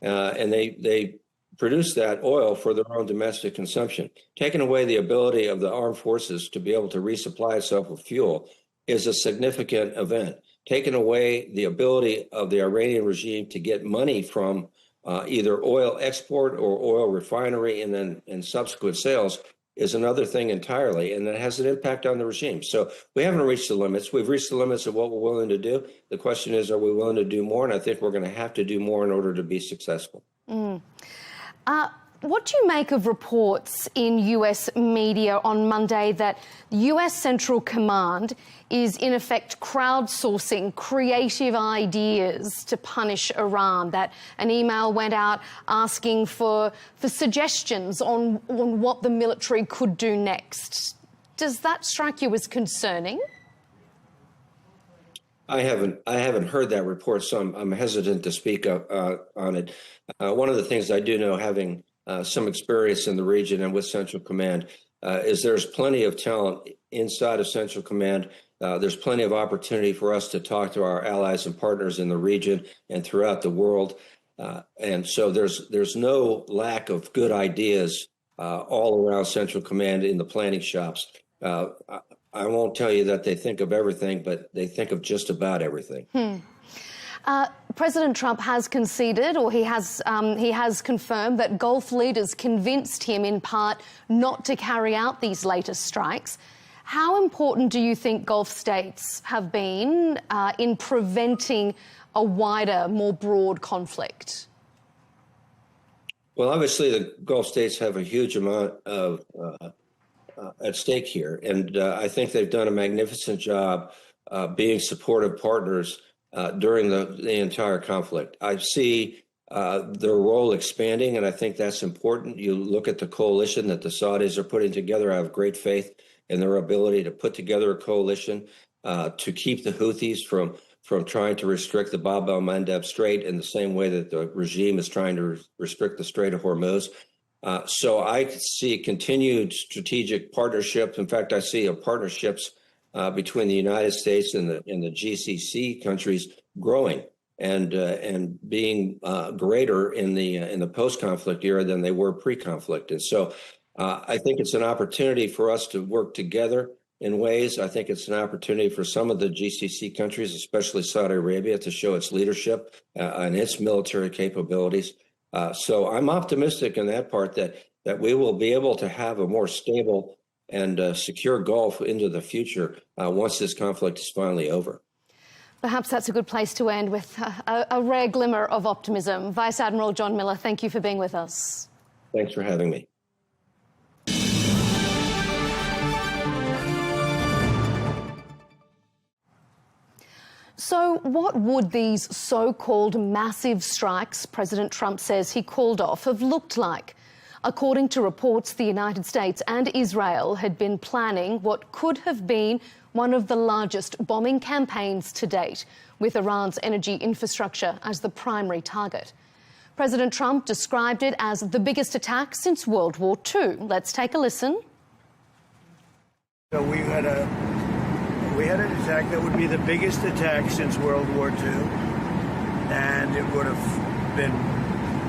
and they produce that oil for their own domestic consumption. Taking away the ability of the armed forces to be able to resupply itself with fuel is a significant event. Taking away the ability of the Iranian regime to get money from either oil export or oil refinery and subsequent sales is another thing entirely, and it has an impact on the regime. So we haven't reached the limits. We've reached the limits of what we're willing to do. The question is, are we willing to do more? And I think we're going to have to do more in order to be successful. What do you make of reports in US media on Monday that US Central Command is in effect crowdsourcing creative ideas to punish Iran, that an email went out asking for suggestions on what the military could do next? Does that strike you as concerning? I haven't heard that report, so I'm hesitant to speak on it. One of the things I do know, having some experience in the region and with Central Command, is there's plenty of talent inside of Central Command. There's plenty of opportunity for us to talk to our allies and partners in the region and throughout the world. And so there's no lack of good ideas all around Central Command in the planning shops. I won't tell you that they think of everything, but they think of just about everything. President Trump has conceded, or he has confirmed that Gulf leaders convinced him in part not to carry out these latest strikes. How important do you think Gulf states have been in preventing a wider, more broad conflict? Well, obviously, the Gulf states have a huge amount of at stake here, and I think they've done a magnificent job being supportive partners during the entire conflict. I see their role expanding, and I think that's important. You look at the coalition that the Saudis are putting together. I have great faith in their ability to put together a coalition to keep the Houthis from trying to restrict the Bab el-Mandeb Strait in the same way that the regime is trying to restrict the Strait of Hormuz. So I see continued strategic partnerships. In fact, I see partnerships between the United States and the GCC countries growing and being greater in the post-conflict era than they were pre-conflict. And so I think it's an opportunity for us to work together in ways. I think it's an opportunity for some of the GCC countries, especially Saudi Arabia, to show its leadership and its military capabilities. So I'm optimistic in that part that we will be able to have a more stable and secure Gulf into the future once this conflict is finally over. Perhaps that's a good place to end, with a rare glimmer of optimism. Vice Admiral John Miller, thank you for being with us. Thanks for having me. So what would these so-called massive strikes President Trump says he called off have looked like? According to reports, the United States and Israel had been planning what could have been one of the largest bombing campaigns to date, with Iran's energy infrastructure as the primary target. President Trump described it as the biggest attack since World War II. Let's take a listen. So we had an attack that would be the biggest attack since World War II, and it would have been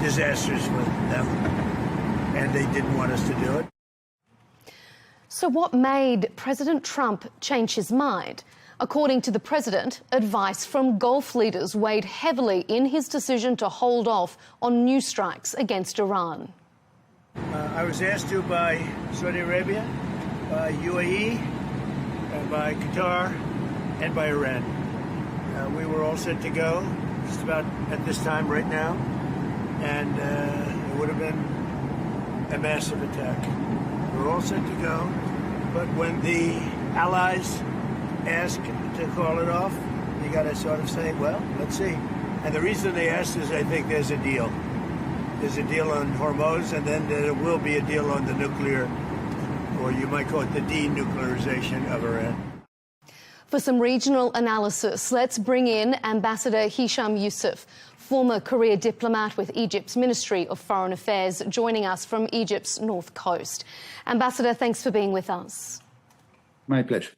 disastrous for them, and they didn't want us to do it. So what made President Trump change his mind? According to the president, advice from Gulf leaders weighed heavily in his decision to hold off on new strikes against Iran. I was asked to by Saudi Arabia, by UAE, by Qatar, and by Iran. We were all set to go just about at this time right now, and it would have been a massive attack. We were all set to go, but when the allies ask to call it off, you got to sort of say, well, let's see. And the reason they asked is I think there's a deal. There's a deal on Hormuz, and then there will be a deal on the nuclear, or you might call it the denuclearization of Iran. For some regional analysis, let's bring in Ambassador Hisham Yusuf, former career diplomat with Egypt's Ministry of Foreign Affairs, joining us from Egypt's north coast. Ambassador, thanks for being with us. My pleasure.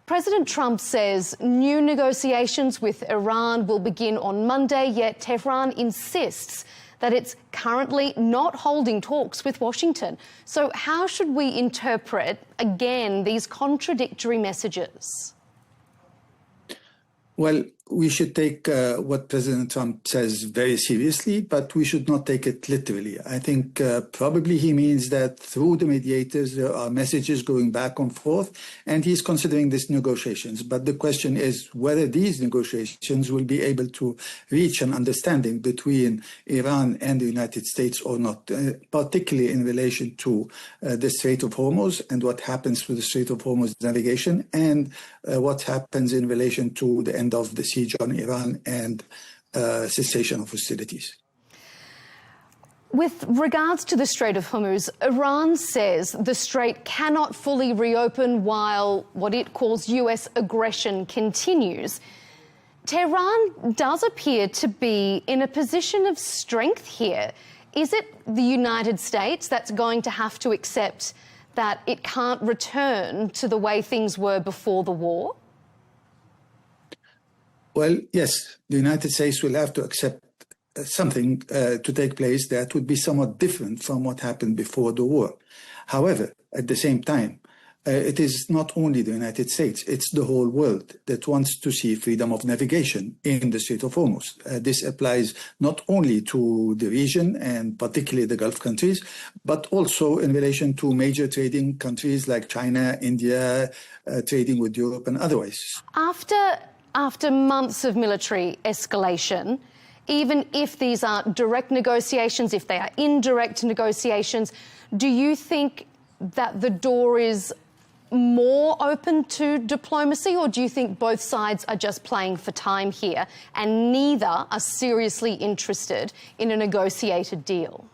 President Trump says new negotiations with Iran will begin on Monday, yet Tehran insists that it's currently not holding talks with Washington. So how should we interpret, again, these contradictory messages? Well, we should take what President Trump says very seriously, but we should not take it literally. I think probably he means that through the mediators, there are messages going back and forth, and he's considering these negotiations. But the question is whether these negotiations will be able to reach an understanding between Iran and the United States or not, particularly in relation to the Strait of Hormuz and what happens with the Strait of Hormuz navigation, and what happens in relation to the end of the siege on Iran and cessation of hostilities. With regards to the Strait of Hormuz, Iran says the strait cannot fully reopen while what it calls US aggression continues. Tehran does appear to be in a position of strength here. Is it the United States that's going to have to accept that it can't return to the way things were before the war? Well, yes, the United States will have to accept something to take place that would be somewhat different from what happened before the war. However, at the same time, it is not only the United States, it's the whole world that wants to see freedom of navigation in the Strait of Hormuz. This applies not only to the region and particularly the Gulf countries, but also in relation to major trading countries like China, India, trading with Europe and otherwise. After months of military escalation, even if these are direct negotiations, if they are indirect negotiations, do you think that the door is more open to diplomacy, or do you think both sides are just playing for time here and neither are seriously interested in a negotiated deal?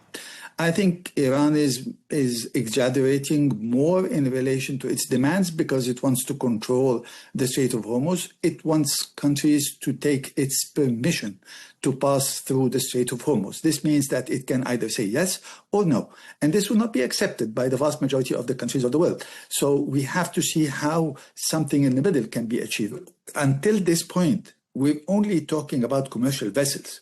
I think Iran is exaggerating more in relation to its demands because it wants to control the Strait of Hormuz. It wants countries to take its permission to pass through the Strait of Hormuz. This means that it can either say yes or no. And this will not be accepted by the vast majority of the countries of the world. So we have to see how something in the middle can be achieved. Until this point, we're only talking about commercial vessels.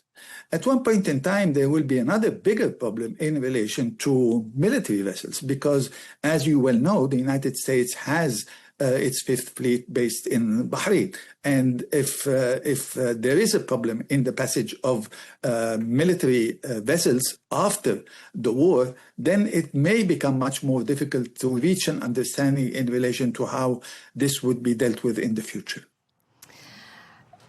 At one point in time, there will be another bigger problem in relation to military vessels, because as you well know, the United States has its Fifth Fleet based in Bahrain. And if there is a problem in the passage of military vessels after the war, then it may become much more difficult to reach an understanding in relation to how this would be dealt with in the future.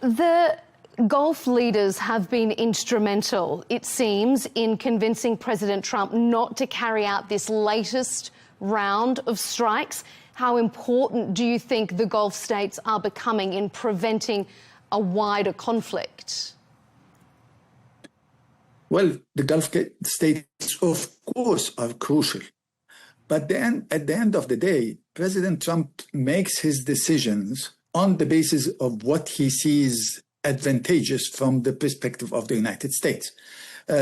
The Gulf leaders have been instrumental, it seems, in convincing President Trump not to carry out this latest round of strikes. How important do you think the Gulf states are becoming in preventing a wider conflict? Well, the Gulf states, of course, are crucial. But then, at the end of the day, President Trump makes his decisions on the basis of what he sees advantageous from the perspective of the United States.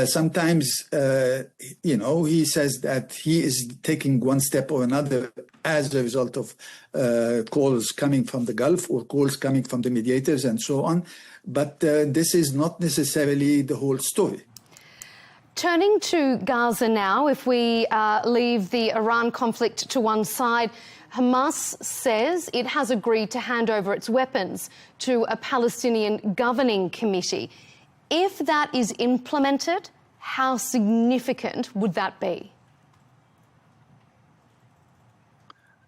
Sometimes, he says that he is taking one step or another as a result of calls coming from the Gulf or calls coming from the mediators and so on. But this is not necessarily the whole story. Turning to Gaza now, if we leave the Iran conflict to one side, Hamas says it has agreed to hand over its weapons to a Palestinian governing committee. If that is implemented, how significant would that be?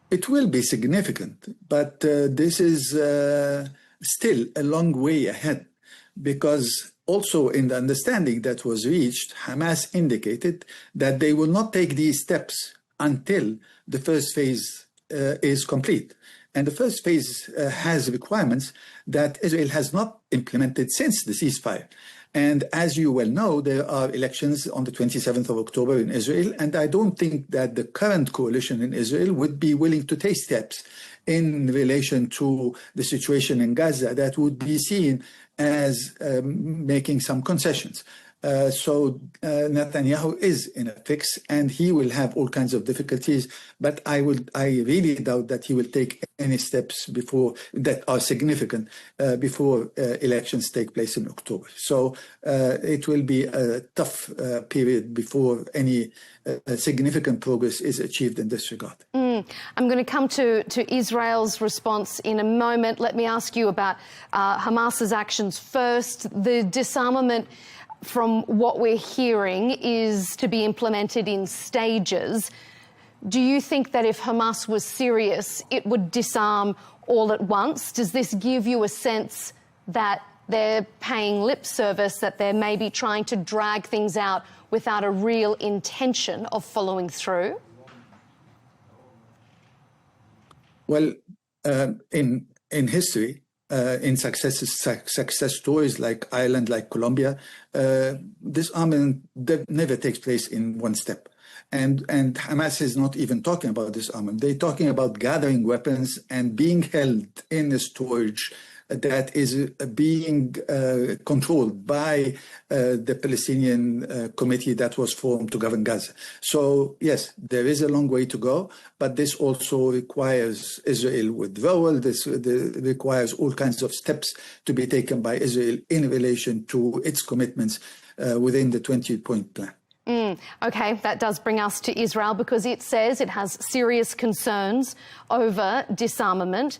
It will be significant, but this is still a long way ahead, because also in the understanding that was reached, Hamas indicated that they will not take these steps until the first phase is complete. And the first phase has requirements that Israel has not implemented since the ceasefire. And as you well know, there are elections on the 27th of October in Israel, and I don't think that the current coalition in Israel would be willing to take steps in relation to the situation in Gaza that would be seen as making some concessions. So Netanyahu is in a fix, and he will have all kinds of difficulties. But I really doubt that he will take any steps before that are significant before elections take place in October. So it will be a tough period before any significant progress is achieved in this regard. I'm going to come to Israel's response in a moment. Let me ask you about Hamas's actions first. The disarmament, from what we're hearing, is to be implemented in stages. Do you think that if Hamas was serious, it would disarm all at once? Does this give you a sense that they're paying lip service, that they're maybe trying to drag things out without a real intention of following through? Well, in history, in success stories like Ireland, like Colombia, disarmament never takes place in one step. And Hamas is not even talking about disarmament. They're talking about gathering weapons and being held in a storage that is being controlled by the Palestinian committee that was formed to govern Gaza. So, yes, there is a long way to go, but this also requires Israel withdrawal. This requires all kinds of steps to be taken by Israel in relation to its commitments within the 20-point plan. OK, that does bring us to Israel, because it says it has serious concerns over disarmament.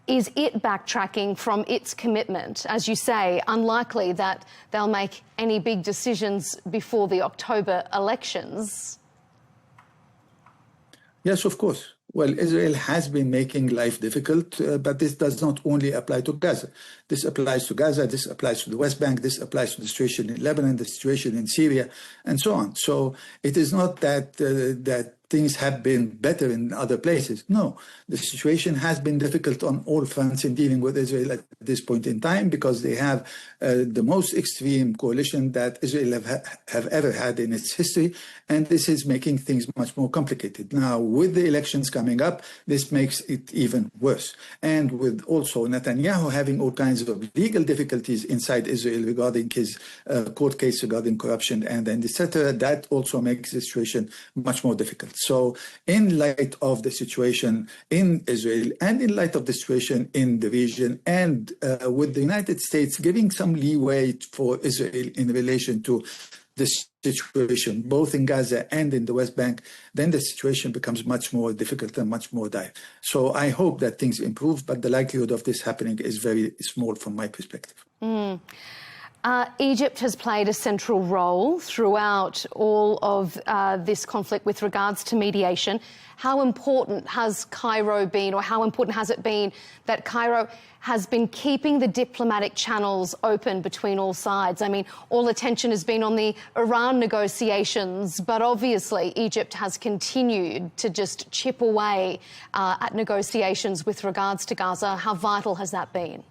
Is it backtracking from its commitment? As you say, unlikely that they'll make any big decisions before the October elections. Yes, of course. Well, Israel has been making life difficult, but this does not only apply to Gaza. This applies to Gaza, this applies to the West Bank, this applies to the situation in Lebanon, the situation in Syria, and so on. So it is not that that things have been better in other places. No, the situation has been difficult on all fronts in dealing with Israel at this point in time, because they have the most extreme coalition that Israel have ever had in its history, and this is making things much more complicated. Now, with the elections coming up, this makes it even worse. And with also Netanyahu having all kinds of legal difficulties inside Israel regarding his court case regarding corruption and etc., that also makes the situation much more difficult. So in light of the situation in Israel and in light of the situation in the region, and with the United States giving some leeway for Israel in relation to this situation, both in Gaza and in the West Bank, then the situation becomes much more difficult and much more dire. So I hope that things improve, but the likelihood of this happening is very small from my perspective. Egypt has played a central role throughout all of this conflict with regards to mediation. How important has Cairo been, or how important has it been that Cairo has been keeping the diplomatic channels open between all sides? I mean, all attention has been on the Iran negotiations, but obviously Egypt has continued to just chip away at negotiations with regards to Gaza. How vital has that been?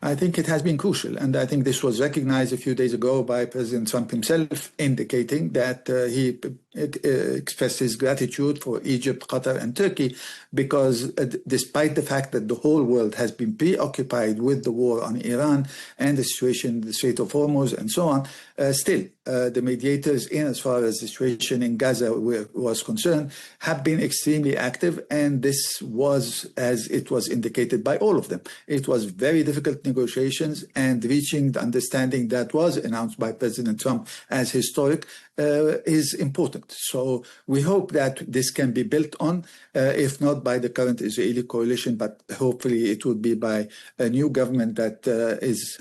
I think it has been crucial, and I think this was recognized a few days ago by President Trump himself, indicating that he expressed his gratitude for Egypt, Qatar and Turkey, because despite the fact that the whole world has been preoccupied with the war on Iran and the situation in the Strait of Hormuz and so on, still the mediators, in as far as the situation in Gaza was concerned, have been extremely active, and this was, as it was indicated by all of them, it was very difficult negotiations, and reaching the understanding that was announced by President Trump as historic is important. So we hope that this can be built on, if not by the current Israeli coalition, but hopefully it would be by a new government that is,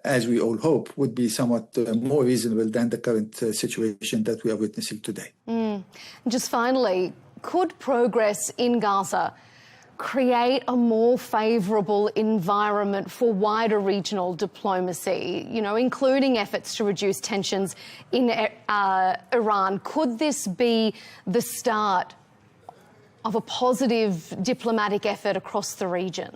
as we all hope, would be somewhat more reasonable than the current situation that we are witnessing today. Just finally, could progress in Gaza create a more favourable environment for wider regional diplomacy, you know, including efforts to reduce tensions in Iran? Could this be the start of a positive diplomatic effort across the region?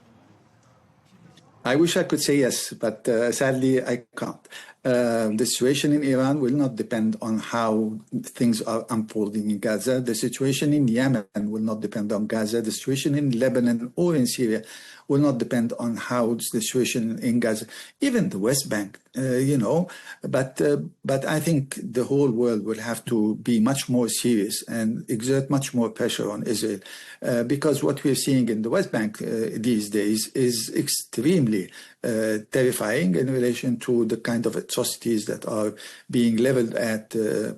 I wish I could say yes, but sadly I can't. The situation in Iran will not depend on how things are unfolding in Gaza. The situation in Yemen will not depend on Gaza. The situation in Lebanon or in Syria will not depend on how the situation in Gaza, even the West Bank, But I think the whole world will have to be much more serious and exert much more pressure on Israel, because what we're seeing in the West Bank these days is extremely terrifying in relation to the kind of atrocities that are being leveled at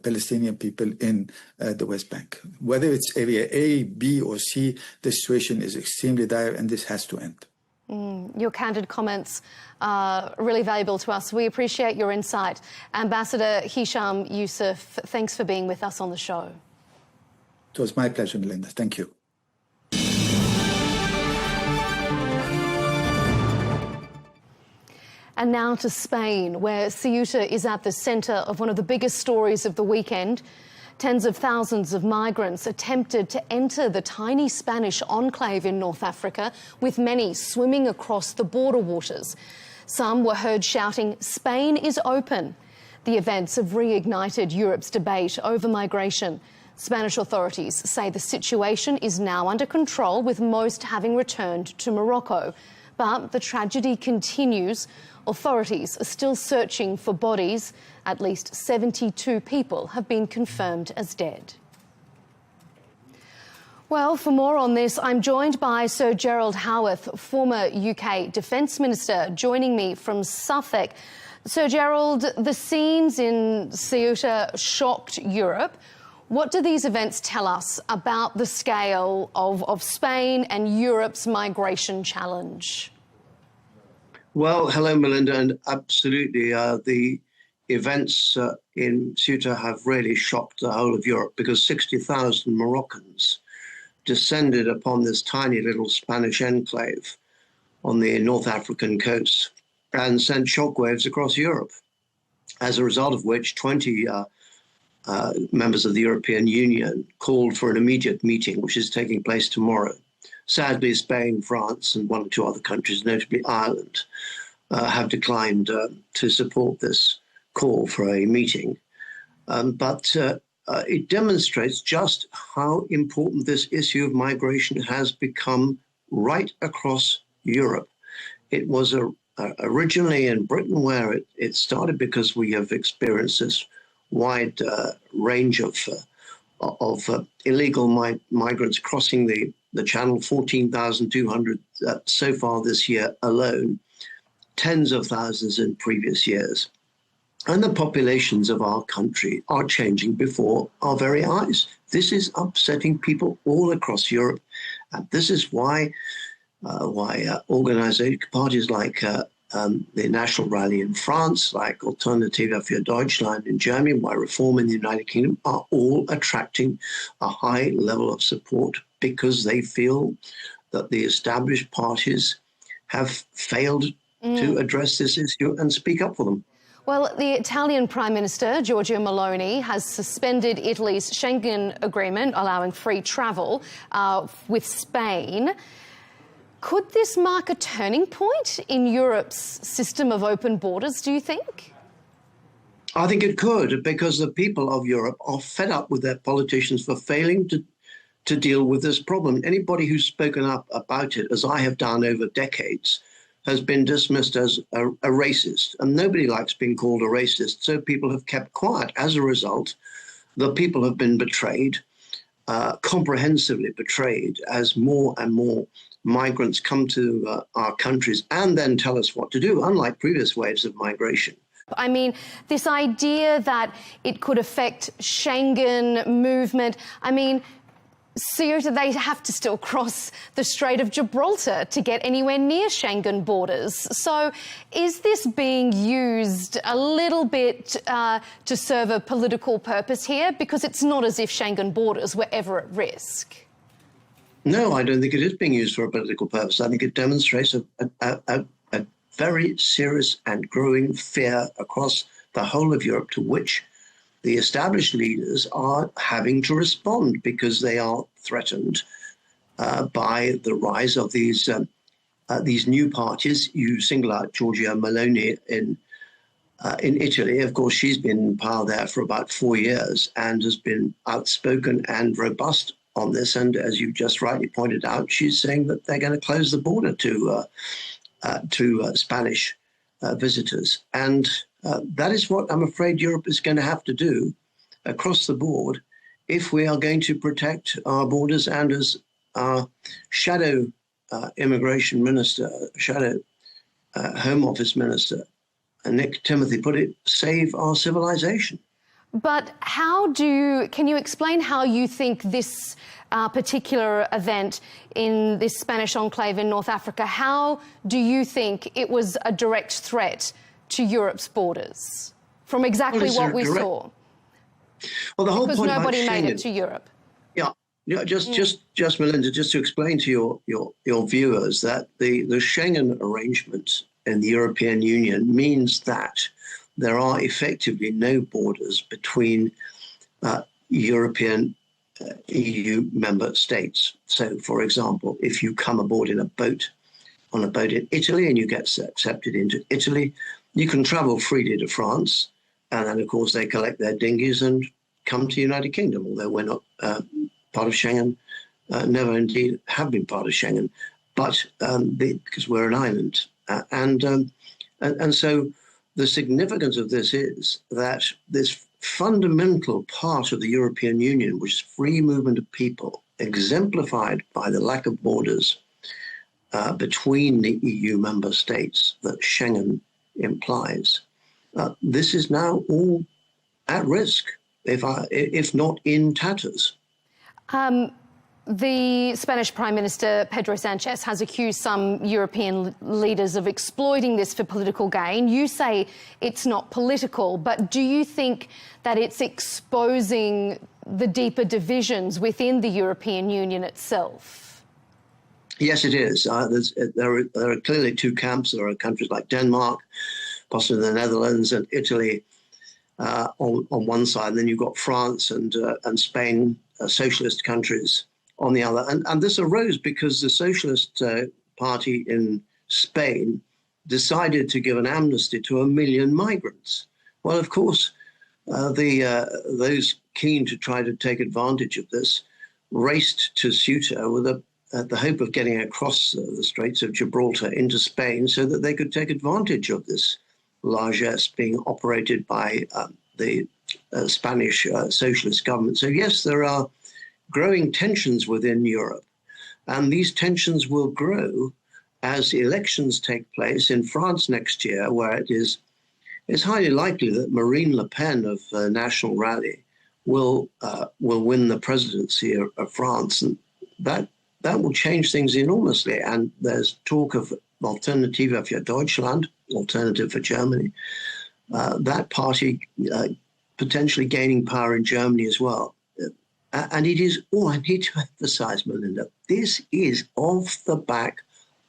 Palestinian people in the West Bank. Whether it's area A, B, or C, the situation is extremely dire, and this has to end. Your candid comments are really valuable to us. We appreciate your insight. Ambassador Hisham Yousaf, thanks for being with us on the show. It was my pleasure, Melinda. Thank you. And now to Spain, where Ceuta is at the centre of one of the biggest stories of the weekend. Tens of thousands of migrants attempted to enter the tiny Spanish enclave in North Africa, with many swimming across the border waters. Some were heard shouting, "Spain is open." The events have reignited Europe's debate over migration. Spanish authorities say the situation is now under control, with most having returned to Morocco. But the tragedy continues. Authorities are still searching for bodies. At least 72 people have been confirmed as dead. Well, for more on this, I'm joined by Sir Gerald Howarth, former UK Defence Minister, joining me from Suffolk. Sir Gerald, the scenes in Ceuta shocked Europe. What do these events tell us about the scale of Spain and Europe's migration challenge? Well, hello, Melinda, and absolutely, the events in Ceuta have really shocked the whole of Europe, because 60,000 Moroccans descended upon this tiny little Spanish enclave on the North African coast and sent shockwaves across Europe, as a result of which 20 members of the European Union called for an immediate meeting, which is taking place tomorrow. Sadly, Spain, France, and one or two other countries, notably Ireland, have declined to support this call for a meeting. But it demonstrates just how important this issue of migration has become right across Europe. It was originally in Britain where it started, because we have experienced this wide range of illegal migrants crossing the channel, 14,200 so far this year alone, tens of thousands in previous years. And the populations of our country are changing before our very eyes. This is upsetting people all across Europe. And this is why organization parties like the National Rally in France, like Alternative für Deutschland in Germany, why Reform in the United Kingdom, are all attracting a high level of support, because they feel that the established parties have failed to address this issue and speak up for them. Well, the Italian Prime Minister, Giorgia Meloni, has suspended Italy's Schengen agreement, allowing free travel with Spain. Could this mark a turning point in Europe's system of open borders, do you think? I think it could, because the people of Europe are fed up with their politicians for failing to deal with this problem. Anybody who's spoken up about it, as I have done over decades, has been dismissed as a racist. And nobody likes being called a racist, so people have kept quiet. As a result, the people have been betrayed, comprehensively betrayed, as more and more migrants come to our countries and then tell us what to do, unlike previous waves of migration. I mean, this idea that it could affect Schengen movement, I mean, Ceuta, they have to still cross the Strait of Gibraltar to get anywhere near Schengen borders. So is this being used a little bit to serve a political purpose here? Because it's not as if Schengen borders were ever at risk. No, I don't think it is being used for a political purpose. I think it demonstrates a very serious and growing fear across the whole of Europe, to which the established leaders are having to respond, because they are threatened by the rise of these new parties. You single out Giorgia Meloni in Italy, of course, she's been in power there for about 4 years and has been outspoken and robust on this. And as you just rightly pointed out, she's saying that they're going to close the border to Spanish visitors. And that is what I'm afraid Europe is going to have to do across the board if we are going to protect our borders. And as our shadow immigration minister, shadow Home Office minister, Nick Timothy put it, save our civilization. But can you explain how you think this particular event in this Spanish enclave in North Africa, how do you think it was a direct threat to Europe's borders from exactly what we saw? Well, the whole because point nobody about made Schengen, it to Europe. Yeah, just Melinda, just to explain to your viewers that the Schengen arrangement in the European Union means that there are effectively no borders between European EU member states. So, for example, if you come aboard on a boat in Italy and you get accepted into Italy, you can travel freely to France, and then, of course, they collect their dinghies and come to the United Kingdom, although we're not part of Schengen, never indeed have been part of Schengen, but because we're an island. And so the significance of this is that this fundamental part of the European Union, which is free movement of people, exemplified by the lack of borders between the EU member states that Schengen implies, this is now all at risk, if not in tatters. The Spanish Prime Minister, Pedro Sanchez, has accused some European leaders of exploiting this for political gain. You say it's not political, but do you think that it's exposing the deeper divisions within the European Union itself? Yes, it is. There are clearly two camps. There are countries like Denmark, possibly the Netherlands and Italy on one side. And then you've got France and Spain, socialist countries, on the other. And this arose because the Socialist Party in Spain decided to give an amnesty to 1 million migrants. Well, of course, those keen to try to take advantage of this raced to Ceuta with the hope of getting across the Straits of Gibraltar into Spain so that they could take advantage of this largesse being operated by the Spanish socialist government. So yes, there are growing tensions within Europe, and these tensions will grow as elections take place in France next year, where it's highly likely that Marine Le Pen of National Rally will win the presidency of France, and that will change things enormously. And there's talk of Alternative für Deutschland, Alternative for Germany, that party potentially gaining power in Germany as well. And it is, I need to emphasize, Melinda, this is off the back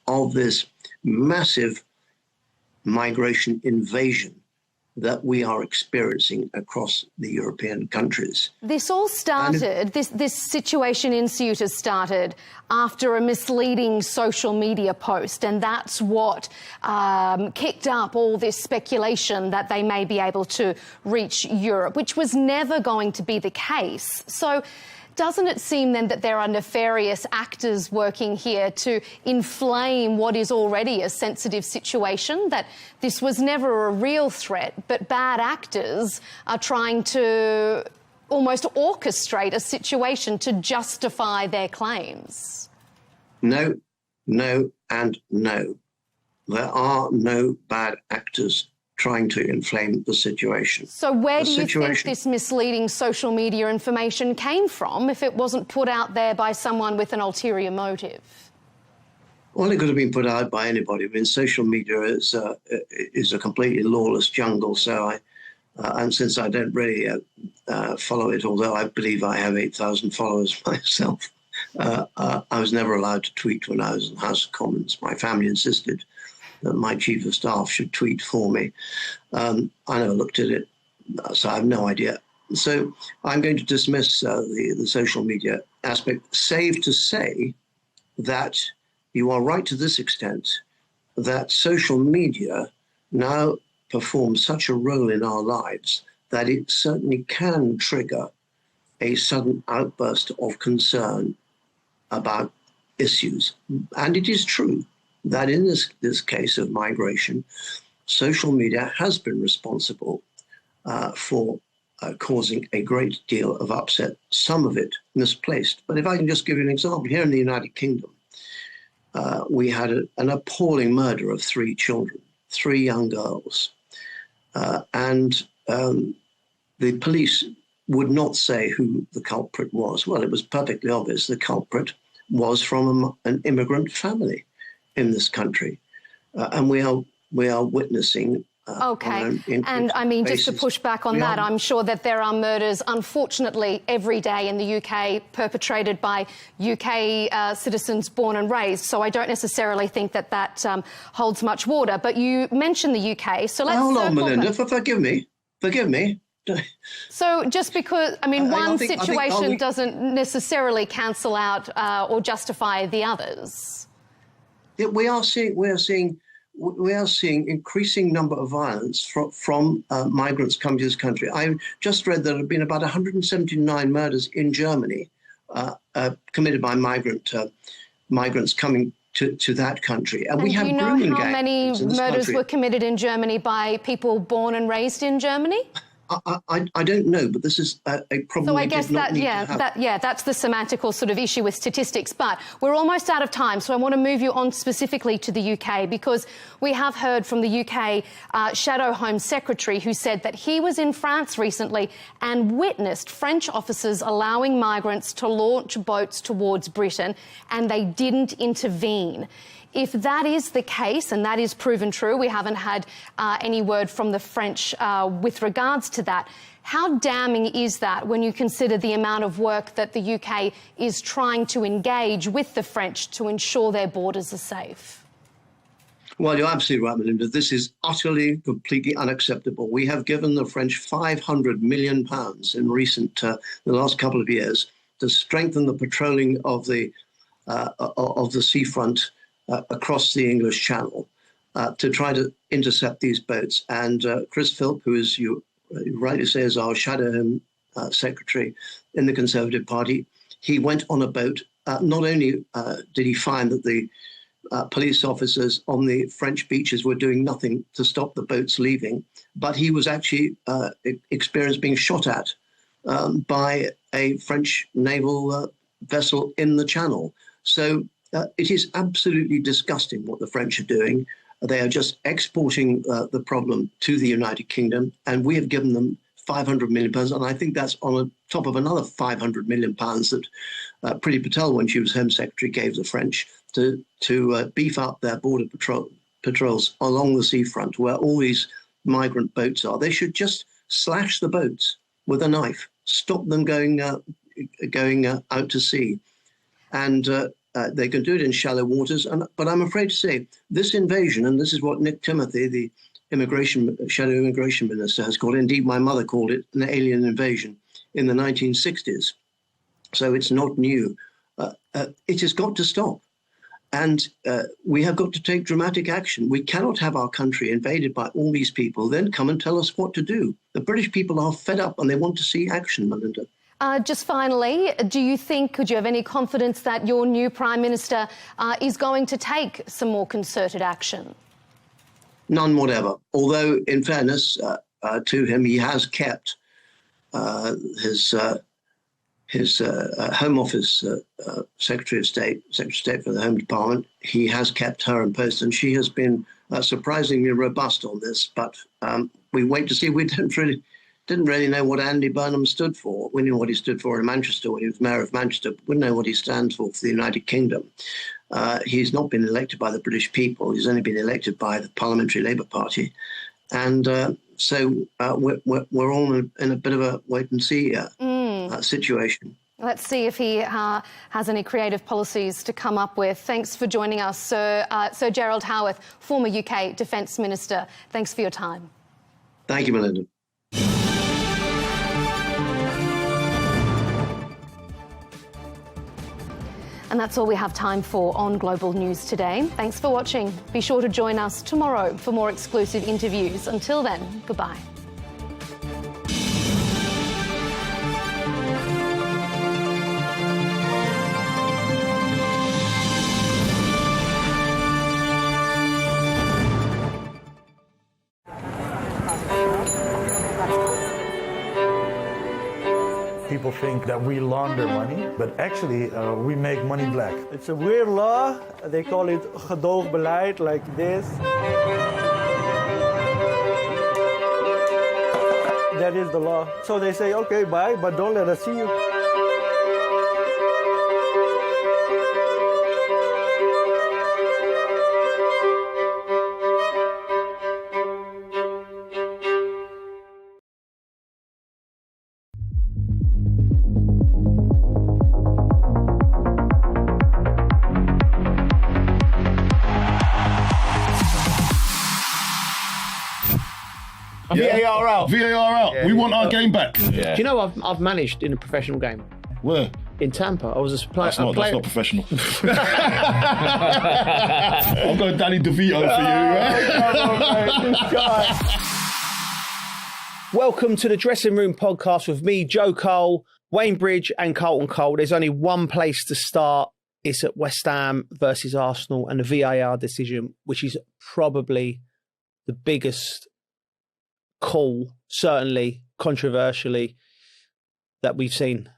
of this massive migration invasion that we are experiencing across the European countries. This all started, this situation in Ceuta started after a misleading social media post, and that's what kicked up all this speculation that they may be able to reach Europe, which was never going to be the case. So doesn't it seem then that there are nefarious actors working here to inflame what is already a sensitive situation, that this was never a real threat, but bad actors are trying to almost orchestrate a situation to justify their claims? No, and no. There are no bad actors trying to inflame the situation. So where do you think this misleading social media information came from if it wasn't put out there by someone with an ulterior motive? Well, it could have been put out by anybody. I mean, social media is a completely lawless jungle. So and since I don't really follow it, although I believe I have 8,000 followers myself, I was never allowed to tweet when I was in the House of Commons. My family insisted that my chief of staff should tweet for me. I never looked at it, so I have no idea. So I'm going to dismiss the social media aspect, save to say that you are right to this extent, that social media now perform such a role in our lives that it certainly can trigger a sudden outburst of concern about issues. And it is true that in this case of migration, social media has been responsible for causing a great deal of upset, some of it misplaced. But if I can just give you an example, here in the United Kingdom, we had an appalling murder of 3 children, 3 young girls. And the police would not say who the culprit was. Well, it was perfectly obvious the culprit was from an immigrant family in this country. And we are witnessing Okay, and I mean, just to push back on that, I'm sure that there are murders, unfortunately, every day in the UK perpetrated by UK citizens born and raised. So I don't necessarily think that that holds much water. But you mentioned the UK, so let's... Hold on, Melinda, forgive me. So just because, I mean, one situation doesn't necessarily cancel out or justify the others. Yeah, we are seeing increasing number of violence from migrants coming to this country. I just read there have been about 179 murders in Germany committed by migrants coming to that country. And we have grooming gangs. Do you know how many murders were committed in Germany by people born and raised in Germany? I don't know, but this is a problem. So I guess that's the semantical sort of issue with statistics. But we're almost out of time, so I want to move you on specifically to the UK, because we have heard from the UK Shadow Home Secretary, who said that he was in France recently and witnessed French officers allowing migrants to launch boats towards Britain, and they didn't intervene. If that is the case, and that is proven true, we haven't had any word from the French with regards to that. How damning is that when you consider the amount of work that the UK is trying to engage with the French to ensure their borders are safe? Well, you're absolutely right, Melinda. This is utterly, completely unacceptable. We have given the French £500 million in the last couple of years to strengthen the patrolling of the seafront across the English Channel to try to intercept these boats. And Chris Philp, who, as you rightly say, is our Shadow Home Secretary in the Conservative Party, he went on a boat. Not only did he find that the police officers on the French beaches were doing nothing to stop the boats leaving, but he was actually experienced being shot at by a French naval vessel in the Channel. So it is absolutely disgusting what the French are doing. They are just exporting the problem to the United Kingdom, and we have given them £500 million. And I think that's on top of another £500 million that Priti Patel, when she was Home Secretary, gave the French to beef up their border patrols along the seafront where all these migrant boats are. They should just slash the boats with a knife, stop them going out to sea. And they can do it in shallow waters. But I'm afraid to say this invasion, and this is what Nick Timothy, the Shadow Immigration Minister, has called, indeed my mother called it, an alien invasion in the 1960s. So it's not new. It has got to stop. And we have got to take dramatic action. We cannot have our country invaded by all these people, then come and tell us what to do. The British people are fed up and they want to see action, Melinda. Just finally, do you have any confidence that your new Prime Minister is going to take some more concerted action? None whatever. Although, in fairness to him, he has kept his Home Office Secretary of State for the Home Department. He has kept her in post, and she has been surprisingly robust on this. But we wait to see. We didn't really know what Andy Burnham stood for. We knew what he stood for in Manchester when he was Mayor of Manchester, but we didn't know what he stands for the United Kingdom. He's not been elected by the British people. He's only been elected by the Parliamentary Labour Party. And so we're all in a bit of a wait-and-see situation. Let's see if he has any creative policies to come up with. Thanks for joining us, Sir Gerald Howarth, former UK Defence Minister. Thanks for your time. Thank you, Melinda. And that's all we have time for on Global News today. Thanks for watching. Be sure to join us tomorrow for more exclusive interviews. Until then, goodbye. People think that we launder money, but actually we make money black. It's a weird law. They call it gedoogbeleid, like this. That is the law. So they say, okay, bye, but don't let us see you. VAR out. VAR out. Yeah, we want our game back. Yeah. Do you know I've managed in a professional game? Where? In Tampa. I was a player. That's not professional. I'm going Danny DeVito for you, right? Welcome to the Dressing Room Podcast with me, Joe Cole, Wayne Bridge and Carlton Cole. There's only one place to start. It's at West Ham versus Arsenal and the VAR decision, which is probably the biggest call, certainly controversially, that we've seen.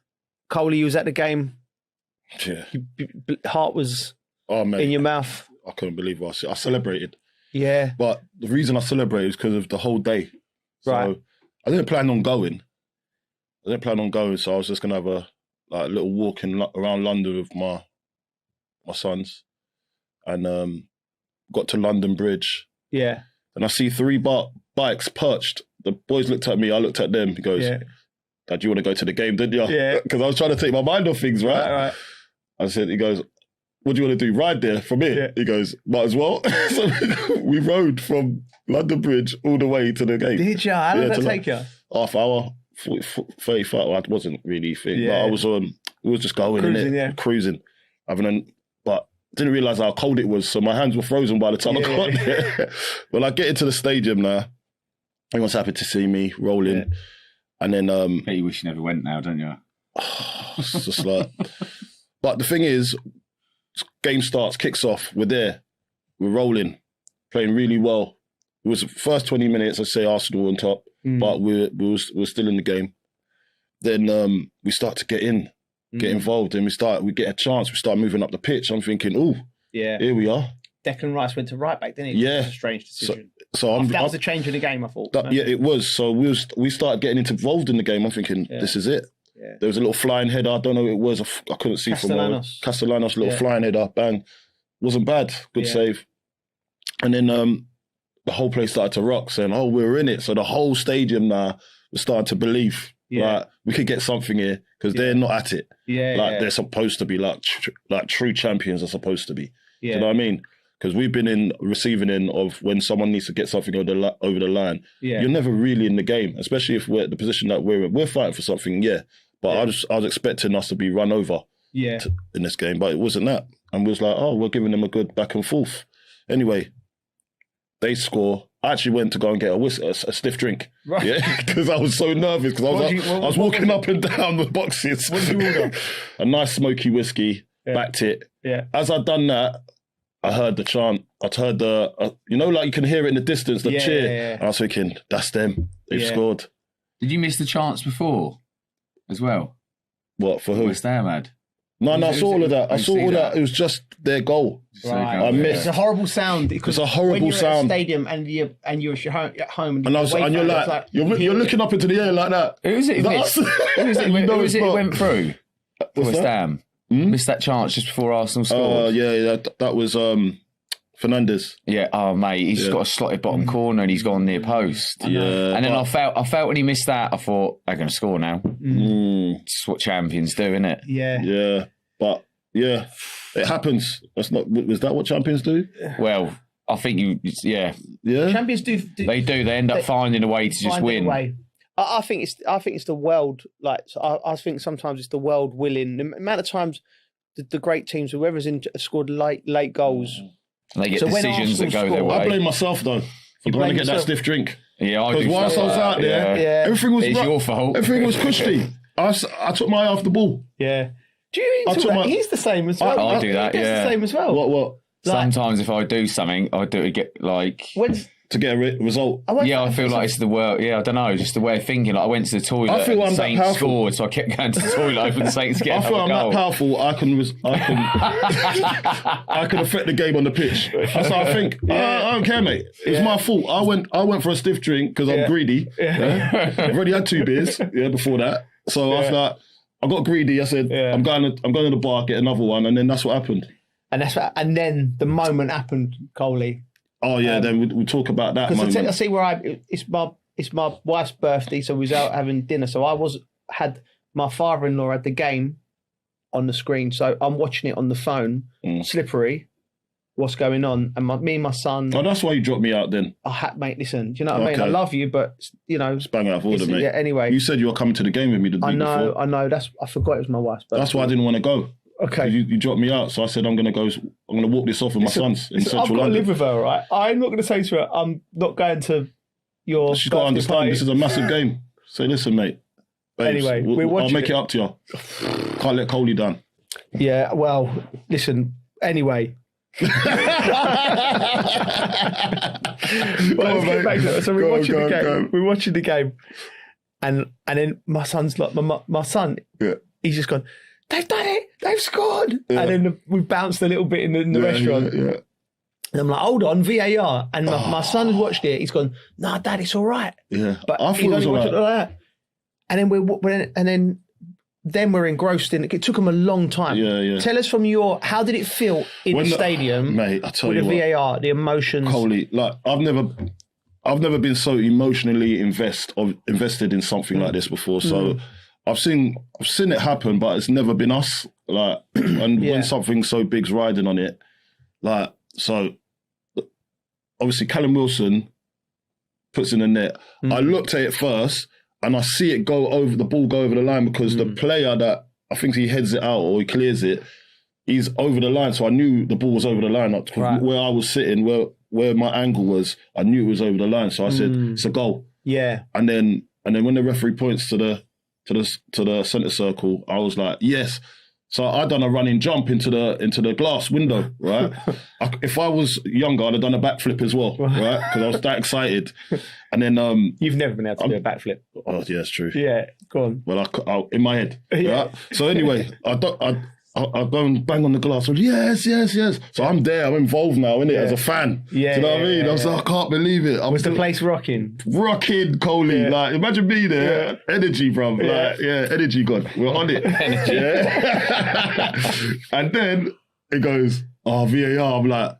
Cole, you was at the game. Yeah. Heart was in your mouth. I couldn't believe what I celebrated. Yeah. But the reason I celebrated is because of the whole day. So Right. I didn't plan on going. So I was just going to have a little walk around London with my sons. And got to London Bridge. Yeah. And I see 3 bikes perched. The boys looked at me, I looked at them. He goes, Dad, you want to go to the game, didn't you? Yeah. Because I was trying to take my mind off things, right? He goes, what do you want to do? Ride there from here? Yeah. He goes, might as well. So we rode from London Bridge all the way to the game. Did you? How long did that take you? Half hour, 35. Well, I wasn't really fit. Yeah. But I was we was just going, cruising. But didn't realise how cold it was, so my hands were frozen by the time I got there. Well, I get into the stadium now. Everyone's happy to see me rolling. Yeah. And then... Bet you wish you never went now, don't you? It's just like... But the thing is, game starts, kicks off, we're there, we're rolling, playing really well. It was the first 20 minutes, I'd say Arsenal on top, but we're still in the game. Then we start to get involved, and we get a chance, we start moving up the pitch. I'm thinking, oh, here we are. Declan Rice went to right back, didn't he? Yeah. It was a strange decision. So that was a change in the game, I thought. Yeah, it was. So we started getting involved in the game. I'm thinking, this is it. Yeah. There was a little flying header. I don't know what it was. I couldn't see Castellanos, little flying header. Bang. Wasn't bad. Good save. And then the whole place started to rock, saying, oh, we're in it. So the whole stadium now was starting to believe, like, we could get something here because they're not at it. They're supposed to be like true champions are supposed to be. Do you know what I mean? Because we've been in receiving end of when someone needs to get something over the line. You're never really in the game, especially if we're at the position that we're in. We're fighting for something, but I was expecting us to be run over in this game, but it wasn't that. And we was like, oh, we're giving them a good back and forth. Anyway, they score. I actually went to go and get a stiff drink. Right. Yeah, because I was so nervous because I was walking up and down the boxes. What did you order? A nice smoky whiskey, backed it. Yeah. As I'd done that, I heard the chant. I heard the, like you can hear it in the distance, the cheer. Yeah. And I was thinking, that's them. They've scored. Did you miss the chance before as well? What, for who? West Ham had. No, I saw all of that. I saw all that. It was just their goal. Right. I missed. It's a horrible sound. It's a horrible when you're sound. At a stadium and you're at home and you're like you're looking up into the air like that. Who is it? Who was it? Went through. West Ham. Missed that chance just before Arsenal scored. That was Fernandes. Yeah, oh mate, he's got a slotted bottom corner and he's gone near post. Yeah, and then I felt when he missed that, I thought they're going to score now. It's what champions do, isn't it? Yeah, but it happens. Was that what champions do? Well, I think Champions do. They do. They end up finding a way to just win. I think it's the world. I think sometimes it's the world willing. The amount of times the great teams, whoever's scored late goals. And they get decisions that go their way. I blame myself though for going to get that stiff drink. Yeah, I do. Because whilst I was out there, everything was it's your fault. Everything was cushy. I took my eye off the ball. Yeah. Do you talk about, he's the same as well. I do that, the same as well. What? Sometimes if I do something, I do it get like... to get a result. I feel like it's the world. Yeah, I don't know, just the way of thinking. Like I went to the toilet. I feel I'm Saints that powerful. scored, so I kept going to the toilet, hoping the Saints get. I feel I'm goal. that powerful. I can I can affect the game on the pitch. That's how I think. I don't care, mate. It's my fault. I went for a stiff drink because I'm greedy. Yeah. I've already had 2 beers before that, so I thought I got greedy. I said I'm going to the bar, get another one, and then that's what happened. And then the moment happened, Coley. Oh yeah, then we'll talk about that moment. I see where it's my wife's birthday, so we was out having dinner. So had my father-in-law had the game on the screen, so I'm watching it on the phone, slippery. What's going on? And me and my son. Oh, that's why you dropped me out then. Mate, listen. Do you know what I mean? I love you, but it's bang out of order, mate. Yeah. Anyway, you said you were coming to the game with me the week before. I know. I forgot it was my wife's birthday. That's why I didn't want to go. Okay. You dropped me out, so I said I'm going to walk this off with my sons in Central London. I've got to live with her, right? I'm not going to say to her, I'm not going to your. She's got to understand party. This is a massive game. Say, listen, mate. Babes, anyway, I'll make it up to you. Can't let Coley down. Yeah, well, listen. Anyway. So we're watching the game. We're watching the game, and then my son's like, my son. Yeah. He's just gone. They've done it. They've scored. Yeah. And then we bounced a little bit in the restaurant. Yeah. And I'm like, hold on, VAR. And my son had watched it. He's gone, nah, Dad, it's all right. Yeah, but I thought it was all right. Like and then we're engrossed in it. It took them a long time. Yeah. Tell us from how did it feel in the stadium, mate? I tell with you the what, VAR, the emotions. Coley, like I've never been so emotionally invested in something like this before. So. I've seen it happen, but it's never been us. Like, and when something so big's riding on it, like, so obviously Callum Wilson puts in the net. I looked at it first, and I see it go over the line because the player that I think he heads it out or he clears it, he's over the line. So I knew the ball was over the line. Where I was sitting, where my angle was, I knew it was over the line. So I said, it's a goal. Yeah. And then when the referee points to the centre circle, I was like, yes. So I done a running jump into the glass window, right? If I was younger, I'd have done a backflip as well, right? Because I was that excited. And then you've never been able to do a backflip. Oh yeah, it's true. Yeah, go on. Well, I in my head, right? So anyway, I go and bang on the glass. Yes. So I'm there. I'm involved now, innit? As a fan. Yeah. Do you know what I mean? I was like, I can't believe it. Was the place rocking? Rocking, Coley. Yeah. Like, imagine me there. Yeah. Energy, bruv. Like, energy god. We're on it. Energy. Yeah. And then it goes, VAR. I'm like,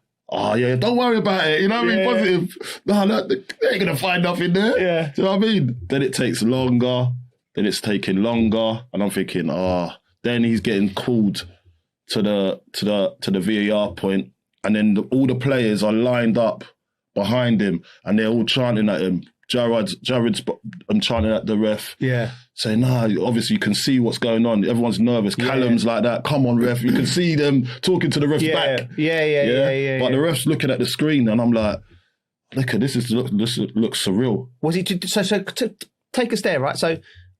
don't worry about it. You know what I mean? Positive. No, they ain't going to find nothing there. Yeah. Do you know what I mean? Then it takes longer. Then it's taking longer. And I'm thinking, then he's getting called to the VAR point, and then all the players are lined up behind him, and they're all chanting at him. Jared's chanting at the ref, saying, obviously you can see what's going on. Everyone's nervous. Callum's like that. Come on, ref. You can see them talking to the ref's back. Yeah. But the ref's looking at the screen, and I'm like, look, this looks surreal. Was it so? To take us there, right? So.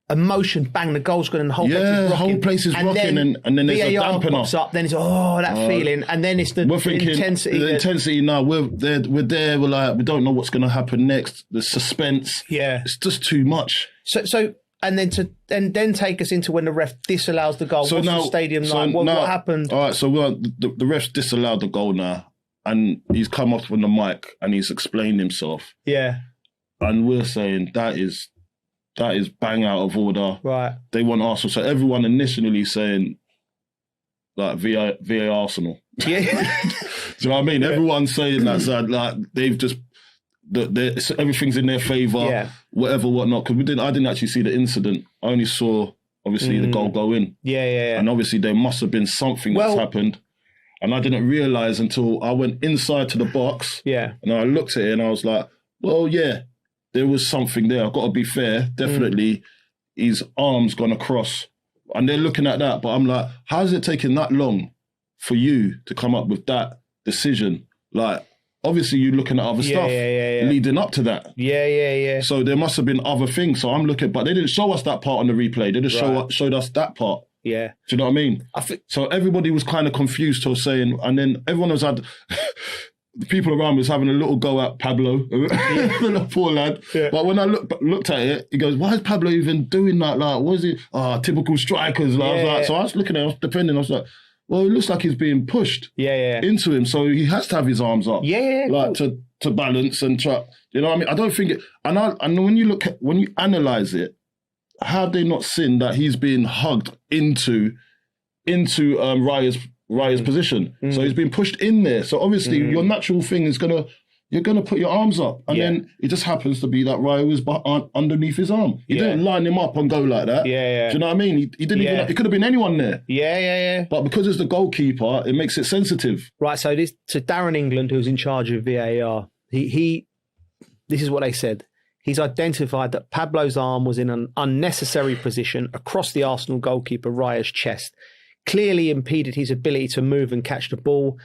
Emotion, bang, the goal's gone and the whole place is rocking. The whole place is rocking, and then there's a dampener. Pops up, then it's that feeling, and then it's the intensity. The intensity now, we're there, we're like, we don't know what's going to happen next. The suspense. Yeah. It's just too much. So and then take us into when the ref disallows the goal. What's the stadium like? What happened? All right, so the ref's disallowed the goal now, and he's come off on the mic, and he's explained himself. Yeah. And we're saying that is bang out of order. Right. They want Arsenal. So everyone initially saying like VA Arsenal. Yeah. Do you know what I mean? Everyone's saying that. So like they've just everything's in their favour. Whatever, whatnot. Because I didn't actually see the incident. I only saw obviously the goal go in. Yeah. And obviously there must have been something that's happened. And I didn't realise until I went inside to the box. Yeah. And I looked at it and I was like, well, yeah. There was something there. I've got to be fair. Definitely, his arm's gone across And they're looking at that, but I'm like, how's it taking that long for you to come up with that decision? Like, obviously you're looking at other stuff leading up to that. Yeah. So there must have been other things. So I'm looking, but they didn't show us that part on the replay. They just showed us that part. Yeah. Do you know what I mean? So everybody was kind of confused to saying, and then everyone was had, the people around was having a little go at Pablo, the poor lad. Yeah. But when I looked at it, he goes, why is Pablo even doing that? Like, what is it? Typical strikers. Like, so I was looking at it, defending, I was like, well, it looks like he's being pushed into him. So he has to have his arms up. Like to balance and try. You know what I mean? I don't think it, and when you analyse it, have they not seen that he's being hugged into Raya's position? So he's been pushed in there. So obviously your natural thing is you're gonna put your arms up, and then it just happens to be that Raya was underneath his arm. He didn't line him up and go like that. Do you know what I mean? He didn't even. It could have been anyone there. But because it's the goalkeeper, it makes it sensitive. Right. So Darren England, who's in charge of VAR, this is what they said. He's identified that Pablo's arm was in an unnecessary position across the Arsenal goalkeeper Raya's chest, clearly impeded his ability to move and catch the ball.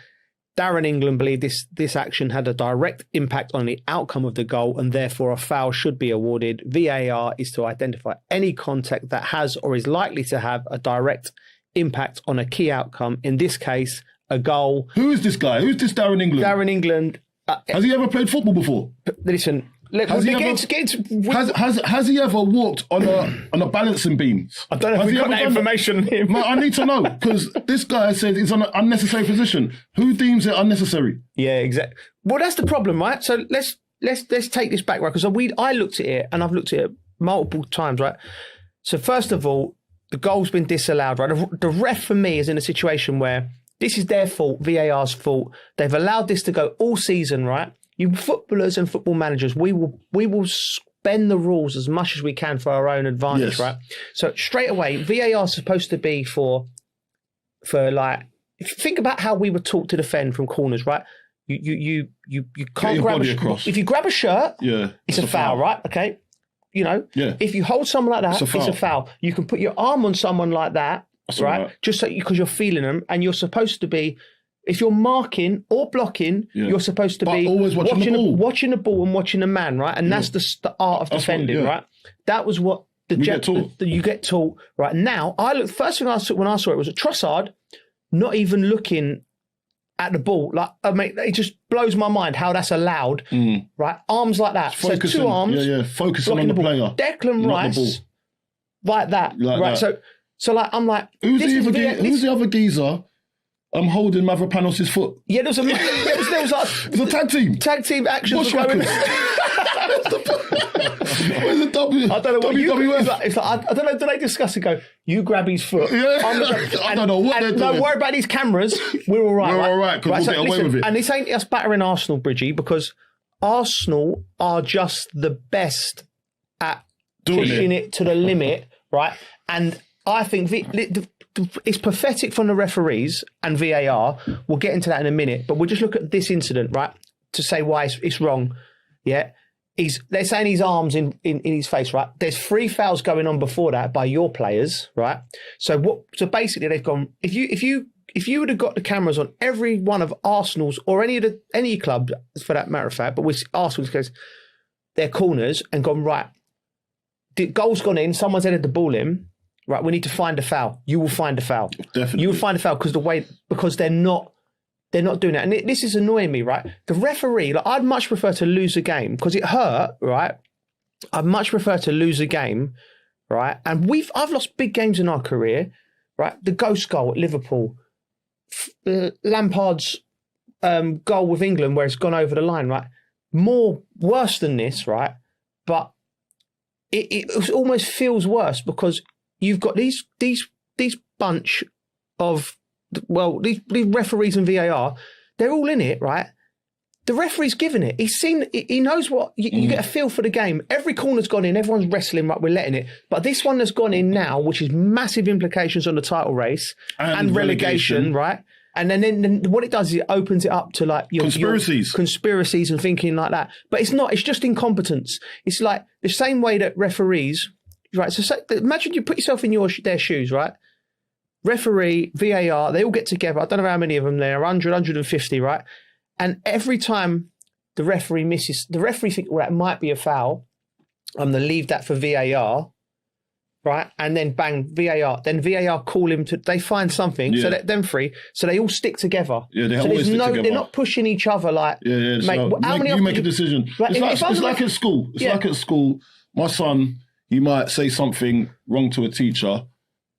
Darren England believed this action had a direct impact on the outcome of the goal, and therefore a foul should be awarded. VAR is to identify any contact that has or is likely to have a direct impact on a key outcome, in this case, a goal. Who is this guy? Who's this Darren England? Darren England. Has he ever played football before? Listen, has he ever walked on a balancing beam? I don't know if we got that information on him. I need to know, because this guy said it's on an unnecessary position. Who deems it unnecessary? Yeah, exactly. Well, that's the problem, right? So let's take this back, right? Because I looked at it, and I've looked at it multiple times, right? So first of all, the goal's been disallowed, right? The ref for me is in a situation where this is their fault, VAR's fault. They've allowed this to go all season, right? You footballers and football managers, we will bend the rules as much as we can for our own advantage, right? So straight away, VAR is supposed to be for like, think about how we were taught to defend from corners, right? You can't grab if you grab a shirt, it's a foul, right? Okay, you know, if you hold someone like that, it's a foul. You can put your arm on someone like that, right? Just so because you're feeling them, and you're supposed to be. If you're marking or blocking, you're supposed to be always watching the ball and watching the man, right? And that's the art of defending, right? That was what you get taught, right? Now, first thing I saw when I saw it was a Trossard not even looking at the ball. Like, I mean, it just blows my mind how that's allowed, right? Arms like that. So two arms. Focusing on the player. Declan Rice, like that, right? That. So like, I'm like, who's the other geezer? I'm holding Mavropanos' foot. Yeah, there was like it was a tag team. Tag team action. Bushwhackers. Where's the W? I don't know what WWF. It's like I don't know. Do they discuss it? Go, you grab his foot. I don't know what they're doing. Don't worry about these cameras. We're all right. We're all right because we'll get away with it. And this ain't us battering Arsenal, Bridgie, because Arsenal are just the best at pushing it to the limit, right? And I think it's pathetic from the referees and VAR. We'll get into that in a minute, but we'll just look at this incident, right, to say why it's wrong. Yeah, they're saying his arms in his face, right? There's 3 fouls going on before that by your players, right? So basically they've gone. If you would have got the cameras on every one of Arsenal's or any club for that matter of fact, but with Arsenal's case, their corners and gone right. The goal's gone in. Someone's headed the ball in. Right, we need to find a foul. You will find a foul. Definitely. You will find a foul because they're not doing that. And this is annoying me, right? The referee, like, I'd much prefer to lose a game because it hurt, right? I'd much prefer to lose a game, right? And I've lost big games in our career, right? The ghost goal at Liverpool, Lampard's goal with England where it's gone over the line, right? Worse than this, right? But it almost feels worse because you've got these bunch of, these referees and VAR, they're all in it, right? The referee's given it. He knows what, you get a feel for the game. Every corner's gone in, everyone's wrestling, right, we're letting it. But this one that's gone in now, which is massive implications on the title race and relegation, right? And then what it does is it opens it up to like your conspiracies and thinking like that. But it's not, it's just incompetence. It's like the same way that referees, right? So imagine you put yourself in their shoes, right? Referee, VAR, they all get together. I don't know how many of them there, 100, 150, right? And every time the referee misses, the referee thinks, well, that might be a foul. I'm going to leave that for VAR, right? And then bang, VAR. Then VAR call him to, they find something, so let them free. So they all stick together. Yeah, they always stick together. They're not pushing each other like, mate, you make a decision. Right, it's like at school. It's like at school. My son, he might say something wrong to a teacher,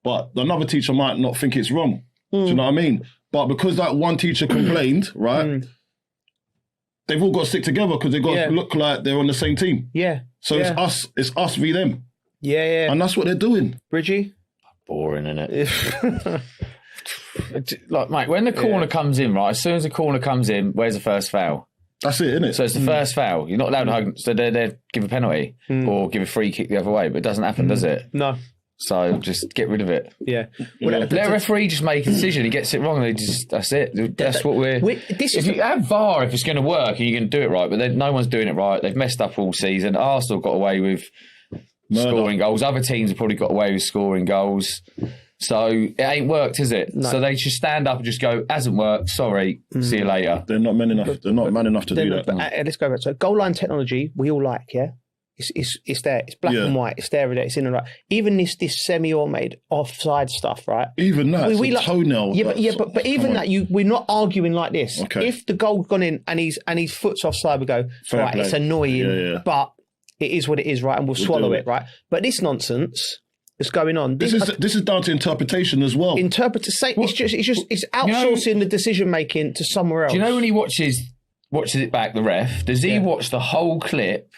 but another teacher might not think it's wrong. Do you know what I mean? But because that one teacher complained, right, they've all got to stick together because they've got to look like they're on the same team. Yeah. So it's us v them. Yeah. And that's what they're doing. Bridgie? Boring, isn't it? Like, mate, when the corner comes in, right, as soon as the corner comes in, where's the first foul? That's it, isn't it? So it's the first foul. You're not allowed to hug, so they give a penalty or give a free kick the other way, but it doesn't happen, does it? No. So just get rid of it. Yeah. Let a referee just make a decision. He gets it wrong. That's it. That's what if you have VAR, if it's going to work, and you're going to do it right, but then no one's doing it right. They've messed up all season. Arsenal got away with scoring goals. Other teams have probably got away with scoring goals. So it ain't worked, is it? No. So they should stand up and just go, hasn't worked, sorry, see you later. They're not men enough. They're not man enough to do that. But let's go back. So goal line technology, we all like, yeah? It's there. It's black and white. It's there. It's in and right. Even this semi-automated offside stuff, right? Even that, it's a toenail. But even that, we're not arguing like this. Okay. If the goal's gone in and his foot's offside, we go, right, it's annoying, but it is what it is, right? And we'll swallow it, right? But this nonsense that's going on. This is down to interpretation as well. It's outsourcing the decision making to somewhere else. Do you know when he watches it back, the ref? Does he watch the whole clip?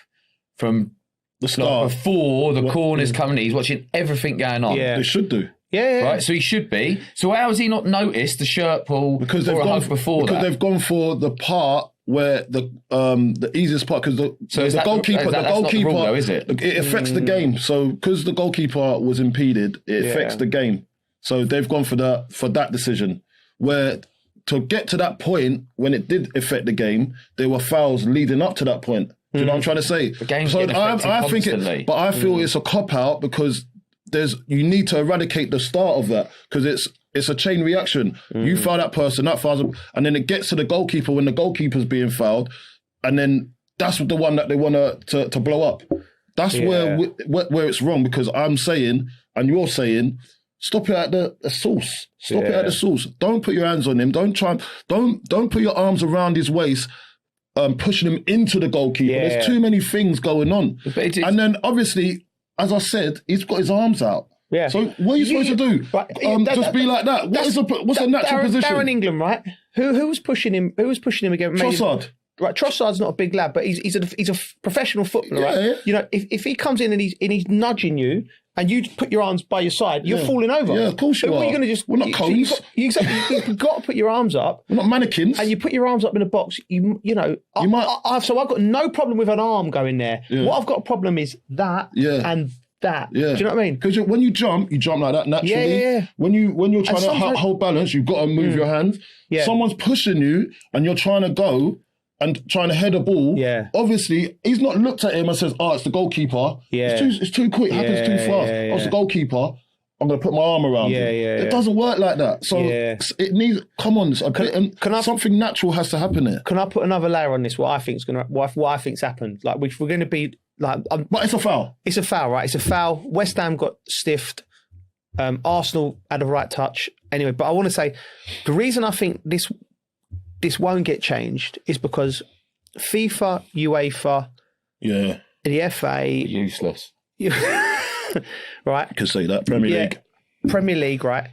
From the start, before the corner's coming in, he's watching everything going on. Yeah, they should do. Yeah. Right, so he should be. So how has he not noticed the shirt pull because or a hug before that? Because they've gone for the part where the easiest part, because the goalkeeper, that's not the rule, though, is it? It affects the game. So because the goalkeeper was impeded, it affects the game. So they've gone for that decision. Where to get to that point when it did affect the game, there were fouls leading up to that point. Do you know what I'm trying to say? The game's so getting affected but I feel it's a cop-out because you need to eradicate the start of that because it's a chain reaction. You foul that person, that fouls them, and then it gets to the goalkeeper when the goalkeeper's being fouled, and then that's the one that they want to blow up. That's where it's wrong because I'm saying, and you're saying, stop it at the source. Stop it at the source. Don't put your hands on him. Don't put your arms around his waist. Pushing him into the goalkeeper. There's too many things going on. And then obviously, as I said, he's got his arms out. Yeah. So what are you supposed to do? Just be like that. What's a natural position? Darren England, right? Who was pushing him? Who was pushing him again? Trossard. Right, Trossard's not a big lad, but he's a professional footballer, right? Yeah. You know, if he comes in and he's nudging you, and you put your arms by your side, you're falling over. Yeah, of course you are. You're going to We're not cones. You've got to put your arms up. We're not mannequins. And you put your arms up in a box. I've got no problem with an arm going there. Yeah. What I've got a problem is that and that. Yeah. Do you know what I mean? Because when you jump like that naturally. Yeah. When you're trying to hold balance, you've got to move your hands. Yeah. Someone's pushing you, and you're trying to go. And trying to head a ball, obviously, he's not looked at him and says, it's the goalkeeper. Yeah. It's too quick, it happens too fast. It's the goalkeeper, I'm going to put my arm around him. It doesn't work like that. So it needs, something natural has to happen here. Can I put another layer on this, what I think's happened? Like, if we're going to be, like... but it's a foul. It's a foul, right? It's a foul. West Ham got stiffed. Arsenal had a right touch. Anyway, but I want to say, the reason I think this won't get changed is because FIFA, UEFA, the FA... Useless. Right? You can say that. Premier League, right?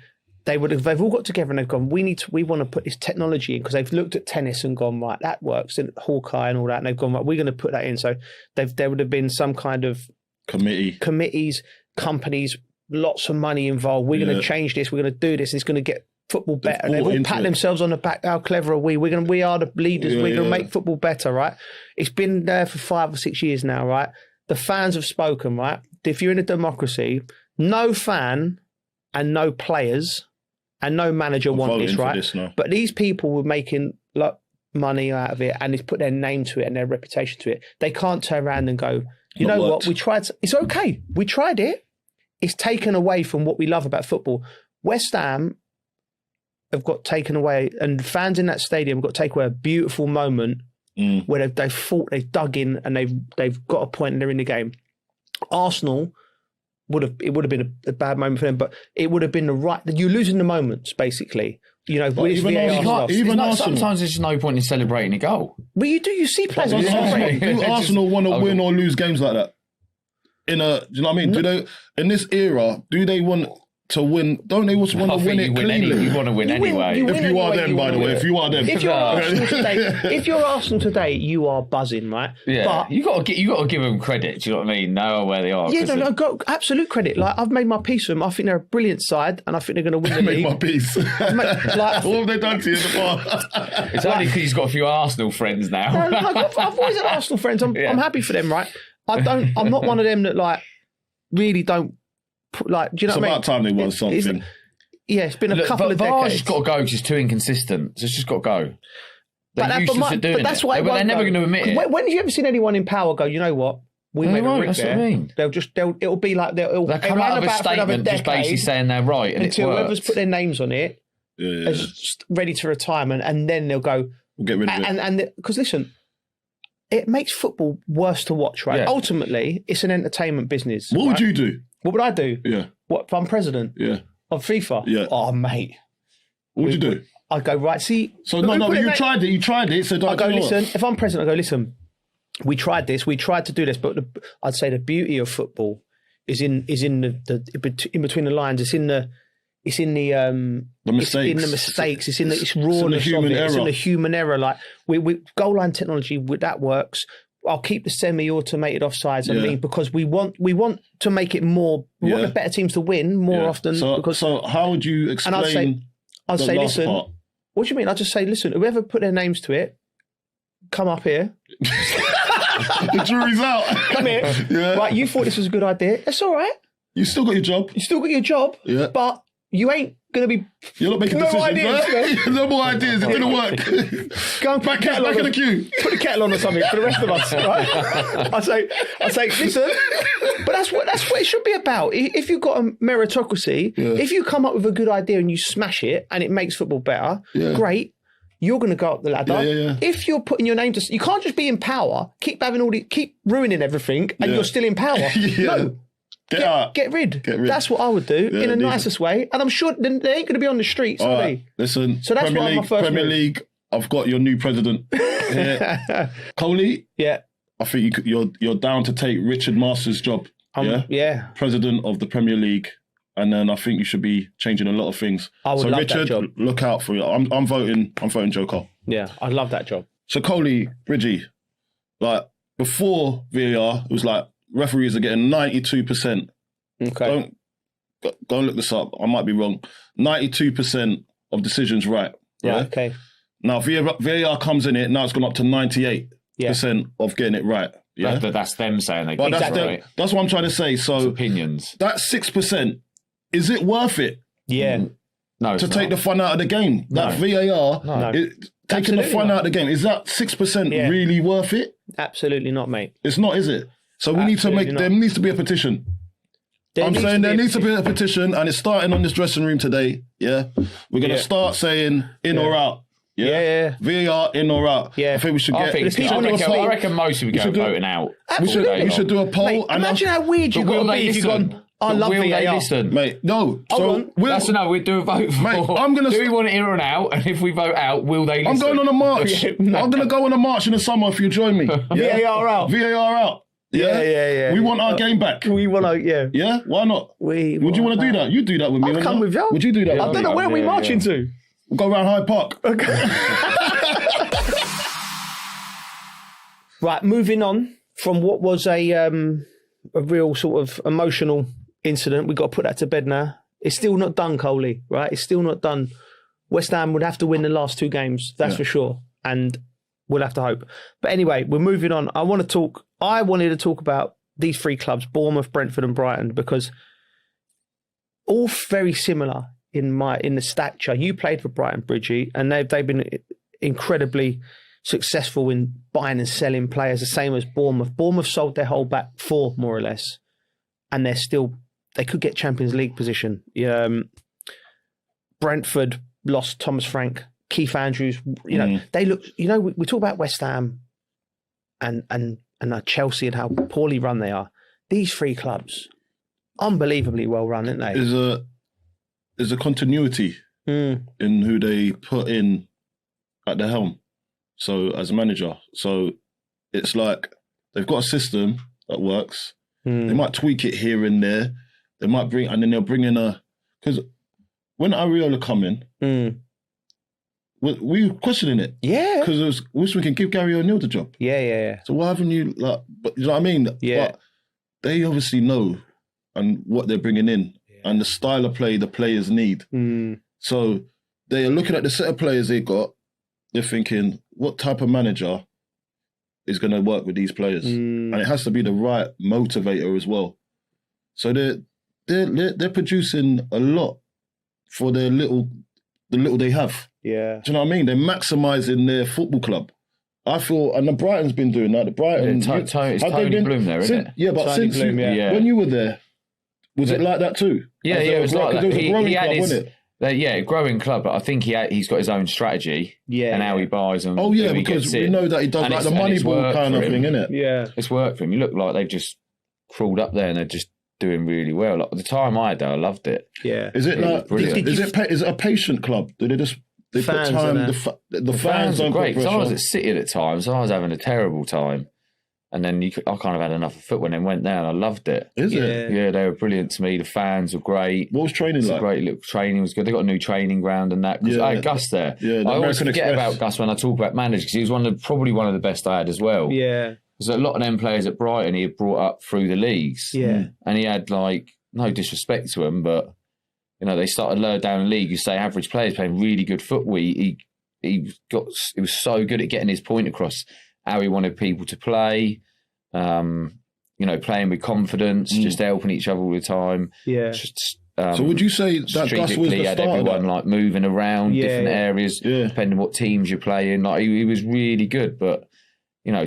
They've all got together and they've gone, we want to put this technology in because they've looked at tennis and gone, right, that works, and Hawkeye and all that, and they've gone, right, we're going to put that in. So there would have been some kind of... Committees, companies, lots of money involved. We're going to change this. We're going to do this. It's going to get football better. And they've all pat themselves on the back. How clever are we? We are the leaders. We're going to make football better, right? It's been there for 5 or 6 years now, right? The fans have spoken, right? If you're in a democracy, no fan and no players and no manager want this, right? But these people were making money out of it and it's put their name to it and their reputation to it. They can't turn around and go, you know what? We tried. It's okay. We tried it. it's taken away from what we love about football. West Ham have got taken away, and fans in that stadium got taken away a beautiful moment where they've fought, they've dug in, and they've got a point and they're in the game. Arsenal would have been a bad moment for them, but it would have been the right. You're losing the moments, basically. You know, sometimes there's no point in celebrating a goal. Well, you do. You see players. Do Arsenal want to win or lose games like that? Do you know what I mean? Do they, in this era, do they want to win? Don't they also want to win it cleanly? You want to win anyway. If you are them, by the way. If you are them. If you're Arsenal today, you are buzzing, right? Yeah. But you got to give them credit. Do you know what I mean? Know where they are. Yeah, no, got absolute credit. Like, I've made my peace with them. I think they're a brilliant side, and I think they're going to win the league. Made my peace. What have they done to you in the past? It's only because he's got a few Arsenal friends now. No, I've always had Arsenal friends. I'm happy for them, right? I'm not one of them that like really don't. Like, do you know what I mean? It's about time they won something. It's been a couple of decades. VAR's got to go because it's too inconsistent. So it's just got to go. They're useless at doing that's it. why they're never going to admit it. When have you ever seen anyone in power go, you know what? We made a rick that's there. What I mean. It'll be like they'll come out of a statement just basically saying they're right and until it works. whoever's put their names on it is just ready to retirement, and then they'll go. We'll get rid of it. And because listen, it makes football worse to watch, right? Yeah. Ultimately, it's an entertainment business. What would you do? What would I do? Yeah. What if I'm president? Yeah. Of FIFA? Yeah. Oh, mate. What would you do? I'd go, right, see. So, you tried it. So I go, listen, if I'm president, I go, listen, we tried this, we tried to do this, but I'd say the beauty of football is in between the lines. It's in the mistakes. It's rawness of it. It's in the human error. Like we goal line technology, that works. I'll keep the semi-automated offsides. I mean, because we want to make it more. We want the better teams to win more often. So how would you explain? I'd say, listen. Part? What do you mean? I'd just say, listen. Whoever put their names to it, come up here. The jury's out. Come here. Yeah. Right, you thought this was a good idea. That's all right. You still got your job. Yeah. But you ain't going to be... You're not making decisions, right? No more ideas. It didn't work. Go and put back in the queue. Put a kettle on or something for the rest of us, right? I say, listen, but that's what it should be about. If you've got a meritocracy, if you come up with a good idea and you smash it and it makes football better, great. You're going to go up the ladder. If you're putting your name to... You can't just be in power, keep ruining everything, and you're still in power. No. Get rid. That's what I would do in the nicest way. And I'm sure they ain't going to be on the streets, are they? Listen, so that's my first Premier League, I've got your new president here. Coley, I think you're down to take Richard Masters' job. President of the Premier League. And then I think you should be changing a lot of things. I would love Richard, that job. Look out for it. I'm voting Joe Cole. Yeah, I'd love that job. So Coley, Bridgie, like before VAR, it was like referees are getting 92%. Okay. Go and look this up. I might be wrong. 92% of decisions right. Yeah. Okay. Now VAR comes in it. Now it's gone up to 98% of getting it right. Yeah. But that's them saying they get it right. That's what I'm trying to say. So it's opinions. That 6%, is it worth it? Yeah. No. To take the fun out of the game. That VAR taking the fun out of the game. Is that 6% really worth it? Absolutely not, mate. It's not, is it? So we need to there needs to be a petition. There needs to be a petition, and it's starting on this dressing room today. Yeah. We're going to start saying in or out. Yeah. VAR in or out. Yeah. I think we should get... I reckon most of you go voting out. We should do a poll. Mate, imagine how weird you've got to be if you've gone... I love VAR. They listen? Mate, no. We'll do a vote for. Mate, do we want it in or out? And if we vote out, will they listen? I'm going on a march. I'm going to go on a march in the summer if you join me. VAR out. VAR out. Yeah. We want our game back. We want our, Yeah? Why not? Would you want to do that? You do that with me. I'll come with you. Would you do that? I don't know. Where are we marching to? We'll go around Hyde Park. Okay. Right, moving on from what was a real sort of emotional incident. We've got to put that to bed now. It's still not done, Coley, right? It's still not done. West Ham would have to win the last two games, that's for sure. And we'll have to hope. But anyway, we're moving on. I wanted to talk about these three clubs, Bournemouth, Brentford and Brighton, because all very similar in the stature. You played for Brighton, Bridgie, and they've been incredibly successful in buying and selling players, the same as Bournemouth. Bournemouth sold their whole back four, more or less, and they're still they could get Champions League position. Brentford lost Thomas Frank, Keith Andrews. You know, they look. You know, we talk about West Ham and Chelsea and how poorly run they are. These three clubs, unbelievably well run, aren't they? There's a continuity in who they put in at the helm. So as a manager, so it's like they've got a system that works. They might tweak it here and there. They might bring, and then they'll bring in because when Ariola come in, we were questioning it. Yeah. Because wish we can give Gary O'Neill the job. Yeah. So why haven't you, but you know what I mean? Yeah. But they obviously know and what they're bringing in and the style of play the players need. So they are looking at the set of players they got. They're thinking, what type of manager is going to work with these players? And it has to be the right motivator as well. So they're producing a lot for the little they have. Yeah. Do you know what I mean? They're maximising their football club. I feel, and the Brighton's been doing that. The Brighton, it's Tony Bloom there, isn't it? Yeah, but Tony since Bloom, when you were there, was it like that too? Yeah, it was like that. It was a growing club, wasn't it? Growing club, but I think he's got his own strategy and how he buys them. Oh yeah, because we know that he does like the money ball kind of thing, innit? Yeah. It's worked for him. You look like they've just crawled up there and they're just doing really well. Like the time I had there, I loved it. Yeah. Is it like, is it a patient club? Do they just put time? The fans are don't great. put Because I was pressure at City at the time, so I was having a terrible time. And then I kind of had enough of football and then went there and I loved it. Is it? Yeah, they were brilliant to me. The fans were great. What was training like? Great little training was good. They got a new training ground and that. I had Gus there. Yeah, I always American forget Express. about Gus when I talk about managers because he was probably one of the best I had as well. Yeah. Because a lot of them players at Brighton he had brought up through the leagues. Yeah. And he had no disrespect to him, but they started lower down the league. You say average players playing really good football. He was so good at getting his point across how he wanted people to play. Playing with confidence, just helping each other all the time. Yeah. So would you say that Gus was the had start of everyone that? moving around different areas, depending what teams you're playing. He was really good, but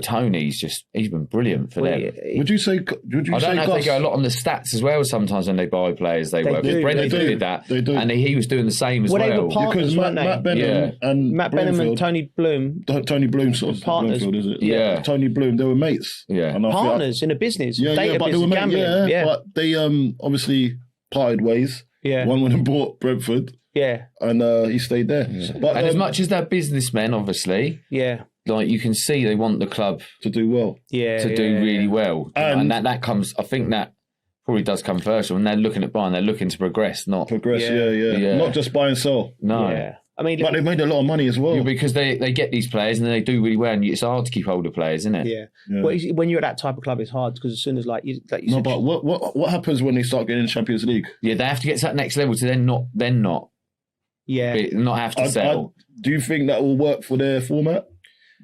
Tony's he's been brilliant for them. Would you say? I don't know if they go a lot on the stats as well. Sometimes when they buy players, they work. Brentford did that, and he was doing the same as well. They were partners, because weren't they? Matt Benham and Tony Bloom. Tony Bloom sort of partners. Bloomfield, is it? Yeah. Tony Bloom. They were mates. Yeah. And Partners in a business. But they were mates. Yeah, but they obviously parted ways. Yeah. One went and bought Brentford. Yeah. And he stayed there. Yeah. But as much as they're businessmen, obviously. Yeah. You can see they want the club to do well. To do really well. And that comes, I think that probably does come first. When they're looking at buying, they're looking to progress, not... Progress, yeah. Not just buy and sell. No. Yeah. I mean, but they've made a lot of money as well. Because they get these players and they do really well, and it's hard to keep hold of players, isn't it? Yeah. Well, when you're at that type of club, it's hard because as soon as but what happens when they start getting in the Champions League? Yeah, they have to get to that next level to then not. Yeah. Not have to sell. Do you think that will work for their format?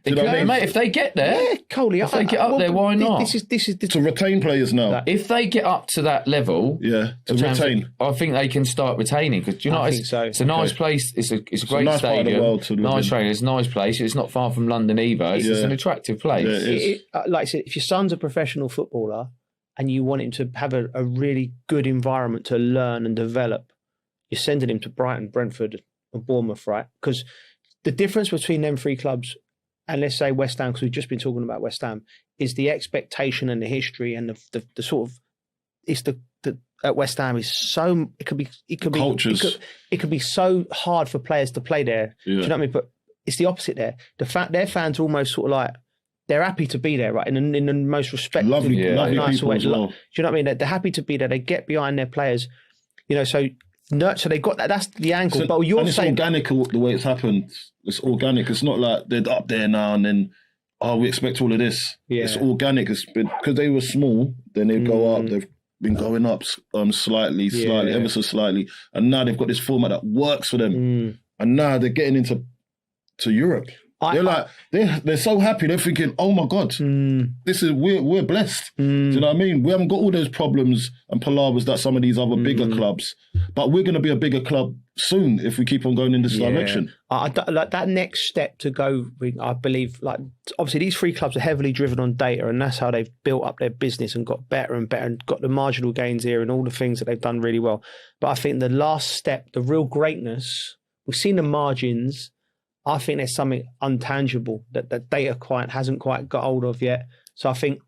Mate, if they get there, Coley, if they get up there, why not? This is to retain players now. If they get up to that level, to retain, I think they can start retaining because it's a nice place. It's a great nice stadium, part of the world to live nice in. training. It's a nice place. It's not far from London either. It's just an attractive place. Yeah, it is. Like I said, if your son's a professional footballer and you want him to have a really good environment to learn and develop, you're sending him to Brighton, Brentford, and Bournemouth, right? Because the difference between them three clubs. And let's say West Ham, because we've just been talking about West Ham, is the expectation and the history and the sort of at West Ham is so it could be so hard for players to play there. Yeah. Do you know what I mean? But it's the opposite there. The fact their fans almost sort of like they're happy to be there, right? In the most respectful, lovely nice people way. as well. Do you know what I mean? They're happy to be there. They get behind their players. So they got that. That's the angle. So, but you're and it's saying organic the way it's happened. It's organic. It's not like they're up there now and then, we expect all of this. Yeah. It's organic. It's been because they were small. Then they go up. They've been going up slightly, ever so slightly, and now they've got this format that works for them. And now they're getting into Europe. They're so happy. They're thinking, oh my God, this is we're blessed. Do you know what I mean? We haven't got all those problems and palavers that some of these other bigger clubs, but we're going to be a bigger club soon if we keep on going in this direction. Like that next step to go, I believe, like obviously these three clubs are heavily driven on data, and that's how they've built up their business and got better and better and got the marginal gains here and all the things that they've done really well. But I think the last step, the real greatness, we've seen the margins. I think there's something untangible that data hasn't quite got hold of yet. So I think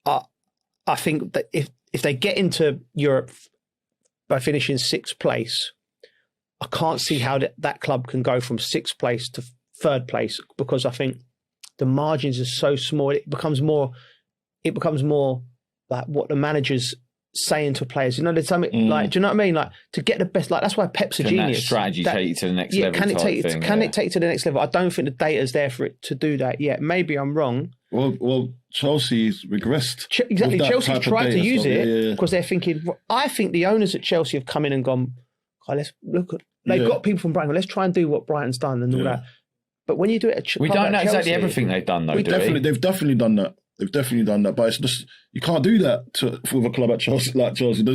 that if they get into Europe by finishing sixth place, I can't see how that club can go from sixth place to third place, because I think the margins are so small. It becomes more like what the manager's saying to players. You know, there's something like, do you know what I mean? Like to get the best, like that's why Pep's a genius. That strategy take you to the next level? Can it take you to the next level? I don't think the data's there for it to do that yet. Maybe I'm wrong. Well, Chelsea's regressed. Exactly. Chelsea's tried to use it because they're thinking. I think the owners at Chelsea have come in and gone, oh, let's look at. They've got people from Brighton. Let's try and do what Brighton's done and all that. But when you do it at we don't know exactly everything they've done, though. They've definitely done that. They've definitely done that. But it's just, you can't do that with a club at Chelsea, like Chelsea.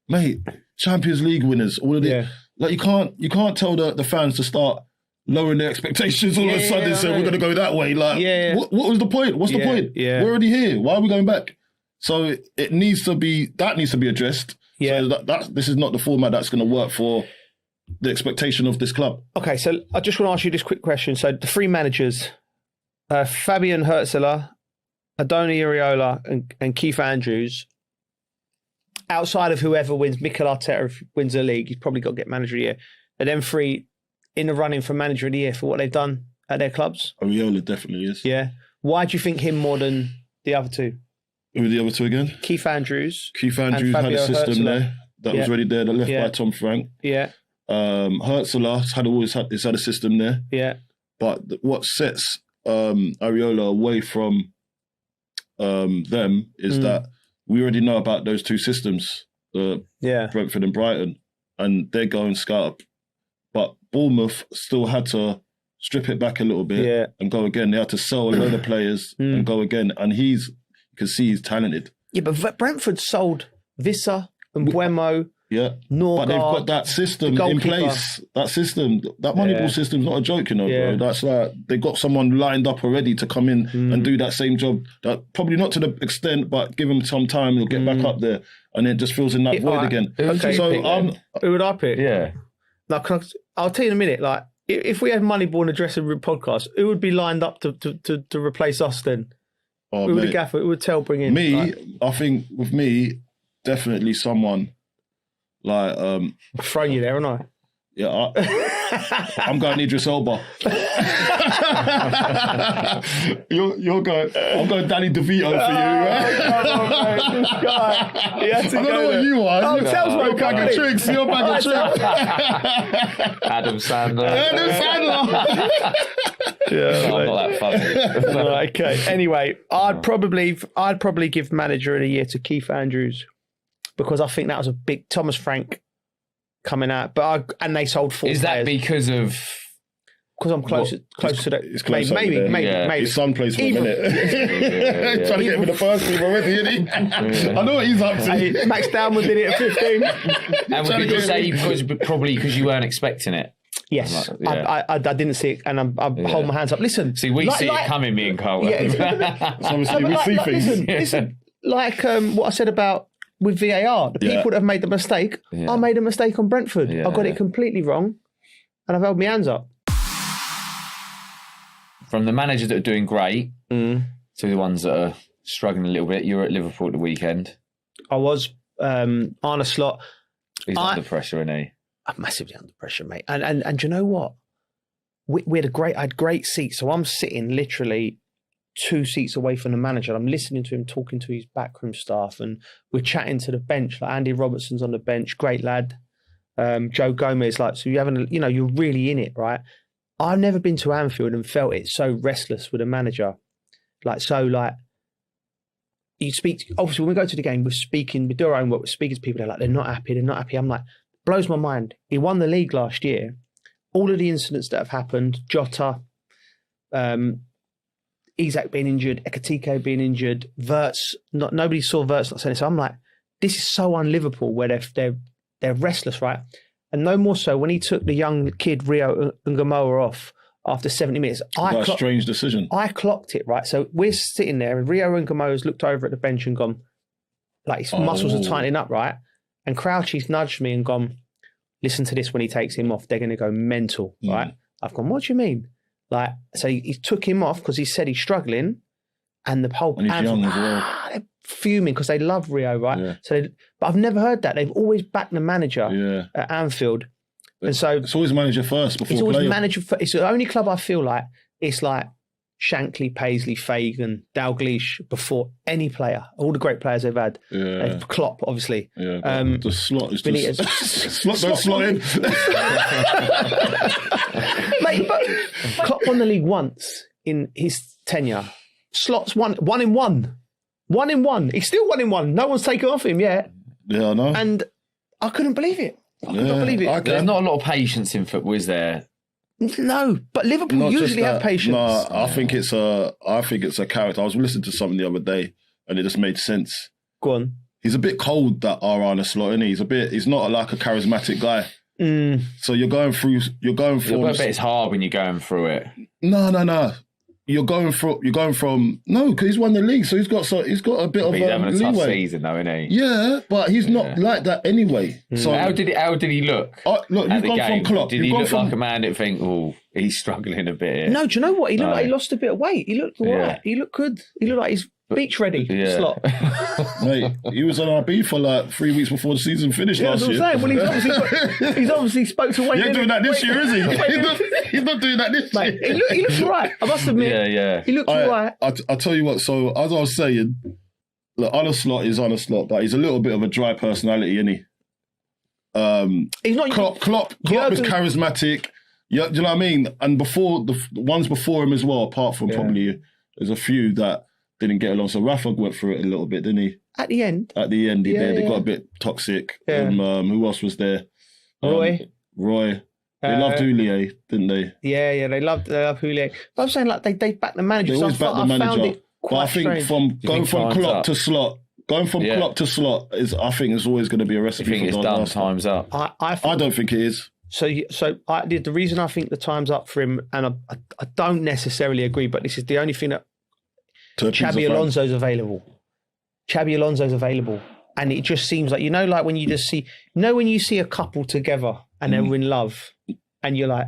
Mate, Champions League winners, all of it. Like you can't tell the fans to start lowering their expectations all of a sudden and say we're going to go that way. Like, what was the point? What's the point? Yeah. We're already here. Why are we going back? So it needs to be addressed. Yeah. So this is not the format that's going to work for the expectation of this club. Okay, so I just want to ask you this quick question. So the three managers, Fabian Herzler, Adoni Areola and Keith Andrews, outside of whoever wins, Mikel Arteta wins the league, he's probably got to get manager of the year. And then three in the running for manager of the year for what they've done at their clubs. Areola definitely is. Yeah. Why do you think him more than the other two? Who were the other two again? Keith Andrews. Keith Andrews had a system there that was already there, that left by Tom Frank. Yeah. Herzler had a system there. Yeah. But what sets Areola away from them is that we already know about those two systems, Brentford and Brighton, and they're going scout up. But Bournemouth still had to strip it back a little bit and go again. They had to sell a load of players and go again. And you can see he's talented. Yeah, but Brentford sold Visser and Buemo. Yeah, Norgard, but they've got that system in place. That system, that Moneyball system's not a joke, you know, bro. That's like they got someone lined up already to come in and do that same job. That probably not to the extent, but give him some time, he'll get back up there, and it just fills in that void again. Okay, so who would I pick? Yeah, like I'll tell you in a minute. Like if we had Moneyball in a dressing room podcast, who would be lined up to replace us then? Who would the gaffer? Who would Tell bring in? Me, like, I think with me, definitely someone. Like I'm throwing you there, aren't I? Yeah, I'm going Idris Elba. you're going. I'm going Danny DeVito for you. Right? Come on, mate. This guy. I don't know what you are. Oh, Tell's your bag of tricks. Your bag of tricks. Adam Sandler. Yeah, I'm not that funny. Right, okay. Anyway, I'd probably give manager of the year to Keith Andrews, because I think that was a big Thomas Frank coming out, and they sold 4 players. Is that because I'm close to that? It's close. Maybe. His son plays for a minute. He's trying to get him in the first team already, isn't he? I know what he's up to. Hey, Max Downwood did it at 15. And would you say because you weren't expecting it? Yes, I didn't see it, and I hold my hands up. Listen, see, we see it coming, me and Carl. Yeah, obviously we see things. Listen, like what I said about with VAR, the people that have made the mistake. I made a mistake on Brentford. I got it completely wrong, and I've held my hands up. From the managers that are doing great to the ones that are struggling a little bit, you were at Liverpool at the weekend. I was. Arne Slot. He's under pressure, isn't he? I'm massively under pressure, mate. And you know what? We had I had great seats, so I'm sitting literally 2 seats away from the manager. I'm listening to him talking to his backroom staff, and we're chatting to the bench. Like Andy Robertson's on the bench, great lad. Joe Gomez, like, so you're really in it, right? I've never been to Anfield and felt it so restless with a manager. You speak, obviously when we go to the game, we do our own work, we're speaking to people, they're not happy. I'm like, blows my mind. He won the league last year. All of the incidents that have happened, Jota, Isak being injured, Ekitike being injured, Wirtz, nobody saw Wirtz not saying this. So I'm like, this is so un-Liverpool, where they're restless, right? And no more so when he took the young kid Rio Ngamoa off after 70 minutes. A strange decision. I clocked it, right? So we're sitting there and Rio Ngamoa's looked over at the bench and gone, like his muscles are tightening up, right? And Crouchy's nudged me and gone, listen to this when he takes him off. They're going to go mental, right? I've gone, what do you mean? Like, so he took him off because he said he's struggling. And the whole and he's young as well. They're fuming because they love Rio, right? Yeah. So, but I've never heard that. They've always backed the manager at Anfield. And so it's always manager first before it's always player. Manager first. It's the only club I feel like it's like Shankly, Paisley, Fagan, Dalglish before any player. All the great players they've had. Yeah. Klopp, obviously. Yeah. The slot is Benitez. just slot in. Mate, but Klopp won the league once in his tenure. Slot's one in one. 1 in 1. He's still 1 in 1. No one's taken off him yet. Yeah, I know. And I couldn't believe it. I could not believe it. There's not a lot of patience in football, is there? No, but Liverpool usually have patience. No, I think it's a character. I was listening to something the other day, and it just made sense. Go on. He's a bit cold, that Arne Slot, isn't he? He's not like a charismatic guy. So you're going through. I bet it's hard when you're going through it. No. You're going from no, because he's won the league, so he's got a bit of he's having a tough leeway. season, though, isn't he? Yeah, but he's not like that anyway. So how did he look? Look, you've gone from Klopp. Did he look like a man that think, he's struggling a bit here? No, do you know what? He looked like he lost a bit of weight. He looked all right. He looked good. He looked like he's beach ready. Slot. Mate, he was on RB for like 3 weeks before the season finished last year. That's what I'm saying. Well, he's obviously spoke to Wayne. He ain't doing that this year, is he? He's not doing that this year. He looks all right. I must admit. Yeah. He looks all right. I'll tell you what, so as I was saying, look, Arne Slot is Arne Slot, but he's a little bit of a dry personality, isn't he? He's not. Klopp is charismatic. Yeah, do you know what I mean? And before the ones before him as well, apart from probably there's a few that didn't get along. So Rafa went through it a little bit, didn't he? At the end, he did. They got a bit toxic. Yeah. Who else was there? Roy. They loved Houllier, didn't they? Yeah. They loved Houllier. But I'm saying like they backed the manager. They always backed the manager. Found it quite I think strange. Going from Klopp to Slot is I think is always going to be a recipe. You think for it's done? Time's up. I don't think it is. So the reason I think the time's up for him, and I don't necessarily agree, but this is the only thing that Xabi Alonso's available. And it just seems like, like when you just see, when you see a couple together and they're in love and you're like,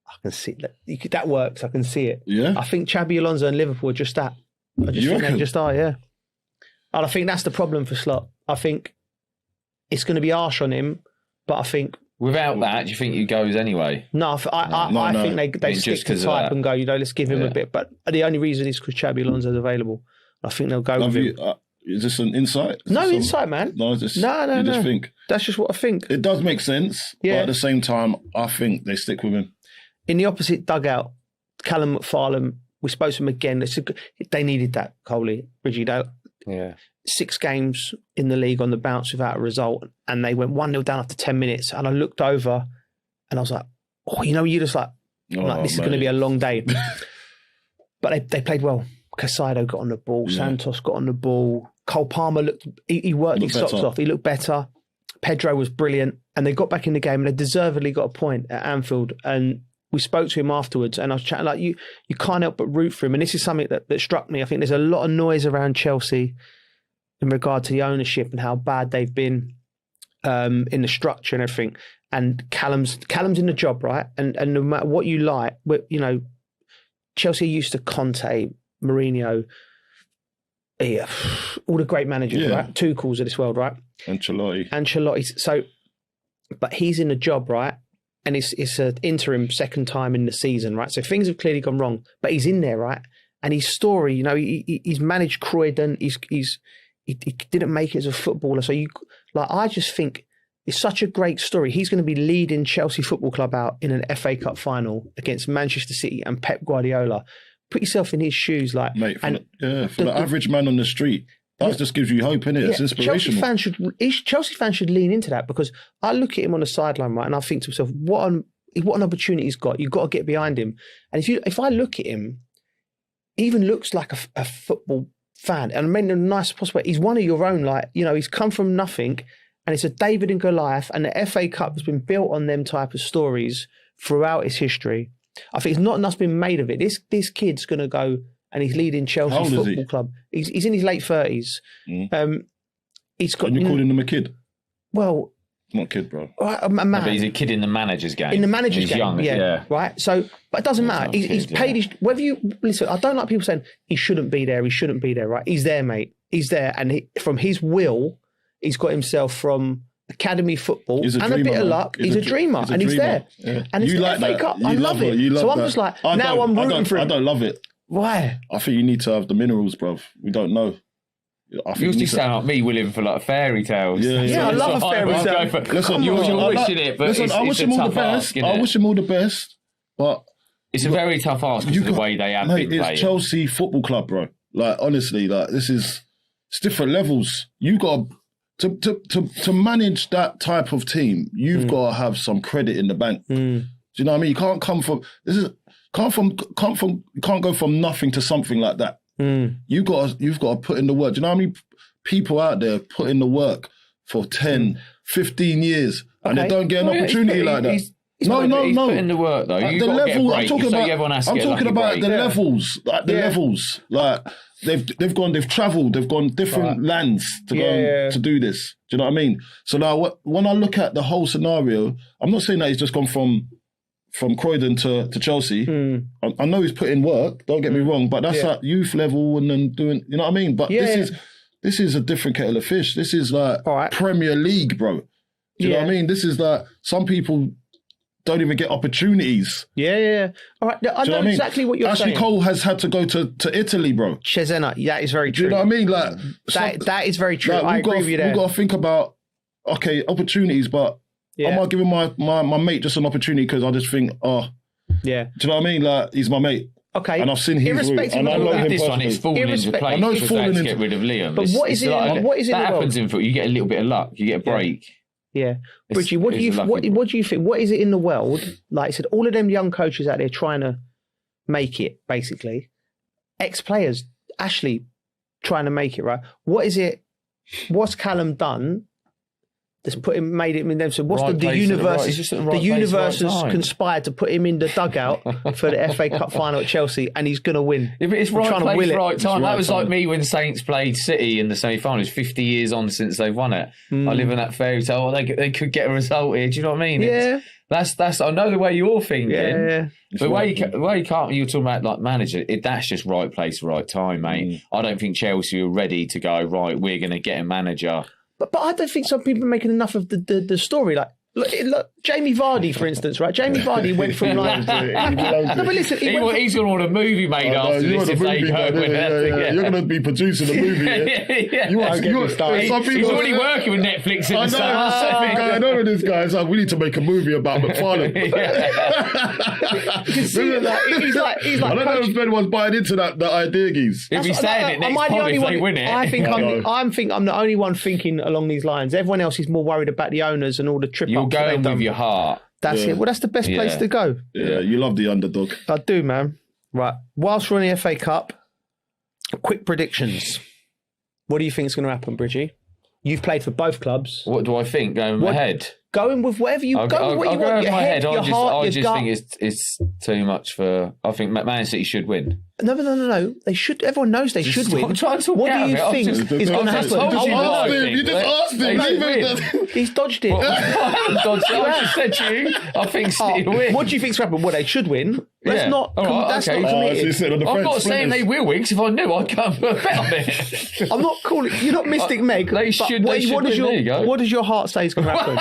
I can see that. That works. I can see it. Yeah. I think Xabi Alonso and Liverpool are just that. I just think they just are, yeah. And I think that's the problem for Slot. I think it's going to be harsh on him, but I think... Without that, do you think he goes anyway? No, I think they stick to type and go, let's give him a bit. But the only reason is because Xabi Alonso's available. I think they'll go with him. Is this an insight? Insight, man. No, no. Just think. That's just what I think. It does make sense, but at the same time, I think they stick with him. In the opposite dugout, Callum McFarlane, we spoke to him again. They needed that, Coley, Bridgie. 6 games in the league on the bounce without a result, and they went 1-0 down after 10 minutes. And I looked over and I was like, you're just like, this is going to be a long day. But they played well. Casado got on the ball. Santos got on the ball. Cole Palmer he worked his socks off. He looked better. Pedro was brilliant. And they got back in the game and they deservedly got a point at Anfield. And we spoke to him afterwards and I was chatting like, you can't help but root for him. And this is something that struck me. I think there's a lot of noise around Chelsea in regard to the ownership and how bad they've been in the structure and everything. And Callum's in the job, right? And no matter what you like, Chelsea used to Conte, Mourinho, all the great managers, right? Tuchel's of this world, right? Ancelotti. So, but he's in the job, right? And it's an interim second time in the season, right? So things have clearly gone wrong, but he's in there, right? And his story, he's managed Croydon. He didn't make it as a footballer. So I just think it's such a great story. He's going to be leading Chelsea Football Club out in an FA Cup final against Manchester City and Pep Guardiola. Put yourself in his shoes, like, mate. For the average man on the street, that just gives you hope, innit? It's inspirational. Chelsea fans should lean into that, because I look at him on the sideline, right, and I think to myself, what an opportunity he's got. You've got to get behind him. And if I look at him, he even looks like a football fan, and I mean in the nicest possible way. He's one of your own, like, he's come from nothing and it's a David and Goliath, and the FA Cup has been built on them type of stories throughout its history. I think it's not enough's been made of it. This kid's going to go, and he's leading Chelsea Football Club. He's in his late 30s. He's got. And you're calling him a kid? Well, not a kid, bro. A man. No, but he's a kid in the manager's game. In the manager's game, young, yeah. Right. So, but it doesn't matter. He's paid his. Whether you listen, I don't like people saying he shouldn't be there. He shouldn't be there. Right. He's there, mate. He's there, and from his will, he's got himself from academy football and a bit of luck. He's a dreamer, and he's there. Yeah. And it's the FA Cup. I love it. So I'm just like, now I'm rooting for him. I don't love it. Why? I think you need to have the minerals, bruv. We don't know. You used to sound like me willing for like fairy tales. Yeah, I love a fairy tale. Listen, you're wishing it, but I wish him all the best. I wish him all the best, but it's a very tough ask because of the way they have been playing. It's Chelsea Football Club, bro. Like honestly, like it's different levels. You got to manage that type of team. You've got to have some credit in the bank. Do you know what I mean? You can't come from you can't go from nothing to something like that. You've got to put in the work. Do you know how many people out there put in the work for 10, 15 years and they don't get an opportunity like that? No. He's put in the work though. The level I'm talking about the levels. Like the levels. Like they've travelled, they've gone different lands to go to do this. Do you know what I mean? So now when I look at the whole scenario, I'm not saying that he's just gone from Croydon to Chelsea. I know he's put in work, don't get me wrong, but that's at youth level and then doing, you know what I mean? But this is a different kettle of fish. This is like Premier League, bro. Do you know what I mean? This is like, some people don't even get opportunities. Yeah. All right, I know exactly what you're saying. Ashley Cole has had to go to Italy, bro. Cesena, that is very true. Do you know what I mean? Like that is very true. Like, I agree with you there. We've got to think about, okay, opportunities, but I'm not giving my mate just an opportunity because I just think, do you know what I mean? Like, he's my mate. Okay. And I've seen his route. And I know him this one, it's fallen into place. I know it's fallen into... get rid of Liam. But what is it? That happens in football. You get a little bit of luck. You get a break. Yeah. Bridgie, what do you think? What is it in the world? Like I said, all of them young coaches out there trying to make it, basically. Ex-players, Ashley trying to make it, right? What is it? What's Callum done? That's made him in them. So what's the universe? The universe has conspired to put him in the dugout for the FA Cup final at Chelsea, and he's going to win. Yeah, but it's right place, right time. That was like me when Saints played City in the semi-finals. 50 years on since they've won it. I live in that fairy tale. Oh, they could get a result here. Do you know what I mean? Yeah. That's. I know the way you're thinking. Yeah. But the way you can't. You're talking about like manager. That's just right place, right time, mate. I don't think Chelsea are ready to go. Right, we're going to get a manager. But I don't think some people are making enough of the story. Like, look, Jamie Vardy, for instance, right? Jamie Vardy went from like... no, but listen... He's going to want a movie made after this if they go with that. You're going to be producing a movie. He's already working with Netflix and stuff. I know. I know this guy. It's like, we need to make a movie about McFarlane. He's like... I don't know if anyone's buying into that idea, geez. If he's saying it next pod if they win it. I think I'm the only one thinking along these lines. Everyone else is more worried about the owners and all the trip You're going with your heart. That's it. Well, that's the best place to go. Yeah, you love the underdog. I do, man. Right. Whilst we're on the FA Cup, quick predictions. What do you think is going to happen, Bridgie? You've played for both clubs. What do I think? Going with my head? Going with whatever you go with what you want. Your head, your heart, I just think it's too much for... I think Man City should win. No. They should. Everyone knows they should win. What do you think is going to happen? You just asked him. He's dodged it. I haven't dodged it. I just said to you, I think City will win. What do you think's going to happen? Well, they should win. That's not committed. I'm not saying they will win, because if I knew, I'd come and put a bet on it. I'm not calling... You're not Mystic Meg. They should win. What does your heart say is going to happen?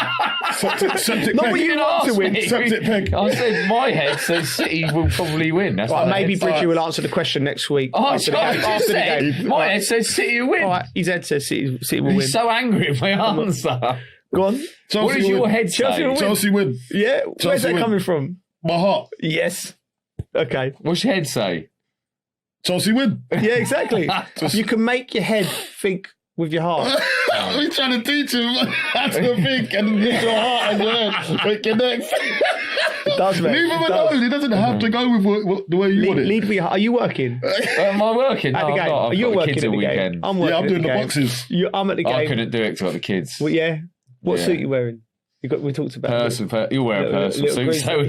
Septic not what you want to win. Septic peg. I said my head says City will probably win. That's right, maybe Bridgie will answer the question next week. After the game. My head says City will win. All right, his head says City will win. He's so angry at my answer. Go on. What does your head say? Chelsea win. Yeah. Where's that coming from? My heart. Yes. Okay. What's your head say? Chelsea win. Yeah, exactly. You can make your head think with your heart. We're trying to teach him how to think and use your heart and your head. It connects. It does, mate. Leave him alone. He doesn't have to go with the way you want it. Lead me. Are you working? Am I working? At the game. Are you working at the weekend? I'm working. I'm doing the boxes. I'm at the game. I couldn't do it because I got the kids. Well, yeah. What suit you wearing? We talked about you wear a personal suit, so I'm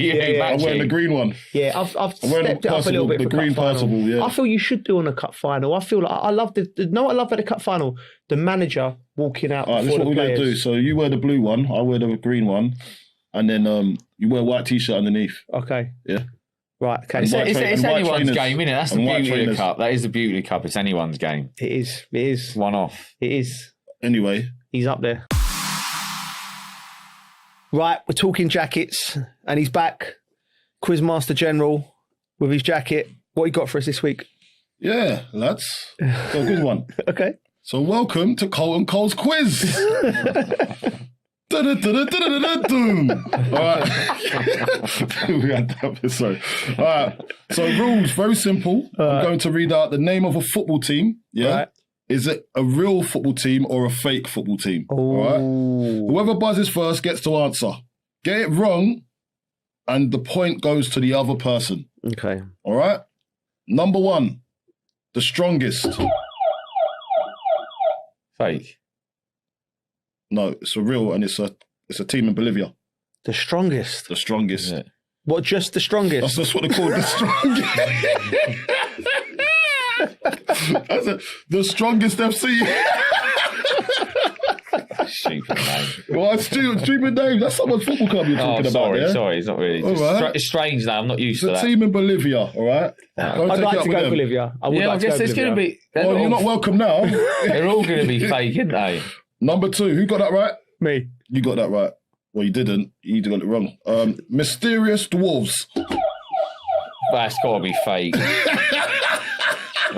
wearing the green one. Yeah, I've stepped it up a little bit. The green Percival, yeah. I feel you should do on a cup final. I feel like I love what I love at the cup final? The manager walking out. All right, this is what we're going to do. So you wear the blue one, I wear the green one, and then you wear a white t-shirt underneath. Okay. Yeah. Right. Okay. It's anyone's game, isn't it? That's the beauty of the cup. That is the beauty of the cup. It's anyone's game. It is. It is. One off. It is. Anyway, he's up there. Right, we're talking jackets, and he's back, Quizmaster General, with his jacket. What you got for us this week? Yeah, lads, got a good one. Okay. So welcome to Colt and Cole's quiz. All right. We had that bit, sorry. All right. So rules, very simple. I'm going to read out the name of a football team. Yeah. Right. Is it a real football team or a fake football team? All right. Whoever buzzes first gets to answer. Get it wrong, and the point goes to the other person. Okay. All right. Number one, the strongest. Fake. No, it's a real, and it's a team in Bolivia. The strongest. The strongest. Yeah. What? Just the strongest? That's what they call it, the strongest. The strongest FC. Stupid name. Well, stupid name. That's someone's football club you're talking about. Yeah? Sorry, it's not really. It's strange now. I'm not used to that. It's a team in Bolivia, all right? I'd like to go to Bolivia. I would like to go to Bolivia. Going to be. Well, you're not welcome now. They're all going to be fake, aren't they? Number two, who got that right? Me. You got that right. Well, you didn't. You got it wrong. Mysterious dwarves. That's got to be fake.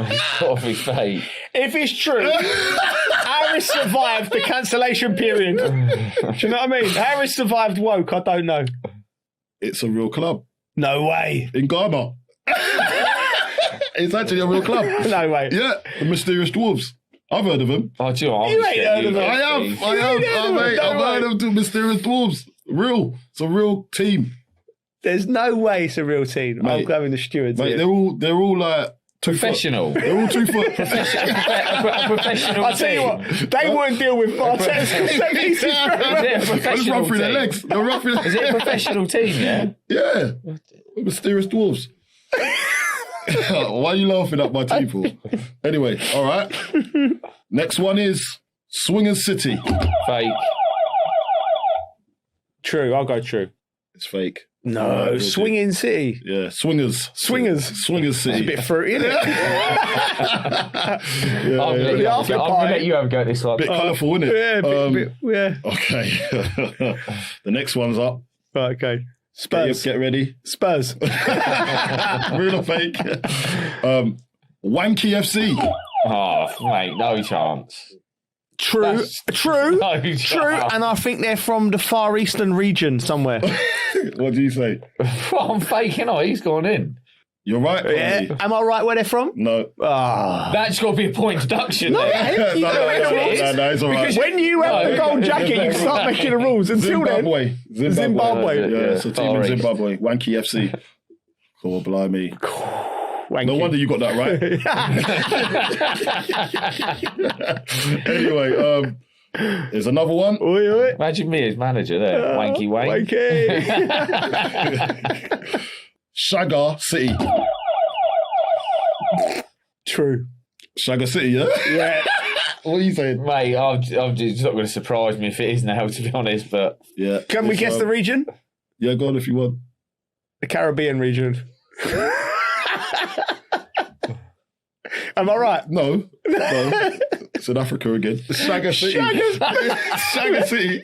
It's got to be fake. If it's true, Harris survived the cancellation period. Do you know what I mean? Harris survived woke. I don't know. It's a real club. No way. In Ghana. It's actually a real club. No way. Yeah, the Mysterious Dwarves. I've heard of them. Oh, you ain't heard of them. I have. I've heard of the Mysterious Dwarves. Real. It's a real team. There's no way it's a real team. Mate, I'm going the stewards. Mate, they're all like professional. They're all 2 foot. Professional. I'll tell you what, they wouldn't deal with Arteta's Is run through their legs. They'll run through. Is it a professional team? Yeah. Yeah. Mysterious Dwarves. Why are you laughing at my team for? Anyway, all right. Next one is Swingers City. Fake. True. I'll go true. It's fake. No, Swinging City. Yeah, Swingers. Swingers City. It's a bit fruity, isn't it? I'm going to let you have a go at this one. Bit colourful, isn't it? Yeah, yeah. Okay. The next one's up. Right, okay. Spurs. Get ready. Spurs. Real or fake? Wanky FC. Oh, mate, no chance. True, true, and I think they're from the Far Eastern region somewhere. What do you say? Well, I'm faking. Oh, he's gone in. You're right. Yeah. Am I right where they're from? No. That's got to be a point deduction. No, it's all right. Because when you have the gold jacket, you start making the rules. Until Zimbabwe. Zimbabwe. Yeah, it's a team in Zimbabwe. Wanky FC. Oh, blimey. Wanky. No wonder you got that right. Anyway, there's another one. Imagine me as manager there. Wanky wank. Shagger City. True. Shagger City, yeah? Yeah. What are you saying? Mate, it's not going to surprise me if it is now, to be honest, but... Yeah. Can we guess the region? Yeah, go on if you want. The Caribbean region. Am I right? No. South Africa again. Shagger City. Shagger City.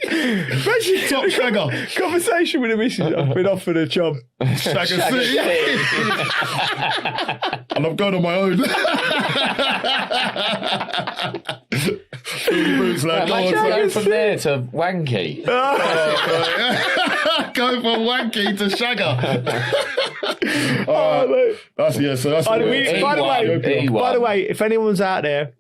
Top Shagger. Conversation with a missus. I've been offered a job. Shagger City. And I'm going on my own. Go from there to Wanky. Go from Wanky to Shagger. That's by the way, if anyone's out there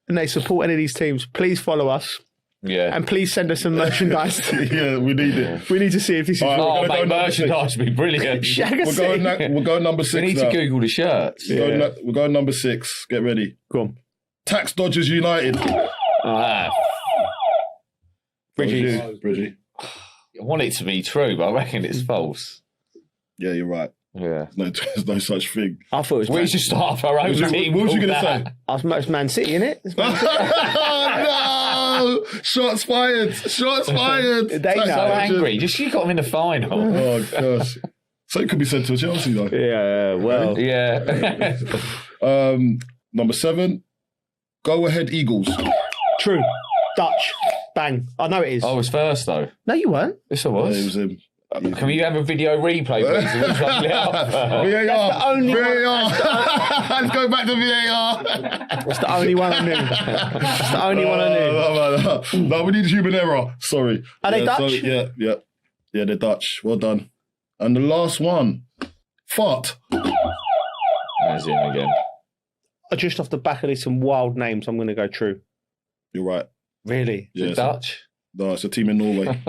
and they support any of these teams, please follow us. Yeah. And please send us some merchandise. Yeah, we need it. We need to see if this is real. Mate, merchandise would be brilliant. We're going number 6 We need to Google the shirts. We're going number 6. Get ready. Go on. Tax Dodgers United. Real Bridgie. I want it to be true, but I reckon it's false. Yeah, you're right. Yeah. There's no such thing. I thought it was. We should start off our own team. What was you going to say? I was Man City, innit? No! Shots fired! Shots fired! They're so angry. Just you got them in the final. Oh, gosh. So it could be sent to Chelsea, though. Yeah, well. Yeah. Number 7. Go ahead, Eagles. True. Dutch. Bang. I know it is. I was first, though. No, you weren't. Yes, I was. Yeah, it was him. Can we have a video replay, please? VAR. Let's go back to VAR. That's the only one I knew. That's the only one I knew. No, we need human error. Sorry. Are they Dutch? Yeah, they're Dutch. Well done. And the last one, fart. There's him again. Just off the back of this, some wild names. I'm going to go true. You're right. Really? Yeah, Dutch? No, it's a team in Norway.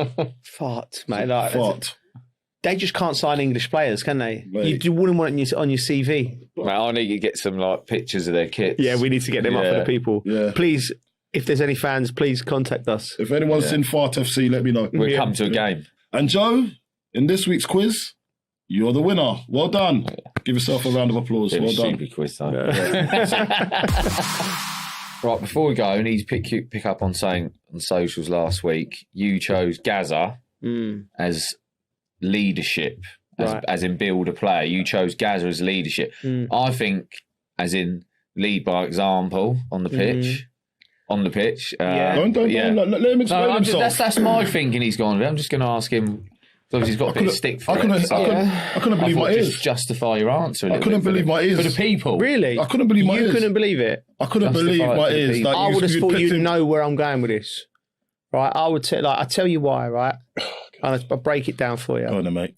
Fart, mate. Like, fart. They just can't sign English players, can they? Mate. You wouldn't want it on your CV. Mate, I need to get some pictures of their kits. Yeah, we need to get them up for the people. Yeah. Please, if there's any fans, please contact us. If anyone's seen Fart FC, let me know. We'll come to a game. And Joe, in this week's quiz, you're the winner. Well done. Give yourself a round of applause. Well done. Stupid quiz, though. Right, before we go, I need to pick up on saying on socials last week, you chose Gaza as leadership, as in build a player. You chose Gaza as leadership. I think as in lead by example on the pitch. On the pitch. Don't let him explain himself. That's my thinking he's gone with. I'm just going to ask him. Because he's got a bit of stick for it. I couldn't believe my ears. Just justify your answer. I couldn't believe my ears. For the people. Really? I couldn't believe my ears. You couldn't believe it? I couldn't believe my ears. I would have thought you'd know where I'm going with this. Right? I would say, I tell you why, right? And I'll break it down for you. Go on, mate.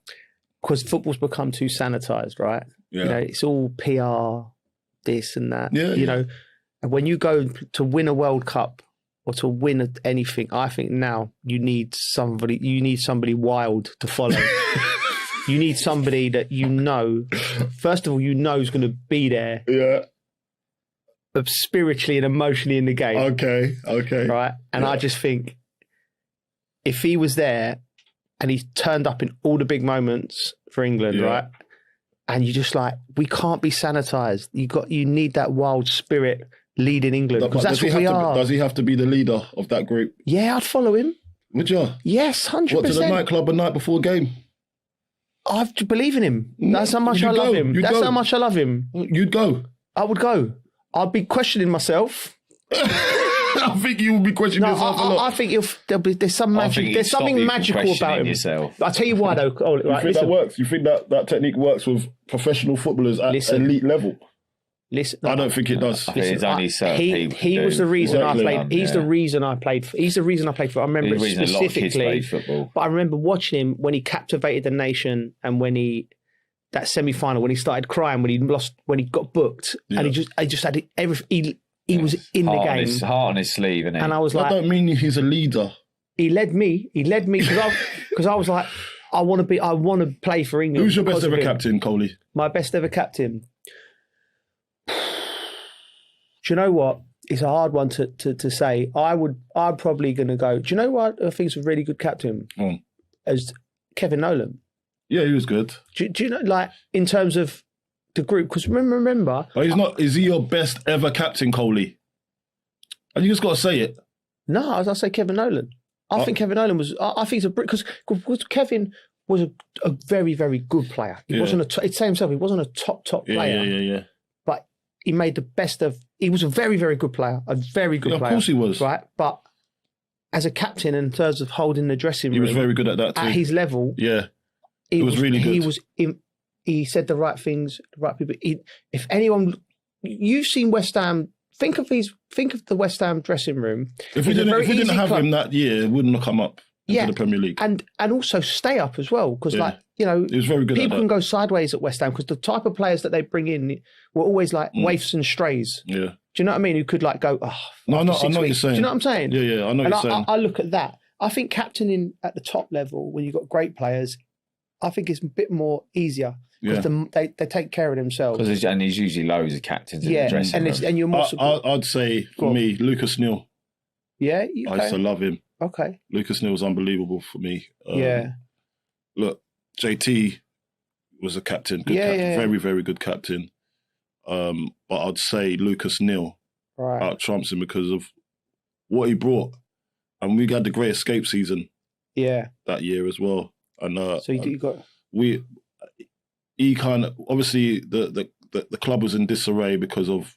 Because football's become too sanitised, right? Yeah. You know, it's all PR, this and that. Yeah, you know, and when you go to win a World Cup or to win anything, I think now you need somebody wild to follow. You need somebody that first of all, is going to be there. Yeah. Spiritually and emotionally in the game. Okay. Right? And I just think if he was there and he turned up in all the big moments for England, right? And you're just like, we can't be sanitised. You need that wild spirit leading England, because that's what we are. Does he have to be the leader of that group? Yeah, I'd follow him. Would you? Yes, 100%. What, to the nightclub a night before a game? I have to believe in him. That's how much I love him. That's how much I love him. You'd go? I would go. I'd be questioning myself. I think you will be questioning yourself a lot. I think there's some magic. There's something magical about him. Yourself. I'll tell you why, though. Oh, you think that works? You think that technique works with professional footballers at elite level? Listen, I don't think it does. It's only certain people. He was the reason I played. He's the reason I played. He's the reason I played football. I remember it specifically. But I remember watching him when he captivated the nation, and when that semi-final, when he started crying, when he got booked, and he just had everything. He was in the game. His heart on his sleeve, and I was like, I don't mean he's a leader. He led me because I was like, I want to play for England. Who's your best ever captain, Coley? My best ever captain. Do you know what? It's a hard one to say. I'm probably going to go. Do you know what I think is a really good captain? As Kevin Nolan. Yeah, he was good. Do you know, like, in terms of the group? Because remember. But he's not. Is he your best ever captain, Coley? And you just got to say it. No, I say Kevin Nolan. I think Kevin Nolan was. I think it's because Kevin was a very, very good player. He wasn't he'd say himself, he wasn't a top player. Yeah. But he made the best of. He was a very, very good player. A very good player. Of course he was. Right, but as a captain, in terms of holding the dressing room, he was very good at that too. At his level, yeah, he was really good. He said the right things, the right people. If anyone, you've seen West Ham. Think of the West Ham dressing room. If we didn't have him that year, it wouldn't have come up into the Premier League. And also stay up as well, because he was very good. People can go sideways at West Ham because the type of players that they bring in were always like waifs and strays. Yeah. Do you know what I mean? Who could like go, no, I know what you're saying. Do you know what I'm saying? Yeah, I know what you're saying. I look at that. I think captaining at the top level, when you've got great players, I think it's a bit more easier. Because they take care of themselves. And there's usually loads of captains in the dressing room. And you're more... I'd say, for me, Lucas Neal. Yeah? I used to love him. Okay. Lucas Neal was unbelievable for me. Yeah. Look, JT was a captain, good captain, very, very good captain. But I'd say Lucas Neal out trumps him because of what he brought. And we had the great escape season that year as well. And so you got... He kind of, obviously the club was in disarray because of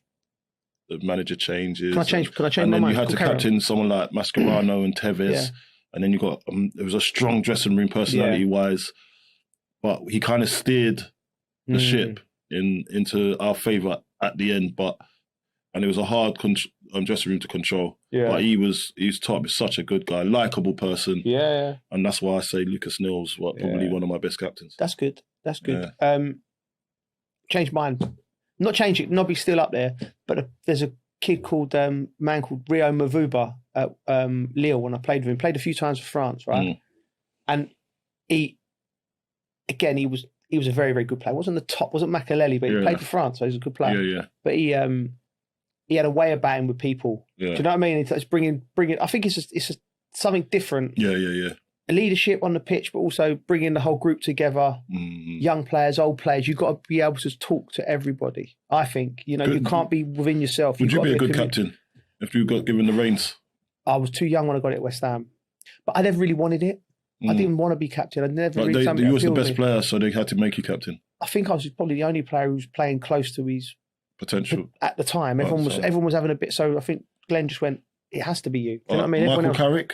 the manager changes. Can I change my mind? And then you had to captain someone like Mascherano and Tevez. And then you got, there was a strong dressing room personality-wise. But he kind of steered the ship into our favour at the end. And it was a hard dressing room to control. Yeah. But he's taught me such a good guy, likeable person. Yeah. And that's why I say Lucas Neal's probably one of my best captains. That's good. That's good. Yeah. Change mine. Not change it. Nobby's still up there. But there's a kid called man called Rio Mavuba at Lille when I played with him. Played a few times for France, right? And he was a very, very good player. Wasn't the top, wasn't Makelele, but he played for France, so he's a good player. Yeah. But he had a way about him with people. Yeah. Do you know what I mean? It's bringing. I think it's something different. Yeah. Leadership on the pitch, but also bringing the whole group together. Young players, old players. You've got to be able to talk to everybody. I think you can't be within yourself. Would you be a good captain if you got given the reins? I was too young when I got it at West Ham, but I never really wanted it. I didn't want to be captain. I never really. You was the best player, so they had to make you captain. I think I was probably the only player who was playing close to his potential at the time. Everyone was having a bit. So I think Glenn just went, "It has to be you." Do you know what I mean? Michael Carrick.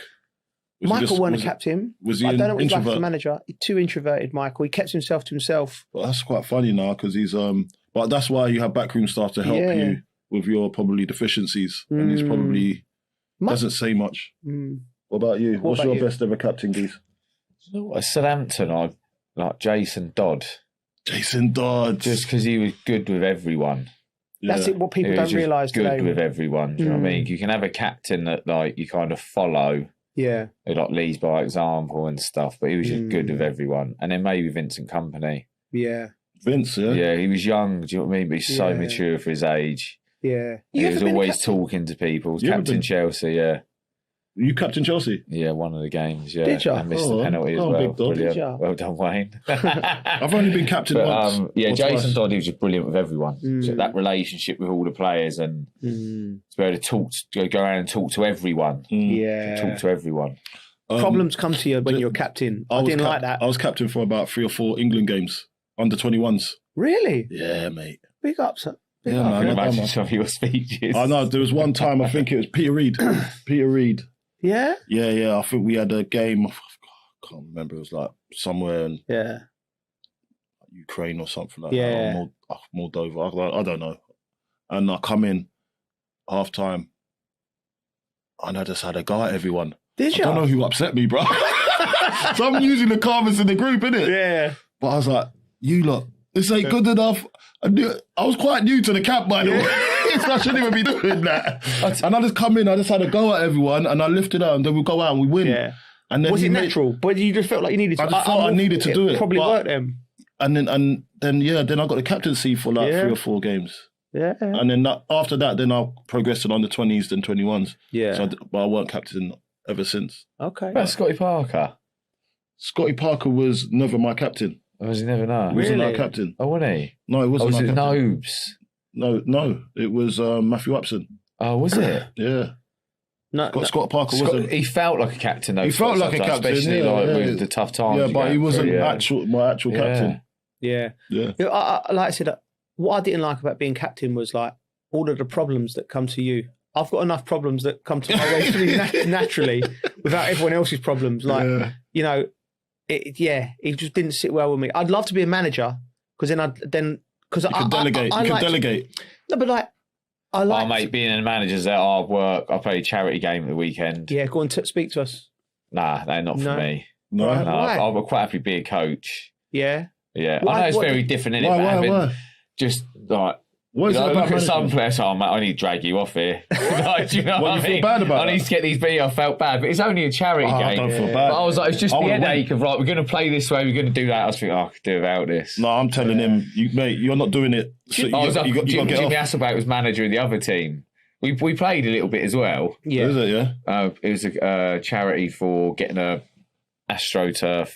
Michael weren't a captain. Was he? I don't know what he's like as a manager. He's too introverted, Michael. He kept himself to himself. Well, that's quite funny now because he's. But that's why you have backroom staff to help you with your probably deficiencies, and he's probably doesn't say much. What about you? What's your best ever captain, Geese? At Southampton, I like Jason Dodd. Jason Dodd, just because he was good with everyone. That's it. What people don't realise today. Good with everyone. Do you know what I mean? You can have a captain that like you kind of follow. Yeah, who like leads by example and stuff, but he was just good with everyone. And then maybe Vincent Kompany. Yeah, Vince. Yeah, he was young. Do you know what I mean? But he's so mature for his age. Yeah, he was always talking to people. Captain Chelsea. Yeah. You captain Chelsea? Yeah, one of the games. Yeah, did you? I missed the penalty as well. Big dog. Brilliant. Well done, Wayne. I've only been captain once. Jason Dodd, he was just brilliant with everyone. So that relationship with all the players and to be able to go around and talk to everyone. Talk to everyone. Problems come to you when you're captain. I didn't like that. I was captain for about 3 or 4 England games, under 21s. Really? Yeah, mate. Big ups. I can imagine some of your speeches. I know. There was one time, I think it was Peter Reid. Peter Reid. Yeah? Yeah. I think we had a game, I can't remember, it was like somewhere in Ukraine or something like that, or Moldova, I don't know. And I come in, half time, and I just had a go at everyone. Did you? I don't know who upset me, bro. So I'm using the calmness in the group, innit? Yeah. But I was like, you lot, this ain't good enough. I was quite new to the camp, by the way. So I shouldn't even be doing that. And I just come in, I just had a go at everyone, and I lifted out, and then we go out and we win. Yeah. And then was it natural? But you just felt like you needed to. I just felt I needed to do it. Probably worked them. And then I got the captaincy for like 3 or 4 games. Yeah. And then after that, then I progressed on the 20s and 21s. Yeah. So but I weren't captain ever since. Okay. About Scotty Parker. Scotty Parker was never my captain. Oh, was he never? No. He wasn't our captain. Oh, wasn't he? No, it wasn't. Was it captain. Nobes? No, it was Matthew Upson. Oh, was it? Yeah. Scott Parker wasn't. He felt like a captain, though. He felt like a captain, especially with the tough times. Yeah, but he wasn't my actual captain. Yeah. Yeah. Like I said, what I didn't like about being captain was like all of the problems that come to you. I've got enough problems that come to my way through naturally without everyone else's problems. Like, it just didn't sit well with me. I'd love to be a manager because because you can delegate. You can delegate. No, but like, I like. Oh, mate, being a manager's that hard work. I played a charity game at the weekend. Yeah, go on, speak to us. Nah, they're not for me. No, I would quite happily be a coach. Yeah. Yeah, I know it's very different in it, but why? Just like. What is look about at some players, mate, I need to drag you off here. Like, do you know what I mean? Feel bad about I need to get these beat. I felt bad, but it's only a charity game. I don't feel bad. But I was like, it's just the headache of like, we're going to play this way, we're going to do that. I was thinking, I could do without this. No, I'm telling him, mate, you're not doing it. So Jimmy Hasselback was manager of the other team. We played a little bit as well. Yeah. Is it, yeah? It was a charity for getting a AstroTurf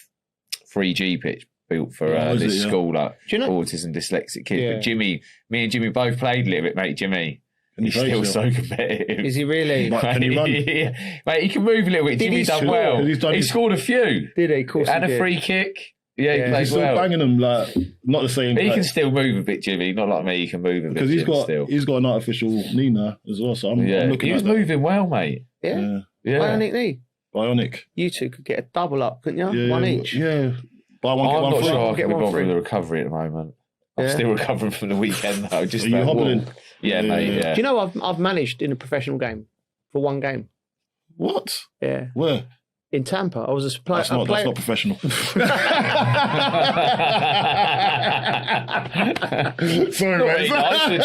3G pitch built for this school, like autism dyslexic kids. Yeah. But me and Jimmy both played a little bit, mate. Jimmy, he's still so competitive. Is he really? Like, can he run? Yeah. Mate, he can move a little bit. Jimmy's done well. He scored a few. Did he? Of course and he a did. free kick. Yeah, he played He's still well. banging them, like, not the same. He can still move a bit, Jimmy. Not like me, he can move a bit. Because he's got an artificial knee now as well, so I'm looking he was moving well, mate. Yeah. Yeah. Bionic knee. Bionic. You two could get a double up, couldn't you? Yeah, One each. Yeah. Buy one, get I'm one not free. sure I Get can be one bothered free. with the recovery at the moment. I'm Yeah. still recovering from the weekend though. Just Are you hobbling? Yeah, mate. Yeah. Do you know I've managed in a professional game for one game? What? Yeah. Where? In Tampa, I was a player. That's not professional. Sorry, mate. I'm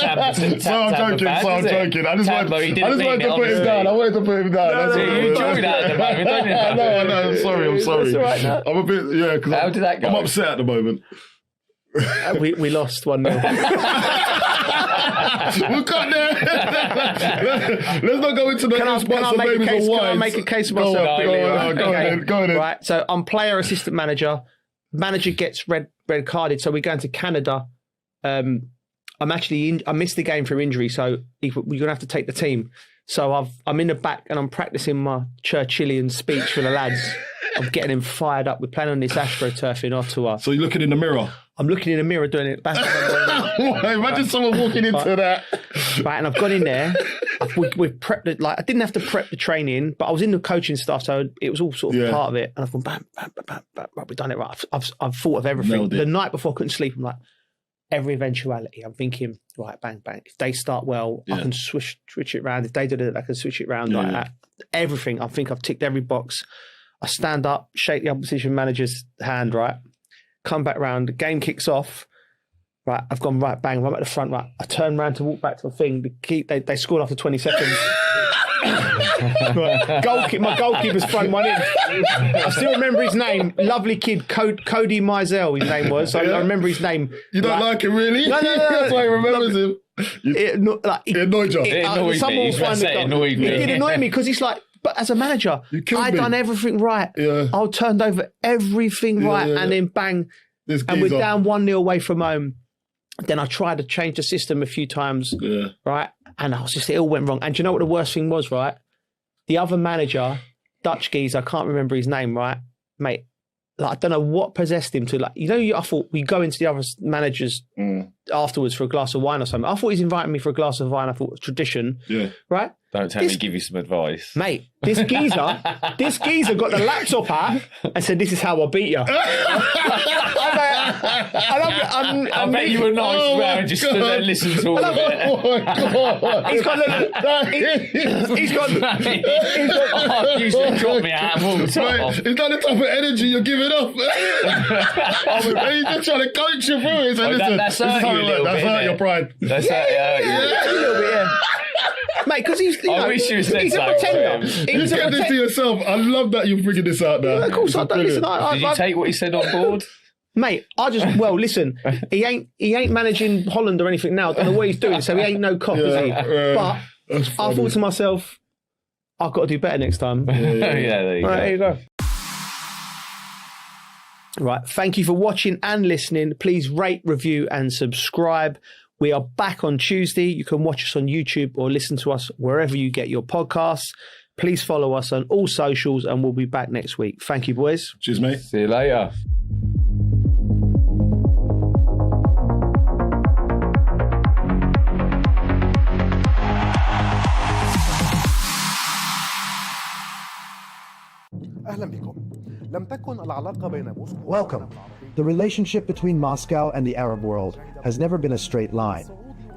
joking. I just wanted to put him down. I wanted to put him down. You enjoy that at the moment, don't you? I know. I'm sorry. That's all right, no. I'm a bit, because How did that go? I'm upset at the moment. We lost 1-0. We've got there. Let's not go into the Can I make a case of myself? Go on. Right, so I'm player assistant manager. Manager gets red carded, so we're going to Canada. I missed the game from injury, so we're going to have to take the team. So I'm in the back and I'm practicing my Churchillian speech for the lads. I'm getting him fired up. We're playing on this AstroTurf in Ottawa. So you're looking in the mirror? I'm looking in the mirror doing it. Imagine someone walking into that. Right, and I've gone in there. We've prepped it. Like, I didn't have to prep the training, but I was in the coaching stuff, so it was all sort of part of it. And I've gone bam, bam, bam, bam, bam. Right, we've done it right. I've thought of everything. The night before I couldn't sleep, I'm like, every eventuality. I'm thinking, right, bang, bang. If they start well, I can switch it around. If they do it, I can switch it around like that. Everything. I think I've ticked every box. I stand up, shake the opposition manager's hand, right? Come back round, the game kicks off. Right, I've gone right, bang, I'm at the front, right. I turn around to walk back to the thing. They scored after 20 seconds. Right. My goalkeeper's front one in. I still remember his name. Lovely kid, Cody Mizell, his name was. So I remember his name. You don't like him, really? No. That's why he remembers him. It annoyed you. It annoyed me. It did annoy me because it's like, but as a manager, I'd done everything right. Yeah. I turned over everything right, and then bang, and we're down 1-0 away from home. Then I tried to change the system a few times, right? And it all went wrong. And do you know what the worst thing was, right? The other manager, Dutch geezer, I can't remember his name, right? Mate, like, I don't know what possessed him to, like, I thought we go into the other managers afterwards for a glass of wine or something. I thought he's inviting me for a glass of wine. I thought it was tradition, right? Don't tell me, give you some advice. Mate, this geezer got the laptop out and said, "This is how I beat you." I bet you were nice man, just stood there and listened to all of it. He's got you should drop me out and walk it's not the type of energy you're giving off. He's just trying to coach you through it. So That's hurt you a little bit. That's hurt your pride. That's hurt you. A little bit, yeah. Mate, because he's I wish you said he's a something. pretender. You kept this to yourself. I love that you're figuring this out now. Of course I don't. Listen, Did you take what he said on board? Mate, listen, he ain't managing Holland or anything now. I don't know what he's doing, so he ain't no cop, is he? But I thought to myself, I've got to do better next time. There you go. There you go. Right, thank you for watching and listening. Please rate, review and subscribe. We are back on Tuesday. You can watch us on YouTube or listen to us wherever you get your podcasts. Please follow us on all socials and we'll be back next week. Thank you, boys. Cheers, mate. See you later. Welcome. The relationship between Moscow and the Arab world has never been a straight line.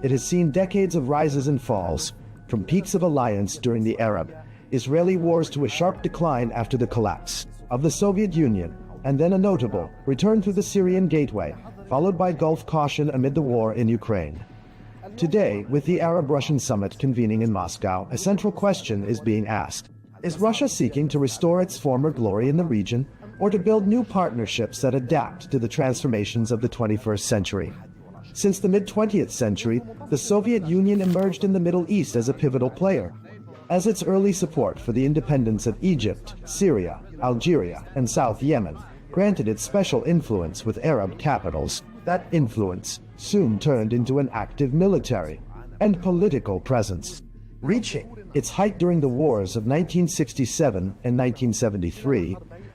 It has seen decades of rises and falls, from peaks of alliance during the Arab-Israeli wars to a sharp decline after the collapse of the Soviet Union, and then a notable return through the Syrian gateway, followed by Gulf caution amid the war in Ukraine. Today, with the Arab-Russian summit convening in Moscow, a central question is being asked. Is Russia seeking to restore its former glory in the region, or to build new partnerships that adapt to the transformations of the 21st century? Since the mid-20th century, the Soviet Union emerged in the Middle East as a pivotal player, as its early support for the independence of Egypt, Syria, Algeria, and South Yemen granted it special influence with Arab capitals. That influence soon turned into an active military and political presence, reaching its height during the wars of 1967 and 1973,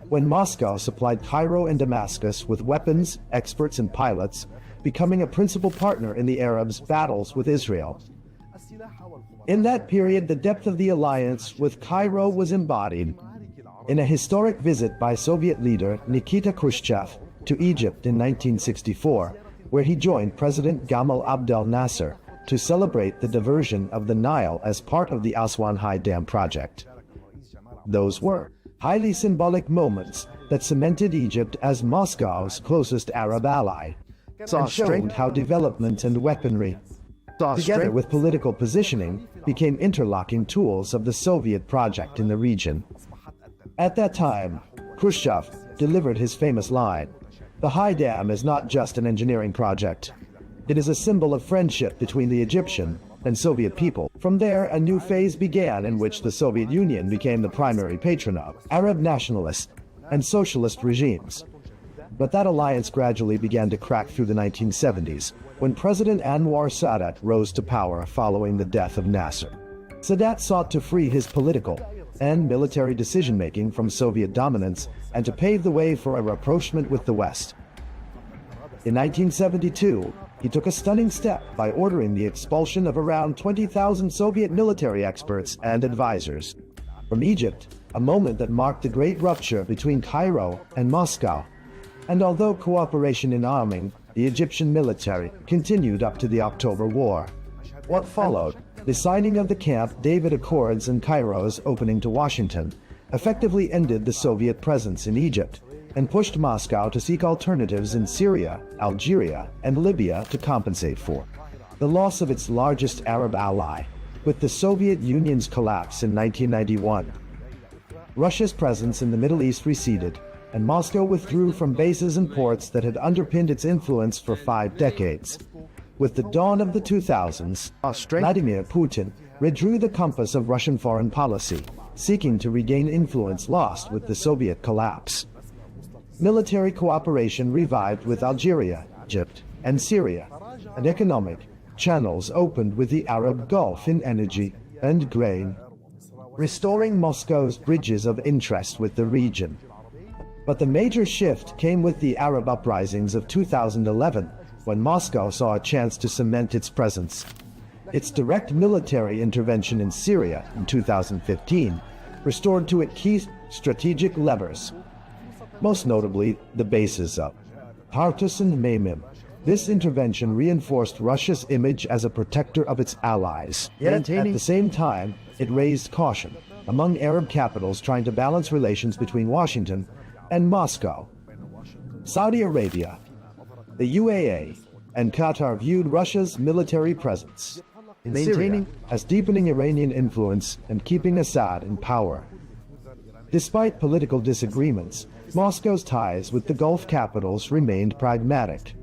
when Moscow supplied Cairo and Damascus with weapons, experts, and pilots, becoming a principal partner in the Arabs' battles with Israel. In that period, the depth of the alliance with Cairo was embodied in a historic visit by Soviet leader Nikita Khrushchev to Egypt in 1964, where he joined President Gamal Abdel Nasser to celebrate the diversion of the Nile as part of the Aswan High Dam project. Those were highly symbolic moments that cemented Egypt as Moscow's closest Arab ally, and showed how development and weaponry, together with political positioning, became interlocking tools of the Soviet project in the region. At that time, Khrushchev delivered his famous line, "The High Dam is not just an engineering project. It is a symbol of friendship between the Egyptian and Soviet people." From there, a new phase began in which the Soviet Union became the primary patron of Arab nationalist and socialist regimes. But that alliance gradually began to crack through the 1970s, when President Anwar Sadat rose to power following the death of Nasser. Sadat sought to free his political and military decision-making from Soviet dominance and to pave the way for a rapprochement with the West. In 1972, he took a stunning step by ordering the expulsion of around 20,000 Soviet military experts and advisors from Egypt, a moment that marked the great rupture between Cairo and Moscow. And although cooperation in arming the Egyptian military continued up to the October War, what followed, the signing of the Camp David Accords and Cairo's opening to Washington, effectively ended the Soviet presence in Egypt and pushed Moscow to seek alternatives in Syria, Algeria, and Libya to compensate for the loss of its largest Arab ally, with the Soviet Union's collapse in 1991. Russia's presence in the Middle East receded, and Moscow withdrew from bases and ports that had underpinned its influence for 5 decades. With the dawn of the 2000s, Vladimir Putin redrew the compass of Russian foreign policy, seeking to regain influence lost with the Soviet collapse. Military cooperation revived with Algeria, Egypt, and Syria, and economic channels opened with the Arab Gulf in energy and grain, restoring Moscow's bridges of interest with the region. But the major shift came with the Arab uprisings of 2011, when Moscow saw a chance to cement its presence. Its direct military intervention in Syria in 2015 restored to it key strategic levers, most notably the bases of Tartus and Memim. This intervention reinforced Russia's image as a protector of its allies. Yet at the same time, it raised caution among Arab capitals trying to balance relations between Washington and Moscow. Saudi Arabia, the UAE, and Qatar viewed Russia's military presence in Syria as deepening Iranian influence and keeping Assad in power. Despite political disagreements, Moscow's ties with the Gulf capitals remained pragmatic,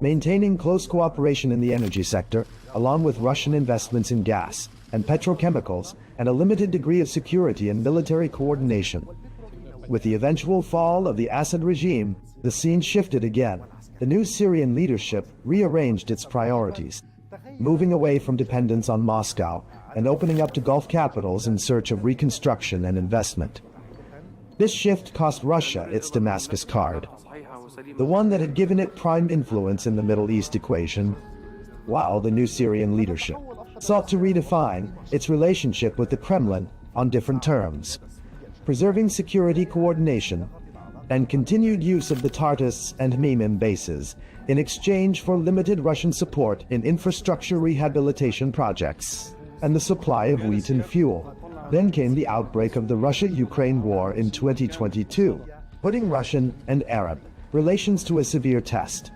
maintaining close cooperation in the energy sector, along with Russian investments in gas and petrochemicals, and a limited degree of security and military coordination. With the eventual fall of the Assad regime, the scene shifted again. The new Syrian leadership rearranged its priorities, moving away from dependence on Moscow and opening up to Gulf capitals in search of reconstruction and investment. This shift cost Russia its Damascus card, the one that had given it prime influence in the Middle East equation, while the new Syrian leadership sought to redefine its relationship with the Kremlin on different terms, preserving security coordination and continued use of the Tartus and Memim bases in exchange for limited Russian support in infrastructure rehabilitation projects and the supply of wheat and fuel. Then came the outbreak of the Russia-Ukraine war in 2022, putting Russian and Arab relations to a severe test.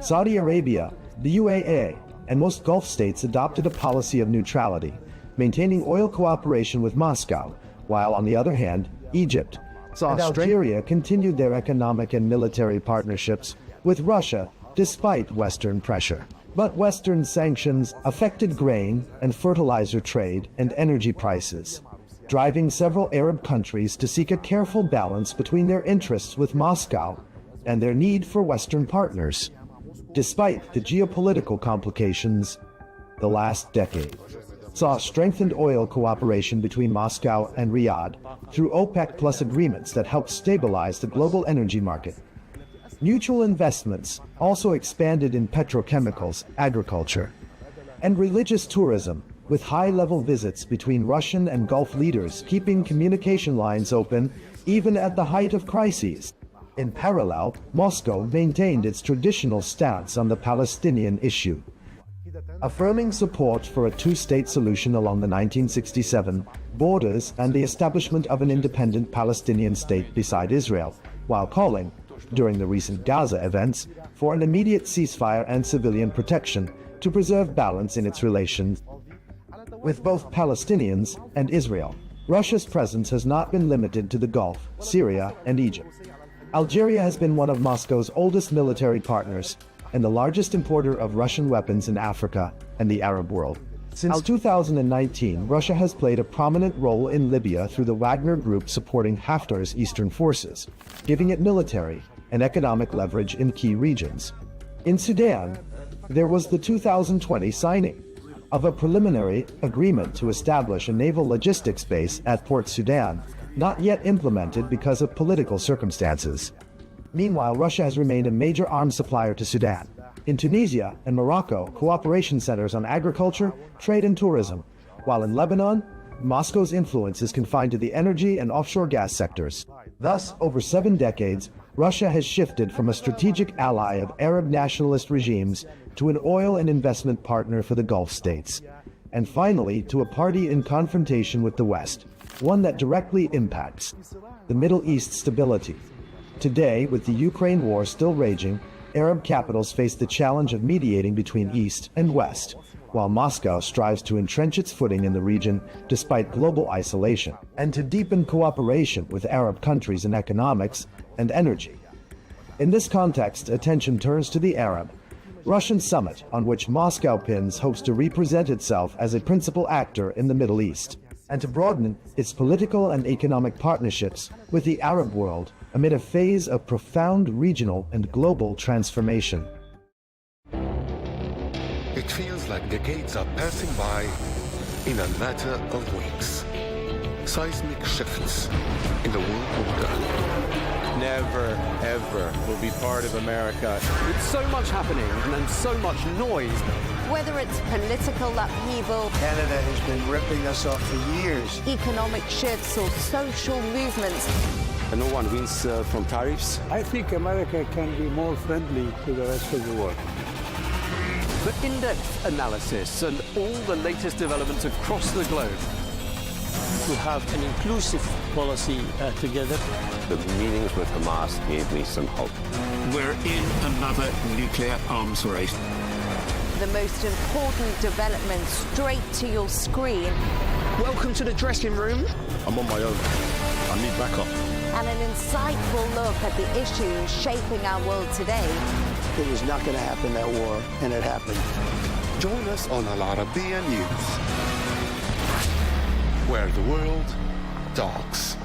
Saudi Arabia, the UAE, and most Gulf states adopted a policy of neutrality, maintaining oil cooperation with Moscow, while on the other hand, Egypt and Algeria continued their economic and military partnerships with Russia despite Western pressure. But Western sanctions affected grain and fertilizer trade and energy prices, driving several Arab countries to seek a careful balance between their interests with Moscow and their need for Western partners. Despite the geopolitical complications, the last decade saw strengthened oil cooperation between Moscow and Riyadh through OPEC Plus agreements that helped stabilize the global energy market. Mutual investments also expanded in petrochemicals, agriculture, and religious tourism, with high-level visits between Russian and Gulf leaders keeping communication lines open even at the height of crises. In parallel, Moscow maintained its traditional stance on the Palestinian issue, affirming support for a two-state solution along the 1967 borders and the establishment of an independent Palestinian state beside Israel, while calling, during the recent Gaza events, for an immediate ceasefire and civilian protection to preserve balance in its relations with both Palestinians and Israel. Russia's presence has not been limited to the Gulf, Syria, and Egypt. Algeria has been one of Moscow's oldest military partners and the largest importer of Russian weapons in Africa and the Arab world. Since 2019, Russia has played a prominent role in Libya through the Wagner Group supporting Haftar's eastern forces, giving it military and economic leverage in key regions. In Sudan, there was the 2020 signing of a preliminary agreement to establish a naval logistics base at Port Sudan, not yet implemented because of political circumstances. Meanwhile, Russia has remained a major arms supplier to Sudan. In Tunisia and Morocco, cooperation centers on agriculture, trade, and tourism, while in Lebanon, Moscow's influence is confined to the energy and offshore gas sectors. Thus, over 7 decades, Russia has shifted from a strategic ally of Arab nationalist regimes to an oil and investment partner for the Gulf states, and finally to a party in confrontation with the West, one that directly impacts the Middle East stability. Today, with the Ukraine war still raging, Arab capitals face the challenge of mediating between East and West, while Moscow strives to entrench its footing in the region despite global isolation, and to deepen cooperation with Arab countries in economics and energy. In this context, attention turns to the Arab-Russian summit, on which Moscow hopes to represent itself as a principal actor in the Middle East, and to broaden its political and economic partnerships with the Arab world amid a phase of profound regional and global transformation. It feels like decades are passing by in a matter of weeks. Seismic shifts in the world order. Never, ever will be part of America. With so much happening and so much noise. Whether it's political upheaval, Canada has been ripping us off for years, economic shifts or social movements. And no one wins from tariffs. I think America can be more friendly to the rest of the world. For in-depth analysis and all the latest developments across the globe. To have an inclusive policy together. The meetings with Hamas gave me some hope. We're in another nuclear arms race. The most important development straight to your screen. Welcome to the dressing room. I'm on my own. I need backup. And an insightful look at the issues shaping our world today. It was not going to happen, that war, and it happened. Join us on Arabiya News, where the world talks.